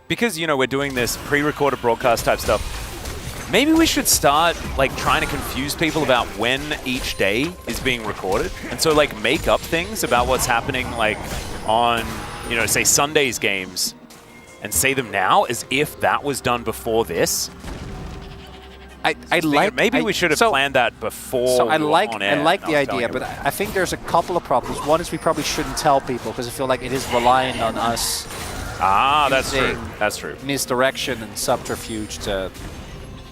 [SPEAKER 1] because, you know, we're doing this pre-recorded broadcast type stuff, maybe we should start, like, trying to confuse people about when each day is being recorded. And so, like, make up things about what's happening, like, on, you know, say Sunday's games, and say them now as if that was done before this. Maybe we should have planned that before.
[SPEAKER 2] So I like
[SPEAKER 1] on air,
[SPEAKER 2] the idea, but I think there's a couple of problems. One is we probably shouldn't tell people because I feel like it is relying on us.
[SPEAKER 1] That's true. That's true.
[SPEAKER 2] Misdirection and subterfuge to.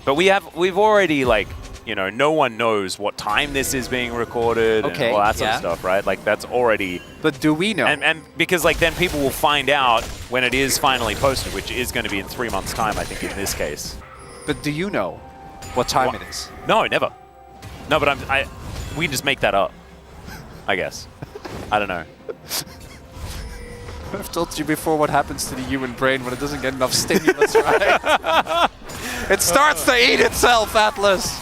[SPEAKER 1] But we've already, like, you know, no one knows what time this is being recorded and all that sort of stuff, right? Like, that's already.
[SPEAKER 2] But do we know?
[SPEAKER 1] And because, like, then people will find out when it is finally posted, which is going to be in 3 months' time, I think, in this case.
[SPEAKER 2] But do you know what time it is?
[SPEAKER 1] No, never. No, but we just make that up, I guess. I don't know.
[SPEAKER 2] I've told you before what happens to the human brain when it doesn't get enough stimulus, right? It starts to eat itself, Atlas.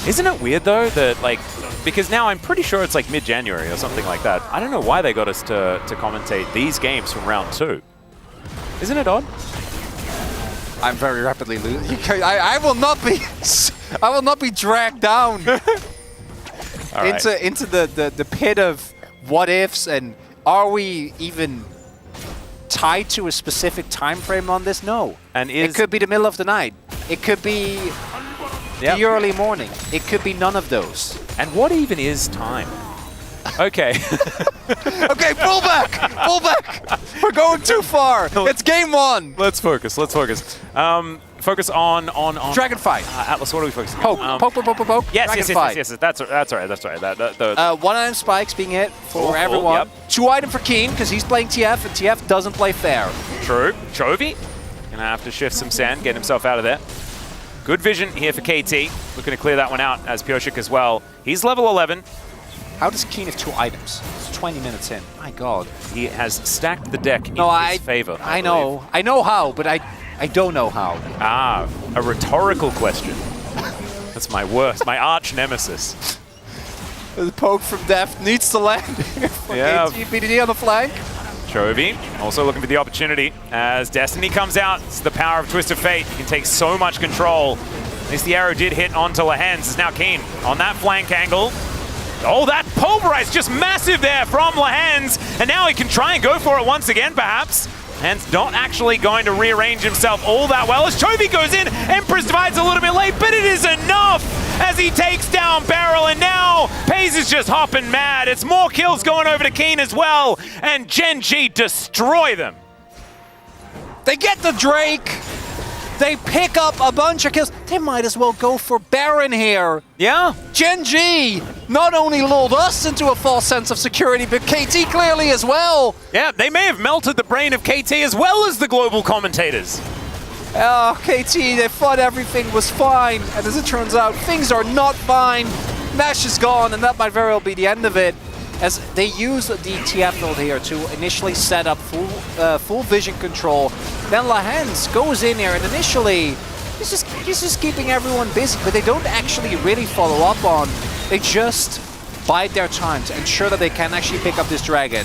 [SPEAKER 1] Isn't it weird, though, that, like, because now I'm pretty sure it's like mid-January or something like that. I don't know why they got us to commentate these games from round 2. Isn't it odd?
[SPEAKER 2] I'm very rapidly losing. I will not be dragged down into the pit of what ifs, and are we even tied to a specific time frame on this? No. And it could be the middle of the night. It could be the early morning. It could be none of those.
[SPEAKER 1] And what even is time? Okay.
[SPEAKER 2] Okay, pull back! Pull back! We're going too far! It's game 1!
[SPEAKER 1] Let's focus. Focus on
[SPEAKER 2] Dragon fight.
[SPEAKER 1] Atlas, what are we focusing
[SPEAKER 2] on? Poke.
[SPEAKER 1] Yes. That's right.
[SPEAKER 2] One item spikes being hit for everyone.
[SPEAKER 1] Yep.
[SPEAKER 2] 2 item for Keen, because he's playing TF, and TF doesn't play fair.
[SPEAKER 1] True. Chovy gonna have to shift some sand, get himself out of there. Good vision here for KT. Looking to clear that one out as Pioshik as well. He's level 11.
[SPEAKER 2] How does Keen have 2 items? It's 20 minutes in. My God.
[SPEAKER 1] He has stacked the deck in his favor.
[SPEAKER 2] I know. I know how, but I don't know how.
[SPEAKER 1] A rhetorical question. That's my worst, my arch nemesis.
[SPEAKER 2] The poke from Deft needs to land.
[SPEAKER 1] Yeah.
[SPEAKER 2] BDD on the flank.
[SPEAKER 1] Chovy also looking for the opportunity as Destiny comes out. It's the power of Twist of Fate. He can take so much control. At least the arrow did hit onto Lehens. Is now Keen on that flank angle. Oh, that pulverize just massive there from Lehens. And now he can try and go for it once again, perhaps. Hence not actually going to rearrange himself all that well as Chovy goes in. Empress divides a little bit late, but it is enough as he takes down Beryl, and now Pays is just hopping mad. It's more kills going over to Keen as well, and Gen.G destroy them.
[SPEAKER 2] They get the Drake. They pick up a bunch of kills. They might as well go for Baron here.
[SPEAKER 1] Yeah.
[SPEAKER 2] Gen.G not only lulled us into a false sense of security, but KT clearly as well.
[SPEAKER 1] Yeah, they may have melted the brain of KT as well as the global commentators.
[SPEAKER 2] KT, they thought everything was fine, and as it turns out, things are not fine. Nash is gone, and that might very well be the end of it. As they use the TF build here to initially set up full vision control. Then Lahens goes in here, and initially he's just keeping everyone busy, but they don't actually really follow up on. They just bide their time to ensure that they can actually pick up this dragon.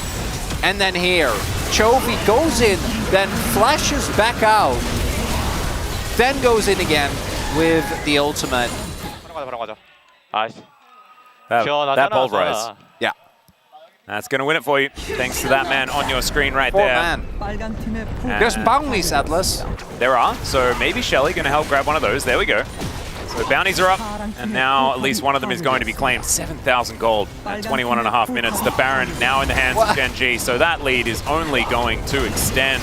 [SPEAKER 2] And then here, Chovy goes in, then flashes back out, then goes in again with the ultimate.
[SPEAKER 1] That bold rise.
[SPEAKER 2] Yeah.
[SPEAKER 1] That's going to win it for you, thanks to that man on your screen right
[SPEAKER 2] Poor
[SPEAKER 1] there.
[SPEAKER 2] man. There's bounties, Atlas.
[SPEAKER 1] There are, so maybe Shelly going to help grab one of those. There we go. So bounties are up, and now at least one of them is going to be claimed. 7,000 gold at 21.5 minutes. The Baron now in the hands of Gen G, so that lead is only going to extend.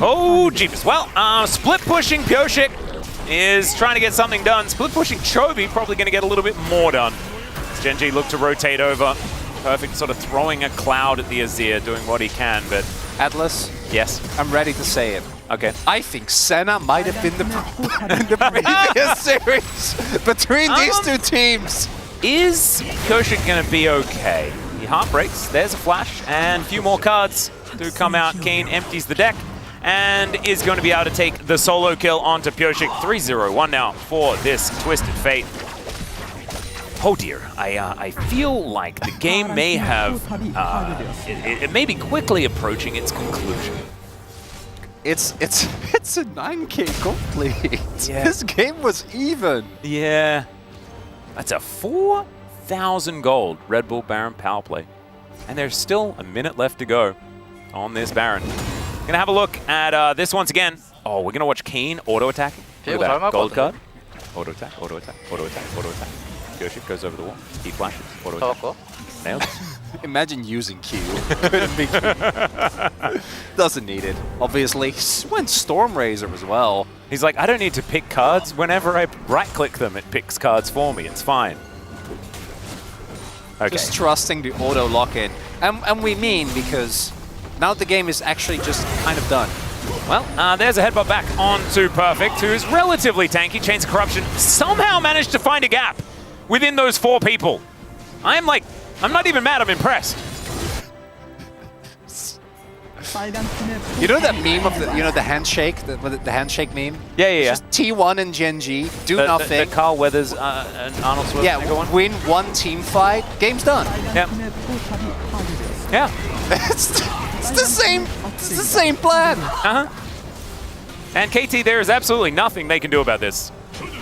[SPEAKER 1] Oh, jeepers. Well, split pushing Pyoshik is trying to get something done. Split pushing Chovy probably going to get a little bit more done. As Gen G look to rotate over. Perfect, sort of throwing a cloud at the Azir, doing what he can, but...
[SPEAKER 2] Atlas?
[SPEAKER 1] Yes?
[SPEAKER 2] I'm ready to say it.
[SPEAKER 1] Okay.
[SPEAKER 2] I think Senna might have been the previous series between these two teams.
[SPEAKER 1] Is Pyoshik going to be okay? He heartbreaks. There's a flash, and a few more cards do come out. Kane empties the deck and is going to be able to take the solo kill onto Pyoshik. 3-0-1 now for this Twisted Fate. Oh dear, I feel like the game may have, it may be quickly approaching its conclusion.
[SPEAKER 2] It's a 9k gold lead.
[SPEAKER 1] Yeah.
[SPEAKER 2] This game was even.
[SPEAKER 1] Yeah. That's a 4,000 gold Red Bull Baron power play. And there's still a minute left to go on this Baron. Gonna have a look at this once again. Oh, we're gonna watch Kane auto-attacking. Look at that, gold card. Auto-attack, auto-attack, auto-attack, auto-attack. Pyoshik goes over the wall. He flashes. Auto-attack. Nailed it.
[SPEAKER 2] Imagine using Q. Couldn't be Q. Doesn't need it, obviously. Went Storm Razor as well.
[SPEAKER 1] He's like, I don't need to pick cards. Whenever I right-click them, it picks cards for me. It's fine. Okay.
[SPEAKER 2] Just trusting the auto lock-in. And we mean because now the game is actually just kind of done.
[SPEAKER 1] Well, there's a headbutt back onto Perfect, who is relatively tanky. Chains of Corruption somehow managed to find a gap within those 4 people. I'm not even mad, I'm impressed.
[SPEAKER 2] You know that meme of the handshake, the handshake meme?
[SPEAKER 1] Yeah.
[SPEAKER 2] It's just T1 and Gen G, do nothing.
[SPEAKER 1] The Carl Weathers and Arnold Schwarzenegger
[SPEAKER 2] Yeah, win one team fight, game's done.
[SPEAKER 1] Yep. Yeah.
[SPEAKER 2] It's the same plan.
[SPEAKER 1] Uh-huh. And KT, there is absolutely nothing they can do about this.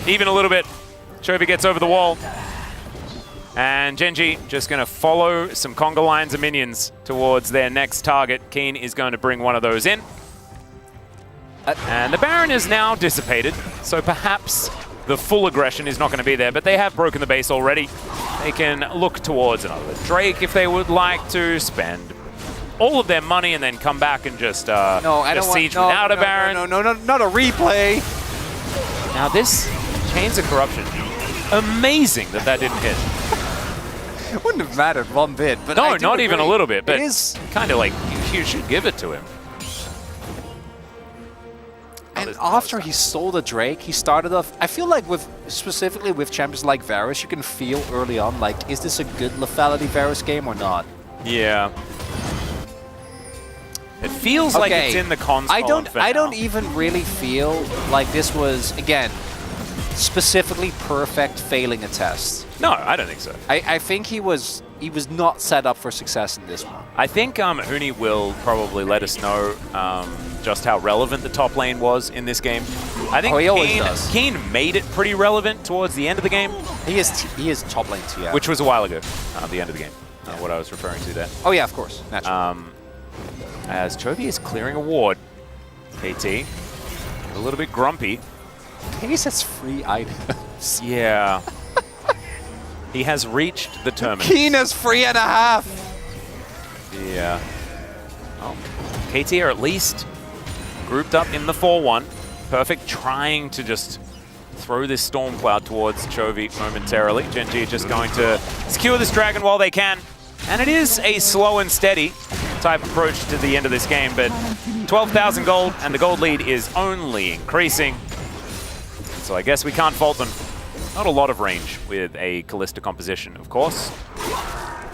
[SPEAKER 1] Even a little bit. Chovy gets over the wall. And Gen G just going to follow some conga lines of minions towards their next target. Keen is going to bring one of those in. And the Baron is now dissipated, so perhaps the full aggression is not going to be there, but they have broken the base already. They can look towards another Drake if they would like to spend all of their money and then come back and just siege without a Baron.
[SPEAKER 2] No, not a replay.
[SPEAKER 1] Now this Chains of Corruption, amazing that didn't hit.
[SPEAKER 2] It wouldn't have mattered one bit, but
[SPEAKER 1] no, not even a little bit, but
[SPEAKER 2] it is
[SPEAKER 1] kind of like you should give it to him.
[SPEAKER 2] And after he stole the Drake, he started off. I feel like specifically with champions like Varus, you can feel early on like, is this a good lethality Varus game or not?
[SPEAKER 1] Yeah. It feels like it's in the console.
[SPEAKER 2] I don't even really feel like this was again specifically perfect failing a test.
[SPEAKER 1] No, I don't think so.
[SPEAKER 2] I think he was not set up for success in this one.
[SPEAKER 1] I think Huni will probably let us know just how relevant the top lane was in this game. I think
[SPEAKER 2] he always does.
[SPEAKER 1] Keen made it pretty relevant towards the end of the game.
[SPEAKER 2] He is top lane TF.
[SPEAKER 1] Which was a while ago, the end of the game, what I was referring to there.
[SPEAKER 2] Oh yeah, of course, naturally.
[SPEAKER 1] As Chovy is clearing a ward, KT, a little bit grumpy.
[SPEAKER 2] He says free items.
[SPEAKER 1] Yeah. He has reached the terminus.
[SPEAKER 2] Keen is 3.5.
[SPEAKER 1] Yeah. Oh. KT are at least grouped up in the 4-1. Perfect trying to just throw this storm cloud towards Chovy momentarily. Gen G just going to secure this dragon while they can. And it is a slow and steady type approach to the end of this game, but 12,000 gold and the gold lead is only increasing. So I guess we can't fault them. Not a lot of range with a Callista composition, of course.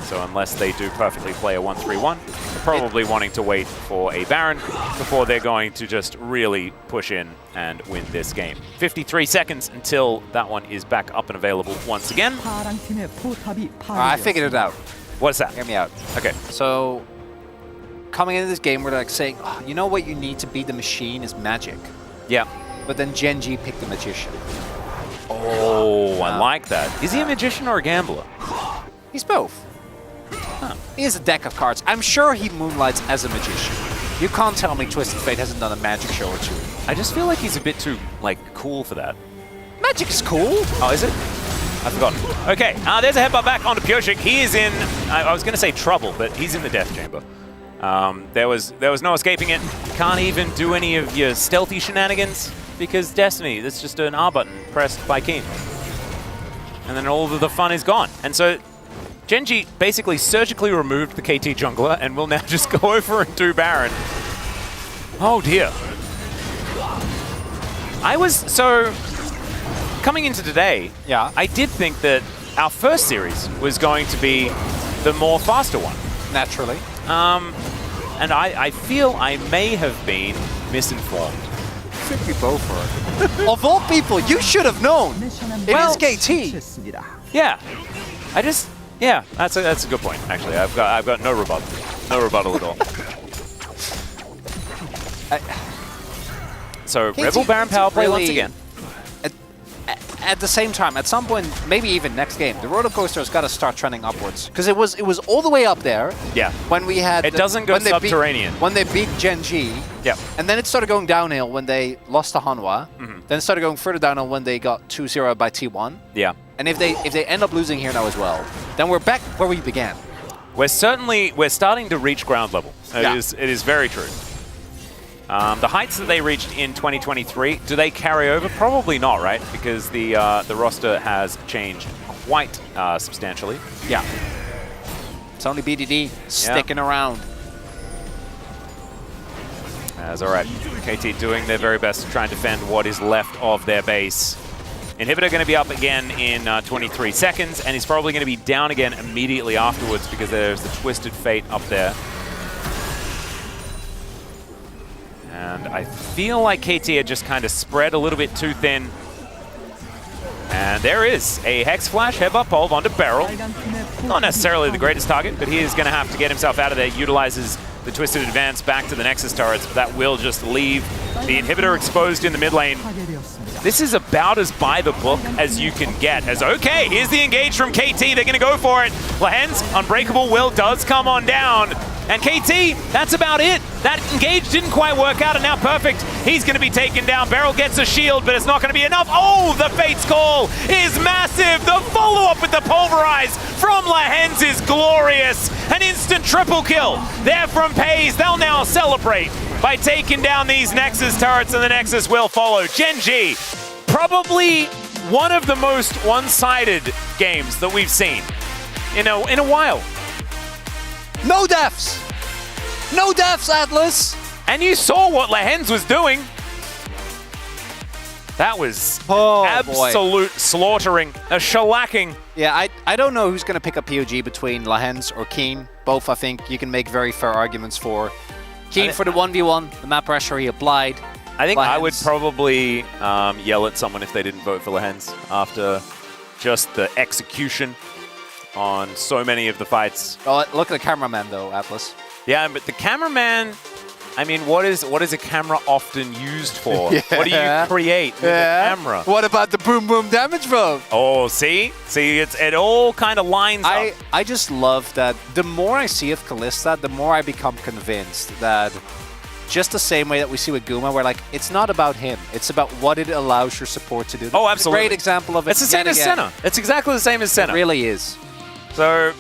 [SPEAKER 1] So unless they do perfectly play a 1-3-1, they're probably wanting to wait for a Baron before they're going to just really push in and win this game. 53 seconds until that one is back up and available once again.
[SPEAKER 2] I figured it out.
[SPEAKER 1] What's that?
[SPEAKER 2] Hear me out.
[SPEAKER 1] Okay.
[SPEAKER 2] So, coming into this game, we're like saying, oh, you know what you need to beat the machine is magic.
[SPEAKER 1] Yeah.
[SPEAKER 2] But then Genji picked the magician.
[SPEAKER 1] Oh, I like that. Is he a magician or a gambler?
[SPEAKER 2] He's both. Huh. He has a deck of cards. I'm sure he moonlights as a magician. You can't tell me Twisted Fate hasn't done a magic show or two.
[SPEAKER 1] I just feel like he's a bit too, like, cool for that.
[SPEAKER 2] Magic is cool.
[SPEAKER 1] Oh, is it? I forgot. Okay, there's a headbutt back onto Pyoshik. He is in, I was going to say trouble, but he's in the death chamber. There was no escaping it. Can't even do any of your stealthy shenanigans because Destiny, that's just an R button pressed by Keen. And then all of the fun is gone. And so Genji basically surgically removed the KT jungler and will now just go over and do Baron. Oh dear. Coming into today,
[SPEAKER 2] yeah,
[SPEAKER 1] I did think that our first series was going to be the more faster one.
[SPEAKER 2] Naturally.
[SPEAKER 1] And I feel I may have been misinformed.
[SPEAKER 2] I think we both were. Of all people, you should have known. It is KT.
[SPEAKER 1] Yeah. Yeah, that's a good point, actually. I've got no rebuttal. No rebuttal at all. So, KT, Rebel Baron power play once again.
[SPEAKER 2] At the same time, at some point, maybe even next game, the roller coaster has got to start trending upwards because it was all the way up there.
[SPEAKER 1] Yeah.
[SPEAKER 2] When we had
[SPEAKER 1] it doesn't go subterranean.
[SPEAKER 2] When they beat Genji.
[SPEAKER 1] Yeah.
[SPEAKER 2] And then it started going downhill when they lost to Hanwha. Then it started going further downhill when they got 2-0 by T1.
[SPEAKER 1] Yeah.
[SPEAKER 2] And if they end up losing here now as well, then we're back where we began.
[SPEAKER 1] We're starting to reach ground level. It is very true. The heights that they reached in 2023, do they carry over? Probably not, right? Because the roster has changed quite substantially.
[SPEAKER 2] Yeah. It's only BDD sticking around.
[SPEAKER 1] That's all right. KT doing their very best to try and defend what is left of their base. Inhibitor going to be up again in 23 seconds, and he's probably going to be down again immediately afterwards because there's the Twisted Fate up there. And I feel like KT had just kind of spread a little bit too thin. And there is a Hex Flash headbutt pole onto Beryl. Not necessarily the greatest target, but he is going to have to get himself out of there. Utilizes the Twisted Advance back to the Nexus turrets. That will just leave the Inhibitor exposed in the mid lane. This is about as by the book as you can get. As okay, here's the engage from KT. They're going to go for it. Lahen's Unbreakable Will does come on down. And KT, that's about it. That engage didn't quite work out, and now Perfect, he's going to be taken down. Beryl gets a shield, but it's not going to be enough. Oh, the Fate's Call is massive. The follow-up with the Pulverize from Lahen's is glorious. An instant triple kill there from Pays. They'll now celebrate by taking down these Nexus turrets, and the Nexus will follow. Genji, probably one of the most one-sided games that we've seen in a while.
[SPEAKER 2] No deaths! No deaths, Atlas!
[SPEAKER 1] And you saw what Lahen's was doing. That was absolute slaughtering, a shellacking.
[SPEAKER 2] Yeah, I don't know who's going to pick up POG between Lahen's or Keen. Both, I think, you can make very fair arguments for. Keen for the 1v1, the map pressure he applied.
[SPEAKER 1] I think
[SPEAKER 2] Lahen's.
[SPEAKER 1] I would probably yell at someone if they didn't vote for Lahen's after just the execution on so many of the fights.
[SPEAKER 2] Oh, look at the cameraman though, Atlas.
[SPEAKER 1] Yeah, but the cameraman, I mean, what is a camera often used for?
[SPEAKER 2] Yeah.
[SPEAKER 1] What do you create with a camera?
[SPEAKER 2] What about the boom boom damage vote?
[SPEAKER 1] Oh, see, it all kind of lines up.
[SPEAKER 2] I just love that the more I see of Callista, the more I become convinced that just the same way that we see with Guma, where like it's not about him, it's about what it allows your support to do.
[SPEAKER 1] Oh, absolutely.
[SPEAKER 2] It's a great example of it.
[SPEAKER 1] It's the same as Senna. It's exactly the same as Senna.
[SPEAKER 2] It really is.
[SPEAKER 1] So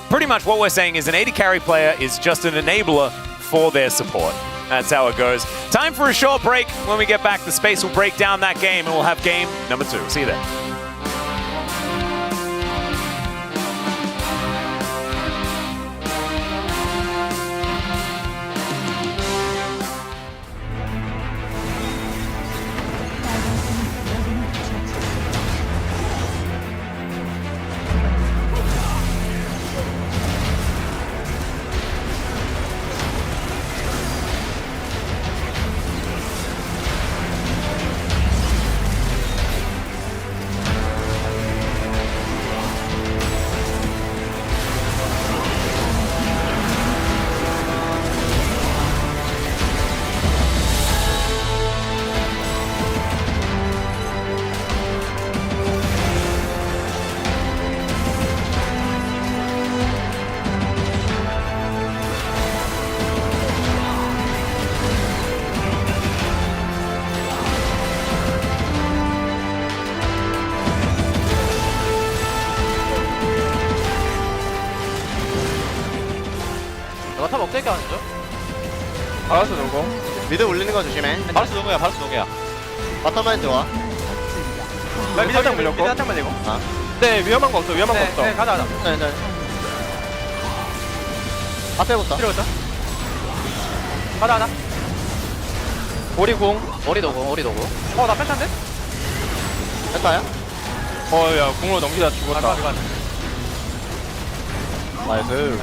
[SPEAKER 1] pretty much what we're saying is an AD carry player is just an enabler for their support. That's how it goes. Time for a short break. When we get back, the space will break down that game and we'll have game number 2. See you there.
[SPEAKER 3] 탑 억제기 하는 중.
[SPEAKER 10] 바로스 누구?
[SPEAKER 11] 미드 올리는 거 조심해.
[SPEAKER 3] 바로스 농구야, 바로스 농구야.
[SPEAKER 11] 바텀만 좋아.
[SPEAKER 10] 나 미드 살짝 물렸고.
[SPEAKER 3] 미드 살짝만 내고.
[SPEAKER 10] 네, 위험한 거 없어. 위험한 거 없어.
[SPEAKER 3] 네, 가자.
[SPEAKER 11] 네. 앞에부터.
[SPEAKER 3] 필요했다. 가자.
[SPEAKER 10] 오리 궁.
[SPEAKER 3] 오리 도구. 나 패션데?
[SPEAKER 11] 됐다야?
[SPEAKER 10] 야, 궁으로 넘기다 죽었다. 나이스.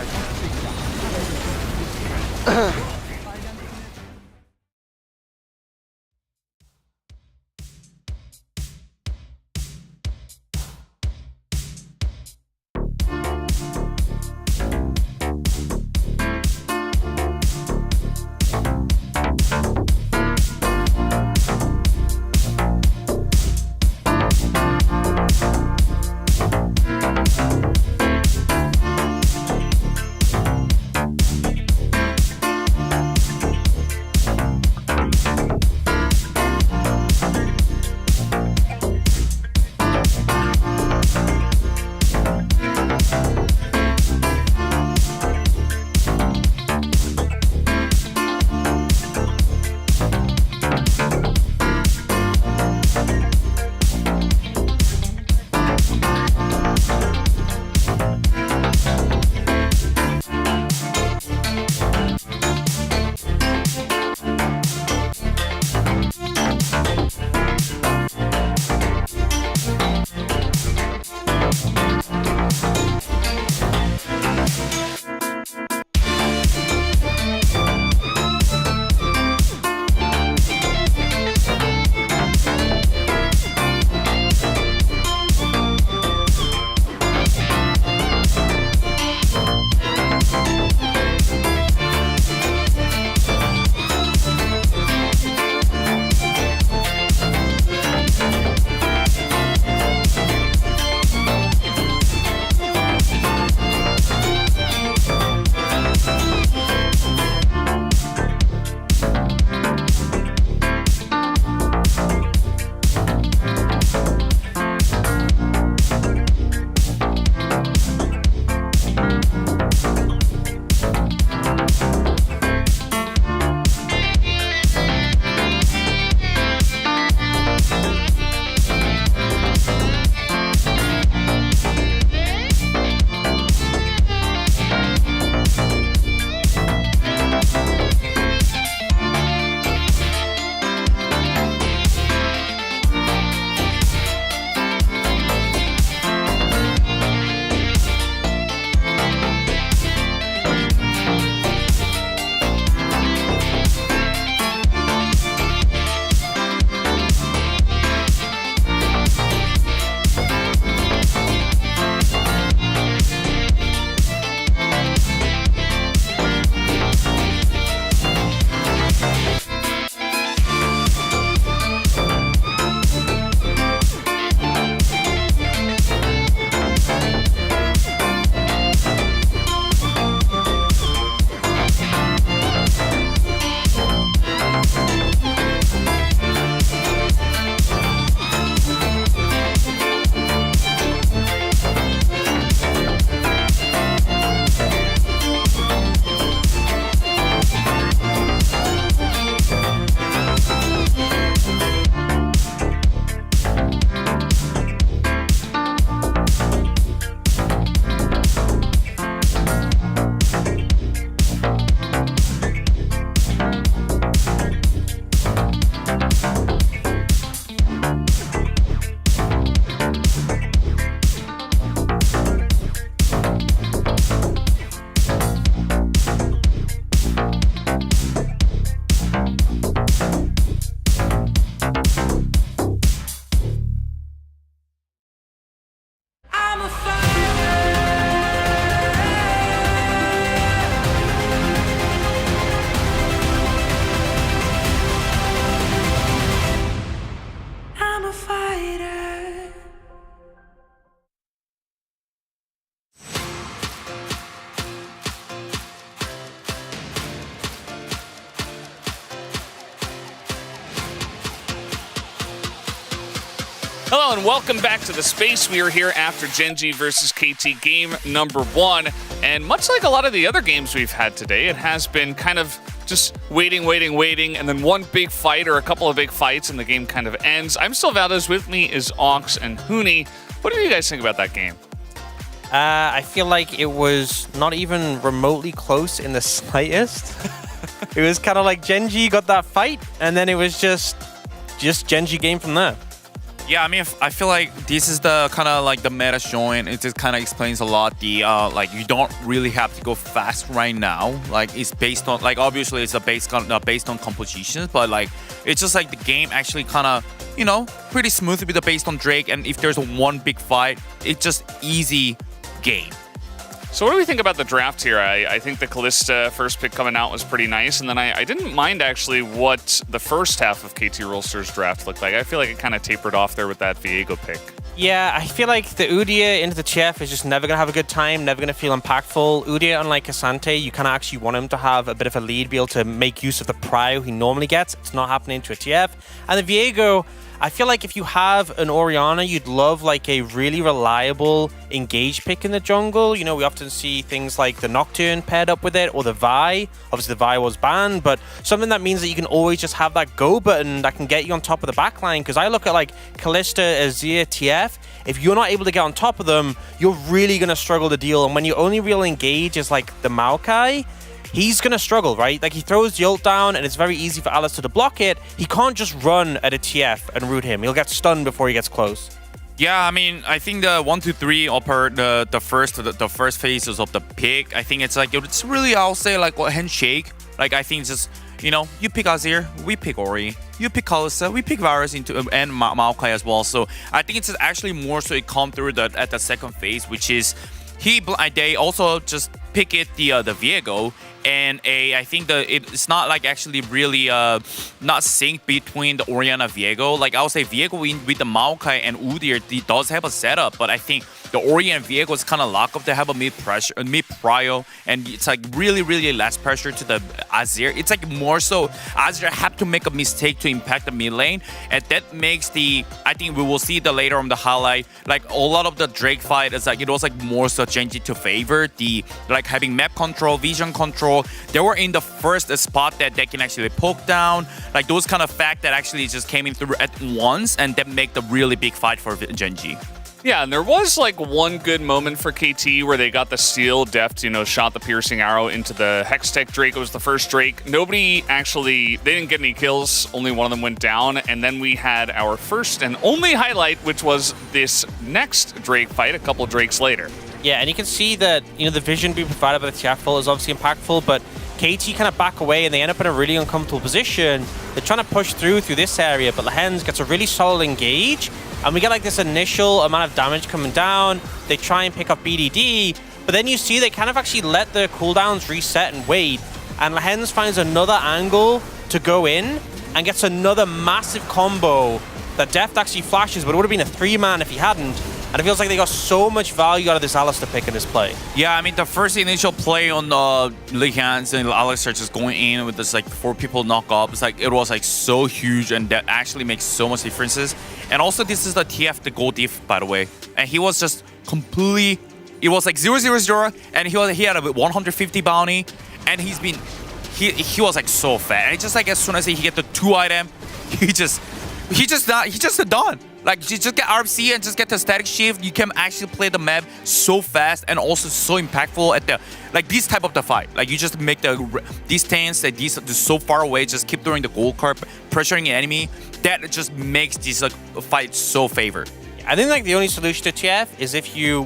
[SPEAKER 5] Hello and welcome back to the space. We are here after Gen.G versus KT game number 1. And much like a lot of the other games we've had today, it has been kind of just waiting, and then one big fight or a couple of big fights and the game kind of ends. I'm still Valdez. With me is Ox and Hooney. What do you guys think about that game?
[SPEAKER 6] I feel like it was not even remotely close in the slightest. It was kind of like Gen.G got that fight, and then it was just Gen.G game from there.
[SPEAKER 7] Yeah, I mean, I feel like this is the kind of like the meta showing. It just kind of explains a lot. The like you don't really have to go fast right now. Like it's based on like obviously it's based on compositions, but like it's just like the game actually kind of pretty smooth with the based on Drake. And if there's one big fight, it's just easy game.
[SPEAKER 5] So what do we think about the draft here? I think the Kalista first pick coming out was pretty nice, and then I didn't mind actually what the first half of KT Rolster's draft looked like. I feel like it kind of tapered off there with that Viego pick.
[SPEAKER 6] Yeah, I feel like the Udyr into the TF is just never going to have a good time, never going to feel impactful. Udyr, unlike Asante, you kind of actually want him to have a bit of a lead, be able to make use of the prio he normally gets. It's not happening to a TF. And the Viego, I feel like if you have an Orianna, you'd love like a really reliable engage pick in the jungle. We often see things like the Nocturne paired up with it or the Vi. Obviously the Vi was banned, but something that means that you can always just have that go button that can get you on top of the backline. Because I look at like Kalista, Azir, TF. If you're not able to get on top of them, you're really going to struggle to deal. And when your only real engage is like the Maokai, he's going to struggle, right? Like, he throws the ult down, and it's very easy for Alistair to block it. He can't just run at a TF and root him. He'll get stunned before he gets close.
[SPEAKER 7] Yeah, I mean, I think the 1, 2, 3 upper the first phases of the pick, I think it's like it's really, I'll say, like a handshake. Like, I think it's just you pick Azir, we pick Ori. You pick Kalista, we pick Varus and Maokai as well. So I think it's actually more so it come through at the second phase, which is they also just pick it the Viego. And I think it's not like actually really not synced between the Orianna Viego. Like I would say Viego with the Maokai and Udyr does have a setup, but I think the Orianna Viego is kind of locked up to have a mid prio, and it's like really less pressure to the Azir. It's like more so Azir have to make a mistake to impact the mid lane, and that makes I think we will see the later on the highlight, like a lot of the Drake fight is like it was like more so Gen.G to favor the like having map control, vision control. They were in the first spot that they can actually poke down, like those kind of fact that actually just came in through at once, and that make the really big fight for Gen.G.
[SPEAKER 5] Yeah, and there was like one good moment for KT where they got the steal, deft, shot the piercing arrow into the Hextech Drake. It was the first Drake. They didn't get any kills. Only one of them went down. And then we had our first and only highlight, which was this next Drake fight a couple Drakes later.
[SPEAKER 6] Yeah, and you can see that, the vision being provided by the TF is obviously impactful, but KT kind of back away and they end up in a really uncomfortable position. They're trying to push through this area, but Lehens gets a really solid engage, and we get like this initial amount of damage coming down. They try and pick up BDD, but then you see they kind of actually let the cooldowns reset and wait, and Lehens finds another angle to go in and gets another massive combo that Deft actually flashes, but it would have been a 3-man if he hadn't. And it feels like they got so much value out of this Alistair pick in this play.
[SPEAKER 7] Yeah, I mean, the first initial play on Lehens and Alistair just going in with this like 4 people knock up, it's like it was like so huge, and that actually makes so much differences. And also, this is the TF, the gold diff, by the way. And he was just completely, it was like 0-0-0, and he had a 150 bounty, and he was like so fat. And just like as soon as he get the 2 item, he just done. Like, you just get RFC and just get the static shift. You can actually play the map so fast and also so impactful at this type of the fight. Like, you just make the distance that these are so far away, just keep throwing the gold card, pressuring the enemy. That just makes this like fight so favored.
[SPEAKER 6] I think like the only solution to TF is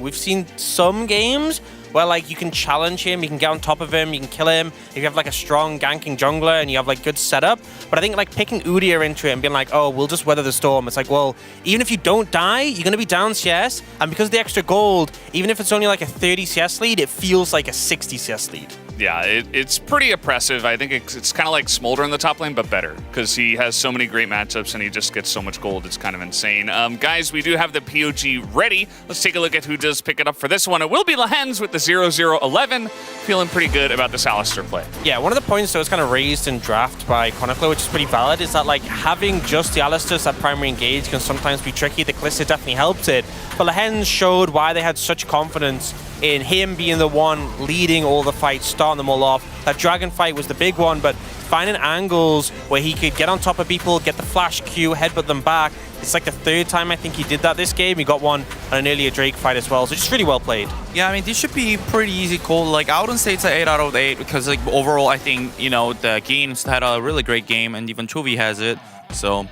[SPEAKER 6] we've seen some games where like you can challenge him, you can get on top of him, you can kill him. If you have like a strong ganking jungler and you have like good setup. But I think like picking Udyr into it and being like, oh, we'll just weather the storm. It's like, well, even if you don't die, you're going to be down CS. And because of the extra gold, even if it's only like a 30 CS lead, it feels like a 60 CS lead.
[SPEAKER 5] Yeah, it's pretty oppressive. I think it's kind of like Smolder in the top lane, but better, because he has so many great matchups and he just gets so much gold. It's kind of insane. Guys, we do have the POG ready. Let's take a look at who does pick it up for this one. It will be Lehens with the 0-0-11. Feeling pretty good about this Alistar play.
[SPEAKER 6] Yeah, one of the points that was kind of raised in draft by Chronicler, which is pretty valid, is that like having just the Alistars that primary engage can sometimes be tricky. The Kalista definitely helped it. But Lehens showed why they had such confidence in him being the one leading all the fights, starting them all off. That dragon fight was the big one, but finding angles where he could get on top of people, get the flash Q, headbutt them back. It's like the third time I think he did that this game. He got one on an earlier Drake fight as well, so just really well played.
[SPEAKER 7] Yeah, I mean, this should be pretty easy call. Like, I wouldn't say it's an 8 out of 8 because, like, overall, I think, you know, the Games had a really great game and even Chovy has it. So,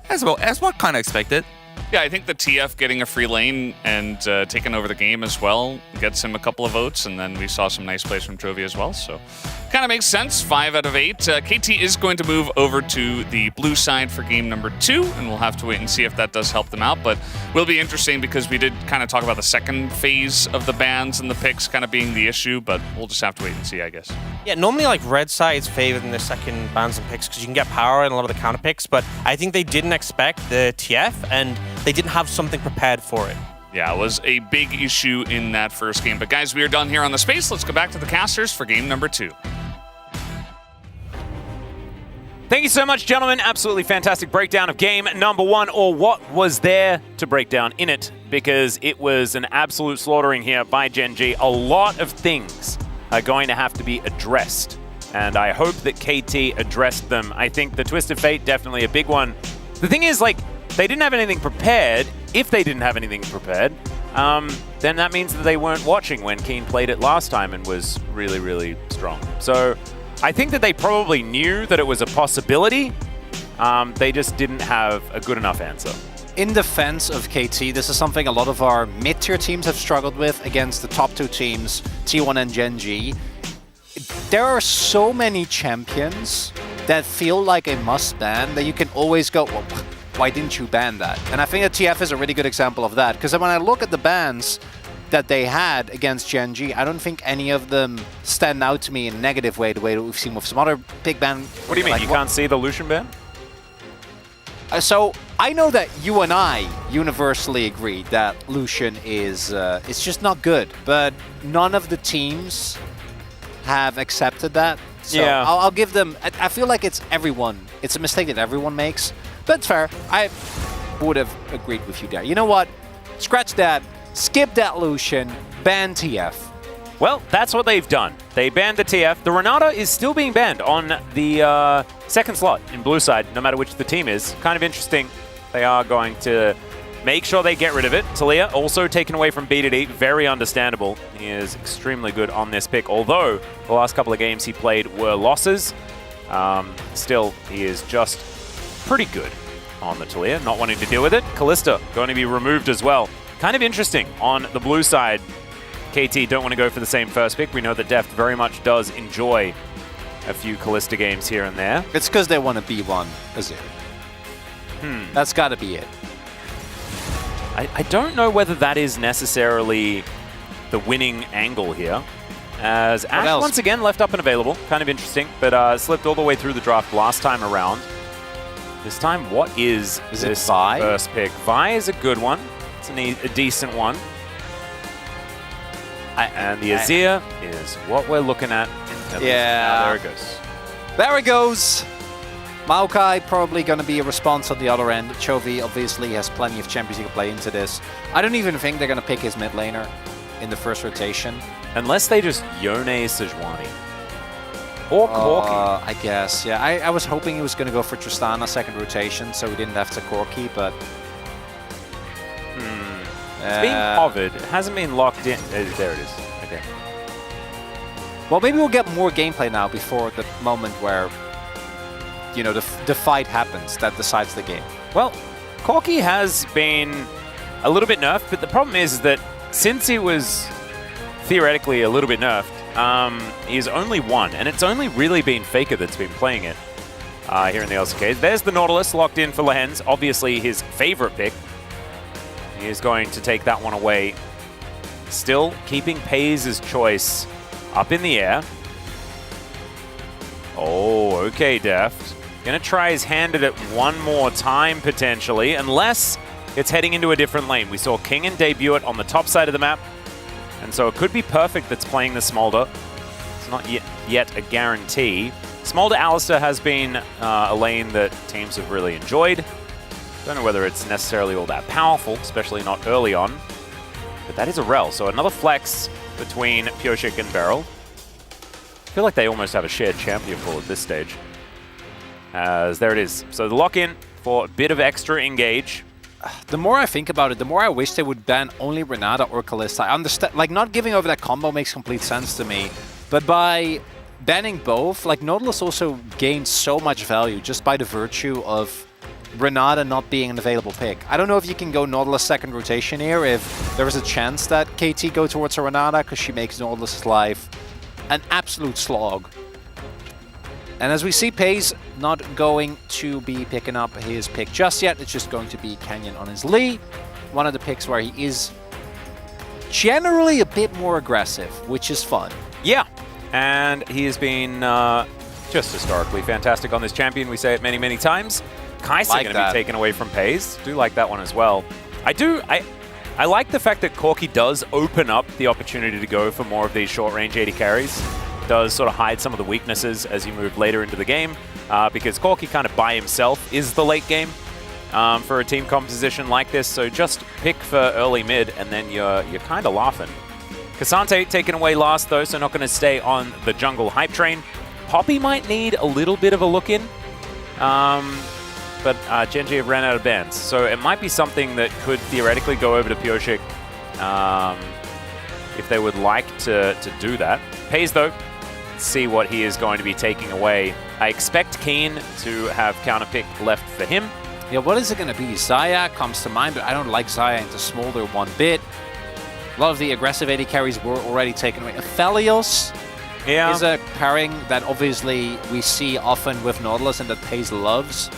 [SPEAKER 7] as what kind of expected.
[SPEAKER 5] Yeah, I think the TF getting a free lane and taking over the game as well gets him a couple of votes, and then we saw some nice plays from Chovy as well, so kind of makes sense. 5 out of 8. KT is going to move over to the blue side for game number 2, and we'll have to wait and see if that does help them out, but will be interesting because we did kind of talk about the second phase of the bans and the picks kind of being the issue, but we'll just have to wait and see, I guess.
[SPEAKER 6] Yeah, normally like red side's favored in the second bans and picks because you can get power and a lot of the counter picks, but I think they didn't expect the TF and they didn't have something prepared for it.
[SPEAKER 5] Yeah, it was a big issue in that first game. But guys, we are done here on the space. Let's go back to the casters for game number 2.
[SPEAKER 1] Thank you so much, gentlemen. Absolutely fantastic breakdown of game number 1, or what was there to break down in it, because it was an absolute slaughtering here by Gen G. A lot of things are going to have to be addressed, and I hope that KT addressed them. I think the Twist of Fate, definitely a big one. The thing is, like, they didn't have anything prepared. If they didn't have anything prepared, then that means that they weren't watching when Keen played it last time and was really, really strong. So I think that they probably knew that it was a possibility. They just didn't have a good enough answer.
[SPEAKER 2] In defense of KT, this is something a lot of our mid-tier teams have struggled with against the top 2 teams, T1 and Gen G. There are so many champions that feel like a must-ban that you can always go, well, why didn't you ban that? And I think that TF is a really good example of that, because when I look at the bans that they had against Gen G, I don't think any of them stand out to me in a negative way, the way that we've seen with some other big ban.
[SPEAKER 1] What do you mean? Like, you can't see the Lucian ban?
[SPEAKER 2] So I know that you and I universally agree that Lucian is it's just not good, but none of the teams have accepted that. So
[SPEAKER 1] yeah.
[SPEAKER 2] I'll give them. I feel like it's everyone. It's a mistake that everyone makes. But it's fair. I would have agreed with you there. You know what? Scratch that. Skip that Lucian. Ban TF.
[SPEAKER 1] Well, that's what they've done. They banned the TF. The Renata is still being banned on the second slot in blue side, no matter which the team is. Kind of interesting. They are going to make sure they get rid of it. Talia also taken away from BDD. Very understandable. He is extremely good on this pick, although the last couple of games he played were losses. Still, he is just pretty good on the Talia, not wanting to deal with it. Kalista going to be removed as well. Kind of interesting on the blue side. KT don't want to go for the same first pick. We know that Deft very much does enjoy a few Kalista games here and there.
[SPEAKER 2] It's because they want to B1 Azir. That's got to be it.
[SPEAKER 1] I don't know whether that is necessarily the winning angle here. As Ash once again left up and available. Kind of interesting, but slipped all the way through the draft last time around. This time, what is this
[SPEAKER 2] Vi?
[SPEAKER 1] First pick? Vi is a good one. It's a decent one. And the Azir is what we're looking at.
[SPEAKER 2] Yeah.
[SPEAKER 1] There it goes.
[SPEAKER 2] There it goes. Maokai probably going to be a response on the other end. Chovy obviously has plenty of champions he can play into this. I don't even think they're going to pick his mid laner in the first rotation.
[SPEAKER 1] Unless they just Yone Sejuani. Or Corki.
[SPEAKER 2] I guess, yeah. I was hoping he was going to go for Tristana second rotation, so we didn't have to Corki, but...
[SPEAKER 1] It's being hovered. It hasn't been locked in. There it is. Okay.
[SPEAKER 2] Well, maybe we'll get more gameplay now before the moment where, you know, the fight happens that decides the game.
[SPEAKER 1] Well, Corki has been a little bit nerfed, but the problem is that since he was theoretically a little bit nerfed, he's only one, and it's only really been Faker that's been playing it here in the LCK. There's the Nautilus locked in for Lehens, obviously his favorite pick. He is going to take that one away. Still keeping Paze's choice up in the air. Oh, okay, Deft. Gonna try his hand at it one more time, potentially, unless it's heading into a different lane. We saw Kingen debut it on the top side of the map, and so it could be perfect that's playing the Smolder. It's not yet a guarantee. Smolder Alistair has been a lane that teams have really enjoyed. Don't know whether it's necessarily all that powerful, especially not early on, but that is a rel. So another flex between Pyosik and Beryl. I feel like they almost have a shared champion pool at this stage. As there it is. So the lock-in for a bit of extra engage.
[SPEAKER 2] The more I think about it, the more I wish they would ban only Renata or Kalista. I understand, like, not giving over that combo makes complete sense to me, but by banning both, like, Nautilus also gains so much value just by the virtue of Renata not being an available pick. I don't know if you can go Nautilus second rotation here, if there is a chance that KT go towards a Renata, because she makes Nautilus' life an absolute slog. And as we see, Pays not going to be picking up his pick just yet. It's just going to be Canyon on his Lee. One of the picks where he is generally a bit more aggressive, which is fun.
[SPEAKER 1] Yeah, and he has been just historically fantastic on this champion. We say it many, many times. Kai'Sa
[SPEAKER 2] Like
[SPEAKER 1] going to be taken away from Pays. Do like that one as well. I like the fact that Corki does open up the opportunity to go for more of these short-range AD carries. Does sort of hide some of the weaknesses as you move later into the game, because Corki kind of by himself is the late game for a team composition like this. So just pick for early mid, and then you're kind of laughing. Cassante taken away last though, so not going to stay on the jungle hype train. Poppy might need a little bit of a look in, but Genji have ran out of bans, so it might be something that could theoretically go over to Pyosik if they would like to do that. Pays though. See what he is going to be taking away. I expect Keen to have counter pick left for him.
[SPEAKER 2] Yeah, what is it going to be? Xayah comes to mind, but I don't like Xayah into Smolder one bit. A lot of the aggressive AD carries were already taken away. Aphelios is a pairing that obviously we see often with Nautilus and that Pays loves.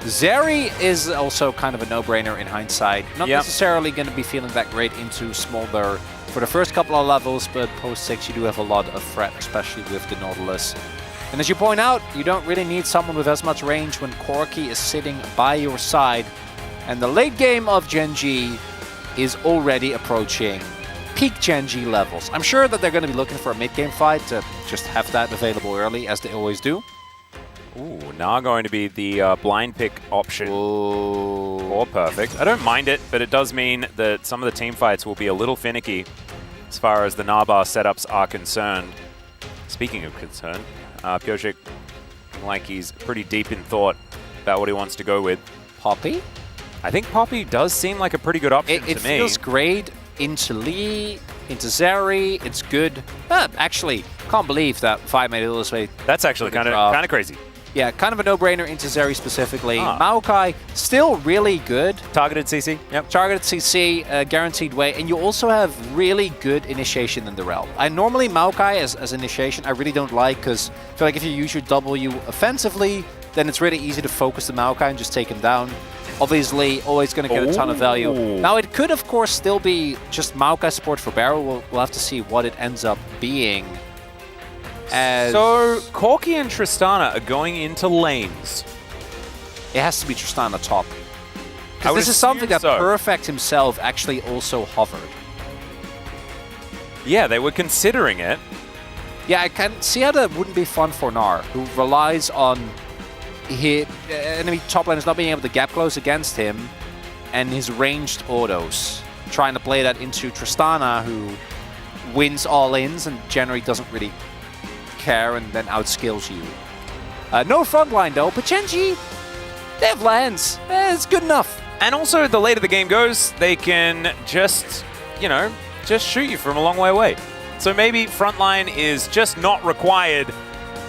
[SPEAKER 2] Zeri is also kind of a no-brainer in hindsight. Not necessarily going to be feeling that great into Smolder for the first couple of levels, but post-6 you do have a lot of threat, especially with the Nautilus. And as you point out, you don't really need someone with as much range when Corki is sitting by your side. And the late game of Genji is already approaching peak Genji levels. I'm sure that they're going to be looking for a mid-game fight to just have that available early, as they always do.
[SPEAKER 1] Ooh, now going to be the blind pick option. Or perfect. I don't mind it, but it does mean that some of the team fights will be a little finicky as far as the Nabar setups are concerned. Speaking of concern, Pyosik like he's pretty deep in thought about what he wants to go with.
[SPEAKER 2] Poppy?
[SPEAKER 1] I think Poppy does seem like a pretty good option to me.
[SPEAKER 2] It feels great into Lee, into Zeri. It's good. Actually, can't believe that Vi made it this way.
[SPEAKER 1] That's actually kind of crazy.
[SPEAKER 2] Yeah, kind of a no-brainer into Zeri specifically. Maokai, still really good.
[SPEAKER 1] Targeted CC. Yep.
[SPEAKER 2] Targeted CC, guaranteed way. And you also have really good initiation in the realm. Normally Maokai as initiation I really don't like, because I feel like if you use your W offensively, then it's really easy to focus the Maokai and just take him down. Obviously, always going to get a ton of value. Now, it could, of course, still be just Maokai support for Barrow. We'll have to see what it ends up being.
[SPEAKER 1] So, Corki and Tristana are going into lanes.
[SPEAKER 2] It has to be Tristana top. Because this is something that Perfect himself actually also hovered.
[SPEAKER 1] Yeah, they were considering it.
[SPEAKER 2] Yeah, I can see how that wouldn't be fun for Gnar, who relies on his enemy top laners not being able to gap close against him, and his ranged autos. Trying to play that into Tristana, who wins all-ins and generally doesn't really care and then outskills you. No frontline though, but Genji, they have lands. It's good enough.
[SPEAKER 1] And also, the later the game goes, they can just, just shoot you from a long way away. So maybe frontline is just not required.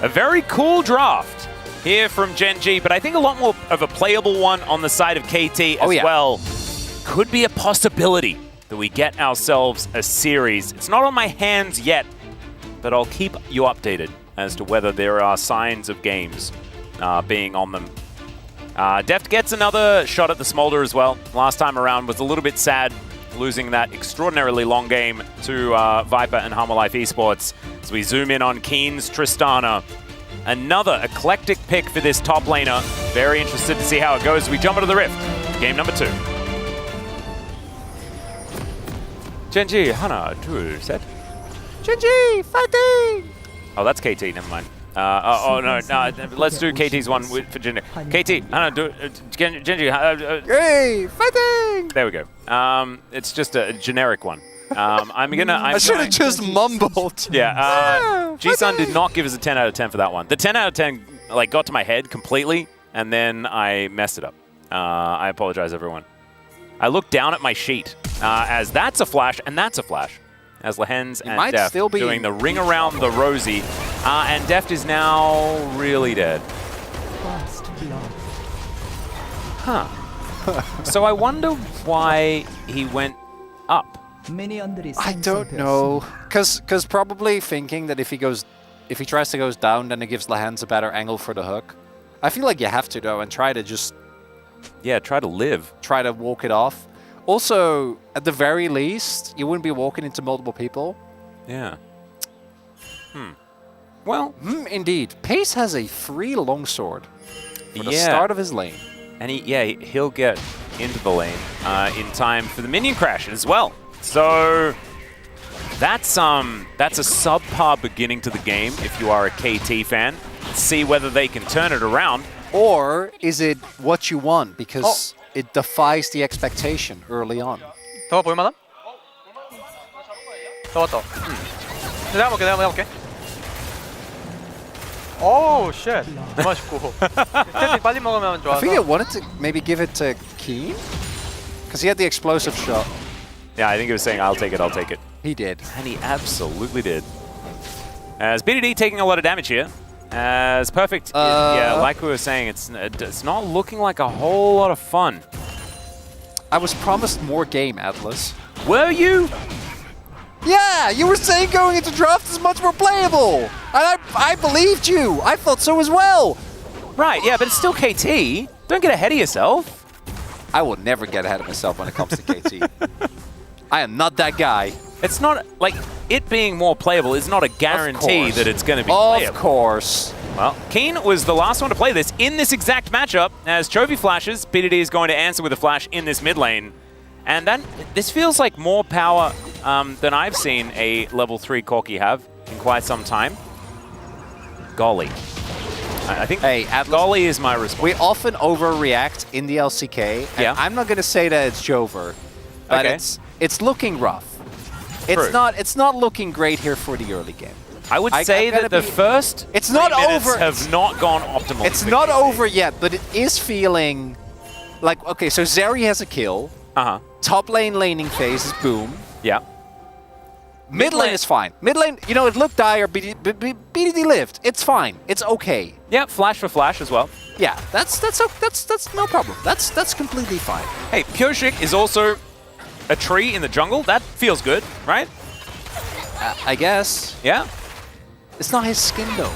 [SPEAKER 1] A very cool draft here from Genji, but I think a lot more of a playable one on the side of KT as well. Could be a possibility that we get ourselves a series. It's not on my hands yet, but I'll keep you updated as to whether there are signs of games being on them. Deft gets another shot at the Smolder as well. Last time around was a little bit sad, losing that extraordinarily long game to Viper and Hammer Life Esports. As we zoom in on Keen's Tristana. Another eclectic pick for this top laner. Very interested to see how it goes as we jump into the Rift. Game number 2. Genji, Hana, 2 set.
[SPEAKER 2] Genji, fighting!
[SPEAKER 1] Oh, that's KT, never mind. No, let's do KT's one for Genji. KT, Hana, do Genji.
[SPEAKER 2] Hey, fighting!
[SPEAKER 1] There we go. It's just a generic one. I
[SPEAKER 2] should have just mumbled.
[SPEAKER 1] Yeah, G-Sun did not give us a 10 out of 10 for that one. The 10 out of 10 like got to my head completely, and then I messed it up. I apologize, everyone. I looked down at my sheet as that's a flash and that's a flash. As Lehens and Deft doing the ring around the Rosie, and Deft is now really dead. Huh. So I wonder why he went up.
[SPEAKER 2] I don't know, cause probably thinking that if he tries to go down, then it gives Lehens a better angle for the hook. I feel like you have to though, and try to just
[SPEAKER 1] try to live,
[SPEAKER 2] try to walk it off. Also, at the very least, you wouldn't be walking into multiple people.
[SPEAKER 1] Yeah. Well,
[SPEAKER 2] indeed, Pace has a free longsword for the start of his lane,
[SPEAKER 1] and he'll get into the lane in time for the minion crash as well. So that's a subpar beginning to the game if you are a KT fan. See whether they can turn it around.
[SPEAKER 2] Or is it what you want because it defies the expectation early on?
[SPEAKER 10] 저거 볼만함? 잡았다. 내가 해볼게. Oh shit. 맛있고. 스탠딩 빨리 먹으면 좋아.
[SPEAKER 2] I think I wanted to maybe give it to Keen because he had the explosive shot.
[SPEAKER 1] Yeah, I think he was saying, I'll take it.
[SPEAKER 2] He did.
[SPEAKER 1] And he absolutely did. As BDD taking a lot of damage here. As Perfect, like we were saying, it's not looking like a whole lot of fun.
[SPEAKER 2] I was promised more game, Atlas.
[SPEAKER 1] Were you?
[SPEAKER 2] Yeah, you were saying going into draft is much more playable. And I believed you. I thought so as well.
[SPEAKER 1] Right, yeah, but it's still KT. Don't get ahead of yourself.
[SPEAKER 2] I will never get ahead of myself when it comes to KT. I am not that guy.
[SPEAKER 1] It's not, like, it being more playable is not a guarantee that it's going to be playable.
[SPEAKER 2] Of course.
[SPEAKER 1] Well, Keen was the last one to play this in this exact matchup. As Chovy flashes, BDD is going to answer with a flash in this mid lane. And then this feels like more power than I've seen a level 3 Corki have in quite some time. Golly. I think Golly is my response.
[SPEAKER 2] We often overreact in the LCK. And I'm not going to say that it's Jover, but it's looking rough. It's not looking great here for the early game.
[SPEAKER 1] I would say that the first
[SPEAKER 2] it's not over
[SPEAKER 1] have not gone optimally.
[SPEAKER 2] It's not over yet, but it is feeling like so Zeri has a kill. Top lane laning phase is boom.
[SPEAKER 1] Yeah.
[SPEAKER 2] Mid lane is fine. Mid lane, it looked dire. BDD lived. It's fine. It's okay.
[SPEAKER 1] Yeah, flash for flash as well.
[SPEAKER 2] Yeah, that's no problem. That's completely fine.
[SPEAKER 1] Hey, Pyoshik is also a tree in the jungle. That feels good, right?
[SPEAKER 2] I guess.
[SPEAKER 1] Yeah.
[SPEAKER 2] It's not his skin though.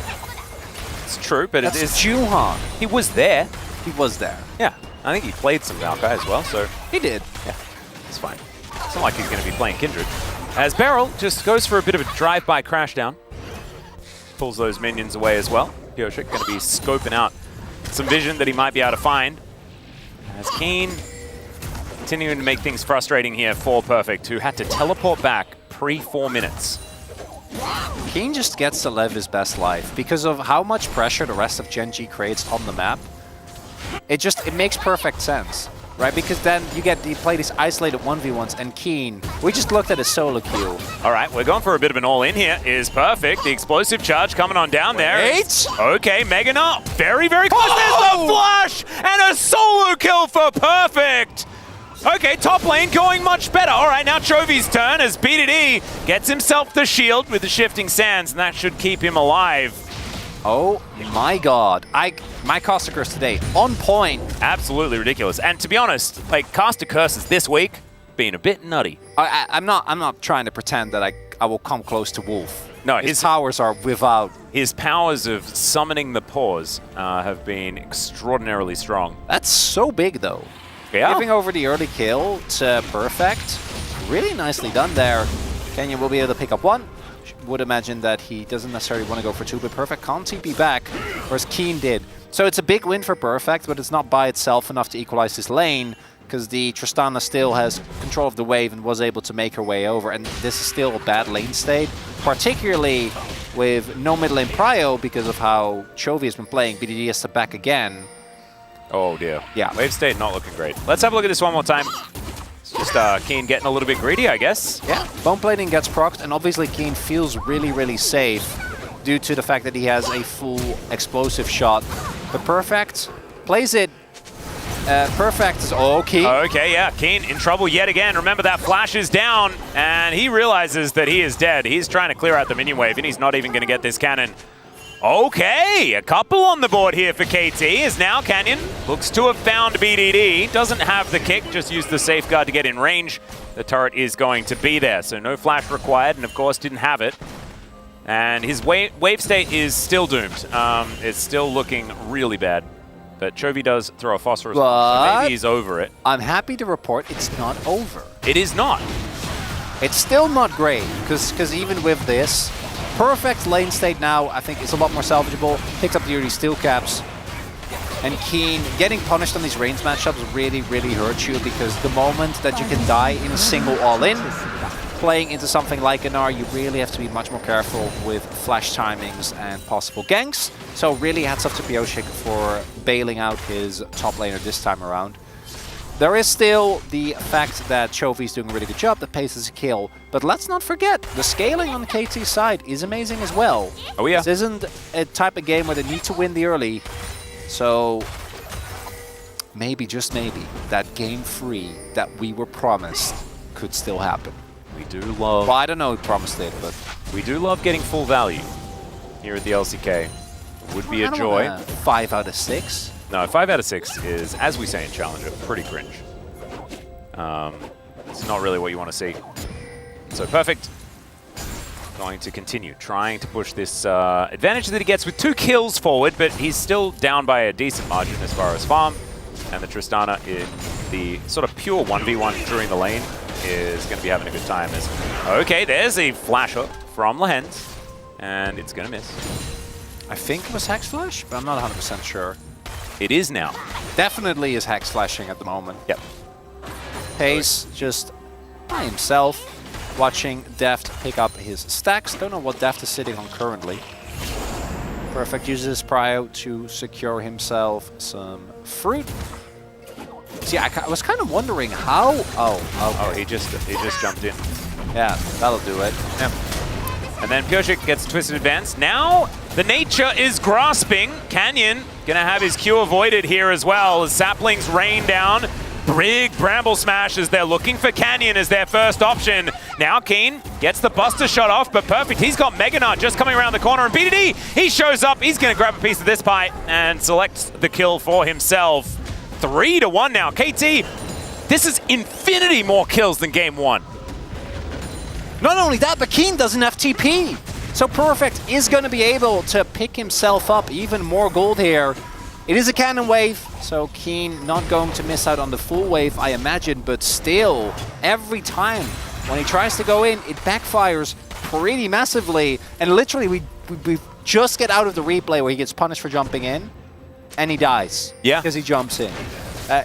[SPEAKER 1] It's true, but
[SPEAKER 2] that's
[SPEAKER 1] it is
[SPEAKER 2] Juhan.
[SPEAKER 1] He was there.
[SPEAKER 2] He was there.
[SPEAKER 1] Yeah. I think he played some Maokai as well, so
[SPEAKER 2] he did.
[SPEAKER 1] Yeah. It's fine. It's not like he's going to be playing Kindred. As Beryl just goes for a bit of a drive-by crash down. Pulls those minions away as well. Pyoshik going to be scoping out some vision that he might be able to find. As Keen continuing to make things frustrating here for Perfect, who had to teleport back pre-4 minutes.
[SPEAKER 2] Keen just gets to live his best life because of how much pressure the rest of Gen G creates on the map. It makes perfect sense, right? Because then you play these isolated 1v1s, and Keen, we just looked at his solo queue.
[SPEAKER 1] All right, we're going for a bit of an all-in here. Is Perfect. The explosive charge coming on down there. Okay, Megan up. Very, very close. There's the flash and a solo kill for Perfect. Okay, top lane going much better. All right, now Chovy's turn as BDD gets himself the shield with the shifting sands, and that should keep him alive.
[SPEAKER 2] Oh my god. My Caster Curse today, on point.
[SPEAKER 1] Absolutely ridiculous. And to be honest, like, Caster Curses this week, being a bit nutty.
[SPEAKER 2] I'm not trying to pretend that I will come close to Wolf.
[SPEAKER 1] No,
[SPEAKER 2] his powers are without.
[SPEAKER 1] His powers of summoning the paws have been extraordinarily strong.
[SPEAKER 2] That's so big though.
[SPEAKER 1] Yeah.
[SPEAKER 2] Giving over the early kill to Perfect. Really nicely done there. Kenyon will be able to pick up 1. Would imagine that he doesn't necessarily want to go for 2, but Perfect can't TP back, whereas Keen did. So it's a big win for Perfect, but it's not by itself enough to equalize his lane, because the Tristana still has control of the wave and was able to make her way over, and this is still a bad lane state, particularly with no mid lane prio because of how Chovy has been playing. BDD has to back again.
[SPEAKER 1] Oh dear.
[SPEAKER 2] Yeah.
[SPEAKER 1] Wave state not looking great. Let's have a look at this one more time. It's just Keen getting a little bit greedy, I guess.
[SPEAKER 2] Yeah, bone plating gets procced, and obviously Keen feels really, really safe due to the fact that he has a full explosive shot. But Perfect plays it. Perfect is okay.
[SPEAKER 1] Okay, yeah, Keen in trouble yet again. Remember that flash is down, and he realizes that he is dead. He's trying to clear out the minion wave, and he's not even going to get this cannon. Okay, a couple on the board here for KT, as now Canyon looks to have found BDD. Doesn't have the kick, just used the safeguard to get in range. The turret is going to be there, so no flash required, and of course didn't have it. And his wave state is still doomed. It's still looking really bad. But Chovy does throw a phosphorus, so maybe he's over it.
[SPEAKER 2] I'm happy to report it's not over.
[SPEAKER 1] It is not.
[SPEAKER 2] It's still not great, because even with this, Perfect lane state now, I think, is a lot more salvageable. Picks up the early steel caps. And Keen, getting punished on these range matchups really, really hurts you, because the moment that you can die in a single all-in, playing into something like an R, you really have to be much more careful with flash timings and possible ganks. So really hats off to Pioshik for bailing out his top laner this time around. There is still the fact that Chovy's doing a really good job, that pace is a kill. But let's not forget, the scaling on KT's side is amazing as well.
[SPEAKER 1] Oh yeah.
[SPEAKER 2] This isn't a type of game where they need to win the early. So maybe, just maybe, that game 3 that we were promised could still happen.
[SPEAKER 1] We do love...
[SPEAKER 2] Well, I don't know who promised it, but...
[SPEAKER 1] We do love getting full value here at the LCK. Would be a joy.
[SPEAKER 2] 5 out of 6?
[SPEAKER 1] No, 5 out of 6 is, as we say in Challenger, pretty cringe. It's not really what you want to see. So Perfect going to continue trying to push this advantage that he gets with 2 kills forward, but he's still down by a decent margin as far as farm. And the Tristana in the sort of pure 1v1 during the lane is going to be having a good time. Okay, there's a flash hook from Lehens, and it's going to miss.
[SPEAKER 2] I think it was Hex Flash, but I'm not 100% sure.
[SPEAKER 1] It is now.
[SPEAKER 2] Definitely is Hex Flashing at the moment.
[SPEAKER 1] Yep.
[SPEAKER 2] Pace just by himself, watching Deft pick up his stacks. Don't know what Deft is sitting on currently. Perfect uses prio to secure himself some fruit. See, I was kind of wondering how...
[SPEAKER 1] Oh, he just jumped in.
[SPEAKER 2] Yeah, that'll do it.
[SPEAKER 1] Yep. And then Pioshik gets Twisted Advance. Now the nature is grasping. Canyon gonna have his Q avoided here as well as saplings rain down. Big Bramble Smash as they're looking for Canyon as their first option. Now Keen gets the Buster shot off, but Perfect. He's got Mega Nut just coming around the corner, and BDD, he shows up. He's gonna grab a piece of this pie and selects the kill for himself. 3-1 now. KT, this is infinity more kills than game 1.
[SPEAKER 2] Not only that, but Keen doesn't have TP. So Perfect is going to be able to pick himself up even more gold here. It is a cannon wave, so Keen not going to miss out on the full wave, I imagine, but still, every time when he tries to go in, it backfires pretty massively. And literally, we just get out of the replay where he gets punished for jumping in, and he dies.
[SPEAKER 1] Yeah.
[SPEAKER 2] Because he jumps in.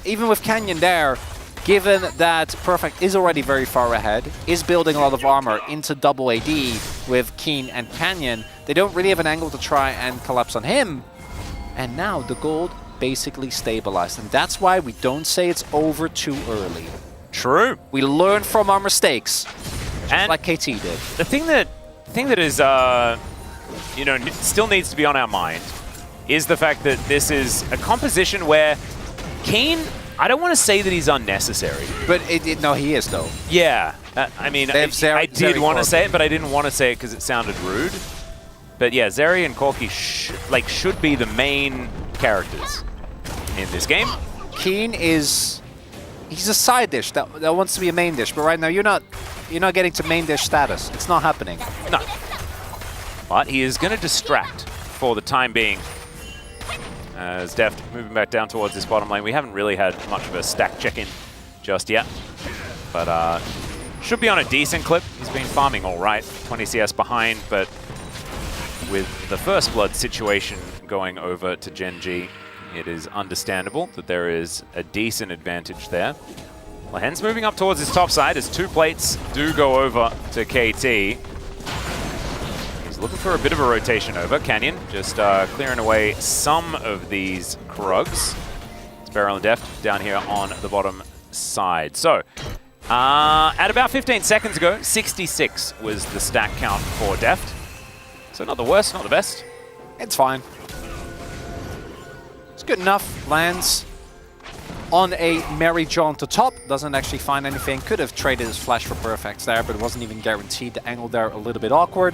[SPEAKER 2] Even with Canyon there, given that Perfect is already very far ahead, is building a lot of armor into double AD with Keen and Canyon, they don't really have an angle to try and collapse on him. And now the gold basically stabilized. And that's why we don't say it's over too early.
[SPEAKER 1] True.
[SPEAKER 2] We learn from our mistakes,
[SPEAKER 1] and
[SPEAKER 2] like KT did.
[SPEAKER 1] The thing that is, you know, still needs to be on our mind is the fact that this is a composition where Keen, I don't want to say that he's unnecessary.
[SPEAKER 2] But no, he is, though.
[SPEAKER 1] Yeah. I mean, I did want to say it, but I didn't want to say it because it sounded rude. But yeah, Zeri and Corki should be the main characters in this game.
[SPEAKER 2] Keen is... he's a side dish that wants to be a main dish, but right now you're not getting to main dish status. It's not happening.
[SPEAKER 1] No. But he is going to distract for the time being. As Deft moving back down towards this bottom lane. We haven't really had much of a stack check-in just yet. But should be on a decent clip. He's been farming all right, 20 CS behind, but with the first blood situation going over to Gen G, it is understandable that there is a decent advantage there. Lahen's moving up towards his top side as 2 plates do go over to KT. He's looking for a bit of a rotation over. Canyon just clearing away some of these Krugs. It's Beryl and Deft down here on the bottom side. So, at about 15 seconds ago, 66 was the stack count for Deft. So not the worst, not the best.
[SPEAKER 2] It's fine. It's good enough. Lands on a merry jaunt to top. Doesn't actually find anything. Could have traded his flash for perfects there, but it wasn't even guaranteed. The angle there a little bit awkward.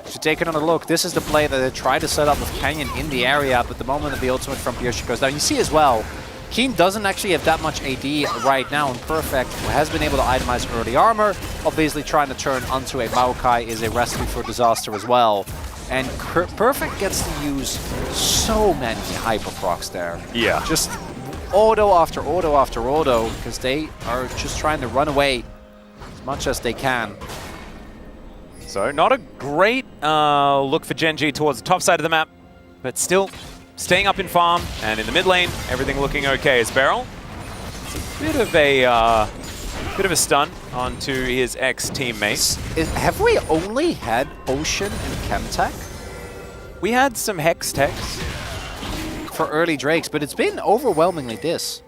[SPEAKER 2] Should take another look. This is the play that they tried to set up with Canyon in the area, but the moment that the ultimate from Pierce goes down, you see as well, Keen doesn't actually have that much AD right now, and Perfect has been able to itemize early armor. Obviously trying to turn onto a Maokai is a recipe for disaster as well. And Perfect gets to use so many hyper procs there.
[SPEAKER 1] Yeah.
[SPEAKER 2] Just auto after auto after auto, because they are just trying to run away as much as they can.
[SPEAKER 1] So not a great look for Gen G towards the top side of the map, but still staying up in farm, and in the mid lane, everything looking okay as Beryl. It's a bit of a stun onto his ex-teammates.
[SPEAKER 2] Have we only had Ocean and Chemtech?
[SPEAKER 1] We had some Hex techs
[SPEAKER 2] for early Drakes, but it's been overwhelmingly this.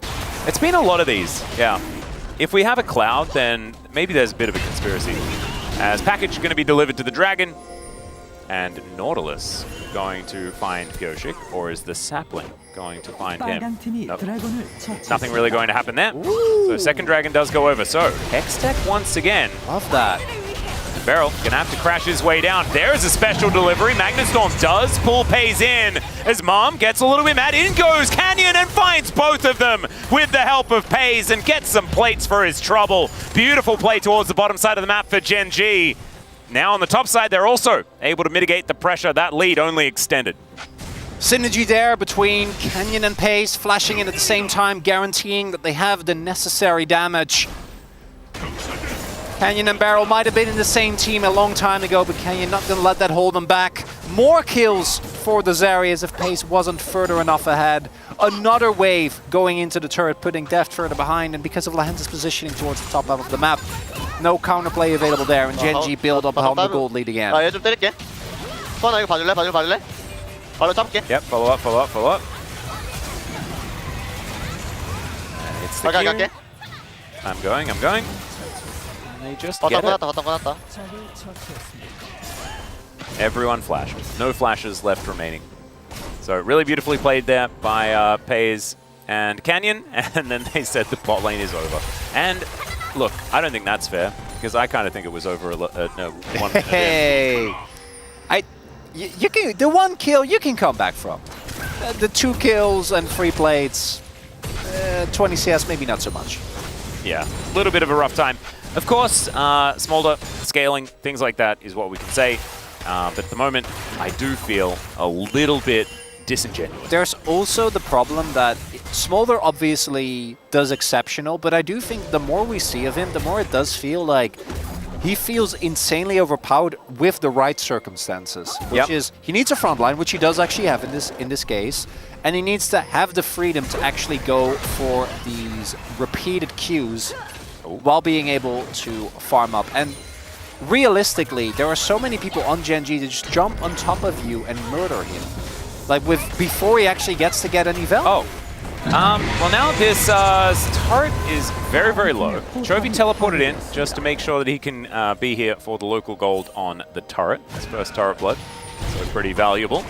[SPEAKER 1] It's been a lot of these, yeah. If we have a Cloud, then maybe there's a bit of a conspiracy. As package going to be delivered to the Dragon, and Nautilus going to find Gyoshik, or is the Sapling going to find him? Nope. Nothing really going to happen there. Ooh. So second Dragon does go over. So Hextech once again.
[SPEAKER 2] Love that.
[SPEAKER 1] Beryl gonna have to crash his way down. There's a special delivery. Magnustorm does pull Pays in as Mom gets a little bit mad. In goes Canyon and finds both of them with the help of Pays and gets some plates for his trouble. Beautiful play towards the bottom side of the map for Gen G. Now on the top side, they're also able to mitigate the pressure. That lead only extended.
[SPEAKER 2] Synergy there between Canyon and Pace, flashing in at the same time, guaranteeing that they have the necessary damage. Canyon and Beryl might have been in the same team a long time ago, but Canyon not going to let that hold them back. More kills for the Zarias if Pace wasn't further enough ahead. Another wave going into the turret, putting Deft further behind, and because of Lahen's positioning towards the top level of the map, no counterplay available there, and Gen G build up on the gold lead again.
[SPEAKER 11] 얘 좀 때릴게. 수아나 이거 봐줄래? 바로 잡을게.
[SPEAKER 1] Yep, follow up. It's the Q. I'm going. And they just get it.
[SPEAKER 11] 바텀.
[SPEAKER 1] Everyone flashed. No flashes left remaining. So really beautifully played there by Pays and Canyon, and then they said the bot lane is over. And look, I don't think that's fair, because I kind of think it was over one.
[SPEAKER 2] Hey, you can, the one kill you can come back from. The 2 kills and 3 plates, 20 CS maybe not so much.
[SPEAKER 1] Yeah, a little bit of a rough time. Of course, Smolder, scaling, things like that is what we can say. But at the moment, I do feel a little bit disingenuous.
[SPEAKER 2] There's also the problem that Smolder obviously does exceptional, but I do think the more we see of him, the more it does feel like he feels insanely overpowered with the right circumstances. Which is, he needs a front line, which he does actually have in this case, and he needs to have the freedom to actually go for these repeated Qs while being able to farm up. And realistically, there are so many people on Gen G that just jump on top of you and murder him. Like before he actually gets to get any Vel.
[SPEAKER 1] Oh. Well, now this turret is very, very low. Chovy teleported in just to make sure that he can be here for the local gold on the turret. His first turret blood, so pretty valuable.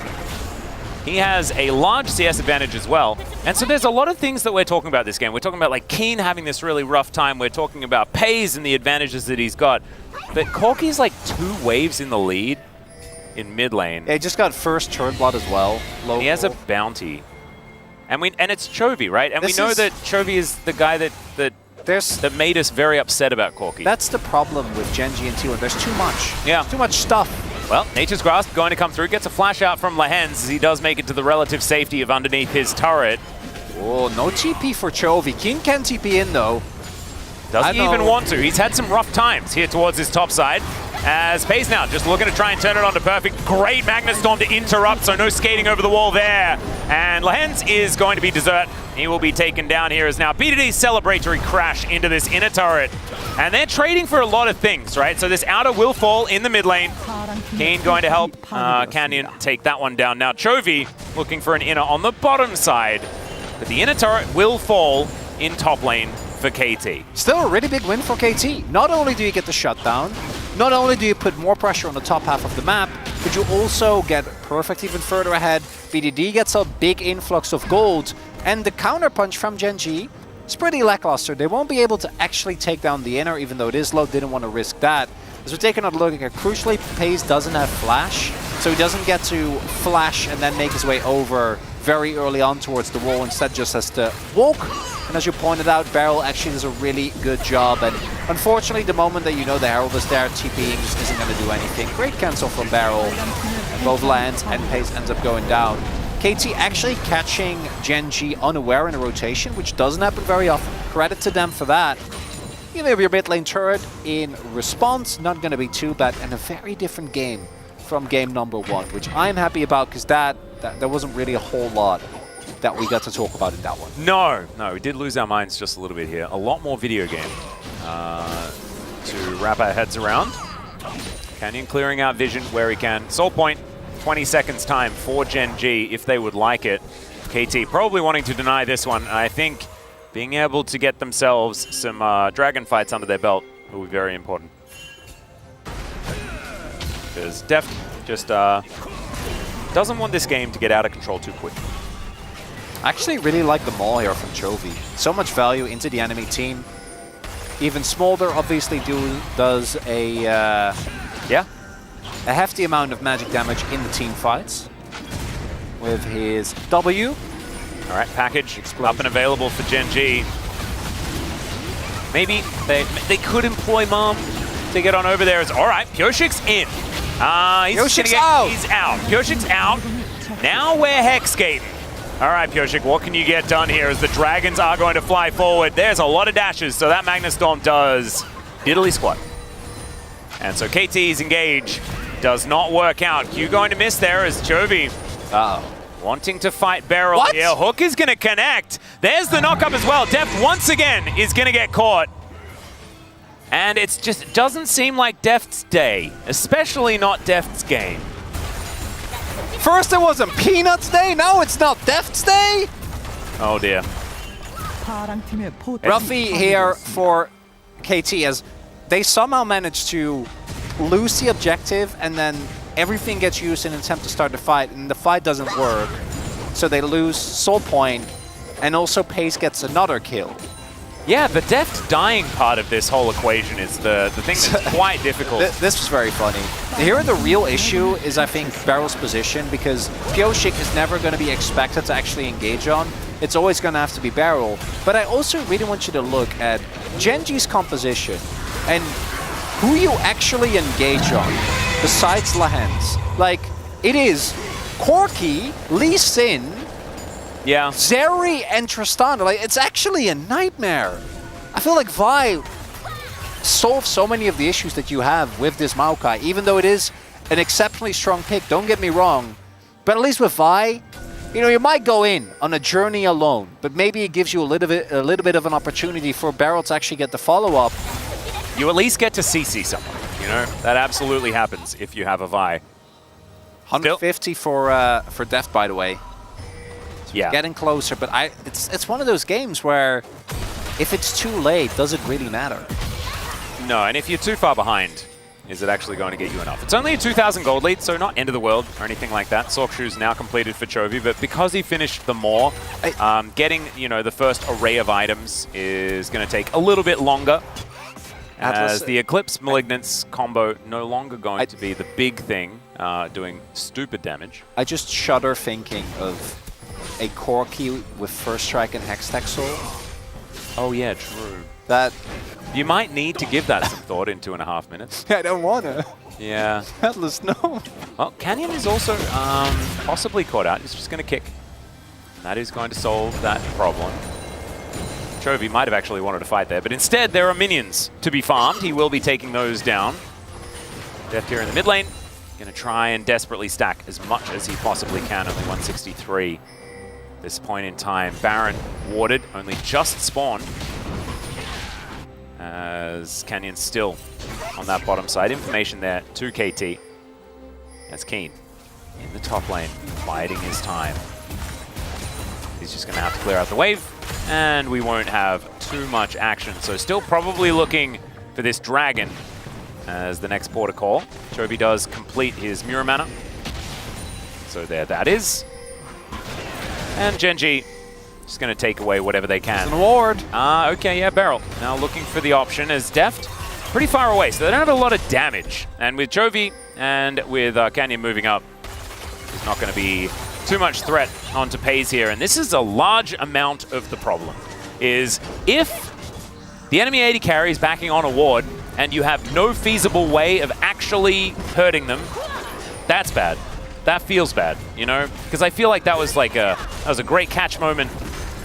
[SPEAKER 1] He has a large CS advantage as well. And so there's a lot of things that we're talking about this game. We're talking about like Keen having this really rough time. We're talking about Pays and the advantages that he's got. But Corki's like 2 waves in the lead in mid lane.
[SPEAKER 2] Yeah, he just got first turret blood as well. Local.
[SPEAKER 1] He has a bounty. And it's Chovy, right? And we know that Chovy is the guy that made us very upset about Corki.
[SPEAKER 2] That's the problem with Gen G and T1. There's too much.
[SPEAKER 1] Yeah.
[SPEAKER 2] Too much stuff.
[SPEAKER 1] Well, Nature's Grasp going to come through. Gets a flash out from Lahen's as he does make it to the relative safety of underneath his turret.
[SPEAKER 2] Oh, no TP for Chovy. Keen can TP in, though.
[SPEAKER 1] Doesn't even want to. He's had some rough times here towards his top side. As Pace now just looking to try and turn it on to Perfect. Great Magnus Storm to interrupt, so no skating over the wall there. And Lehens is going to be dessert. He will be taken down here as now BDD's celebratory crash into this inner turret. And they're trading for a lot of things, right? So this outer will fall in the mid lane. Keen going to help Canyon take that one down. Now Chovy looking for an inner on the bottom side. But the inner turret will fall in top lane for KT.
[SPEAKER 2] Still a really big win for KT. Not only do you get the shutdown, not only do you put more pressure on the top half of the map, but you also get Perfect even further ahead. BDD gets a big influx of gold, and the counterpunch from Gen G is pretty lackluster. They won't be able to actually take down the inner, even though it is low. Didn't want to risk that. As we're taking a look at crucially, Pace doesn't have flash, so he doesn't get to flash and then make his way over very early on towards the wall. Instead just has to walk. And as you pointed out, Beryl actually does a really good job. And unfortunately, the moment that you know the Herald is there, TPing just isn't going to do anything. Great cancel from Beryl. And both lands and Pace ends up going down. KT actually catching Gen G unaware in a rotation, which doesn't happen very often. Credit to them for that. You have your mid lane turret in response, not going to be too bad. And a very different game from game number 1, which I'm happy about because there wasn't really a whole lot that we got to talk about in that one.
[SPEAKER 1] No, we did lose our minds just a little bit here. A lot more video game to wrap our heads around. Canyon clearing out vision where he can. Soul Point, 20 seconds time for Gen G if they would like it. KT probably wanting to deny this one. I think being able to get themselves some dragon fights under their belt will be very important. Because Deft just doesn't want this game to get out of control too quick.
[SPEAKER 2] I actually really like the maul here from Chovy. So much value into the enemy team. Even Smolder obviously does a hefty amount of magic damage in the team fights with his W.
[SPEAKER 1] All right, package up and available for Gen G. Maybe they could employ Mom to get on over there. All right, Pyoshik's in. He's out. Pyoshik's out. Now we're hex skating. All right, Pyoshik, what can you get done here as the dragons are going to fly forward? There's a lot of dashes, so that Magnus Storm does diddly squat. And so KT's engage does not work out. Q going to miss there as Chovy wanting to fight Beryl here. Hook is going to connect. There's the knock up as well. Deft once again is going to get caught. And it doesn't seem like Deft's day, especially not Deft's game.
[SPEAKER 2] First it wasn't Peanuts Day, now it's not Deft's Day?
[SPEAKER 1] Oh dear.
[SPEAKER 2] Ruffy here for KT as they somehow managed to lose the objective and then everything gets used in an attempt to start the fight and the fight doesn't work. So they lose Soul Point and also Pace gets another kill.
[SPEAKER 1] Yeah, the Deft dying part of this whole equation is the thing that's quite difficult.
[SPEAKER 2] This was very funny. Here the real issue is, I think, Beryl's position, because Pyoshik is never going to be expected to actually engage on. It's always going to have to be Beryl. But I also really want you to look at Gen G's composition and who you actually engage on, besides Lehens. Like, it is Corki, Lee Sin, Zeri and Tristana. Like, it's actually a nightmare. I feel like Vi solves so many of the issues that you have with this Maokai, even though it is an exceptionally strong pick, don't get me wrong. But at least with Vi, you know, you might go in on a journey alone, but maybe it gives you a little bit of an opportunity for Beryl to actually get the follow-up.
[SPEAKER 1] You at least get to CC someone, you know? That absolutely happens if you have a Vi.
[SPEAKER 2] 150 for Deft, by the way.
[SPEAKER 1] Yeah.
[SPEAKER 2] Getting closer, but it's one of those games where if it's too late, does it really matter?
[SPEAKER 1] No, and if you're too far behind, is it actually going to get you enough? It's only a 2,000 gold lead, so not end of the world or anything like that. Sorkshu's now completed for Chovy, but because he finished the Maw, getting, you know, the first array of items is going to take a little bit longer. As the Eclipse Malignance combo no longer going to be the big thing, doing stupid damage.
[SPEAKER 2] I just shudder thinking of a Corki with First Strike and Hextech Soul.
[SPEAKER 1] Oh yeah, true.
[SPEAKER 2] That
[SPEAKER 1] you might need to give that some thought in 2.5 minutes.
[SPEAKER 2] I don't wanna.
[SPEAKER 1] Yeah.
[SPEAKER 2] Atlas, no.
[SPEAKER 1] Well, Canyon is also possibly caught out. He's just going to kick. That is going to solve that problem. Chovy might have actually wanted to fight there, but instead there are minions to be farmed. He will be taking those down. Deft here in the mid lane. Going to try and desperately stack as much as he possibly can. Only 163 this point in time. Baron warded, only just spawned. As Canyon still on that bottom side. Information there to KT. That's Keen in the top lane, biding his time. He's just going to have to clear out the wave, and we won't have too much action. So still probably looking for this dragon as the next port of call. Chovy does complete his Mirror Mana. So there that is. And Genji just going to take away whatever they can.
[SPEAKER 2] An award.
[SPEAKER 1] Okay, yeah, Beryl. Now looking for the option as Deft pretty far away, so they don't have a lot of damage. And with Chovy and with Canyon moving up, there's not going to be too much threat onto Pays here. And this is a large amount of the problem, is if the enemy AD carry is backing on a ward and you have no feasible way of actually hurting them, that's bad. That feels bad, you know? Because I feel like that was a great catch moment.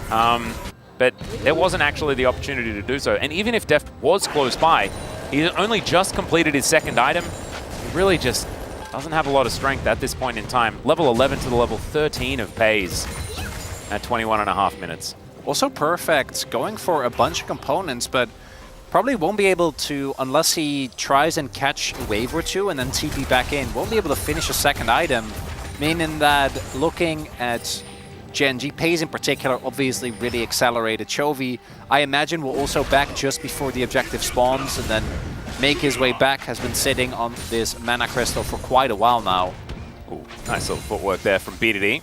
[SPEAKER 1] But there wasn't actually the opportunity to do so. And even if Deft was close by, he only just completed his second item. He really just doesn't have a lot of strength at this point in time. Level 11 to the level 13 of Pays at 21.5 minutes.
[SPEAKER 2] Also perfect, going for a bunch of components, but probably won't be able to, unless he tries and catch a wave or two and then TP back in, won't be able to finish a second item, meaning that looking at Genji, Pays in particular, obviously really accelerated. Chovy, I imagine, will also back just before the objective spawns and then make his way back. Has been sitting on this mana crystal for quite a while now.
[SPEAKER 1] Ooh, nice little footwork there from BDD.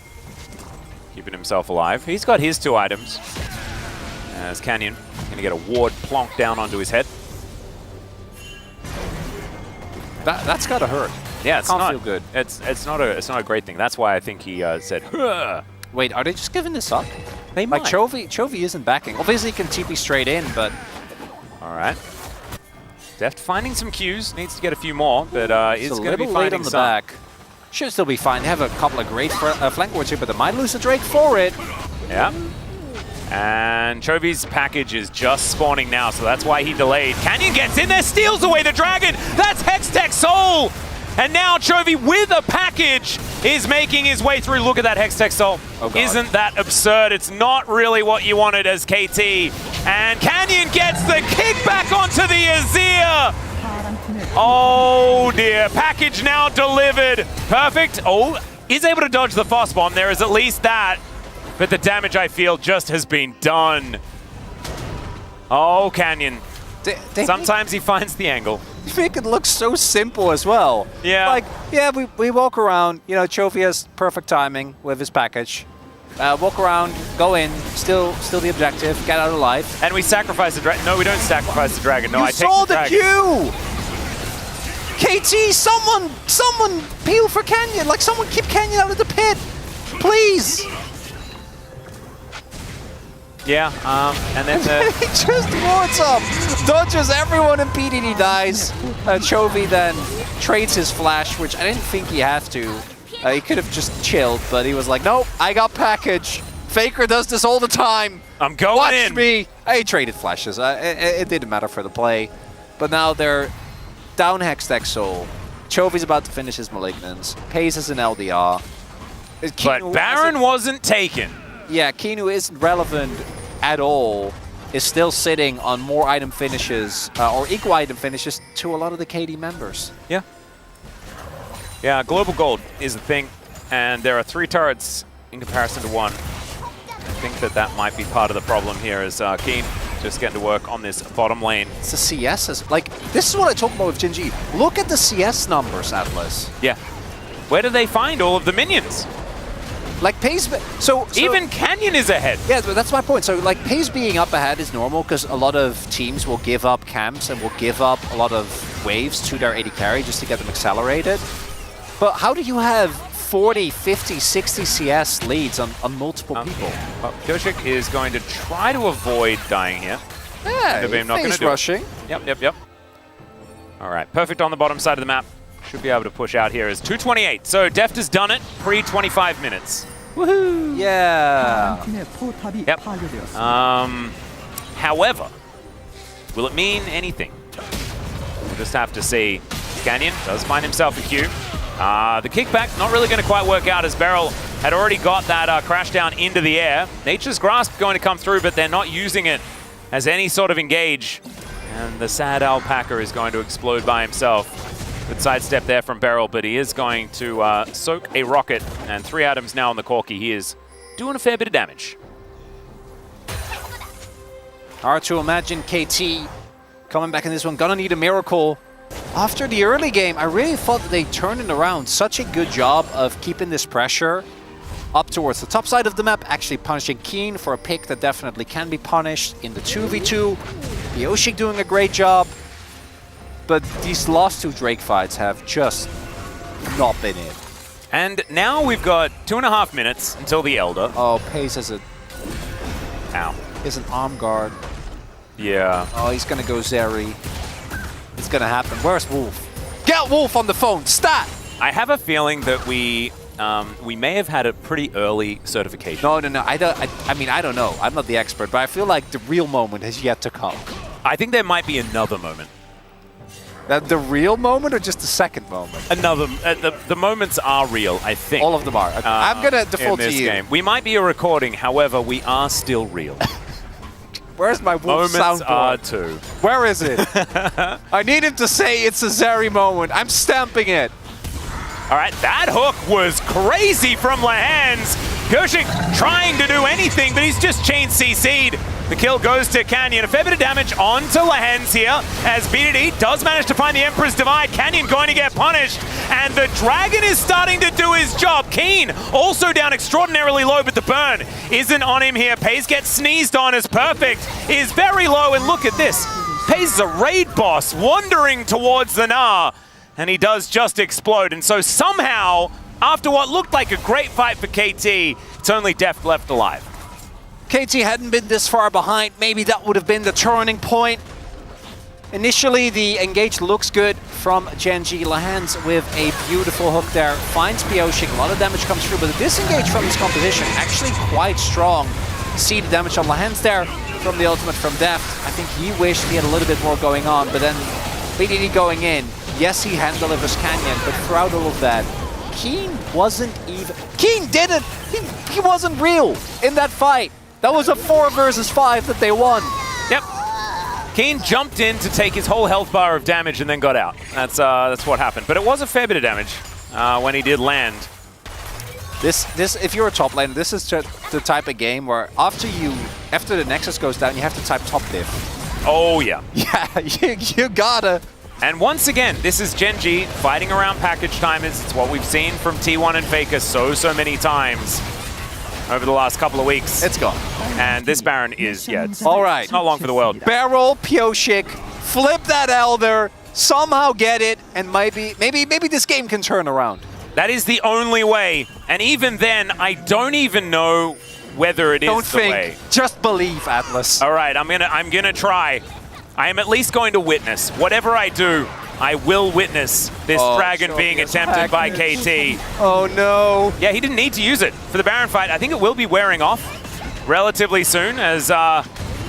[SPEAKER 1] Keeping himself alive. He's got his 2 items. As Canyon going to get a ward plonked down onto his head.
[SPEAKER 2] That's gotta hurt.
[SPEAKER 1] Yeah, it's
[SPEAKER 2] Can't
[SPEAKER 1] not
[SPEAKER 2] feel good.
[SPEAKER 1] It's not a great thing. That's why I think he said, "Huh."
[SPEAKER 2] Wait, are they just giving this up?
[SPEAKER 1] They might.
[SPEAKER 2] Like Chovy isn't backing. Obviously he can TP straight in, but
[SPEAKER 1] All right. Deft finding some Qs, needs to get a few more, but is going to be
[SPEAKER 2] late
[SPEAKER 1] finding
[SPEAKER 2] on the
[SPEAKER 1] some.
[SPEAKER 2] back. Should still be fine. They have a couple of great flank wards here, but they might lose the Drake for it.
[SPEAKER 1] Yeah. And Chovy's package is just spawning now, so that's why he delayed. Canyon gets in there, steals away the dragon. That's Hextech Soul. And now Chovy with a package is making his way through. Look at that Hextech Soul.
[SPEAKER 2] Oh God.
[SPEAKER 1] Isn't that absurd? It's not really what you wanted as KT. And Canyon gets the kickback onto the Azir. Oh dear, package now delivered. Perfect. Oh, is able to dodge the fast bomb. There is at least that. But the damage, I feel, just has been done. Oh, Canyon. Sometimes he finds the angle.
[SPEAKER 2] You make it look so simple as well.
[SPEAKER 1] Yeah.
[SPEAKER 2] Like, yeah, we walk around. You know, Chovy has perfect timing with his package. Walk around, go in, still the objective, get out alive.
[SPEAKER 1] And we sacrifice the dragon. No, we don't sacrifice the dragon. No,
[SPEAKER 2] You
[SPEAKER 1] I take
[SPEAKER 2] saw
[SPEAKER 1] the
[SPEAKER 2] the
[SPEAKER 1] dragon.
[SPEAKER 2] Q! KT, someone peel for Canyon. Like, someone keep Canyon out of the pit. Please.
[SPEAKER 1] Yeah, and then
[SPEAKER 2] He just wards up, dodges everyone, and PDD dies. Chovy then trades his flash, which I didn't think he had to. He could have just chilled, but he was like, nope, I got package. Faker does this all the time.
[SPEAKER 1] I'm going
[SPEAKER 2] Watch
[SPEAKER 1] in.
[SPEAKER 2] me. He traded flashes. It didn't matter for the play. But now they're down Hextech Soul. Chovy's about to finish his Malignance. Pays is an LDR.
[SPEAKER 1] But Baron wasn't taken.
[SPEAKER 2] Yeah, Kinu isn't relevant at all. Is still sitting on more item finishes, or equal item finishes, to a lot of the KD members.
[SPEAKER 1] Yeah. Yeah, global gold is the thing, and there are 3 turrets in comparison to 1. I think that might be part of the problem here, as Keen just getting to work on this bottom lane.
[SPEAKER 2] It's the CSs. Like, this is what I talk about with Genji. Look at the CS numbers, Atlas.
[SPEAKER 1] Yeah. Where do they find all of the minions?
[SPEAKER 2] Like, Pays... So
[SPEAKER 1] even Canyon is ahead.
[SPEAKER 2] Yeah, but that's my point. So, like, Pays being up ahead is normal because a lot of teams will give up camps and will give up a lot of waves to their AD carry just to get them accelerated. But how do you have 40, 50, 60 CS leads on multiple people?
[SPEAKER 1] Well, Koshik is going to try to avoid dying here.
[SPEAKER 2] Yeah,
[SPEAKER 1] he's
[SPEAKER 2] rushing.
[SPEAKER 1] Yep. All right, perfect on the bottom side of the map. Should be able to push out here is 228. So Deft has done it pre-25 minutes. Woohoo!
[SPEAKER 2] Yeah.
[SPEAKER 1] Yep. However, will it mean anything? We'll just have to see. Canyon does find himself a Q. The kickback not really going to quite work out as Beryl had already got that crash down into the air. Nature's Grasp going to come through, but they're not using it as any sort of engage. And the sad alpaca is going to explode by himself. Good sidestep there from Beryl, but he is going to soak a rocket. And 3 items now on the Corki. He is doing a fair bit of damage.
[SPEAKER 2] Hard to imagine KT coming back in this one. Gonna need a miracle. After the early game, I really thought that they turned it around. Such a good job of keeping this pressure up towards the top side of the map, actually punishing Keen for a pick that definitely can be punished in the 2v2. Yoshik doing a great job. But these last 2 Drake fights have just not been it.
[SPEAKER 1] And now we've got 2.5 minutes until the Elder.
[SPEAKER 2] Oh, Pace has a...
[SPEAKER 1] Ow.
[SPEAKER 2] Is an arm guard.
[SPEAKER 1] Yeah.
[SPEAKER 2] Oh, he's gonna go Zeri. It's gonna happen. Where's Wolf? Get Wolf on the phone! Stat!
[SPEAKER 1] I have a feeling that we may have had a pretty early certification.
[SPEAKER 2] No. I mean, I don't know. I'm not the expert, but I feel like the real moment has yet to come.
[SPEAKER 1] I think there might be another moment.
[SPEAKER 2] The real moment or just the second moment?
[SPEAKER 1] Another. The moments are real, I think.
[SPEAKER 2] All of them are. Okay. I'm gonna default
[SPEAKER 1] in this
[SPEAKER 2] to you.
[SPEAKER 1] Game. We might be a recording, however, we are still real.
[SPEAKER 2] Where's my Wolf
[SPEAKER 1] Moments
[SPEAKER 2] soundboard?
[SPEAKER 1] are too.
[SPEAKER 2] Where is it? I need him to say it's a Zeri moment. I'm stamping it.
[SPEAKER 1] All right, that hook was crazy from Lahans. Gershik trying to do anything, but he's just chain CC'd. The kill goes to Canyon. A fair bit of damage onto Lahans here, as BDD does manage to find the Emperor's Divide. Canyon going to get punished, and the Dragon is starting to do his job. Keen also down extraordinarily low, but the burn isn't on him here. Pays gets sneezed on as Perfect is very low, and look at this. Pays is a raid boss wandering towards the Gnar, and he does just explode. And so somehow, after what looked like a great fight for KT, it's only Deft left alive.
[SPEAKER 2] KT hadn't been this far behind. Maybe that would have been the turning point. Initially, the engage looks good from Genji. Lahans with a beautiful hook there. Finds Pioshik. A lot of damage comes through, but the disengage from this composition actually quite strong. See the damage on Lahans there from the ultimate from Deft. I think he wished he had a little bit more going on, but then BDD going in. Yes, he hand delivers Canyon, but throughout all of that, Keen wasn't even... Keen did it! He wasn't real in that fight. That was a 4 versus 5 that they won.
[SPEAKER 1] Yep. Keen jumped in to take his whole health bar of damage and then got out. That's what happened. But it was a fair bit of damage when he did land.
[SPEAKER 2] This, if you're a top laner, this is the type of game where after the Nexus goes down, you have to type top diff.
[SPEAKER 1] Oh yeah.
[SPEAKER 2] Yeah, you gotta.
[SPEAKER 1] And once again, this is Genji fighting around package timers. It's what we've seen from T1 and Faker so many times over the last couple of weeks.
[SPEAKER 2] It's gone.
[SPEAKER 1] And this Baron is, it's
[SPEAKER 2] all right.
[SPEAKER 1] Not long for the world.
[SPEAKER 2] Beryl, Pioshik, flip that Elder, somehow get it, and maybe this game can turn around.
[SPEAKER 1] That is the only way. And even then, I don't even know whether it is the way.
[SPEAKER 2] Just believe, Atlas.
[SPEAKER 1] All right, I'm gonna try. I am at least going to witness. Whatever I do, I will witness this dragon being attempted by KT.
[SPEAKER 2] Oh no.
[SPEAKER 1] Yeah, he didn't need to use it for the Baron fight. I think it will be wearing off relatively soon as,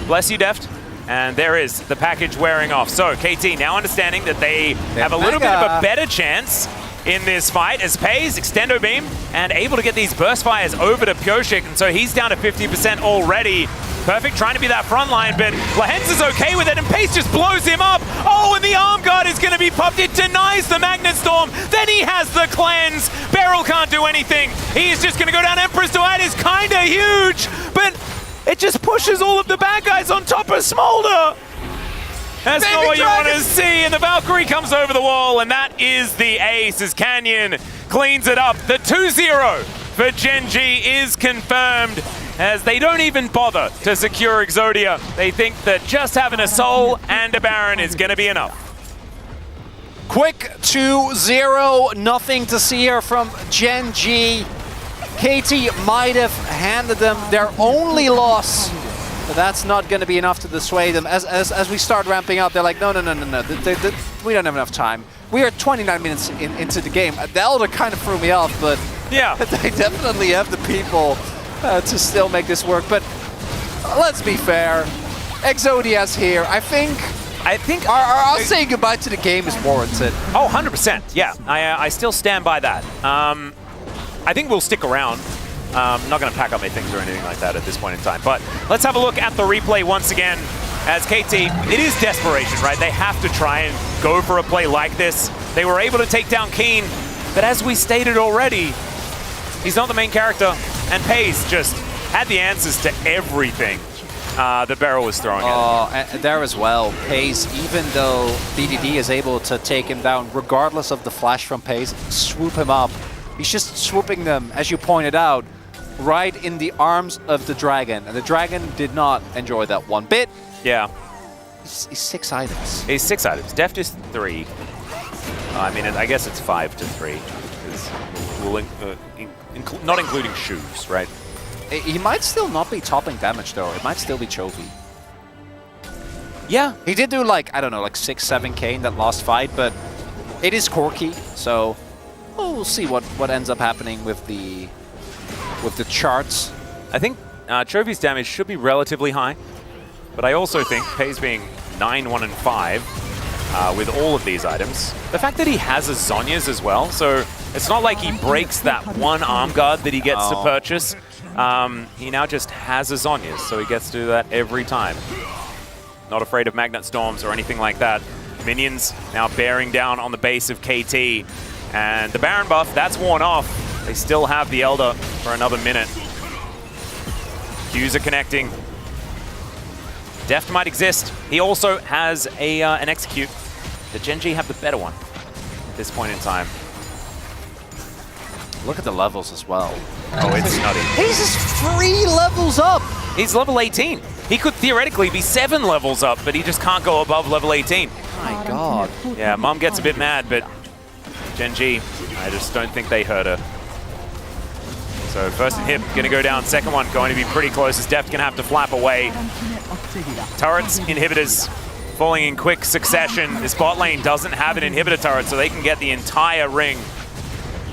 [SPEAKER 1] bless you, Deft. And there is the package wearing off. So KT now understanding that they have a little bit of a better chance in this fight as Pays, Extendo Beam, and able to get these burst fires over to Pioshik. And so he's down to 50% already. Perfect trying to be that front line, but Lahens is okay with it, and Pace just blows him up. Oh, and the arm guard is going to be popped. It denies the Magnet Storm. Then he has the cleanse. Beryl can't do anything. He's just going to go down. Empress Divide is kind of huge, but it just pushes all of the bad guys on top of Smolder. That's not what you want to see, and the Valkyrie comes over the wall, and that is the ace as Canyon cleans it up. The 2-0 for Genji is confirmed, as they don't even bother to secure Exodia. They think that just having a Soul and a Baron is going to be enough.
[SPEAKER 2] Quick 2-0, nothing to see here from Genji. KT might have handed them their only loss, but that's not going to be enough to dissuade them. As we start ramping up, they're like, no. We don't have enough time. We are 29 minutes into the game. The Elder kind of threw me off, but yeah, they definitely have the people to still make this work. But let's be fair, Exodius here. I think our saying goodbye to the game is warranted.
[SPEAKER 1] Oh, 100%. Yeah, I still stand by that. I think we'll stick around. I'm not going to pack up my things or anything like that at this point in time. But let's have a look at the replay once again. As KT, it is desperation, right? They have to try and go for a play like this. They were able to take down Keen, but as we stated already, he's not the main character, and Pays just had the answers to everything that Beryl was throwing at him.
[SPEAKER 2] And there as well, Pays, even though BDD is able to take him down, regardless of the flash from Pays, swoop him up. He's just swooping them, as you pointed out, right in the arms of the dragon. And the dragon did not enjoy that one bit.
[SPEAKER 1] Yeah.
[SPEAKER 2] He's 6 items.
[SPEAKER 1] He's 6 items. Deft is 3. I mean, I guess it's 5 to 3. Not including shoes, right?
[SPEAKER 2] He might still not be topping damage, though. It might still be Chovy.
[SPEAKER 1] Yeah.
[SPEAKER 2] He did do, like, I don't know, like 6-7k in that last fight, but it is Corky, so we'll see what ends up happening with the charts.
[SPEAKER 1] I think Chovy's damage should be relatively high. But I also think Pays being 9, 1, and 5 with all of these items. The fact that he has a Zhonya's as well, so it's not like he breaks that one arm guard that he gets to purchase. He now just has a Zhonya's, so he gets to do that every time. Not afraid of Magnet Storms or anything like that. Minions now bearing down on the base of KT. And the Baron buff, that's worn off. They still have the Elder for another minute. Qs are connecting. Deft might exist. He also has an execute. The Gen G have the better one at this point in time.
[SPEAKER 2] Look at the levels as well.
[SPEAKER 1] Oh, it's nutty.
[SPEAKER 2] He's just 3 levels up.
[SPEAKER 1] He's level 18. He could theoretically be 7 levels up, but he just can't go above level 18.
[SPEAKER 2] My God.
[SPEAKER 1] Yeah, Mom gets a bit mad, but Gen G, I just don't think they hurt her. So first hit gonna go down, second one going to be pretty close as Deft gonna have to flap away. Turrets, inhibitors falling in quick succession. This bot lane doesn't have an inhibitor turret, so they can get the entire ring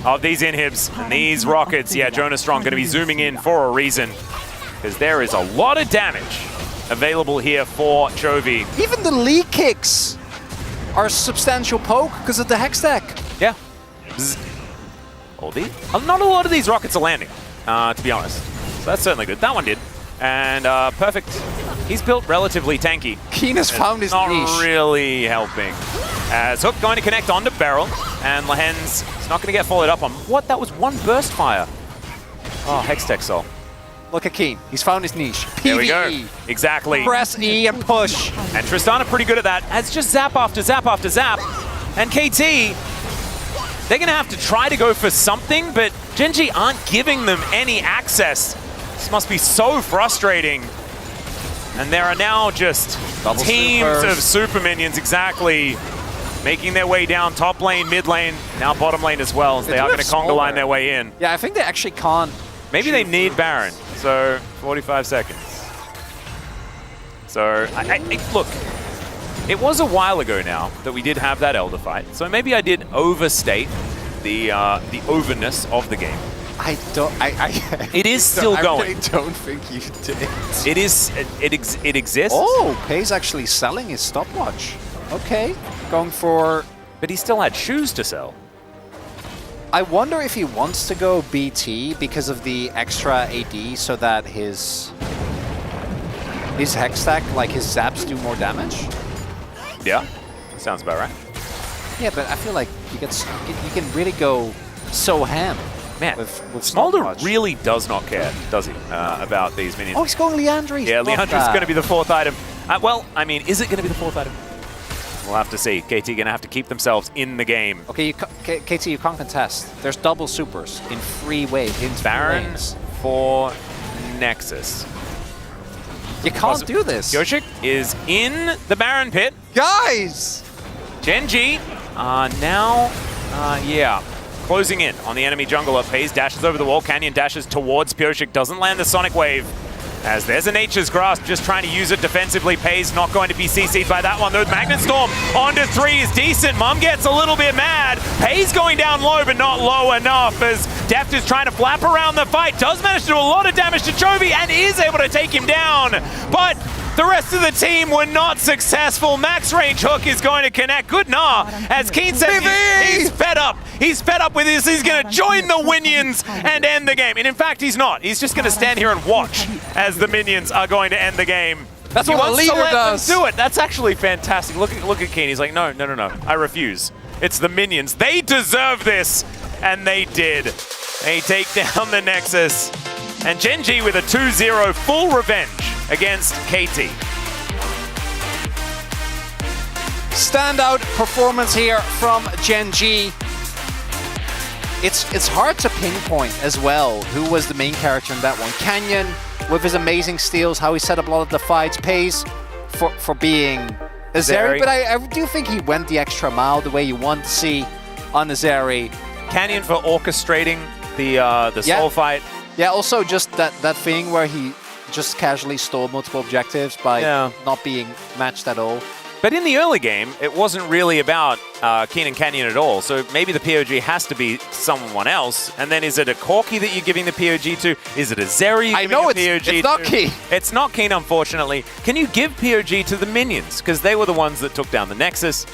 [SPEAKER 1] of these inhibs and these rockets. Yeah, Jonas Strong gonna be zooming in for a reason, because there is a lot of damage available here for Chovy.
[SPEAKER 2] Even the lead kicks are a substantial poke because of the hex stack.
[SPEAKER 1] Yeah. Not a lot of these rockets are landing, to be honest. So that's certainly good. That one did. And perfect. He's built relatively tanky.
[SPEAKER 2] Keen has found his niche.
[SPEAKER 1] Not really helping. As Hook going to connect onto Beryl, and Lehens is not going to get followed up on. What? That was one burst fire. Oh, Hextech Soul.
[SPEAKER 2] Look at Keen. He's found his niche. PvE.
[SPEAKER 1] There we go. Exactly.
[SPEAKER 2] Press E and push.
[SPEAKER 1] And Tristana pretty good at that. It's just zap after zap after zap. And KT, they're going to have to try to go for something, but Gen G aren't giving them any access. This must be so frustrating. And there are now just teams of super minions, exactly, making their way down top lane, mid lane, now bottom lane as well. As they are going to conga line their way in.
[SPEAKER 2] Yeah, I think they actually can't.
[SPEAKER 1] Maybe they need Baron, so 45 seconds. So, look, it was a while ago now that we did have that Elder fight, so maybe I did overstate the overness of the game.
[SPEAKER 2] It
[SPEAKER 1] is still going.
[SPEAKER 2] I really don't think you did.
[SPEAKER 1] It exists.
[SPEAKER 2] Oh, Pay's actually selling his stopwatch. Okay, going for...
[SPEAKER 1] But he still had shoes to sell.
[SPEAKER 2] I wonder if he wants to go BT because of the extra AD so that his hex stack, like his zaps, do more damage.
[SPEAKER 1] Yeah, sounds about right.
[SPEAKER 2] Yeah, but I feel like you can really go so ham.
[SPEAKER 1] Man,
[SPEAKER 2] with
[SPEAKER 1] Smolder really does not care, does he, about these minions?
[SPEAKER 2] Oh, he's going Leandri.
[SPEAKER 1] Yeah, Leandri's going to be the 4th item. Well, I mean, is it going to be the 4th item? We'll have to see. KT going to have to keep themselves in the game.
[SPEAKER 2] Okay, KT, you can't contest. There's double supers in 3 waves. In
[SPEAKER 1] Baron for Nexus.
[SPEAKER 2] You can't do this.
[SPEAKER 1] Yoshik is in the Baron pit.
[SPEAKER 2] Guys!
[SPEAKER 1] Gen G now, closing in on the enemy jungler. Pays dashes over the wall. Canyon dashes towards Pyoshik. Doesn't land the Sonic Wave. As there's a Nature's Grasp, just trying to use it defensively. Pays not going to be CC'd by that one. The Magnet Storm onto 3 is decent. Mum gets a little bit mad. Pays going down low, but not low enough as Deft is trying to flap around the fight. Does manage to do a lot of damage to Chovy and is able to take him down. But The rest of the team were not successful. Max range hook is going to connect. Good nah. As Keen says, he's fed up. He's fed up with this. He's going to join the Minions and end the game. And in fact, he's not. He's just going to stand here and watch as the Minions are going to end the game.
[SPEAKER 2] That's what a leader does.
[SPEAKER 1] Do it. That's actually fantastic. Look at Keen. He's like, no. I refuse. It's the Minions. They deserve this. And they did. They take down the Nexus. And Gen G with a 2-0 full revenge against KT.
[SPEAKER 2] Standout performance here from Gen G. It's hard to pinpoint as well who was the main character in that one. Canyon, with his amazing steals, how he set up a lot of the fights, pays for being Azeri, but I do think he went the extra mile the way you want to see on Azeri.
[SPEAKER 1] Canyon for orchestrating the soul fight.
[SPEAKER 2] Yeah, also just that thing where he just casually stole multiple objectives by not being matched at all.
[SPEAKER 1] But in the early game, it wasn't really about Keen and Canyon at all. So maybe the POG has to be someone else. And then is it a Corki that you're giving the POG to? Is it a Zeri?
[SPEAKER 2] I know it's not Keen.
[SPEAKER 1] It's not Keen, unfortunately. Can you give POG to the Minions? Because they were the ones that took down the Nexus.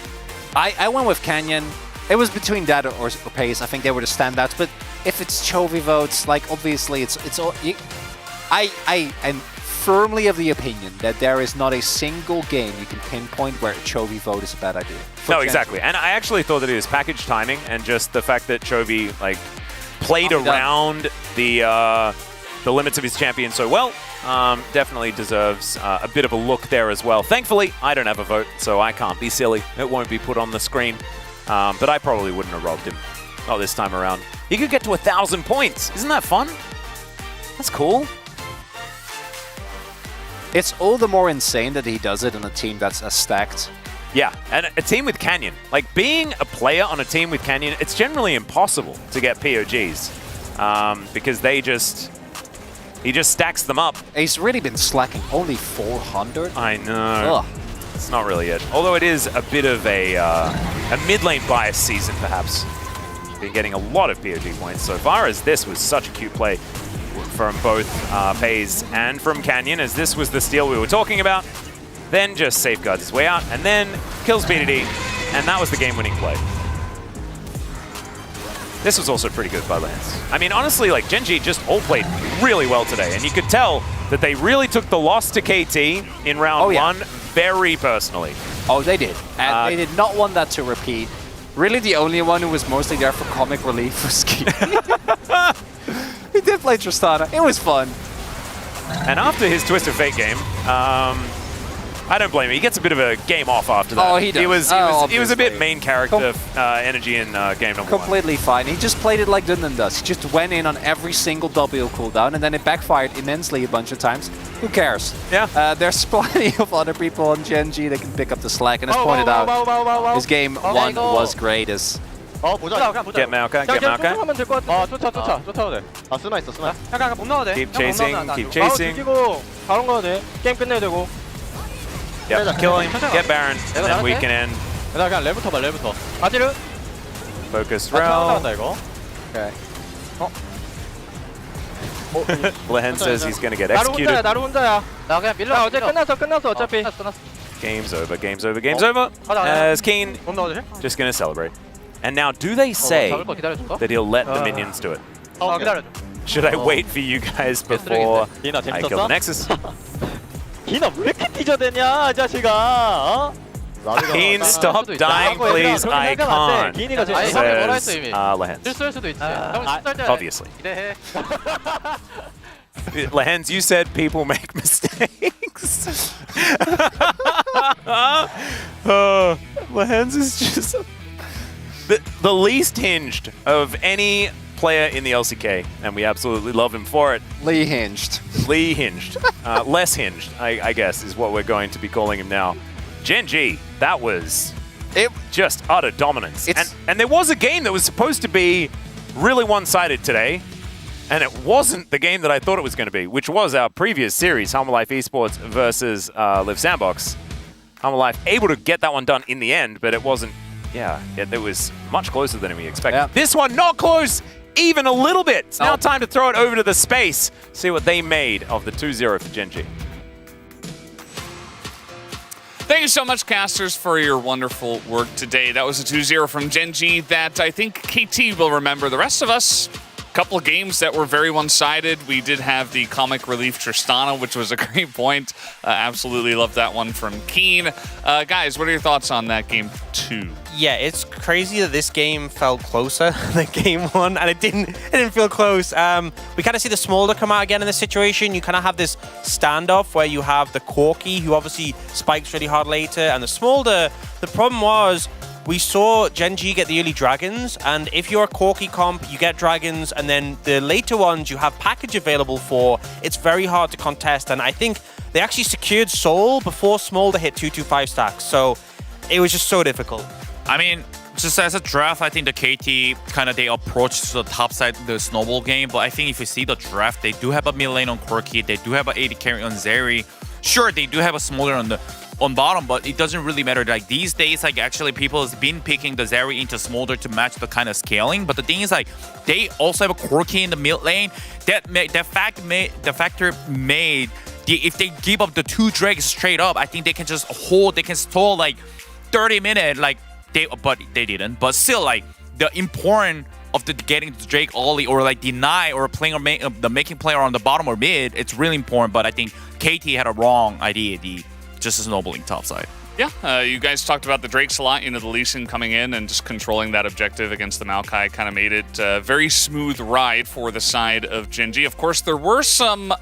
[SPEAKER 2] I went with Canyon. It was between that or Pace. I think they were the standouts. But if it's Chovy votes, like obviously it's all. I am firmly of the opinion that there is not a single game you can pinpoint where a Chovy vote is a bad idea.
[SPEAKER 1] No, exactly. And I actually thought that it was package timing and just the fact that Chovy played around the limits of his champion so well. Definitely deserves a bit of a look there as well. Thankfully, I don't have a vote, so I can't be silly. It won't be put on the screen. But I probably wouldn't have robbed him. Not this time around. He could get to 1,000 points. Isn't that fun? That's cool.
[SPEAKER 2] It's all the more insane that he does it on a team that's as stacked.
[SPEAKER 1] Yeah, and a team with Canyon. Like, being a player on a team with Canyon, it's generally impossible to get POGs. Because he just stacks them up.
[SPEAKER 2] He's really been slacking. Only 400?
[SPEAKER 1] I know. Ugh. It's not really it. Although it is a bit of a mid lane bias season, perhaps. Been getting a lot of POG points so far, as this was such a cute play from both FaZe and from Canyon, as this was the steal we were talking about. Then just safeguards his way out, and then kills BDD, and that was the game-winning play. This was also pretty good by Lance. I mean, honestly, Gen G just all played really well today, and you could tell that they really took the loss to KT in round one very personally.
[SPEAKER 2] Oh, they did. And they did not want that to repeat. Really, the only one who was mostly there for comic relief was Ski. He did play Tristana. It was fun.
[SPEAKER 1] And after his Twist of Fate game, I don't blame him. He gets a bit of a game off after that.
[SPEAKER 2] Oh, he does.
[SPEAKER 1] He was a bit main character energy in game number one.
[SPEAKER 2] Completely fine. He just played it like Dundon does. He just went in on every single W cooldown, and then it backfired immensely a bunch of times. Who cares?
[SPEAKER 1] Yeah.
[SPEAKER 2] There's plenty of other people on Gen G that can pick up the slack, and as pointed out, his game one was great.
[SPEAKER 1] Get Maoka, get Maoka.
[SPEAKER 10] 쫓아도 돼.
[SPEAKER 11] 아, 스나 있어, 스나.
[SPEAKER 10] 잠깐 못 나와도 돼.
[SPEAKER 1] Keep chasing, keep chasing.
[SPEAKER 10] 죽이고 바로 가도 돼. 게임 끝내야 되고.
[SPEAKER 1] Yep, kill him, get Baron, and then we can end.
[SPEAKER 10] 그냥 레부터 봐, 레부터. 아지르.
[SPEAKER 1] Focus Rel.
[SPEAKER 10] 이거.
[SPEAKER 2] Okay.
[SPEAKER 1] Lehen says he's going to get
[SPEAKER 10] 나루
[SPEAKER 1] executed.
[SPEAKER 10] 혼자야, 나루 혼자야. 나 그냥 밀려. 어제 끝났어, 어차피.
[SPEAKER 1] Game's over, game's over, game's over. As Keen just going to celebrate. And now, do they say that he'll let the Minions do it? Should I wait for you guys before I kill the Nexus?
[SPEAKER 10] 기나 왜 이렇게 삐져대냐, 이 자식아.
[SPEAKER 1] Keen, stop dying, please. I can't. Says Lehens.
[SPEAKER 10] 실수할 수도 있지.
[SPEAKER 1] Obviously. Lehens, you said people make mistakes. Lehens is just the least hinged of any player in the LCK, and we absolutely love him for it.
[SPEAKER 2] Lee hinged.
[SPEAKER 1] Lee hinged. Less hinged, I guess, is what we're going to be calling him now. Gen G, that was just utter dominance. And there was a game that was supposed to be really one-sided today, and it wasn't the game that I thought it was going to be, which was our previous series, Halma Life Esports versus Live Sandbox. Halma Life able to get that one done in the end, but it wasn't, it was much closer than we expected.
[SPEAKER 2] Yep.
[SPEAKER 1] This one, not close, even a little bit. It's now time to throw it over to the space, see what they made of the 2-0 for Gen G.
[SPEAKER 5] Thank you so much, casters, for your wonderful work today. That was a 2-0 from Gen.G that I think KT will remember. The rest of us, a couple of games that were very one-sided. We did have the comic relief Tristana, which was a great point. Absolutely loved that one from Keen. Guys, what are your thoughts on that game 2?
[SPEAKER 6] Yeah, it's crazy that this game felt closer than game 1, and it didn't feel close. We kind of see the Smolder come out again in this situation. You kind of have this standoff where you have the Corki, who obviously spikes really hard later, and the Smolder. The problem was we saw Gen.G get the early dragons, and if you're a Corki comp, you get dragons, and then the later ones you have package available for. It's very hard to contest, and I think they actually secured Soul before Smolder hit 225 stacks, so it was just so difficult.
[SPEAKER 7] I mean, just as a draft, I think the KT kind of they approach to the top side of the snowball game. But I think if you see the draft, they do have a mid lane on Corki, they do have an AD carry on Zeri. Sure, they do have a Smolder on bottom, but it doesn't really matter. Like these days, like actually people has been picking the Zeri into Smolder to match the kind of scaling. But the thing is, like they also have a Corki in the mid lane. That factor made if they give up the 2 Drakes straight up, I think they can just hold. They can stall like 30 minutes, like. But they didn't. But still, like the importance of getting the Drake early or like deny or playing or the making player on the bottom or mid, it's really important. But I think KT had a wrong idea, just snowballing top side.
[SPEAKER 5] Yeah, you guys talked about the Drakes a lot. You know, the Lee Sin coming in and just controlling that objective against the Maokai kind of made it a very smooth ride for the side of Gen.G. Of course, there were some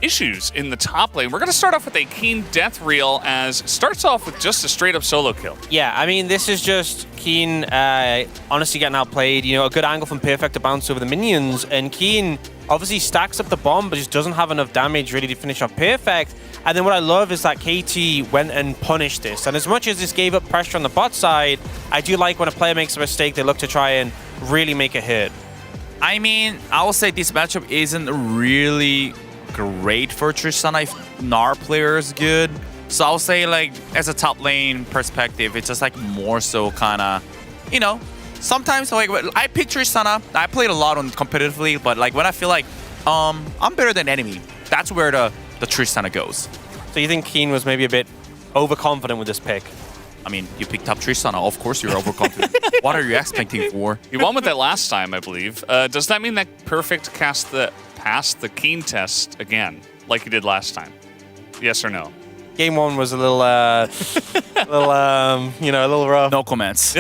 [SPEAKER 5] issues in the top lane. We're going to start off with a Keen death reel as starts off with just a straight up solo kill.
[SPEAKER 6] Yeah, I mean, this is just Keen honestly getting outplayed. You know, a good angle from Perfect to bounce over the minions, and Keen obviously stacks up the bomb but just doesn't have enough damage really to finish off Perfect. And then what I love is that KT went and punished this. And as much as this gave up pressure on the bot side, I do like when a player makes a mistake, they look to try and really make it hit.
[SPEAKER 7] I mean, I will say this matchup isn't really great for Tristana if Gnar player is good. So I'll say like as a top lane perspective, it's just like more so kind of, you know, sometimes like I pick Tristana. I played a lot on competitively, but like when I feel like I'm better than enemy, that's where the Tristana goes.
[SPEAKER 6] So you think Keen was maybe a bit overconfident with this pick?
[SPEAKER 7] I mean, you picked up Tristana. Of course you're overconfident. What are you expecting for?
[SPEAKER 5] You won with that last time, I believe. Does that mean that Perfect passed the Keen test again, like he did last time? Yes or no?
[SPEAKER 6] Game 1 was a little, you know, a little rough.
[SPEAKER 7] No comments.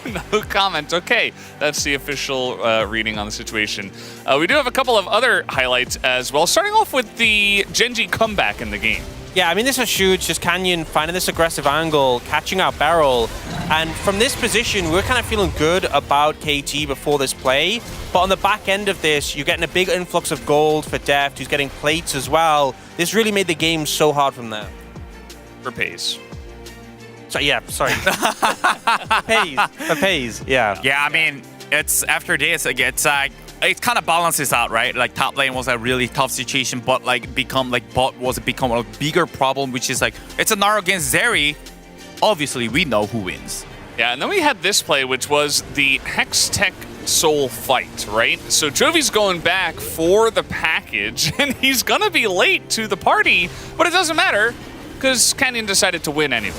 [SPEAKER 5] No comment. Okay, that's the official reading on the situation. We do have a couple of other highlights as well, starting off with the Gen.G comeback in the game.
[SPEAKER 6] Yeah, I mean, this was huge. Just Canyon finding this aggressive angle, catching out Beryl. And from this position, we were kind of feeling good about KT before this play. But on the back end of this, you're getting a big influx of gold for Deft, who's getting plates as well. This really made the game so hard from there.
[SPEAKER 5] For Pays.
[SPEAKER 6] So, yeah, sorry. Pays, yeah.
[SPEAKER 7] Yeah, I mean, it's after this, it's like, it kind of balances out, right? Like top lane was a really tough situation, but like bot was become a bigger problem, which is like it's a Gnar against Zeri. Obviously, we know who wins.
[SPEAKER 5] Yeah, and then we had this play, which was the Hextech Soul fight, right? So Jovi's going back for the package, and he's gonna be late to the party, but it doesn't matter because Canyon decided to win anyway.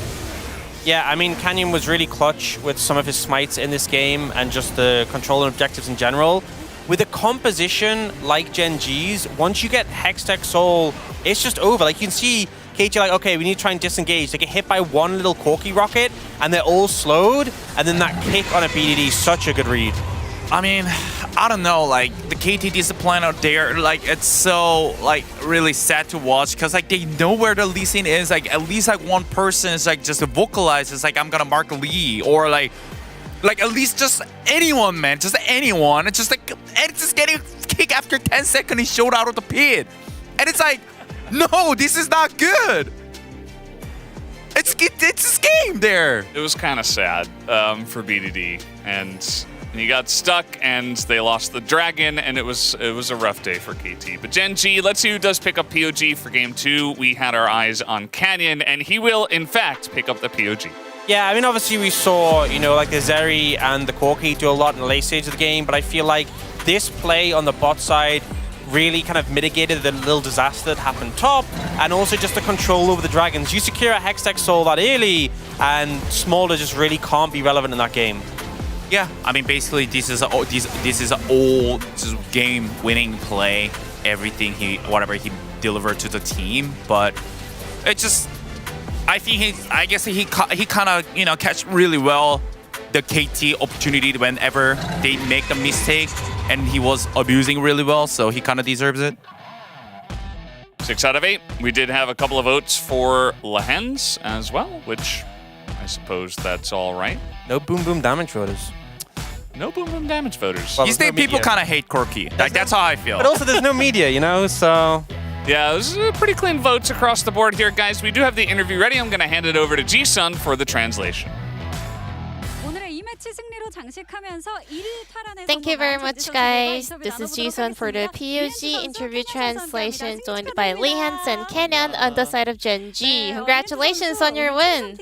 [SPEAKER 6] Yeah, I mean, Canyon was really clutch with some of his smites in this game and just the control and objectives in general. With a composition like Gen.G's, once you get Hextech Soul, it's just over. Like, you can see KT like, okay, we need to try and disengage. They get hit by one little Corki rocket, and they're all slowed, and then that kick on a BDD is such a good read.
[SPEAKER 7] I mean, I don't know, like, the KT discipline out there, like, it's so, like, really sad to watch, because, like, they know where the Lee Sin is. Like, at least, like, one person is, like, just vocalizes, like, I'm gonna mark Lee, or, like, at least just anyone, man. Just anyone. It's just like, it's just getting kicked after 10 seconds. He showed out of the pit. And it's like, no, this is not good. It's this game there.
[SPEAKER 5] It was kind of sad for BDD. And he got stuck, and they lost the dragon, and it was a rough day for KT. But Gen.G, let's see who does pick up POG for game 2. We had our eyes on Canyon, and he will, in fact, pick up the POG.
[SPEAKER 6] Yeah, I mean, obviously we saw, you know, like the Zeri and the Corki do a lot in the late stage of the game, but I feel like this play on the bot side really kind of mitigated the little disaster that happened top, and also just the control over the dragons. You secure a Hextech Soul that early, and Smolder just really can't be relevant in that game.
[SPEAKER 7] Yeah, I mean, basically, this is all just game-winning play. Everything whatever he delivered to the team, but it just, I guess he kind of catch really well the KT opportunity whenever they make the mistake, and he was abusing really well, so he kind of deserves it.
[SPEAKER 5] 6 out of 8. We did have a couple of votes for Lehens as well, which I suppose that's all right.
[SPEAKER 6] No boom boom damage voters.
[SPEAKER 5] No boom boom damage voters.
[SPEAKER 6] Well,
[SPEAKER 7] These days, people kind of hate Corky. That's how I feel.
[SPEAKER 6] But also, there's no media, so...
[SPEAKER 5] Yeah, it was pretty clean votes across the board here, guys. We do have the interview ready. I'm going to hand it over to Ji-sun for the translation.
[SPEAKER 8] Thank you very much, guys. This is Ji-sun for the POG interview translation, joined by Lehens and Kenyon on the side of Gen.G. Congratulations on your win.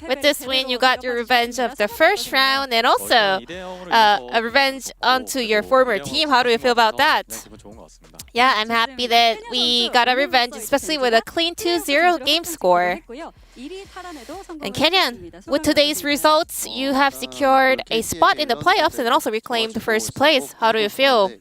[SPEAKER 8] With this win, you got your revenge of the first round and also a revenge onto your former team. How do you feel about that? Yeah, I'm happy that we got a revenge, especially with a clean 2-0 game score. And Kenyon, with today's results, you have secured a spot in the playoffs and also reclaimed first place. How do you feel?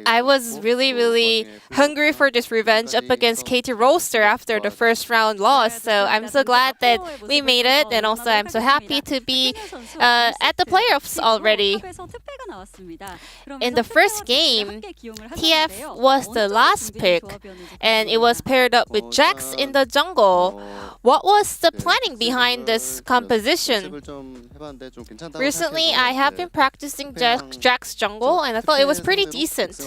[SPEAKER 8] I was really hungry for this revenge up against KT Roaster after the first round loss, so I'm so glad that we made it, and also I'm so happy to be at the playoffs already. In the first game, TF was the last pick, and it was paired up with Jax in the jungle. What was the planning behind this composition? Recently, I have been practicing Jax jungle, and I thought it was pretty decent.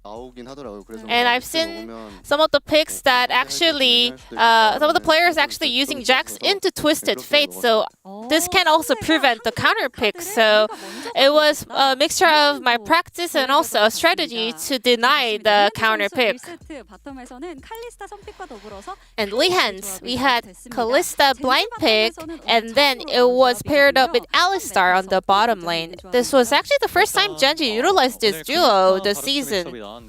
[SPEAKER 8] And I've seen some of the picks that actually, some of the players actually using Jax into Twisted Fate, so this can also prevent the counter pick. So it was a mixture of my practice and also a strategy to deny the counter pick. And Lehens, we had Kalista blind pick, and then it was paired up with Alistar on the bottom lane. This was actually the first time Gen.G utilized this duo this season. I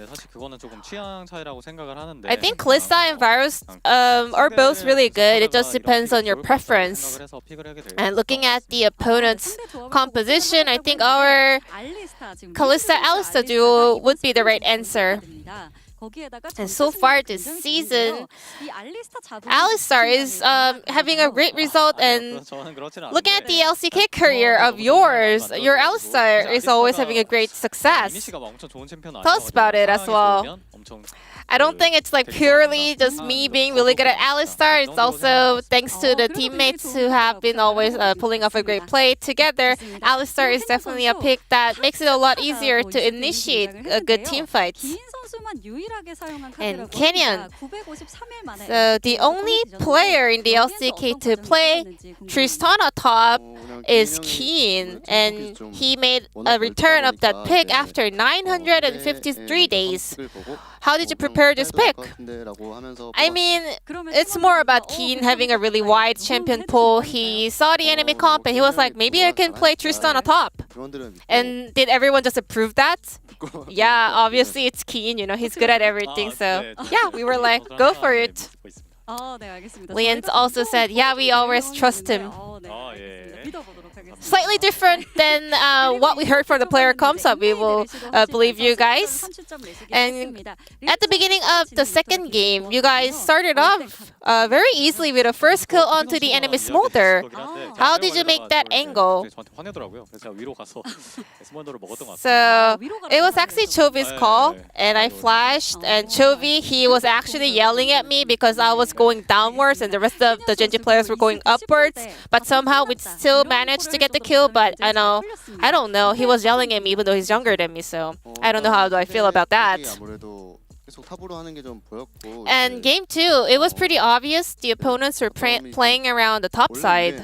[SPEAKER 8] think Kalista and Varus are both really good. It just depends on your preference. And looking at the opponent's composition, I think our Kalista-Alistar duo would be the right answer. And so far this season, Alistar is having a great result, and looking at the LCK career of yours, your Alistar is always having a great success. Tell us about it as well. I don't think it's like purely just me being really good at Alistar. It's also thanks to the teammates who have been always pulling off a great play together. Alistar is definitely a pick that makes it a lot easier to initiate a good team fights. And Kenyon, so the only player in the LCK to play Tristana top is Keen, and he made a return of that pick after 953 days. How did you prepare this pick? I mean, it's more about Keen having a really wide champion pool. He saw the enemy comp and he was like, maybe I can play Tristana top. And did everyone just approve that? Yeah, obviously it's Keen, he's good at everything. So yeah, we were like, go for it. Lehens also said, yeah, we always trust him. Slightly different than what we heard from the player comps up. We will believe you guys. And at the beginning of the second game, you guys started off very easily with a first kill onto the enemy Smolder. How did you make that angle? So it was actually Chovi's call, and I flashed, and Chovi, he was actually yelling at me because I was going downwards and the rest of the Gen.G players were going upwards, but somehow we still managed to get the kill. But I don't know, he was yelling at me even though he's younger than me, so I don't know how do I feel about that. And game 2, it was pretty obvious the opponents were playing around the top side,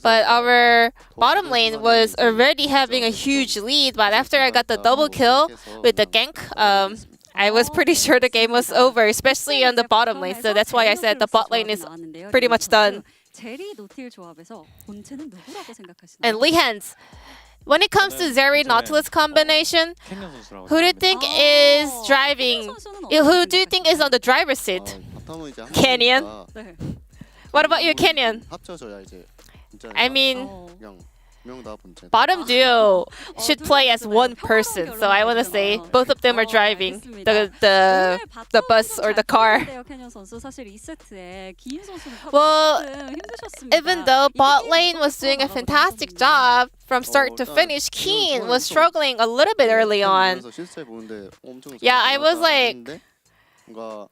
[SPEAKER 8] but our bottom lane was already having a huge lead. But after I got the double kill with the gank, I was pretty sure the game was over, especially on the bottom lane. So that's why I said the bot lane is pretty much done. And Lehens, When it comes to Zeri Nautilus combination, who do you think is driving? Who do you think is on the driver's seat? Canyon. What about you, Canyon? I mean, bottom duo should play as one person, so I want to say both of them are driving the bus or the car. Well, even though bot lane was doing a fantastic job from start to finish, Keen was struggling a little bit early on. Yeah, I was like,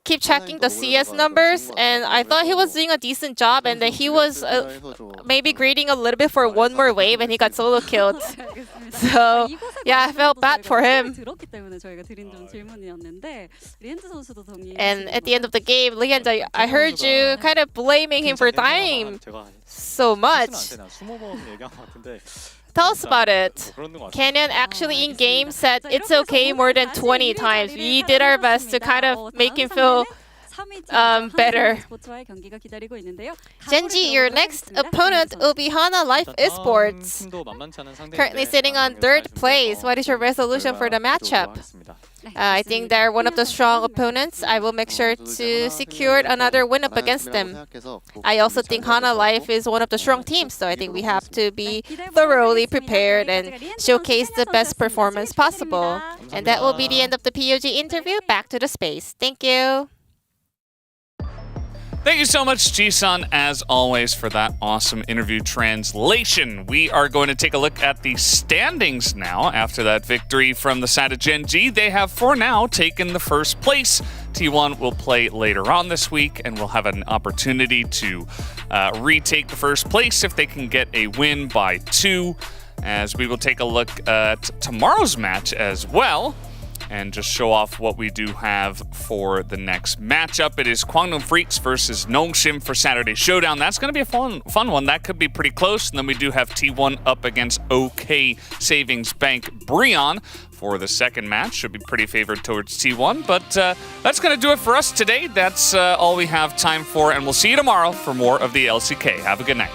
[SPEAKER 8] keep checking the CS numbers, and I thought he was doing a decent job, and then he was maybe greeting a little bit for one more wave, and he got solo killed. So yeah, I felt bad for him. And at the end of the game, Leanda, I heard you kind of blaming him for dying so much. Tell us about it. Canyon actually in game said it's okay more than 20 times. We did our best to kind of make him feel better. Genji, your next opponent will be Hana Life Esports. Currently sitting on 3rd place. What is your resolution for the matchup? I think they're one of the strong opponents. I will make sure to secure another win up against them. I also think Hana Life is one of the strong teams, so I think we have to be thoroughly prepared and showcase the best performance possible. And that will be the end of the POG interview. Back to the space. Thank you.
[SPEAKER 5] Thank you so much, Jisun, as always, for that awesome interview translation. We are going to take a look at the standings now. After that victory from the side of Gen G, they have for now taken the first place. T1 will play later on this week, and will have an opportunity to retake the first place if they can get a win by 2. As we will take a look at tomorrow's match as well, and just show off what we do have for the next matchup. It is Kwangnam Freaks versus Nongshim for Saturday Showdown. That's going to be a fun one. That could be pretty close. And then we do have T1 up against OK Savings Bank Brion for the second match. Should be pretty favored towards T1. But that's going to do it for us today. That's all we have time for. And we'll see you tomorrow for more of the LCK. Have a good night.